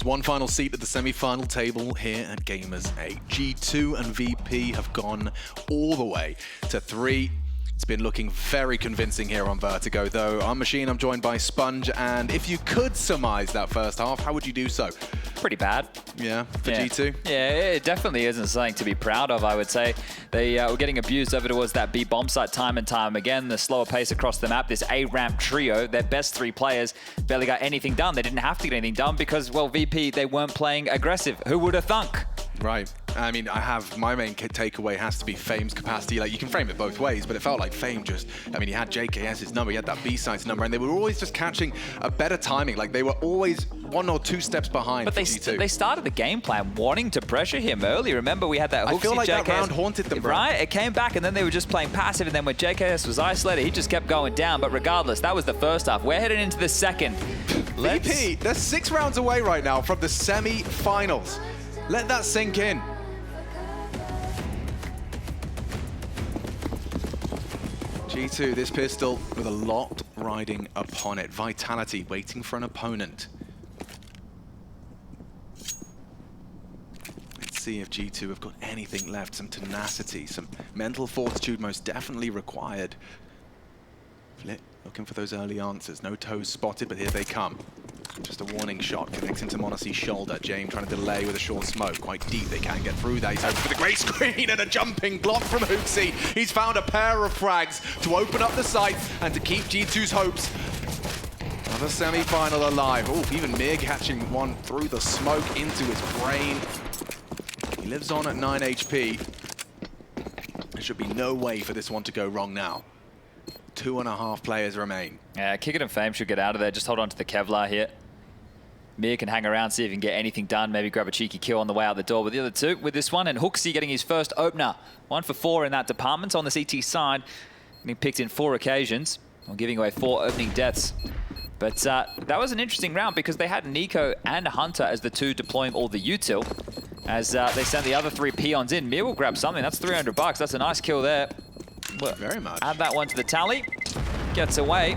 just one final seat at the semi-final table here at Gamers8. G2 and VP have gone all the way to 3. It's been looking very convincing here on Vertigo, though. On Machine, I'm joined by Sponge, and if you could surmise that first half, how would you do so? Pretty bad. Yeah, for G2? Yeah, it definitely isn't something to be proud of, I would say. They were getting abused over towards that B bomb site time and time again. The slower pace across the map, this A-ramp trio, their best 3 players barely got anything done. They didn't have to get anything done because, well, VP, they weren't playing aggressive. Who would have thunk? Right. I mean, my main takeaway has to be Fame's capacity. Like, you can frame it both ways, but it felt like Fame just, I mean, he had JKS's number, he had that B-side's number, and they were always just catching a better timing. Like, they were always 1 or 2 steps behind. But they started the game plan wanting to pressure him early. Remember, we had that Hooksy I feel like JKS, that round haunted them, bro. Right? It came back, and then they were just playing passive, and then when JKS was isolated, he just kept going down. But regardless, that was the first half. We're heading into the second. VP, they're 6 rounds away right now from the semi-finals. Let that sink in. G2, this pistol with a lot riding upon it. Vitality waiting for an opponent. Let's see if G2 have got anything left. Some tenacity, some mental fortitude most definitely required. Flip looking for those early answers. No toes spotted, but here they come. Just a warning shot connects into Monacy's shoulder. James trying to delay with a short smoke. Quite deep, they can't get through that. He's hoping for the great screen and a jumping block from Hooksy. He's found a pair of frags to open up the site and to keep G2's hopes of a semi-final alive. Oh, even Mir catching one through the smoke into his brain. He lives on at 9 HP. There should be no way for this one to go wrong now. 2.5 players remain. Yeah, Kick It and Fame should get out of there. Just hold on to the Kevlar here. Mir can hang around, see if he can get anything done, maybe grab a cheeky kill on the way out the door with the other 2 with this one. And Hooksy getting his first opener. 1 for 4 in that department on the CT side. Getting picked in 4 occasions, or giving away 4 opening deaths. But that was an interesting round because they had Nico and Hunter as the 2 deploying all the util. As they sent the other 3 peons in. Mir will grab something. That's $300. That's a nice kill there. Well, very much. Add that one to the tally. Gets away.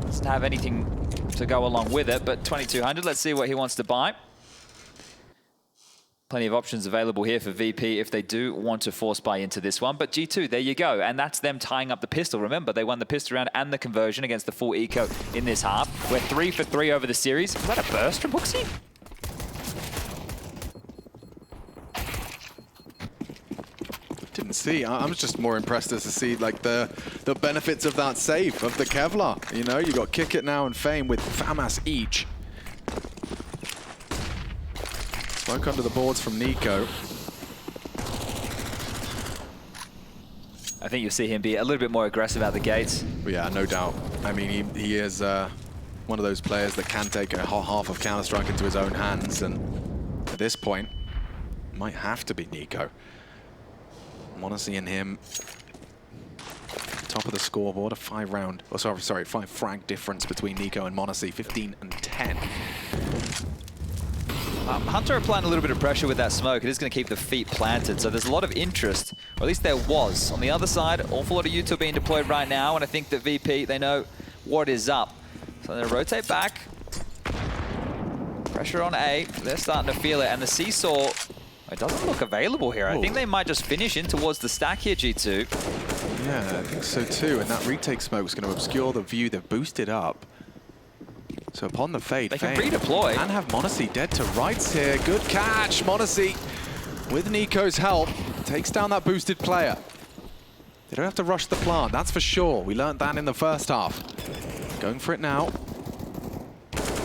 Doesn't have anything to go along with it, but 2,200. Let's see what he wants to buy. Plenty of options available here for VP if they do want to force buy into this one. But G2, there you go. And that's them tying up the pistol. Remember, they won the pistol round and the conversion against the full eco in this half. We're 3 for 3 over the series. Was that a burst from Hooksy? Didn't see. I'm just more impressed as to see like the benefits of that save of the Kevlar. You know, you got Kick It now and Fame with FAMAS each. Smoke under the boards from Nico. I think you'll see him be a little bit more aggressive out the gates. Yeah, no doubt. I mean, he is one of those players that can take a half of counterstrike into his own hands, and at this point, might have to be Nico. Monacy and him, top of the scoreboard, a 5 frag difference between Nico and Monacy, 15 and 10. Hunter applying a little bit of pressure with that smoke. It is going to keep the feet planted, so there's a lot of interest, or at least there was. On the other side, awful lot of util being deployed right now, and I think that VP, they know what is up. So they're going to rotate back. Pressure on A, they're starting to feel it, and the Seesaw, it doesn't look available here. I think they might just finish in towards the stack here, G2. Yeah, I think so too. And that retake smoke is going to obscure the view. They've boosted up. So upon the fade, they can redeploy. And have Monacy dead to rights here. Good catch. Monacy, with Nico's help, takes down that boosted player. They don't have to rush the plant, that's for sure. We learned that in the first half. Going for it now.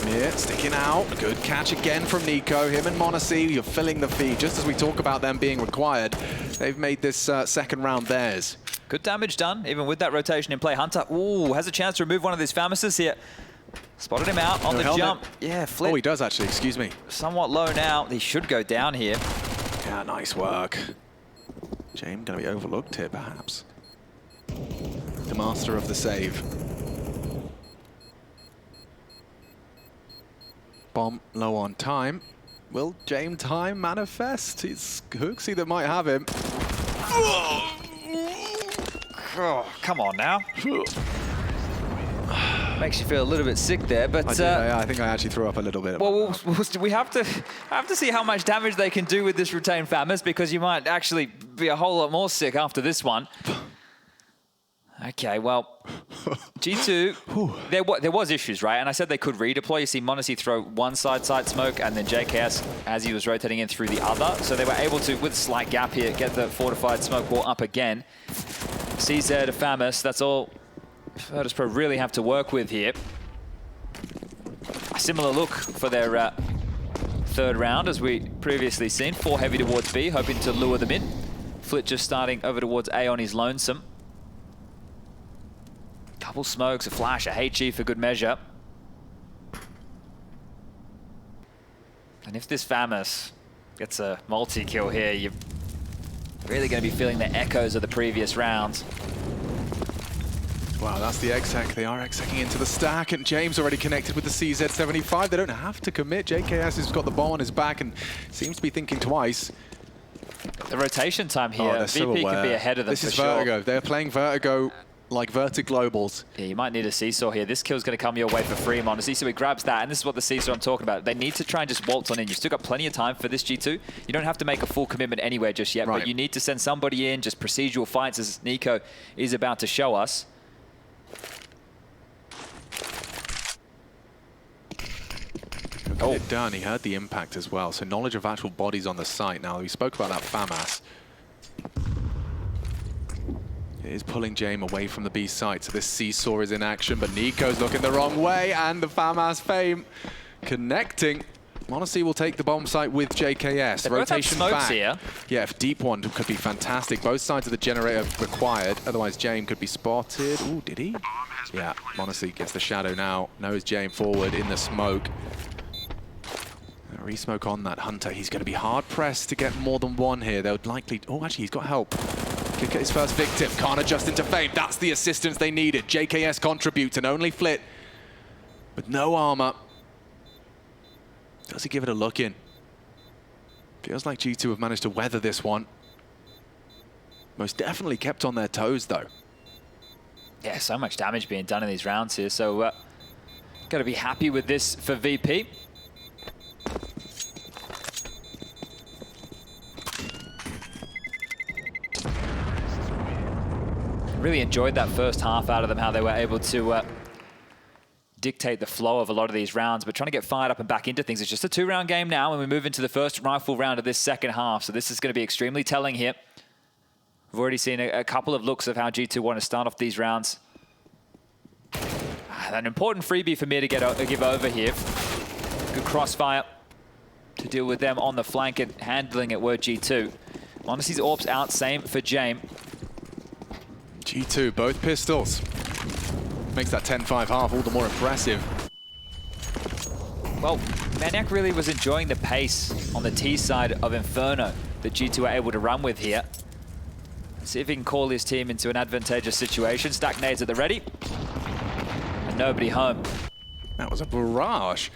Mir sticking out. Good catch again from Nico. Him and Monacy, you're filling the feed. Just as we talk about them being required, they've made this second round theirs. Good damage done, even with that rotation in play. Hunter, ooh, has a chance to remove one of these FAMASes here. Spotted him out on the jump. Yeah, flip. Oh, he does actually, excuse me. Somewhat low now. He should go down here. Yeah, nice work. James going to be overlooked here, perhaps. The master of the save. Bomb low on time. Will James time manifest? It's Hooksy that might have him. Oh, come on now. Makes you feel a little bit sick there, but I think I actually threw up a little bit. Well, we have to see how much damage they can do with this retained Famas, because you might actually be a whole lot more sick after this one. Okay, well, G2, there was issues, right? And I said they could redeploy. You see m0NESY throw one side smoke, and then JKS, as he was rotating in, through the other. So they were able to, with a slight gap here, get the fortified smoke wall up again. CZ to Famas, that's all Virtus.pro really have to work with here. A similar look for their third round, as we previously seen. 4 heavy towards B, hoping to lure them in. Flit just starting over towards A on his lonesome. Couple smokes, a flash, a HE for good measure. And if this Famas gets a multi-kill here, you're really going to be feeling the echoes of the previous rounds. Wow, that's the exec. They are execing into the stack, and James already connected with the CZ75. They don't have to commit. JKS has got the ball on his back and seems to be thinking twice. The rotation time here, VP can be ahead of them. This is Vertigo. They're playing Vertigo like Vertigo Globals. Yeah, you might need a seesaw here. This kill's going to come your way for free, m0NESY, so he grabs that, and this is what the seesaw I'm talking about. They need to try and just waltz on in. You've still got plenty of time for this G2. You don't have to make a full commitment anywhere just yet, but you need to send somebody in, just procedural fights, as Nico is about to show us. Done. He heard the impact as well, so knowledge of actual bodies on the site. Now, we spoke about that Famas. It is pulling Jame away from the B site, so this seesaw is in action, but Nico's looking the wrong way, and the Famas Fame connecting. m0NESY will take the bomb site with JKS. Rotation back. Here. Yeah, if deep one could be fantastic. Both sides of the generator required, otherwise Jame could be spotted. Ooh, did he? Yeah, m0NESY gets the shadow now. Knows Jame forward in the smoke. Re-smoke on that Hunter. He's going to be hard-pressed to get more than one here. They would likely... Oh, actually, he's got help. Kick at his first victim. Can't adjust into Fame. That's the assistance they needed. JKS contributes and only Flit. With no armor. Does he give it a look in? Feels like G2 have managed to weather this one. Most definitely kept on their toes, though. Yeah, so much damage being done in these rounds here. So, got to be happy with this for VP. Really enjoyed that first half out of them, how they were able to dictate the flow of a lot of these rounds, but trying to get fired up and back into things. It's just a 2-round game now, and we move into the first rifle round of this second half, so this is going to be extremely telling here. We've already seen a couple of looks of how G2 want to start off these rounds. An important freebie for me to give over here. Good crossfire to deal with them on the flank, and handling it were G2. m0NESY's AWP's out, same for Jame. G2, both pistols. Makes that 10-5 half all the more impressive. Well, Maniac really was enjoying the pace on the T side of Inferno that G2 were able to run with here. Let's see if he can call his team into an advantageous situation. Stack nades at the ready. And nobody home. That was a barrage.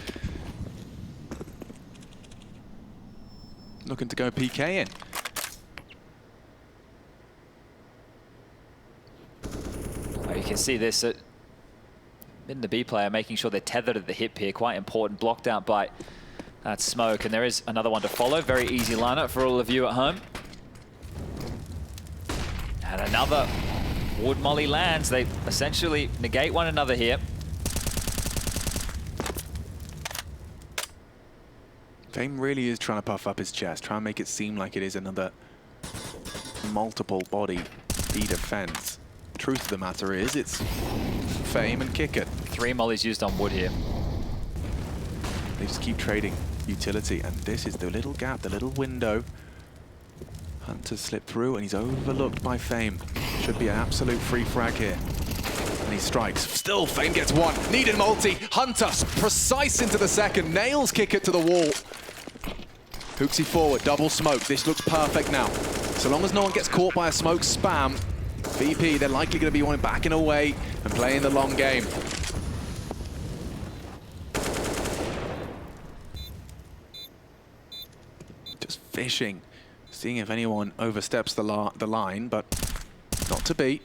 Looking to go PK in. You can see this in the B player, making sure they're tethered at the hip here. Quite important. Blocked out by that smoke. And there is another one to follow. Very easy lineup for all of you at home. And another wood molly lands. They essentially negate one another here. Fame really is trying to puff up his chest, try and make it seem like it is another multiple body B defense. Truth of the matter is, it's Fame and Kick It. 3 mollies used on wood here. They just keep trading utility, and this is the little gap, the little window. Hunter slipped through, and he's overlooked by Fame. Should be an absolute free frag here. And he strikes. Still, Fame gets one. Needed multi. Hunter, precise into the second. Nails Kick It to the wall. Hooksy forward, double smoke. This looks perfect now. So long as no one gets caught by a smoke spam, VP, they're likely going to be wanting backing away and playing the long game. Just fishing, seeing if anyone oversteps the line, but not to be.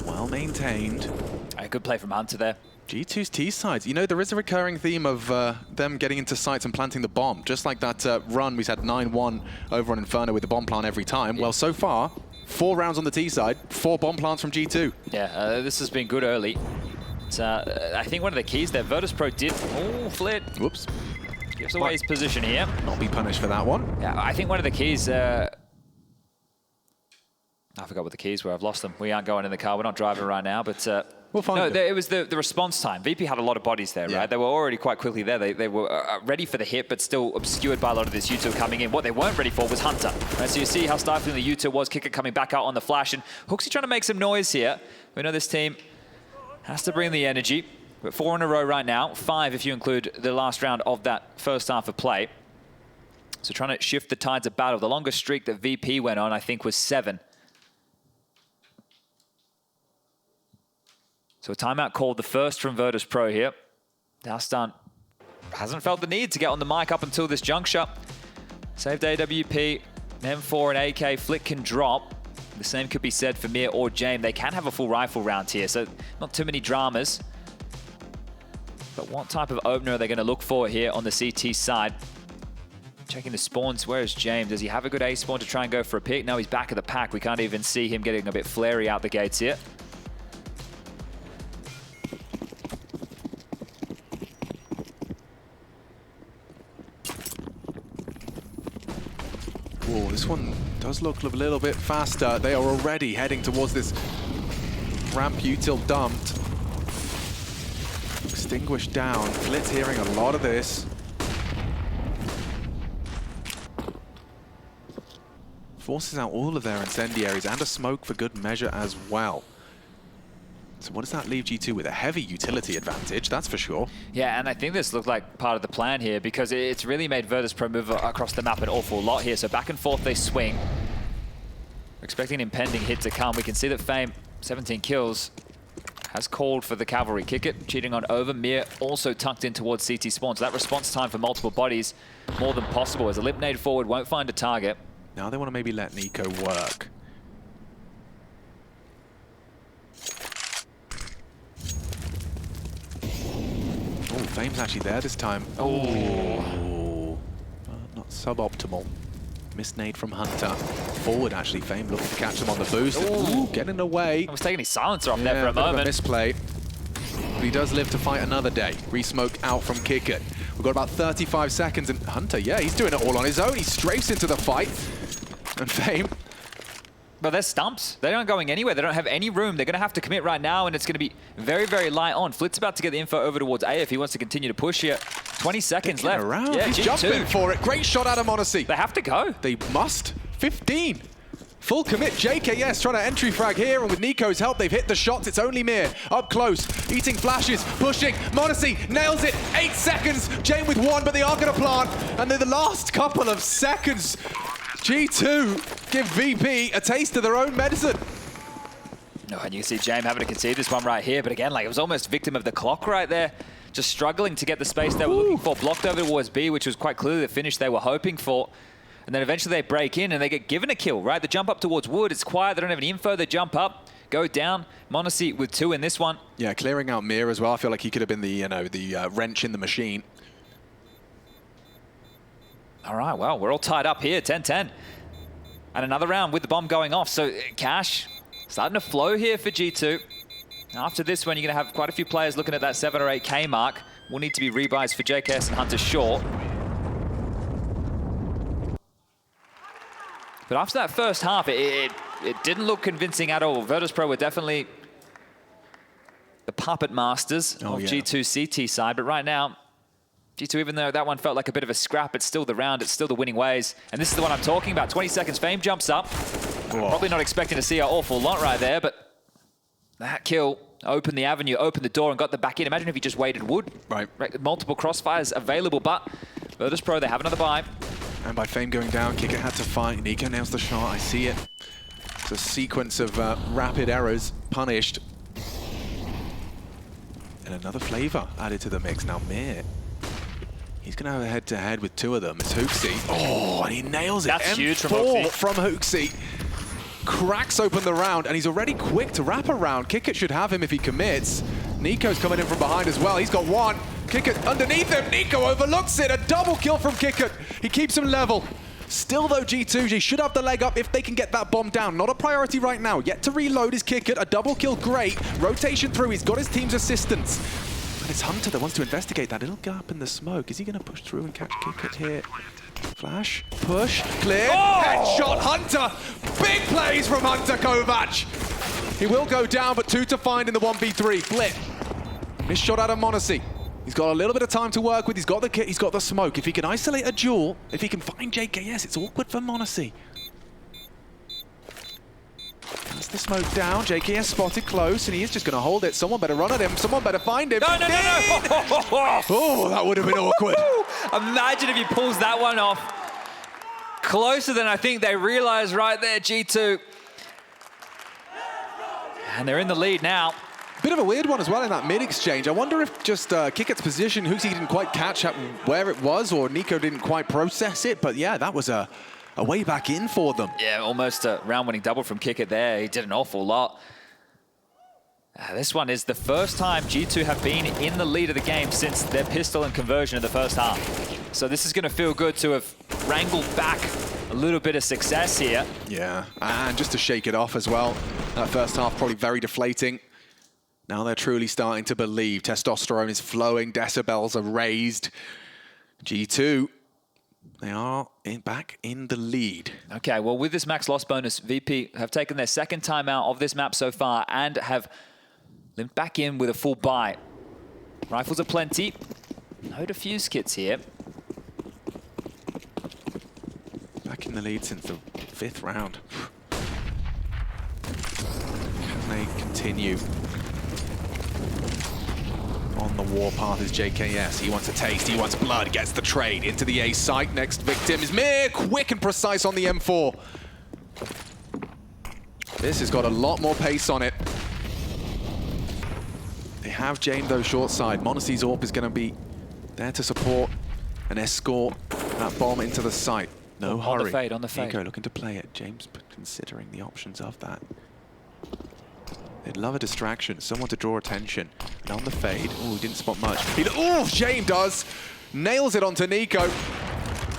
Well maintained. A good play from Hunter there. G2's T-sides. You know, there is a recurring theme of them getting into sites and planting the bomb. Just like that run, we've had 9-1 over on Inferno with the bomb plant every time. Well, so far, 4 rounds on the T-side, 4 bomb plants from G2. Yeah, this has been good early. I think one of the keys there, Virtus.pro did... Oh, flit. Whoops. Gives away his position here. Not be punished for that one. Yeah, I think one of the keys... I forgot what the keys were. I've lost them. We aren't going in the car. We're not driving right now, but... we'll find it was the response time. VP had a lot of bodies there, right? They were already quite quickly there. They were ready for the hit, but still obscured by a lot of this U2 coming in. What they weren't ready for was Hunter. Right, so you see how stifling the U2 was. Kicker coming back out on the flash, and HooXi trying to make some noise here. We know this team has to bring the energy. We're 4 in a row right now. 5 if you include the last round of that first half of play. So trying to shift the tides of battle. The longest streak that VP went on, I think, was 7. So a timeout called, the first from Virtus.pro here. Dastan hasn't felt the need to get on the mic up until this juncture. Saved AWP, M4 and AK, Flick can drop. The same could be said for Mir or James. They can have a full rifle round here, so not too many dramas. But what type of opener are they going to look for here on the CT side? Checking the spawns, where is James? Does he have a good A spawn to try and go for a pick? No, he's back of the pack. We can't even see him getting a bit flary out the gates here. Whoa, this one does look a little bit faster. They are already heading towards this ramp util dumped. Extinguished down. Flit's hearing a lot of this. Forces out all of their incendiaries and a smoke for good measure as well. So what does that leave G2 with? A heavy utility advantage, that's for sure. Yeah, and I think this looked like part of the plan here because it's really made Virtus.pro move across the map an awful lot here. So back and forth they swing. We're expecting an impending hit to come. We can see that Fame, 17 kills, has called for the cavalry kick it, cheating on over. Mir also tucked in towards CT spawn. So that response time for multiple bodies, more than possible. As a lip nade forward, won't find a target. Now they want to maybe let Nico work. Oh, Fame's actually there this time. Oh, not suboptimal. Missed nade from Hunter. Forward, actually, Fame looking to catch him on the boost. Ooh, getting away. I was taking his silencer off there for a moment. Misplay. But he does live to fight another day. Re-smoke out from Kickert. We've got about 35 seconds, and Hunter, yeah, he's doing it all on his own. He strafes into the fight. And Fame. But they're stumps. They're not going anywhere. They don't have any room. They're going to have to commit right now, and it's going to be very, very light on. Flit's about to get the info over towards A if he wants to continue to push here. 20 seconds left. Around. Yeah, he's G2. jumping for it. Great shot out of Monacy. They have to go. They must. 15. Full commit. JKS trying to entry frag here, and with Nico's help, they've hit the shots. It's only Mir up close, eating flashes, pushing. Monacy nails it. 8 seconds. Jane with 1, but they are going to plant. And then the last couple of seconds, G2 give VP a taste of their own medicine. No, and you can see James having to concede this one right here, but again, like it was almost victim of the clock right there. Just struggling to get the space they were looking for. Blocked over towards B, which was quite clearly the finish they were hoping for. And then eventually they break in and they get given a kill, right? The jump up towards Wood, it's quiet, they don't have any info, they jump up, go down. Monacy with 2 in this one. Yeah, clearing out Mir as well. I feel like he could have been the, you know, the wrench in the machine. All right, well, we're all tied up here, 10-10. And another round with the bomb going off. So cash starting to flow here for G2. After this one, you're going to have quite a few players looking at that 7 or 8K mark. Will need to be rebuys for JKS and Hunter short. But after that first half, it didn't look convincing at all. Virtus.pro were definitely the puppet masters of G2 CT side. But right now, G2, even though that one felt like a bit of a scrap, it's still the round, it's still the winning ways. And this is the one I'm talking about. 20 seconds, Fame jumps up. Probably not expecting to see an awful lot right there, but that kill opened the avenue, opened the door, and got the back in. Imagine if he just waited Wood. Right. Multiple crossfires available, but Virtus.pro, they have another buy. And by Fame going down, Kicker had to fight. Nico nails the shot, I see it. It's a sequence of rapid errors punished. And another flavor added to the mix. Now Mir, he's going to have a head-to-head with 2 of them. It's HooXi. Oh, and he nails it. That's huge from HooXi. From HooXi. cracks open the round, and he's already quick to wrap around. Kickit should have him if he commits. Nico's coming in from behind as well. He's got one. Kickit underneath him. Nico overlooks it. A double kill from Kickit. He keeps him level. Still though, G2 should have the leg up if they can get that bomb down. Not a priority right now. Yet to reload is Kickit. A double kill, great. Rotation through. He's got his team's assistance. And it's Hunter that wants to investigate that little gap in the smoke. Is he going to push through and catch Kickit here? Flash, push, clear, headshot, Hunter! Big plays from Hunter Kovac! He will go down, but 2 to find in the 1v3. Flip. Missed shot out of Monacy. He's got a little bit of time to work with. He's got the kit, he's got the smoke. If he can isolate a duel, if he can find JKS, it's awkward for Monacy. That's the smoke down. JKS spotted close, and he is just going to hold it. Someone better run at him. Someone better find him. No, no, no. Oh, that would have been awkward. Imagine if he pulls that one off. Closer than I think they realized right there, G2. And they're in the lead now. Bit of a weird one as well in that mid-exchange. I wonder if just Kickit's position, Hooksy didn't quite catch up where it was, or Nico didn't quite process it. But yeah, that was a way back in for them. Yeah, almost a round-winning double from Kickit there. He did an awful lot. This one is the first time G2 have been in the lead of the game since their pistol and conversion in the first half. So this is going to feel good to have wrangled back a little bit of success here. Yeah, and just to shake it off as well. That first half probably very deflating. Now they're truly starting to believe. Testosterone is flowing, decibels are raised. G2, they are back in the lead. Okay, well, with this max loss bonus, VP have taken their second time out of this map so far and have limped back in with a full buy. Rifles are plenty. No defuse kits here. Back in the lead since the 5th round. Can they continue? On the warpath is JKS. He wants a taste, he wants blood, gets the trade into the A site. Next victim is Mir, quick and precise on the M4. This has got a lot more pace on it. They have Jane though short side. Monacy's AWP is going to be there to support and escort that bomb into the site. No hurry. On the fade, on the fade. Nico looking to play it. James considering the options of that. They'd love a distraction, someone to draw attention. And on the fade, oh, he didn't spot much. Oh, James does! Nails it onto Nico.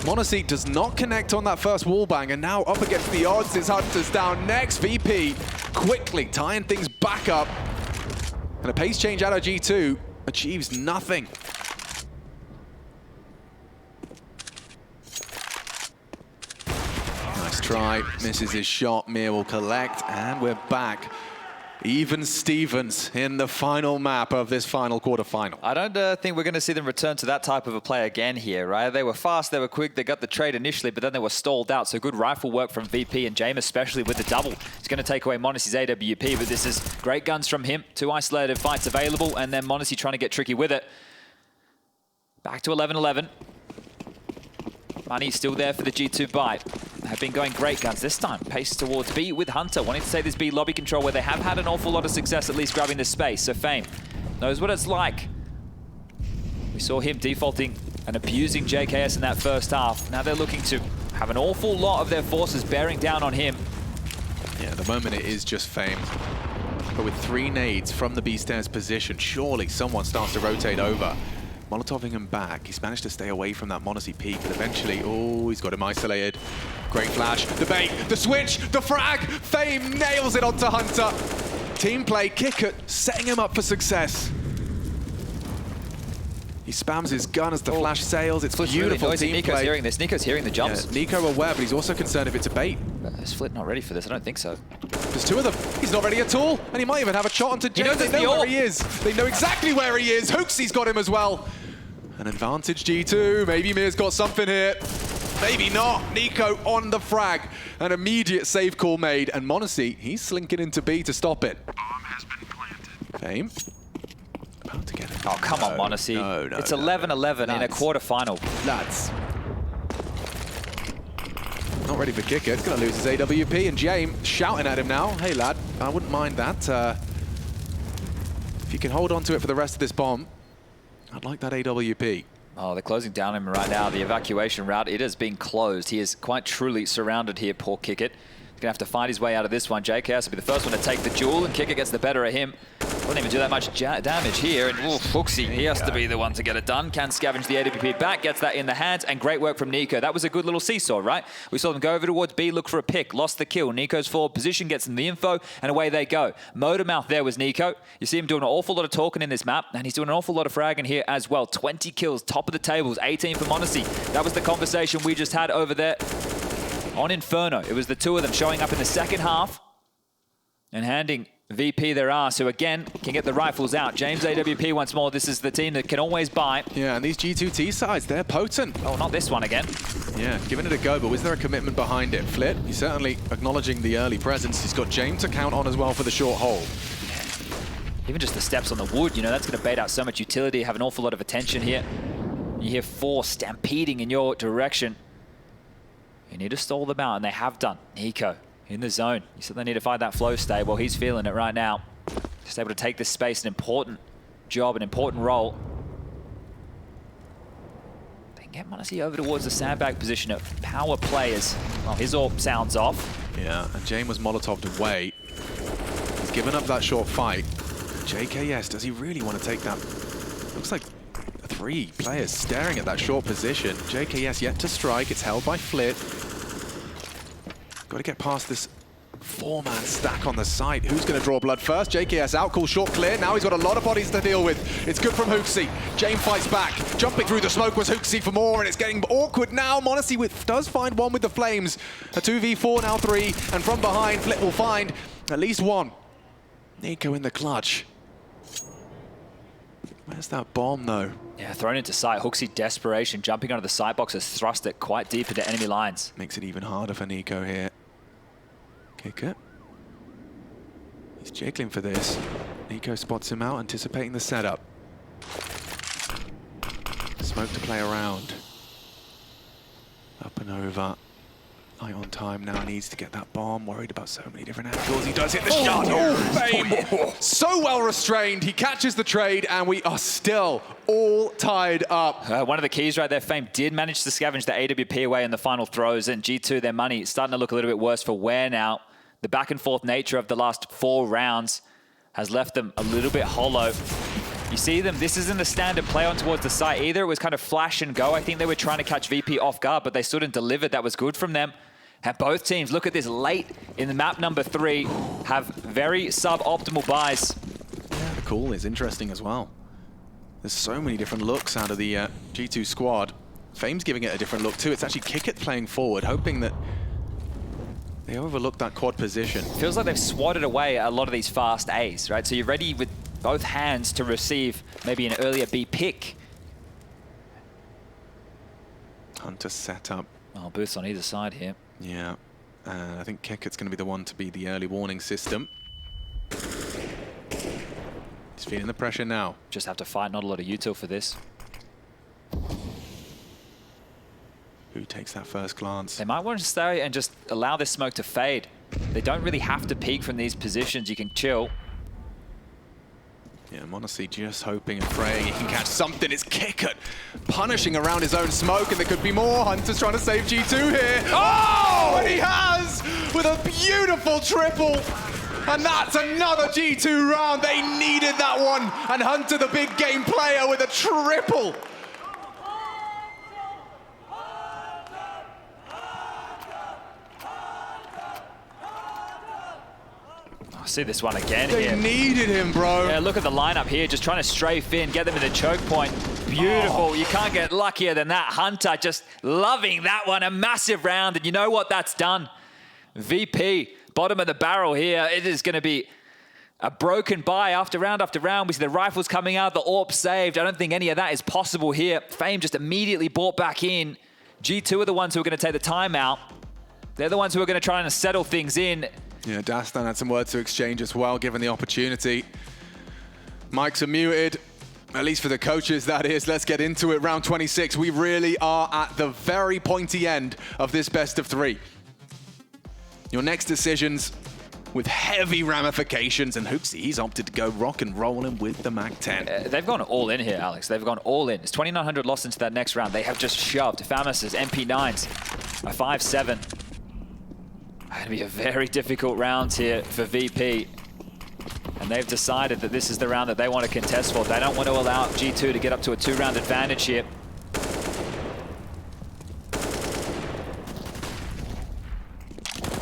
Monacy does not connect on that first wallbang, and now up against the odds is Hunter's down next. VP quickly tying things back up. And a pace change out of G2 achieves nothing. Nice try, misses his shot. Mir will collect, and we're back. Even Stevens in the final map of this final quarterfinal. I don't think we're going to see them return to that type of a play again here, right? They were fast, they were quick, they got the trade initially, but then they were stalled out. So good rifle work from VP and James, especially with the double. It's going to take away Monacy's AWP, but this is great guns from him. 2 isolated fights available, and then Monacy trying to get tricky with it. Back to 11-11. Money still there for the G2 buy. Have been going great guns this time. Pace towards B with Hunter, wanting to take this B lobby control where they have had an awful lot of success at least grabbing this space. So Fame knows what it's like. We saw him defaulting and abusing JKS in that first half. Now they're looking to have an awful lot of their forces bearing down on him. Yeah, at the moment it is just Fame. But with 3 nades from the B stairs position, surely someone starts to rotate over. Molotoving him back. He's managed to stay away from that Monacy peak, but eventually, oh, he's got him isolated. Great flash, the bait, the switch, the frag! Fame nails it onto Hunter. Team play, Kickit setting him up for success. He spams his gun as the flash sails. It's beautiful really team Nico's play. hearing this. Nico's hearing the jumps. Yeah, Nico aware, but he's also concerned if it's a bait. Is Flit not ready for this? I don't think so. There's 2 of them. He's not ready at all. And he might even have a shot onto James. They know where he is. They know exactly where he is. Hooksy's got him as well. An advantage G2. Maybe Mir's got something here. Maybe not. Nico on the frag. An immediate save call made. And Monacy, he's slinking into B to stop it. Bomb has been planted. Fame. About to get it. Oh, come on, Monacy. No, it's 11-11 in a quarterfinal. Lads. Not ready for Kicker. It's going to lose his AWP. And James shouting at him now. Hey, lad, I wouldn't mind that. If you can hold on to it for the rest of this bomb, I'd like that AWP. Oh, they're closing down on him right now. The evacuation route, it has been closed. He is quite truly surrounded here, poor Kickit. Gonna have to find his way out of this one. JKS will be the first one to take the duel, and Kicker gets the better of him. Doesn't even do that much damage here, and Fuxi, he has to be the one to get it done. Can scavenge the AWP back, gets that in the hands, and great work from Nico. That was a good little seesaw, right? We saw them go over towards B, look for a pick, lost the kill. Nico's forward position gets them the info, and away they go. Motormouth there was Nico. You see him doing an awful lot of talking in this map, and he's doing an awful lot of fragging here as well. 20 kills, top of the tables, 18 for Monacy. That was the conversation we just had over there on Inferno. It was the two of them showing up in the second half and handing VP their ass, who again can get the rifles out. James AWP once more. This is the team that can always buy. Yeah, and these G2T sides, they're potent. Oh, not this one again. Yeah, giving it a go, but was there a commitment behind it? Flit, he's certainly acknowledging the early presence. He's got James to count on as well for the short hole. Even just the steps on the wood, you know, that's going to bait out so much utility, have an awful lot of attention here. You hear 4 stampeding in your direction. You need to stall them out, and they have done. Nico in the zone. You said they need to find that flow stay. Well, he's feeling it right now. Just able to take this space, an important job, an important role. They can get Monacy over towards the sandbag position of power players. Well, his AWP sounds off. Yeah, and Jane was Molotov'd away. He's given up that short fight. JKS, does he really want to take that? Looks like 3 players staring at that short position. JKS yet to strike. It's held by Flit. Got to get past this 4-man stack on the site. Who's going to draw blood first? JKS out, cool, short, clear. Now he's got a lot of bodies to deal with. It's good from Hooksy. Jane fights back. Jumping through the smoke was Hooksy for more, and it's getting awkward now. Monacy does find one with the flames. A 2v4, now 3. And from behind, Flit will find at least one. Nico in the clutch. Where's that bomb, though? Yeah, thrown into sight. Hooksy desperation, jumping onto the side box, has thrust it quite deep into enemy lines. Makes it even harder for Nico here. Kicker. He's jiggling for this. Nico spots him out, anticipating the setup. Smoke to play around. Up and over. Eye on time now, needs to get that bomb. Worried about so many different angles. He does hit the shot. Oh, Fame! So well restrained. He catches the trade, and we are still all tied up. One of the keys right there, Fame did manage to scavenge the AWP away in the final throws, and G2, their money is starting to look a little bit worse for wear now. The back and forth nature of the last 4 rounds has left them a little bit hollow. You see them, this isn't a standard play on towards the site either. It was kind of flash and go. I think they were trying to catch VP off guard, but they stood and delivered. That was good from them. And both teams, look at this, late in the map number 3, have very suboptimal buys. Yeah, the call is interesting as well. There's so many different looks out of the G2 squad. Fame's giving it a different look too. It's actually Kickit playing forward, hoping that they overlook that quad position. Feels like they've swatted away a lot of these fast A's, right? So you're ready with both hands to receive maybe an earlier B pick. Hunter set up. Oh, boosts on either side here. Yeah, I think Kickit's going to be the one to be the early warning system. He's feeling the pressure now. Just have to fight, not a lot of util for this. Who takes that first glance? They might want to stay and just allow this smoke to fade. They don't really have to peek from these positions. You can chill. Yeah, Monacy just hoping and praying he can catch something. It's Kickit punishing around his own smoke, and there could be more. Hunter's trying to save G2 here. Oh, and he has with a beautiful triple. And that's another G2 round. They needed that one. And Hunter, the big game player, with a triple. See this one again here. They needed him, bro. Yeah, look at the lineup here, just trying to strafe in, get them in the choke point. Beautiful. Oh. You can't get luckier than that. Hunter just loving that one. A massive round, and you know what that's done? VP, bottom of the barrel here. It is going to be a broken buy after round after round. We see the rifles coming out, the AWP saved. I don't think any of that is possible here. Fame just immediately bought back in. G2 are the ones who are going to take the timeout. They're the ones who are going to try and settle things in. Yeah, Dastan had some words to exchange as well, given the opportunity. Mics are muted, at least for the coaches, that is. Let's get into it. Round 26. We really are at the very pointy end of this best of 3. Your next decisions with heavy ramifications, and Hooksy, he's opted to go rock and rolling with the MAC-10. They've gone all in here, Alex. They've gone all in. It's 2,900 lost into that next round. They have just shoved Famus's MP9s, a 5-7. Going to be a very difficult round here for VP. And they've decided that this is the round that they want to contest for. They don't want to allow G2 to get up to a 2-round advantage here.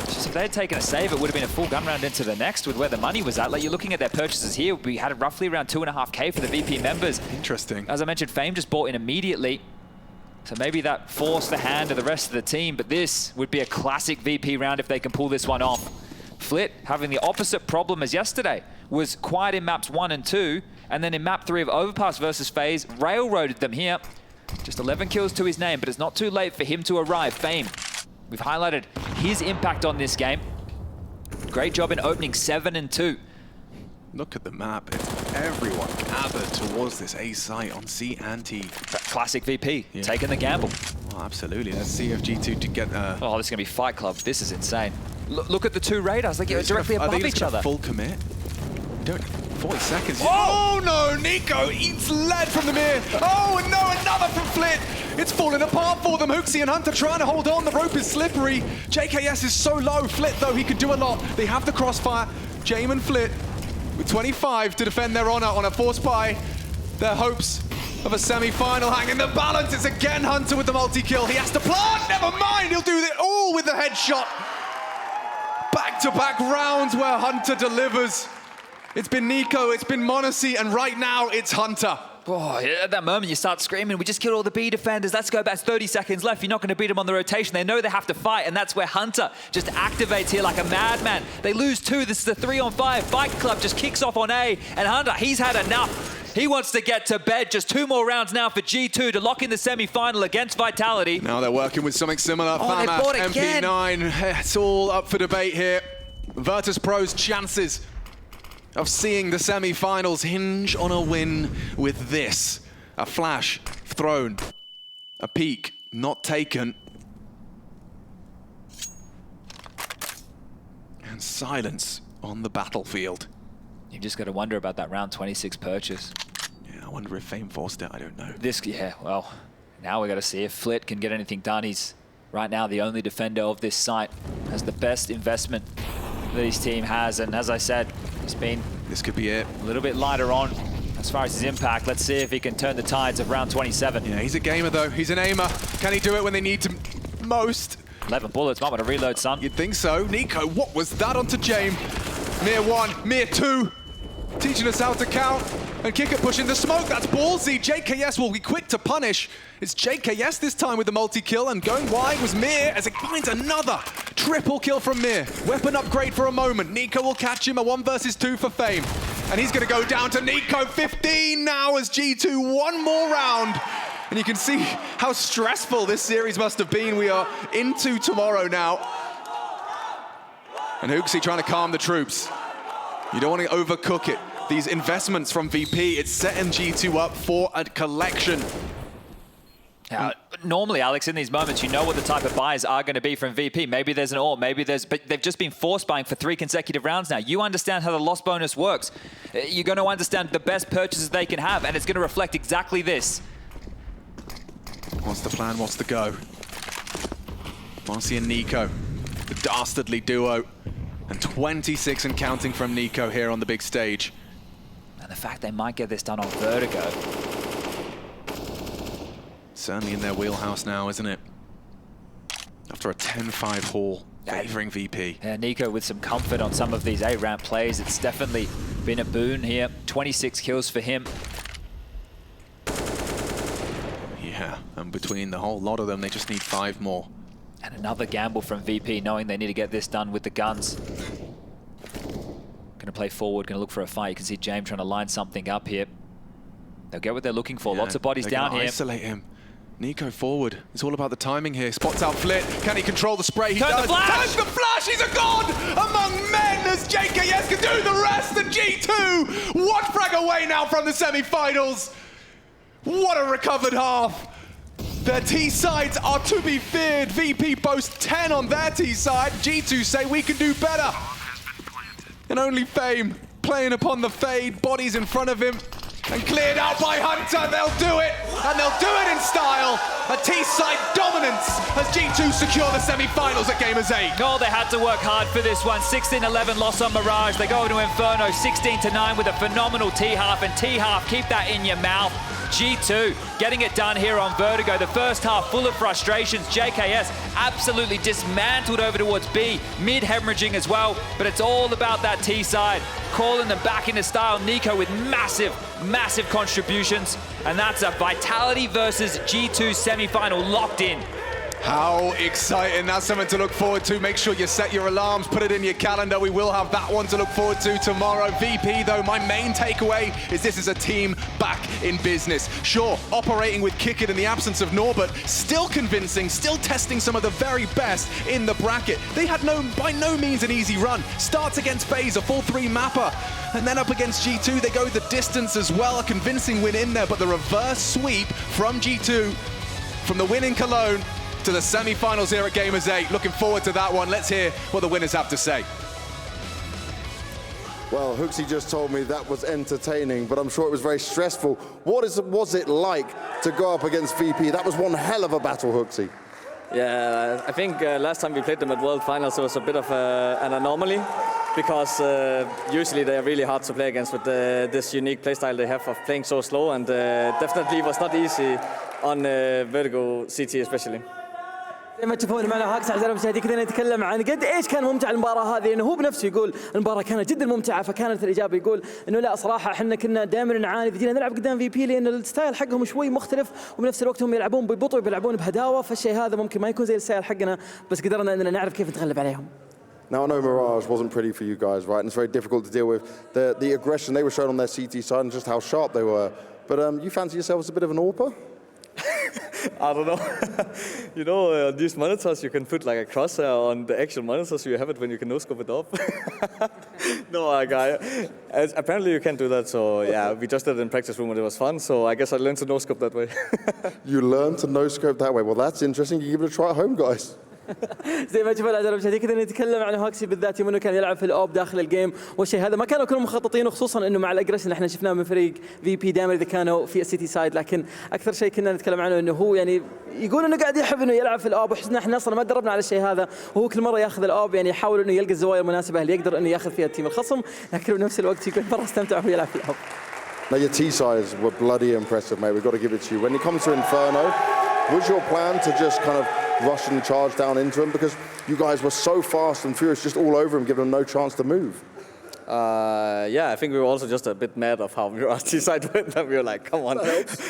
Just if they had taken a save, it would have been a full gun round into the next with where the money was at. Like, you're looking at their purchases here. We had roughly around 2.5K for the VP members. Interesting. As I mentioned, Fame just bought in immediately. So maybe that forced the hand of the rest of the team, but this would be a classic VP round if they can pull this one off. Flit having the opposite problem as yesterday, was quiet in maps 1 and 2, and then in map 3 of Overpass versus FaZe, railroaded them here. Just 11 kills to his name, but it's not too late for him to arrive. Fame, we've highlighted his impact on this game. Great job in opening 7 and 2. Look at the map. Everyone gathered towards this A site on C and T. Classic VP, taking the gamble. Oh, absolutely. Let's see if G2 to get... Oh, this is going to be Fight Club. This is insane. Look at the two radars. They get directly above each other. Full commit. Don't... 40 seconds. Oh no! Nico eats lead from the Mir. Oh, and no, another from Flit. It's falling apart for them. Hooksy and Hunter trying to hold on. The rope is slippery. JKS is so low. Flit, though, he could do a lot. They have the crossfire. Jame and Flit with 25 to defend their honor on a force buy. Their hopes of a semi-final hang in the balance. It's again Hunter with the multi-kill. He has to plant. Never mind. He'll do it all with the headshot. Back-to-back rounds where Hunter delivers. It's been Nico, it's been Monacy, and right now it's Hunter. Oh, at that moment you start screaming, we just killed all the B defenders, let's go back, 30 seconds left, you're not going to beat them on the rotation. They know they have to fight, and that's where Hunter just activates here like a madman. They lose 2, this is a 3-on-5. Fight Club just kicks off on A, and Hunter, he's had enough. He wants to get to bed. Just 2 more rounds now for G2 to lock in the semi-final against Vitality. Now they're working with something similar. Oh, they bought it again. MP9, it's all up for debate here. Virtus.pro's chances of seeing the semi-finals hinge on a win with this. A flash thrown, a peek not taken. And silence on the battlefield. You've just got to wonder about that round 26 purchase. Yeah, I wonder if Fame forced it, I don't know. Yeah, well, now we got to see if Flit can get anything done. He's right now the only defender of this site, has the best investment that his team has, and as I said, it's been this could be it. A little bit lighter on as far as his impact. Let's see if he can turn the tides of round 27. Yeah, he's a gamer though. He's an aimer. Can he do it when they need to most? 11 bullets, might want to reload, son. You'd think so. Nico, what was that onto Jame? Mir 1, Mir 2. Teaching us how to count. And Kicker pushing the smoke. That's ballsy. JKS will be quick to punish. It's JKS this time with the multi-kill, and going wide was Mir as it finds another triple kill from Mir. Weapon upgrade for a moment. Nico will catch him. A 1 versus 2 for Fame. And he's going to go down to Nico. 15 now as G2. 1 more round. And you can see how stressful this series must have been. We are into tomorrow now. And Hooksy trying to calm the troops. You don't want to overcook it. These investments from VP, it's setting G2 up for a collection. Normally, Alex, in these moments, you know what the type of buys are going to be from VP. Maybe there's an AWP, maybe there's... But they've just been force buying for 3 consecutive rounds now. You understand how the loss bonus works. You're going to understand the best purchases they can have, and it's going to reflect exactly this. What's the plan? What's the go? Marcy and Nico, the dastardly duo. And 26 and counting from Nico here on the big stage. And the fact they might get this done on Vertigo. Certainly in their wheelhouse now, isn't it? After a 10-5 haul, favoring VP. Yeah, Nico with some comfort on some of these A-ramp plays. It's definitely been a boon here. 26 kills for him. Yeah, and between the whole lot of them, they just need 5 more. And another gamble from VP, knowing they need to get this done with the guns. Going to play forward, going to look for a fight. You can see James trying to line something up here. They'll get what they're looking for. Lots of bodies down here. Isolate him. Nico forward. It's all about the timing here. Spots out Flit. Can he control the spray? He does. The flash! Turns the flash! He's a god among men as JKS can do the rest. And G2, 1 frag away now from the semi-finals. What a recovered half. Their T-sides are to be feared. VP boasts 10 on their T-side. G2 say we can do better. And only Fame playing upon the fade. Bodies in front of him. and cleared out by Hunter. They'll do it, and they'll do it in style. A T-side dominance as G2 secure the semi-finals at Gamers8. Oh, they had to work hard for this one. 16-11 loss on Mirage. They go into Inferno 16-9 with a phenomenal T-half, and T-half, keep that in your mouth. G2 getting it done here on Vertigo. The first half full of frustrations. JKS absolutely dismantled over towards B, mid hemorrhaging as well, but it's all about that T side, calling them back into style. Nico with massive contributions, and that's a Vitality versus G2 semi-final locked in. How exciting. That's something to look forward to. Make sure you set your alarms, put it in your calendar. We will have that one to look forward to tomorrow. VP, though, my main takeaway is this is a team back in business. Sure, operating with Kickit in the absence of Norbert, still convincing, still testing some of the very best in the bracket. They had by no means an easy run. Starts against FaZe, a full 3 mapper. And then up against G2, they go the distance as well. A convincing win in there, but the reverse sweep from G2, from the win in Cologne, to the semi-finals here at Gamers8. Looking forward to that one. Let's hear what the winners have to say. Well, Hooksy just told me that was entertaining, but I'm sure it was very stressful. What was it like to go up against VP? That was one hell of a battle, Hooksy. Yeah, I think last time we played them at World Finals, it was a bit of an anomaly, because usually they are really hard to play against with this unique playstyle they have of playing so slow, and definitely was not easy on Vertigo CT especially. زي ما تشوفون معنا هاكس اعزائي المشاهدين كذا نتكلم عن قد ايش كان ممتع المباراه هذه، لانه هو بنفسه يقول المباراه كانت جدا ممتعه، فكانت الاجابه يقول انه لا صراحه احنا كنا دائما نعاني اذا جينا نلعب قدام VP، لان الستايل حقهم شوي مختلف، وبنفس الوقت هم يلعبون ببطء ويلعبون بهداوه، فالشيء هذا ممكن ما يكون زي الستايل حقنا، بس قدرنا اننا نعرف كيف نتغلب عليهم. Now, I know Mirage wasn't pretty for you guys, right? And it's very difficult to deal with the aggression they were showing on their CT side and just how sharp they were. But you fancy yourselves a bit of an AWPer? I don't know. You know, on these monitors you can put like a crosshair on the actual monitor, so you have it when you can no-scope it up. No, apparently you can't do that, so yeah, we just did it in practice room and it was fun, so I guess I learned to no-scope that way. You learned to no-scope that way? Well, that's interesting. You give it a try at home, guys. زي ما تشوفون الاعزاء المشاهدين كذا نتكلم عن هوكسي بالذات، يوم انه كان يلعب في الاوب داخل الجيم، والشيء هذا ما كانوا كلهم مخططين، وخصوصا انه مع الاجريشن اللي احنا شفناه من فريق VP دائما اذا كانوا في السيتي سايد، لكن اكثر شيء كنا نتكلم عنه انه هو يعني يقول انه قاعد يحب انه يلعب في الاوب، وحنا احنا اصلا ما تدربنا على الشيء هذا، وهو كل مره ياخذ الاوب يعني يحاول انه يلقى الزوايا المناسبه اللي يقدر انه ياخذ فيها التيم الخصم، لكن بنفس الوقت يكون مره استمتع وهو يلعب في الاوب. Now your T-sides were bloody impressive, mate. We've got to give it to you. When it comes to Inferno, was your plan to just kind of rush and charge down into him? Because you guys were so fast and furious, just all over him, giving him no chance to move. Yeah, I think we were also just a bit mad of how Mirage T-side went, and we were like, come on,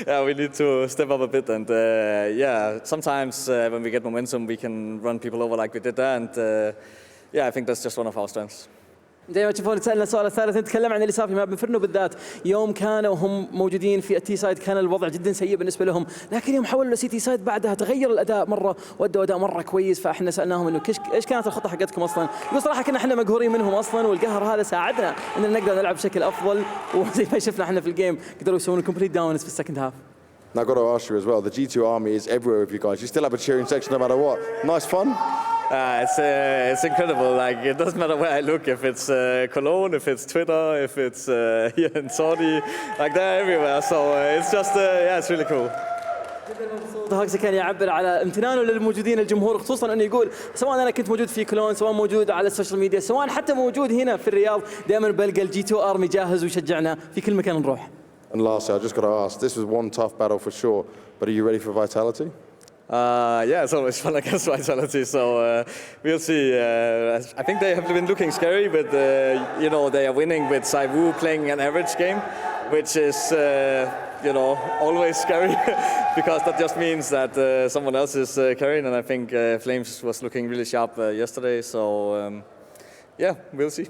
yeah, we need to step up a bit, and yeah, sometimes when we get momentum, we can run people over like we did there, and yeah, I think that's just one of our strengths. زي ما تشوفون سألنا السؤال الثالث، نتكلم عن اللي صار في ماب انفرنو بالذات. يوم كانوا هم موجودين في التي سايد كان الوضع جدا سيء بالنسبه لهم، لكن يوم حولوا لسيتي سايد بعدها تغير الاداء مره، وادوا اداء مره كويس، فاحنا سالناهم انه ايش كانت الخطه حقتكم اصلا؟ يقول صراحه كنا احنا مقهورين منهم اصلا، والقهر هذا ساعدنا اننا نقدر نلعب بشكل افضل، وزي ما شفنا احنا في الجيم قدروا يسوون كومبليت داونز في السكند هاف. Now I've got to ask you as well, the G2 army is everywhere with you guys. You still have a cheering section no matter what. Nice fun? It's incredible. Like, it doesn't matter where I look, if it's Cologne, if it's Twitter, if it's here in Saudi, like they're everywhere. So it's just, yeah, it's really cool. هاكس كان يعبر على امتنانه للموجودين الجمهور، خصوصا انه يقول سواء انا كنت موجود في كولون، سواء موجود على السوشيال ميديا، سواء حتى موجود هنا في الرياض، دائما بلقى الجي 2 ارمي جاهز ويشجعنا في كل مكان نروح. And lastly, I just got to ask, this was one tough battle for sure, but are you ready for Vitality? Yeah, it's always fun against Vitality, so we'll see. I think they have been looking scary, but you know, they are winning with Saivu playing an average game, which is you know, always scary because that just means that someone else is carrying, and I think Flames was looking really sharp yesterday, so yeah, we'll see.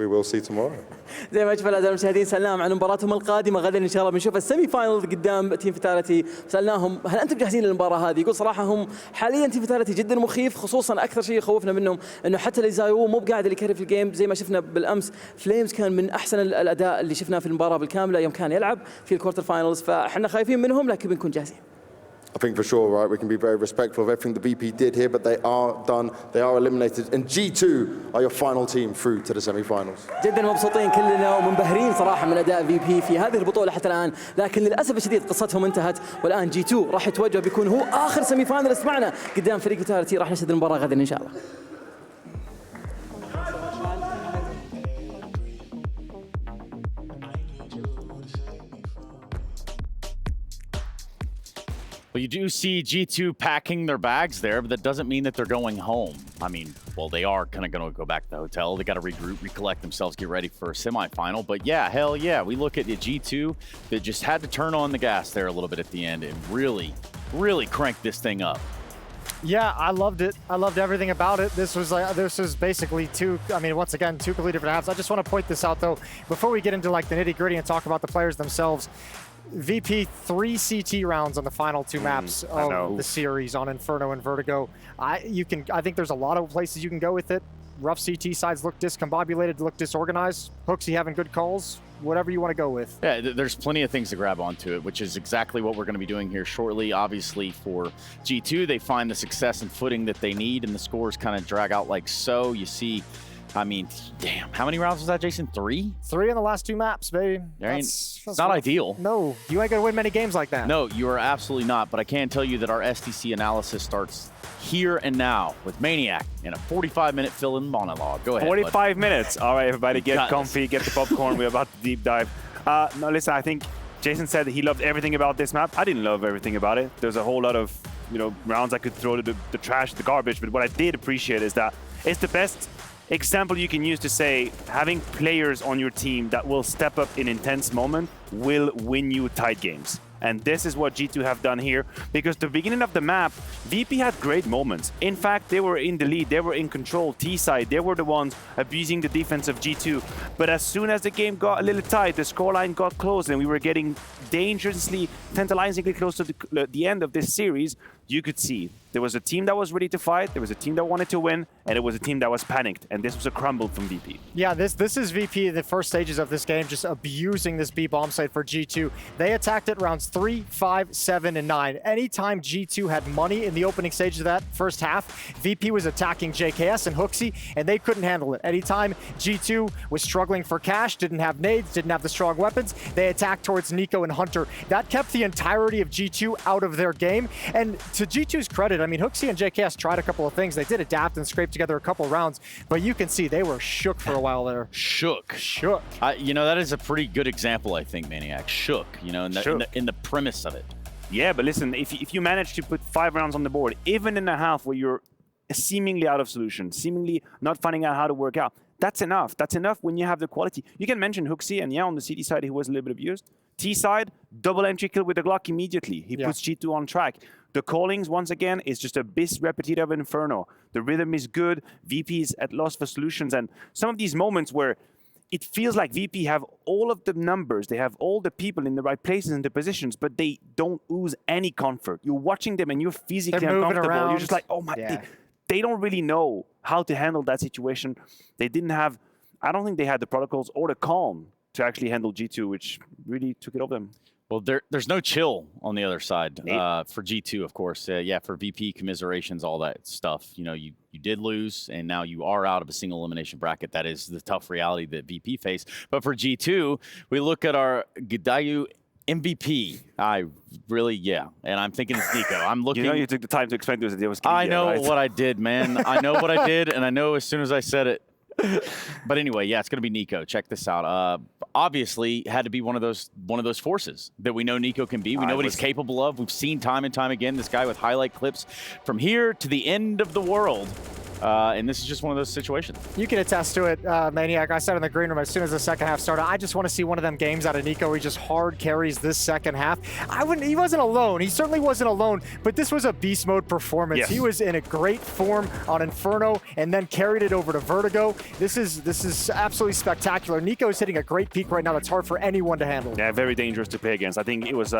We will see tomorrow. زي ما شفنا الاعزاء المشاهدين سالناهم عن مباراتهم القادمه غدا ان شاء الله بنشوف السيمي فاينل قدام تيم فيتاليتي، سالناهم هل انتم جاهزين للمباراه هذه؟ يقول صراحه هم حاليا تيم فيتاليتي جدا مخيف، خصوصا اكثر شيء يخوفنا منهم انه حتى اللي زايو مو بقاعد اللي يكرر في الجيم، زي ما شفنا بالامس فليمز كان من احسن الاداء اللي شفناه في المباراه بالكامله يوم كان يلعب في الكوارتر فاينلز، فاحنا خايفين منهم لكن بنكون جاهزين. I think for sure, right, we can be very respectful of everything the VP did here, but they are done, they are eliminated, and G2 are your final team through to the semi-finals. جدا مبسوطين كلنا ومنبهرين صراحة من أداء VP في هذه البطولة حتى الآن، لكن للأسف الشديد قصتهم انتهت، والآن G2 راح يتوجه بيكون هو آخر سيمي فاينلست معنا قدام فريق فيتاليتي. راح نشهد المباراة غدا إن شاء الله. Well, you do see G2 packing their bags there, but that doesn't mean that they're going home. I mean, well, they are kind of going to go back to the hotel. They got to regroup, recollect themselves, get ready for a semifinal. But yeah, hell yeah, we look at the G2 that just had to turn on the gas there a little bit at the end and really, really crank this thing up. Yeah, I loved it. I loved everything about it. This was basically once again, two completely different halves. I just want to point this out though, before we get into like the nitty gritty and talk about the players themselves. VP 3 CT rounds on the final two maps of the series on Inferno and Vertigo. I think there's a lot of places you can go with it. Rough CT sides look discombobulated, look disorganized. Hooksy having good calls, whatever you want to go with. Yeah, there's plenty of things to grab onto it, which is exactly what we're going to be doing here shortly. Obviously for G2, they find the success and footing that they need, and the scores kind of drag out like so. You see, I mean, damn, how many rounds was that, Jason? 3? 3 in the last 2 maps, baby. That's not ideal. No, you ain't gonna win many games like that. No, you are absolutely not, but I can tell you that our STC analysis starts here and now with Maniac in a 45-minute fill-in monologue. Go ahead, 45 minutes. All right, everybody, get comfy, get the popcorn. We're about to deep dive. No, listen, I think Jason said he loved everything about this map. I didn't love everything about it. There's a whole lot of, rounds I could throw to the trash, the garbage, but what I did appreciate is that it's the best example you can use to say having players on your team that will step up in intense moment will win you tight games. And this is what G2 have done here, because the beginning of the map, VP had great moments. In fact, they were in the lead, they were in control. T-side, they were the ones abusing the defense of G2. But as soon as the game got a little tight, the scoreline got close, and we were getting dangerously, tantalizingly close to the end of this series, you could see there was a team that was ready to fight, there was a team that wanted to win, and it was a team that was panicked, and this was a crumble from VP. Yeah, this is VP in the first stages of this game, just abusing this B bomb site for G2. They attacked it rounds 3, 5, 7, and 9. Anytime G2 had money in the opening stage of that first half, VP was attacking JKS and Hooksy, and they couldn't handle it. Anytime G2 was struggling for cash, didn't have nades, didn't have the strong weapons, they attacked towards Nico and Hunter. That kept the entirety of G2 out of their game, and to G2's credit, I mean, Hooksy and JKS tried a couple of things. They did adapt and scrape together a couple of rounds, but you can see they were shook for a while there. Shook. That is a pretty good example, I think, Maniac. Shook, in the premise of it. Yeah, but listen, if you manage to put 5 rounds on the board, even in a half where you're seemingly out of solution, seemingly not finding out how to work out, that's enough. That's enough when you have the quality. You can mention Hooksy, and yeah, on the CD side, he was a little bit abused. T side, double entry kill with the Glock immediately. He puts G2 on track. The callings, once again, is just a bis repetita of Inferno. The rhythm is good. VP is at loss for solutions. And some of these moments where it feels like VP have all of the numbers, they have all the people in the right places and the positions, but they don't ooze any comfort. You're watching them and you're physically uncomfortable. You're just like, oh my, they don't really know how to handle that situation. They didn't have, I don't think they had the protocols or the calm to actually handle G2, which really took it off them. Well, there's no chill on the other side for G2, of course. For VP, commiserations, all that stuff. You did lose, and now you are out of a single elimination bracket. That is the tough reality that VP faced. But for G2, we look at our Gdayu MVP. And I'm thinking it's Nico. I'm looking. You took the time to explain to us that it was I know what I did, man. I know what I did, and I know as soon as I said it. But anyway, it's going to be Nico. Check this out. Obviously, had to be one of those forces that we know Nico can be. We know what he's capable of. We've seen time and time again this guy with highlight clips from here to the end of the world. And this is just one of those situations. You can attest to it, Maniac. I said in the green room as soon as the second half started, I just want to see one of them games out of Nico where he just hard carries this second half. He wasn't alone. He certainly wasn't alone, but this was a beast mode performance. Yes. He was in a great form on Inferno and then carried it over to Vertigo. This is absolutely spectacular. Nico is hitting a great peak right now that's hard for anyone to handle. Yeah, very dangerous to play against. I think it was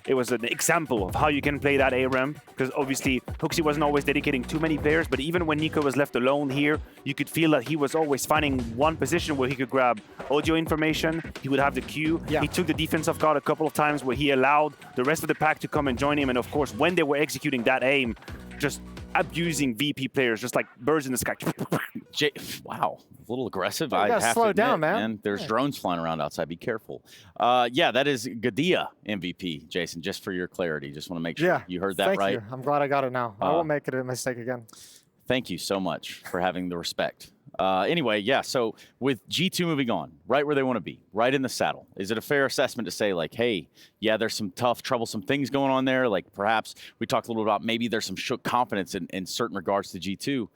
it was an example of how you can play that A ramp, because obviously Huxi wasn't always dedicating too many players, but even when Nico was left alone here, you could feel that he was always finding one position where he could grab audio information, he would have the Q. He took the defense off guard a couple of times where he allowed the rest of the pack to come and join him, and of course when they were executing that aim, just abusing VP players, just like birds in the sky. Wow, a little aggressive. I have to slow down, admit, man. There's drones flying around outside. Be careful. Yeah, that is Gadia MVP, Jason. Just for your clarity, just want to make sure you heard that right. Thank you. I'm glad I got it now. I won't make it a mistake again. Thank you so much for having the respect. Anyway, yeah, so with G2 moving on, right where they want to be, right in the saddle, is it a fair assessment to say, like, hey, yeah, there's some tough, troublesome things going on there? Like, perhaps we talked a little bit about maybe there's some shook confidence in certain regards to G2.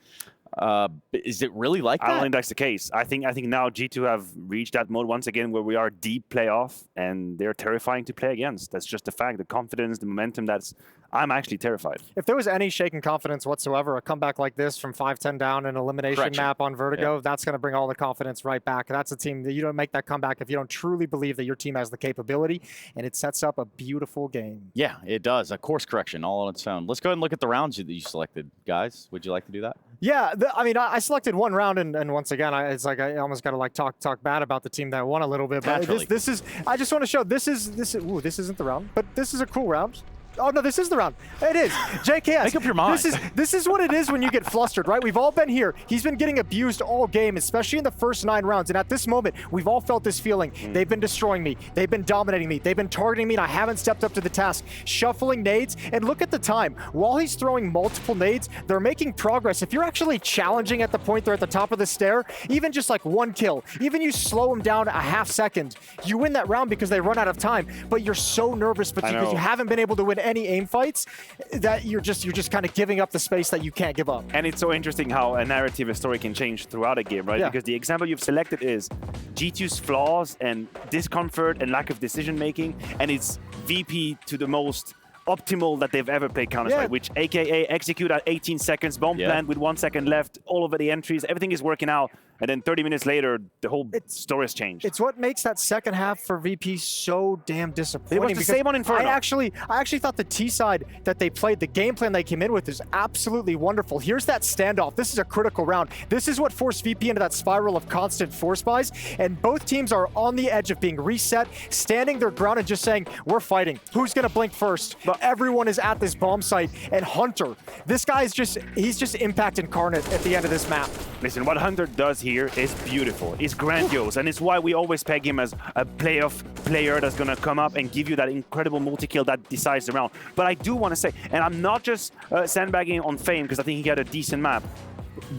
Is it really like that? I don't think that's the case. I think now G2 have reached that mode once again where we are deep playoff, and they're terrifying to play against. That's just the fact. The confidence, the momentum, I'm actually terrified. If there was any shaken confidence whatsoever, a comeback like this from 5-10 down, an elimination map on Vertigo, that's going to bring all the confidence right back. That's a team that you don't make that comeback if you don't truly believe that your team has the capability, and it sets up a beautiful game. Yeah, it does. A course correction all on its own. Let's go ahead and look at the rounds that you selected, guys. Would you like to do that? Yeah, I mean, I selected one round, and once again, it's like I almost got to like talk bad about the team that won a little bit. But this is, I just want to show this isn't the round, but this is a cool round. Oh no, this is the round. It is. JKS. Make up your mind. This is what it is when you get flustered, right? We've all been here. He's been getting abused all game, especially in the first 9 rounds. And at this moment, we've all felt this feeling. They've been destroying me. They've been dominating me. They've been targeting me, and I haven't stepped up to the task. Shuffling nades, and look at the time. While he's throwing multiple nades, they're making progress. If you're actually challenging at the point they're at the top of the stair, even just like 1 kill, even you slow them down a half second, you win that round because they run out of time. But you're so nervous because you haven't been able to win any aim fights that you're just kind of giving up the space that you can't give up. And it's so interesting how a narrative, a story can change throughout a game, right? Because the example you've selected is G2's flaws and discomfort and lack of decision making, and it's VP to the most optimal that they've ever played Counter-Strike, which AKA execute at 18 seconds, bomb plant with 1 second left, all over the entries, everything is working out. And then 30 minutes later, the whole story has changed. It's what makes that second half for VP so damn disappointing. It was the same on Inferno. I actually thought the T side that they played, the game plan they came in with is absolutely wonderful. Here's that standoff. This is a critical round. This is what forced VP into that spiral of constant force buys. And both teams are on the edge of being reset, standing their ground and just saying, we're fighting. Who's going to blink first? But everyone is at this bomb site. And Hunter, this guy is he's just impact incarnate at the end of this map. Listen, what Hunter does here is beautiful. It's grandiose, and it's why we always peg him as a playoff player that's going to come up and give you that incredible multi-kill that decides the round. But I do want to say, and I'm not just sandbagging on Fame because I think he got a decent map.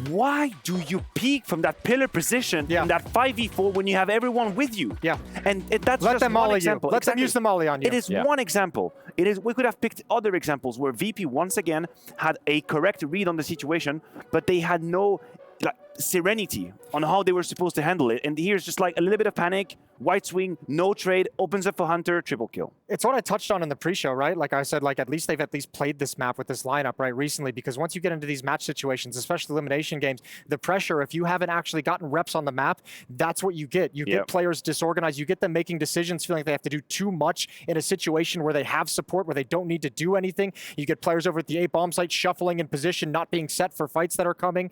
Why do you peek from that pillar position in that 5v4 when you have everyone with you? And that's Let just them one molly example. You. Let them use the molly on you. It is one example. It is. We could have picked other examples where VP once again had a correct read on the situation, but they had no serenity on how they were supposed to handle it. And here's just like a little bit of panic, white swing, no trade, opens up for Hunter, triple kill. It's what I touched on in the pre-show, right? Like I said, like at least they've played this map with this lineup, right, recently, because once you get into these match situations, especially elimination games, the pressure, if you haven't actually gotten reps on the map, that's what you get. You get players disorganized, you get them making decisions, feeling like they have to do too much in a situation where they have support, where they don't need to do anything. You get players over at the A bomb site shuffling in position, not being set for fights that are coming,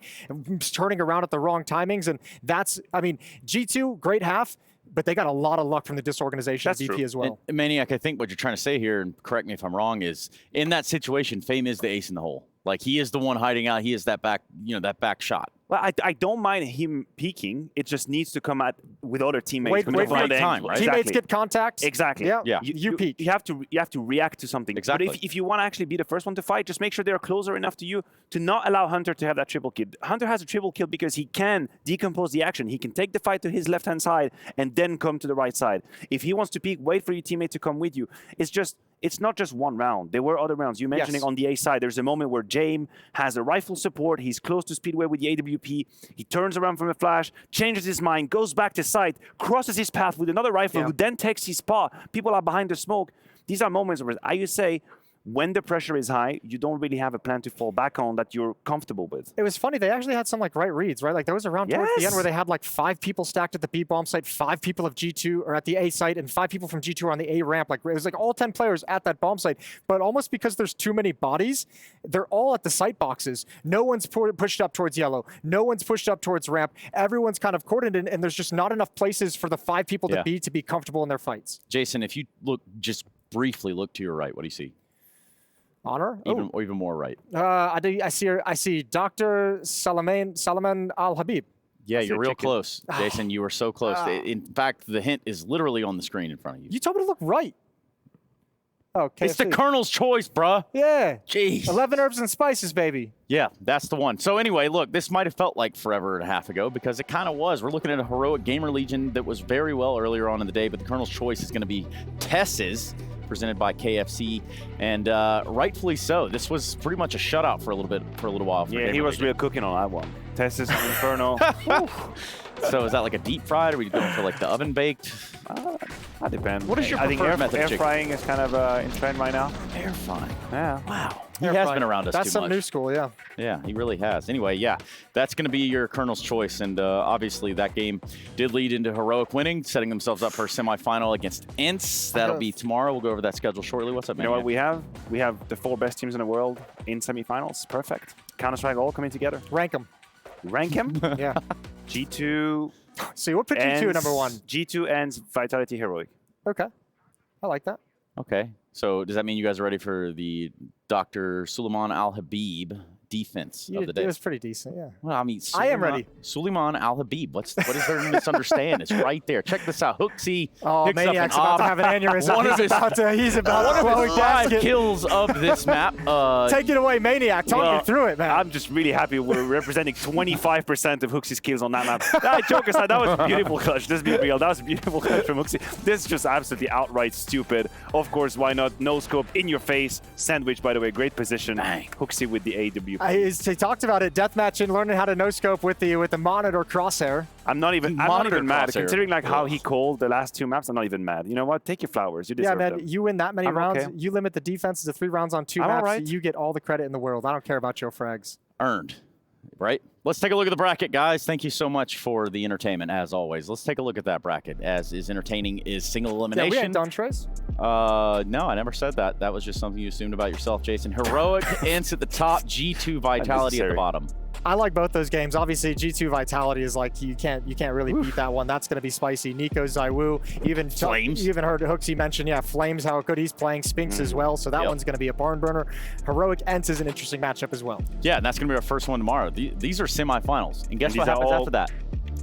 turning around at the wrong timings, and that's, I mean, G2, great half, but they got a lot of luck from the disorganization of VP as well. And Maniac, I think what you're trying to say here, and correct me if I'm wrong, is in that situation, Fame is the ace in the hole. Like he is the one hiding out. He is that back, that back shot. Well, I don't mind him peeking. It just needs to come out with other teammates. Wait for time, right? Teammates get contact. Exactly. Yeah. You peek. You have to react to something. Exactly. But if you want to actually be the first one to fight, just make sure they're closer enough to you to not allow Hunter to have that triple kill. Hunter has a triple kill because he can decompose the action. He can take the fight to his left-hand side and then come to the right side. If he wants to peek, wait for your teammate to come with you. It's not just one round. There were other rounds. You mentioning on the A side, there's a moment where James has a rifle support. He's close to Speedway with the AWP. He turns around from a flash, changes his mind, goes back to site, crosses his path with another rifle, who then takes his spot. People are behind the smoke. These are moments where I would say, when the pressure is high, you don't really have a plan to fall back on that you're comfortable with. It was funny. They actually had some like right reads, right? Like there was a round towards the end where they had like 5 people stacked at the B bomb site, 5 people of G2 or at the A site, and 5 people from G2 on the A ramp. Like it was like all 10 players at that bomb site. But almost because there's too many bodies, they're all at the site boxes. No one's pushed up towards yellow. No one's pushed up towards ramp. Everyone's kind of coordinated, and there's just not enough places for the 5 people to be comfortable in their fights. Jason, if you just briefly look to your right, what do you see? Honor? Or even more right. I see Dr. Salaman Al-Habib. Yeah, you're real close, Jason. You were so close. In fact, the hint is literally on the screen in front of you. You told me to look right. Oh, KFC. It's the Colonel's choice, bruh. Yeah. Jeez. 11 herbs and spices, baby. Yeah, that's the one. So anyway, look, this might have felt like forever and a half ago because it kind of was. We're looking at a heroic gamer legion that was very well earlier on in the day, but the Colonel's choice is going to be Tess's, presented by KFC, and rightfully so. This was pretty much a shutout for a little while. Yeah, he was real cooking on that one. Tess's Inferno. So is that like a deep fried, or are we going for like the oven baked? That depends. What is your preferred preferred method? Air frying is kind of in trend right now. Air frying. Yeah. Wow. He has been around us That's too much. some new school, yeah. Yeah, he really has. Anyway, yeah, that's going to be your Colonel's choice, and obviously that game did lead into Heroic winning, setting themselves up for a semifinal against Ints. That'll be tomorrow. We'll go over that schedule shortly. What's up, man? You know what we have? We have the 4 best teams in the world in semifinals. Perfect. Counterstrike all coming together. Rank them. Rank them? Yeah. G2. So we'll put G2 at number 1. G2 ends Vitality Heroic. Okay. I like that. Okay. So does that mean you guys are ready for the Dr. Suleiman Al-Habib defense of the day? It was pretty decent, yeah. Well, I mean, I am ready. Suleiman Al-Habib. What is there to misunderstand? It's right there. Check this out. Hooksy picks Maniac's up about to have an aneurysm. He's about to one of his 5 kills of this map. Take it away, Maniac. Talk me through it, man. I'm just really happy we're representing 25% of Hooksy's kills on that map. Joke aside, that was a beautiful clutch. Let's be real. That was a beautiful clutch from Hooksy. This is just absolutely outright stupid. Of course, why not? No scope in your face. Sandwich, by the way, great position. Bang. Hooksy with the AWP. He talked about it, deathmatch and learning how to no-scope with the monitor crosshair. I'm not even mad. Considering like how he called the last 2 maps, I'm not even mad. You know what? Take your flowers. You deserve them. You win that many rounds. You limit the defenses to 3 rounds on 2 maps. Right. You get all the credit in the world. I don't care about your frags. Earned. Right? Let's take a look at the bracket, guys. Thank you so much for the entertainment, as always. Let's take a look at that bracket. As is entertaining is single elimination. Yeah, we ain't done, Trace. No, I never said that. That was just something you assumed about yourself, Jason. Heroic ends at the top, G2 Vitality at the bottom. I like both those games. Obviously, G2 Vitality is like you can't really beat that one. That's going to be spicy. Nico Zywoo, even Flames. You even heard Hooksy mention, Flames, how good he's playing. Spinks as well. So that one's going to be a barn burner. Heroic Ents is an interesting matchup as well. Yeah, and that's going to be our first one tomorrow. These are semifinals, and guess what happens after that?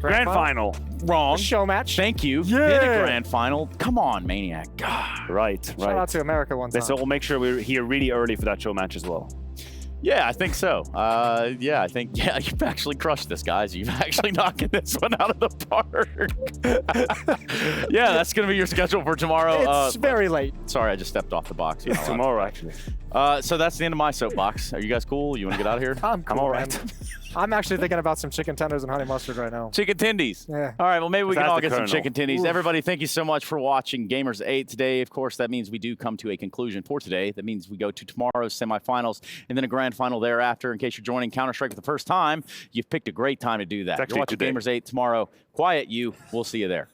Grand final. Wrong. Show match. Thank you. Yeah. Hit a grand final. Come on, Maniac. God. Right. Shout out to America one time. So we'll make sure we're here really early for that show match as well. Yeah, I think so. I think you've actually crushed this, guys. You've actually knocked this one out of the park. Yeah, that's going to be your schedule for tomorrow. It's very late. Sorry, I just stepped off the box. It's tomorrow, actually. So that's the end of my soapbox. Are you guys cool? You want to get out of here? I'm cool, all right. I'm actually thinking about some chicken tenders and honey mustard right now. Chicken tendies. Yeah. All right, well, maybe we can all get some chicken tendies. Everybody, thank you so much for watching Gamers8 today. Of course, that means we do come to a conclusion for today. That means we go to tomorrow's semifinals and then a grand final thereafter. In case you're joining Counter-Strike for the first time, you've picked a great time to do that. You're watching Gamers8 tomorrow. Quiet you. We'll see you there.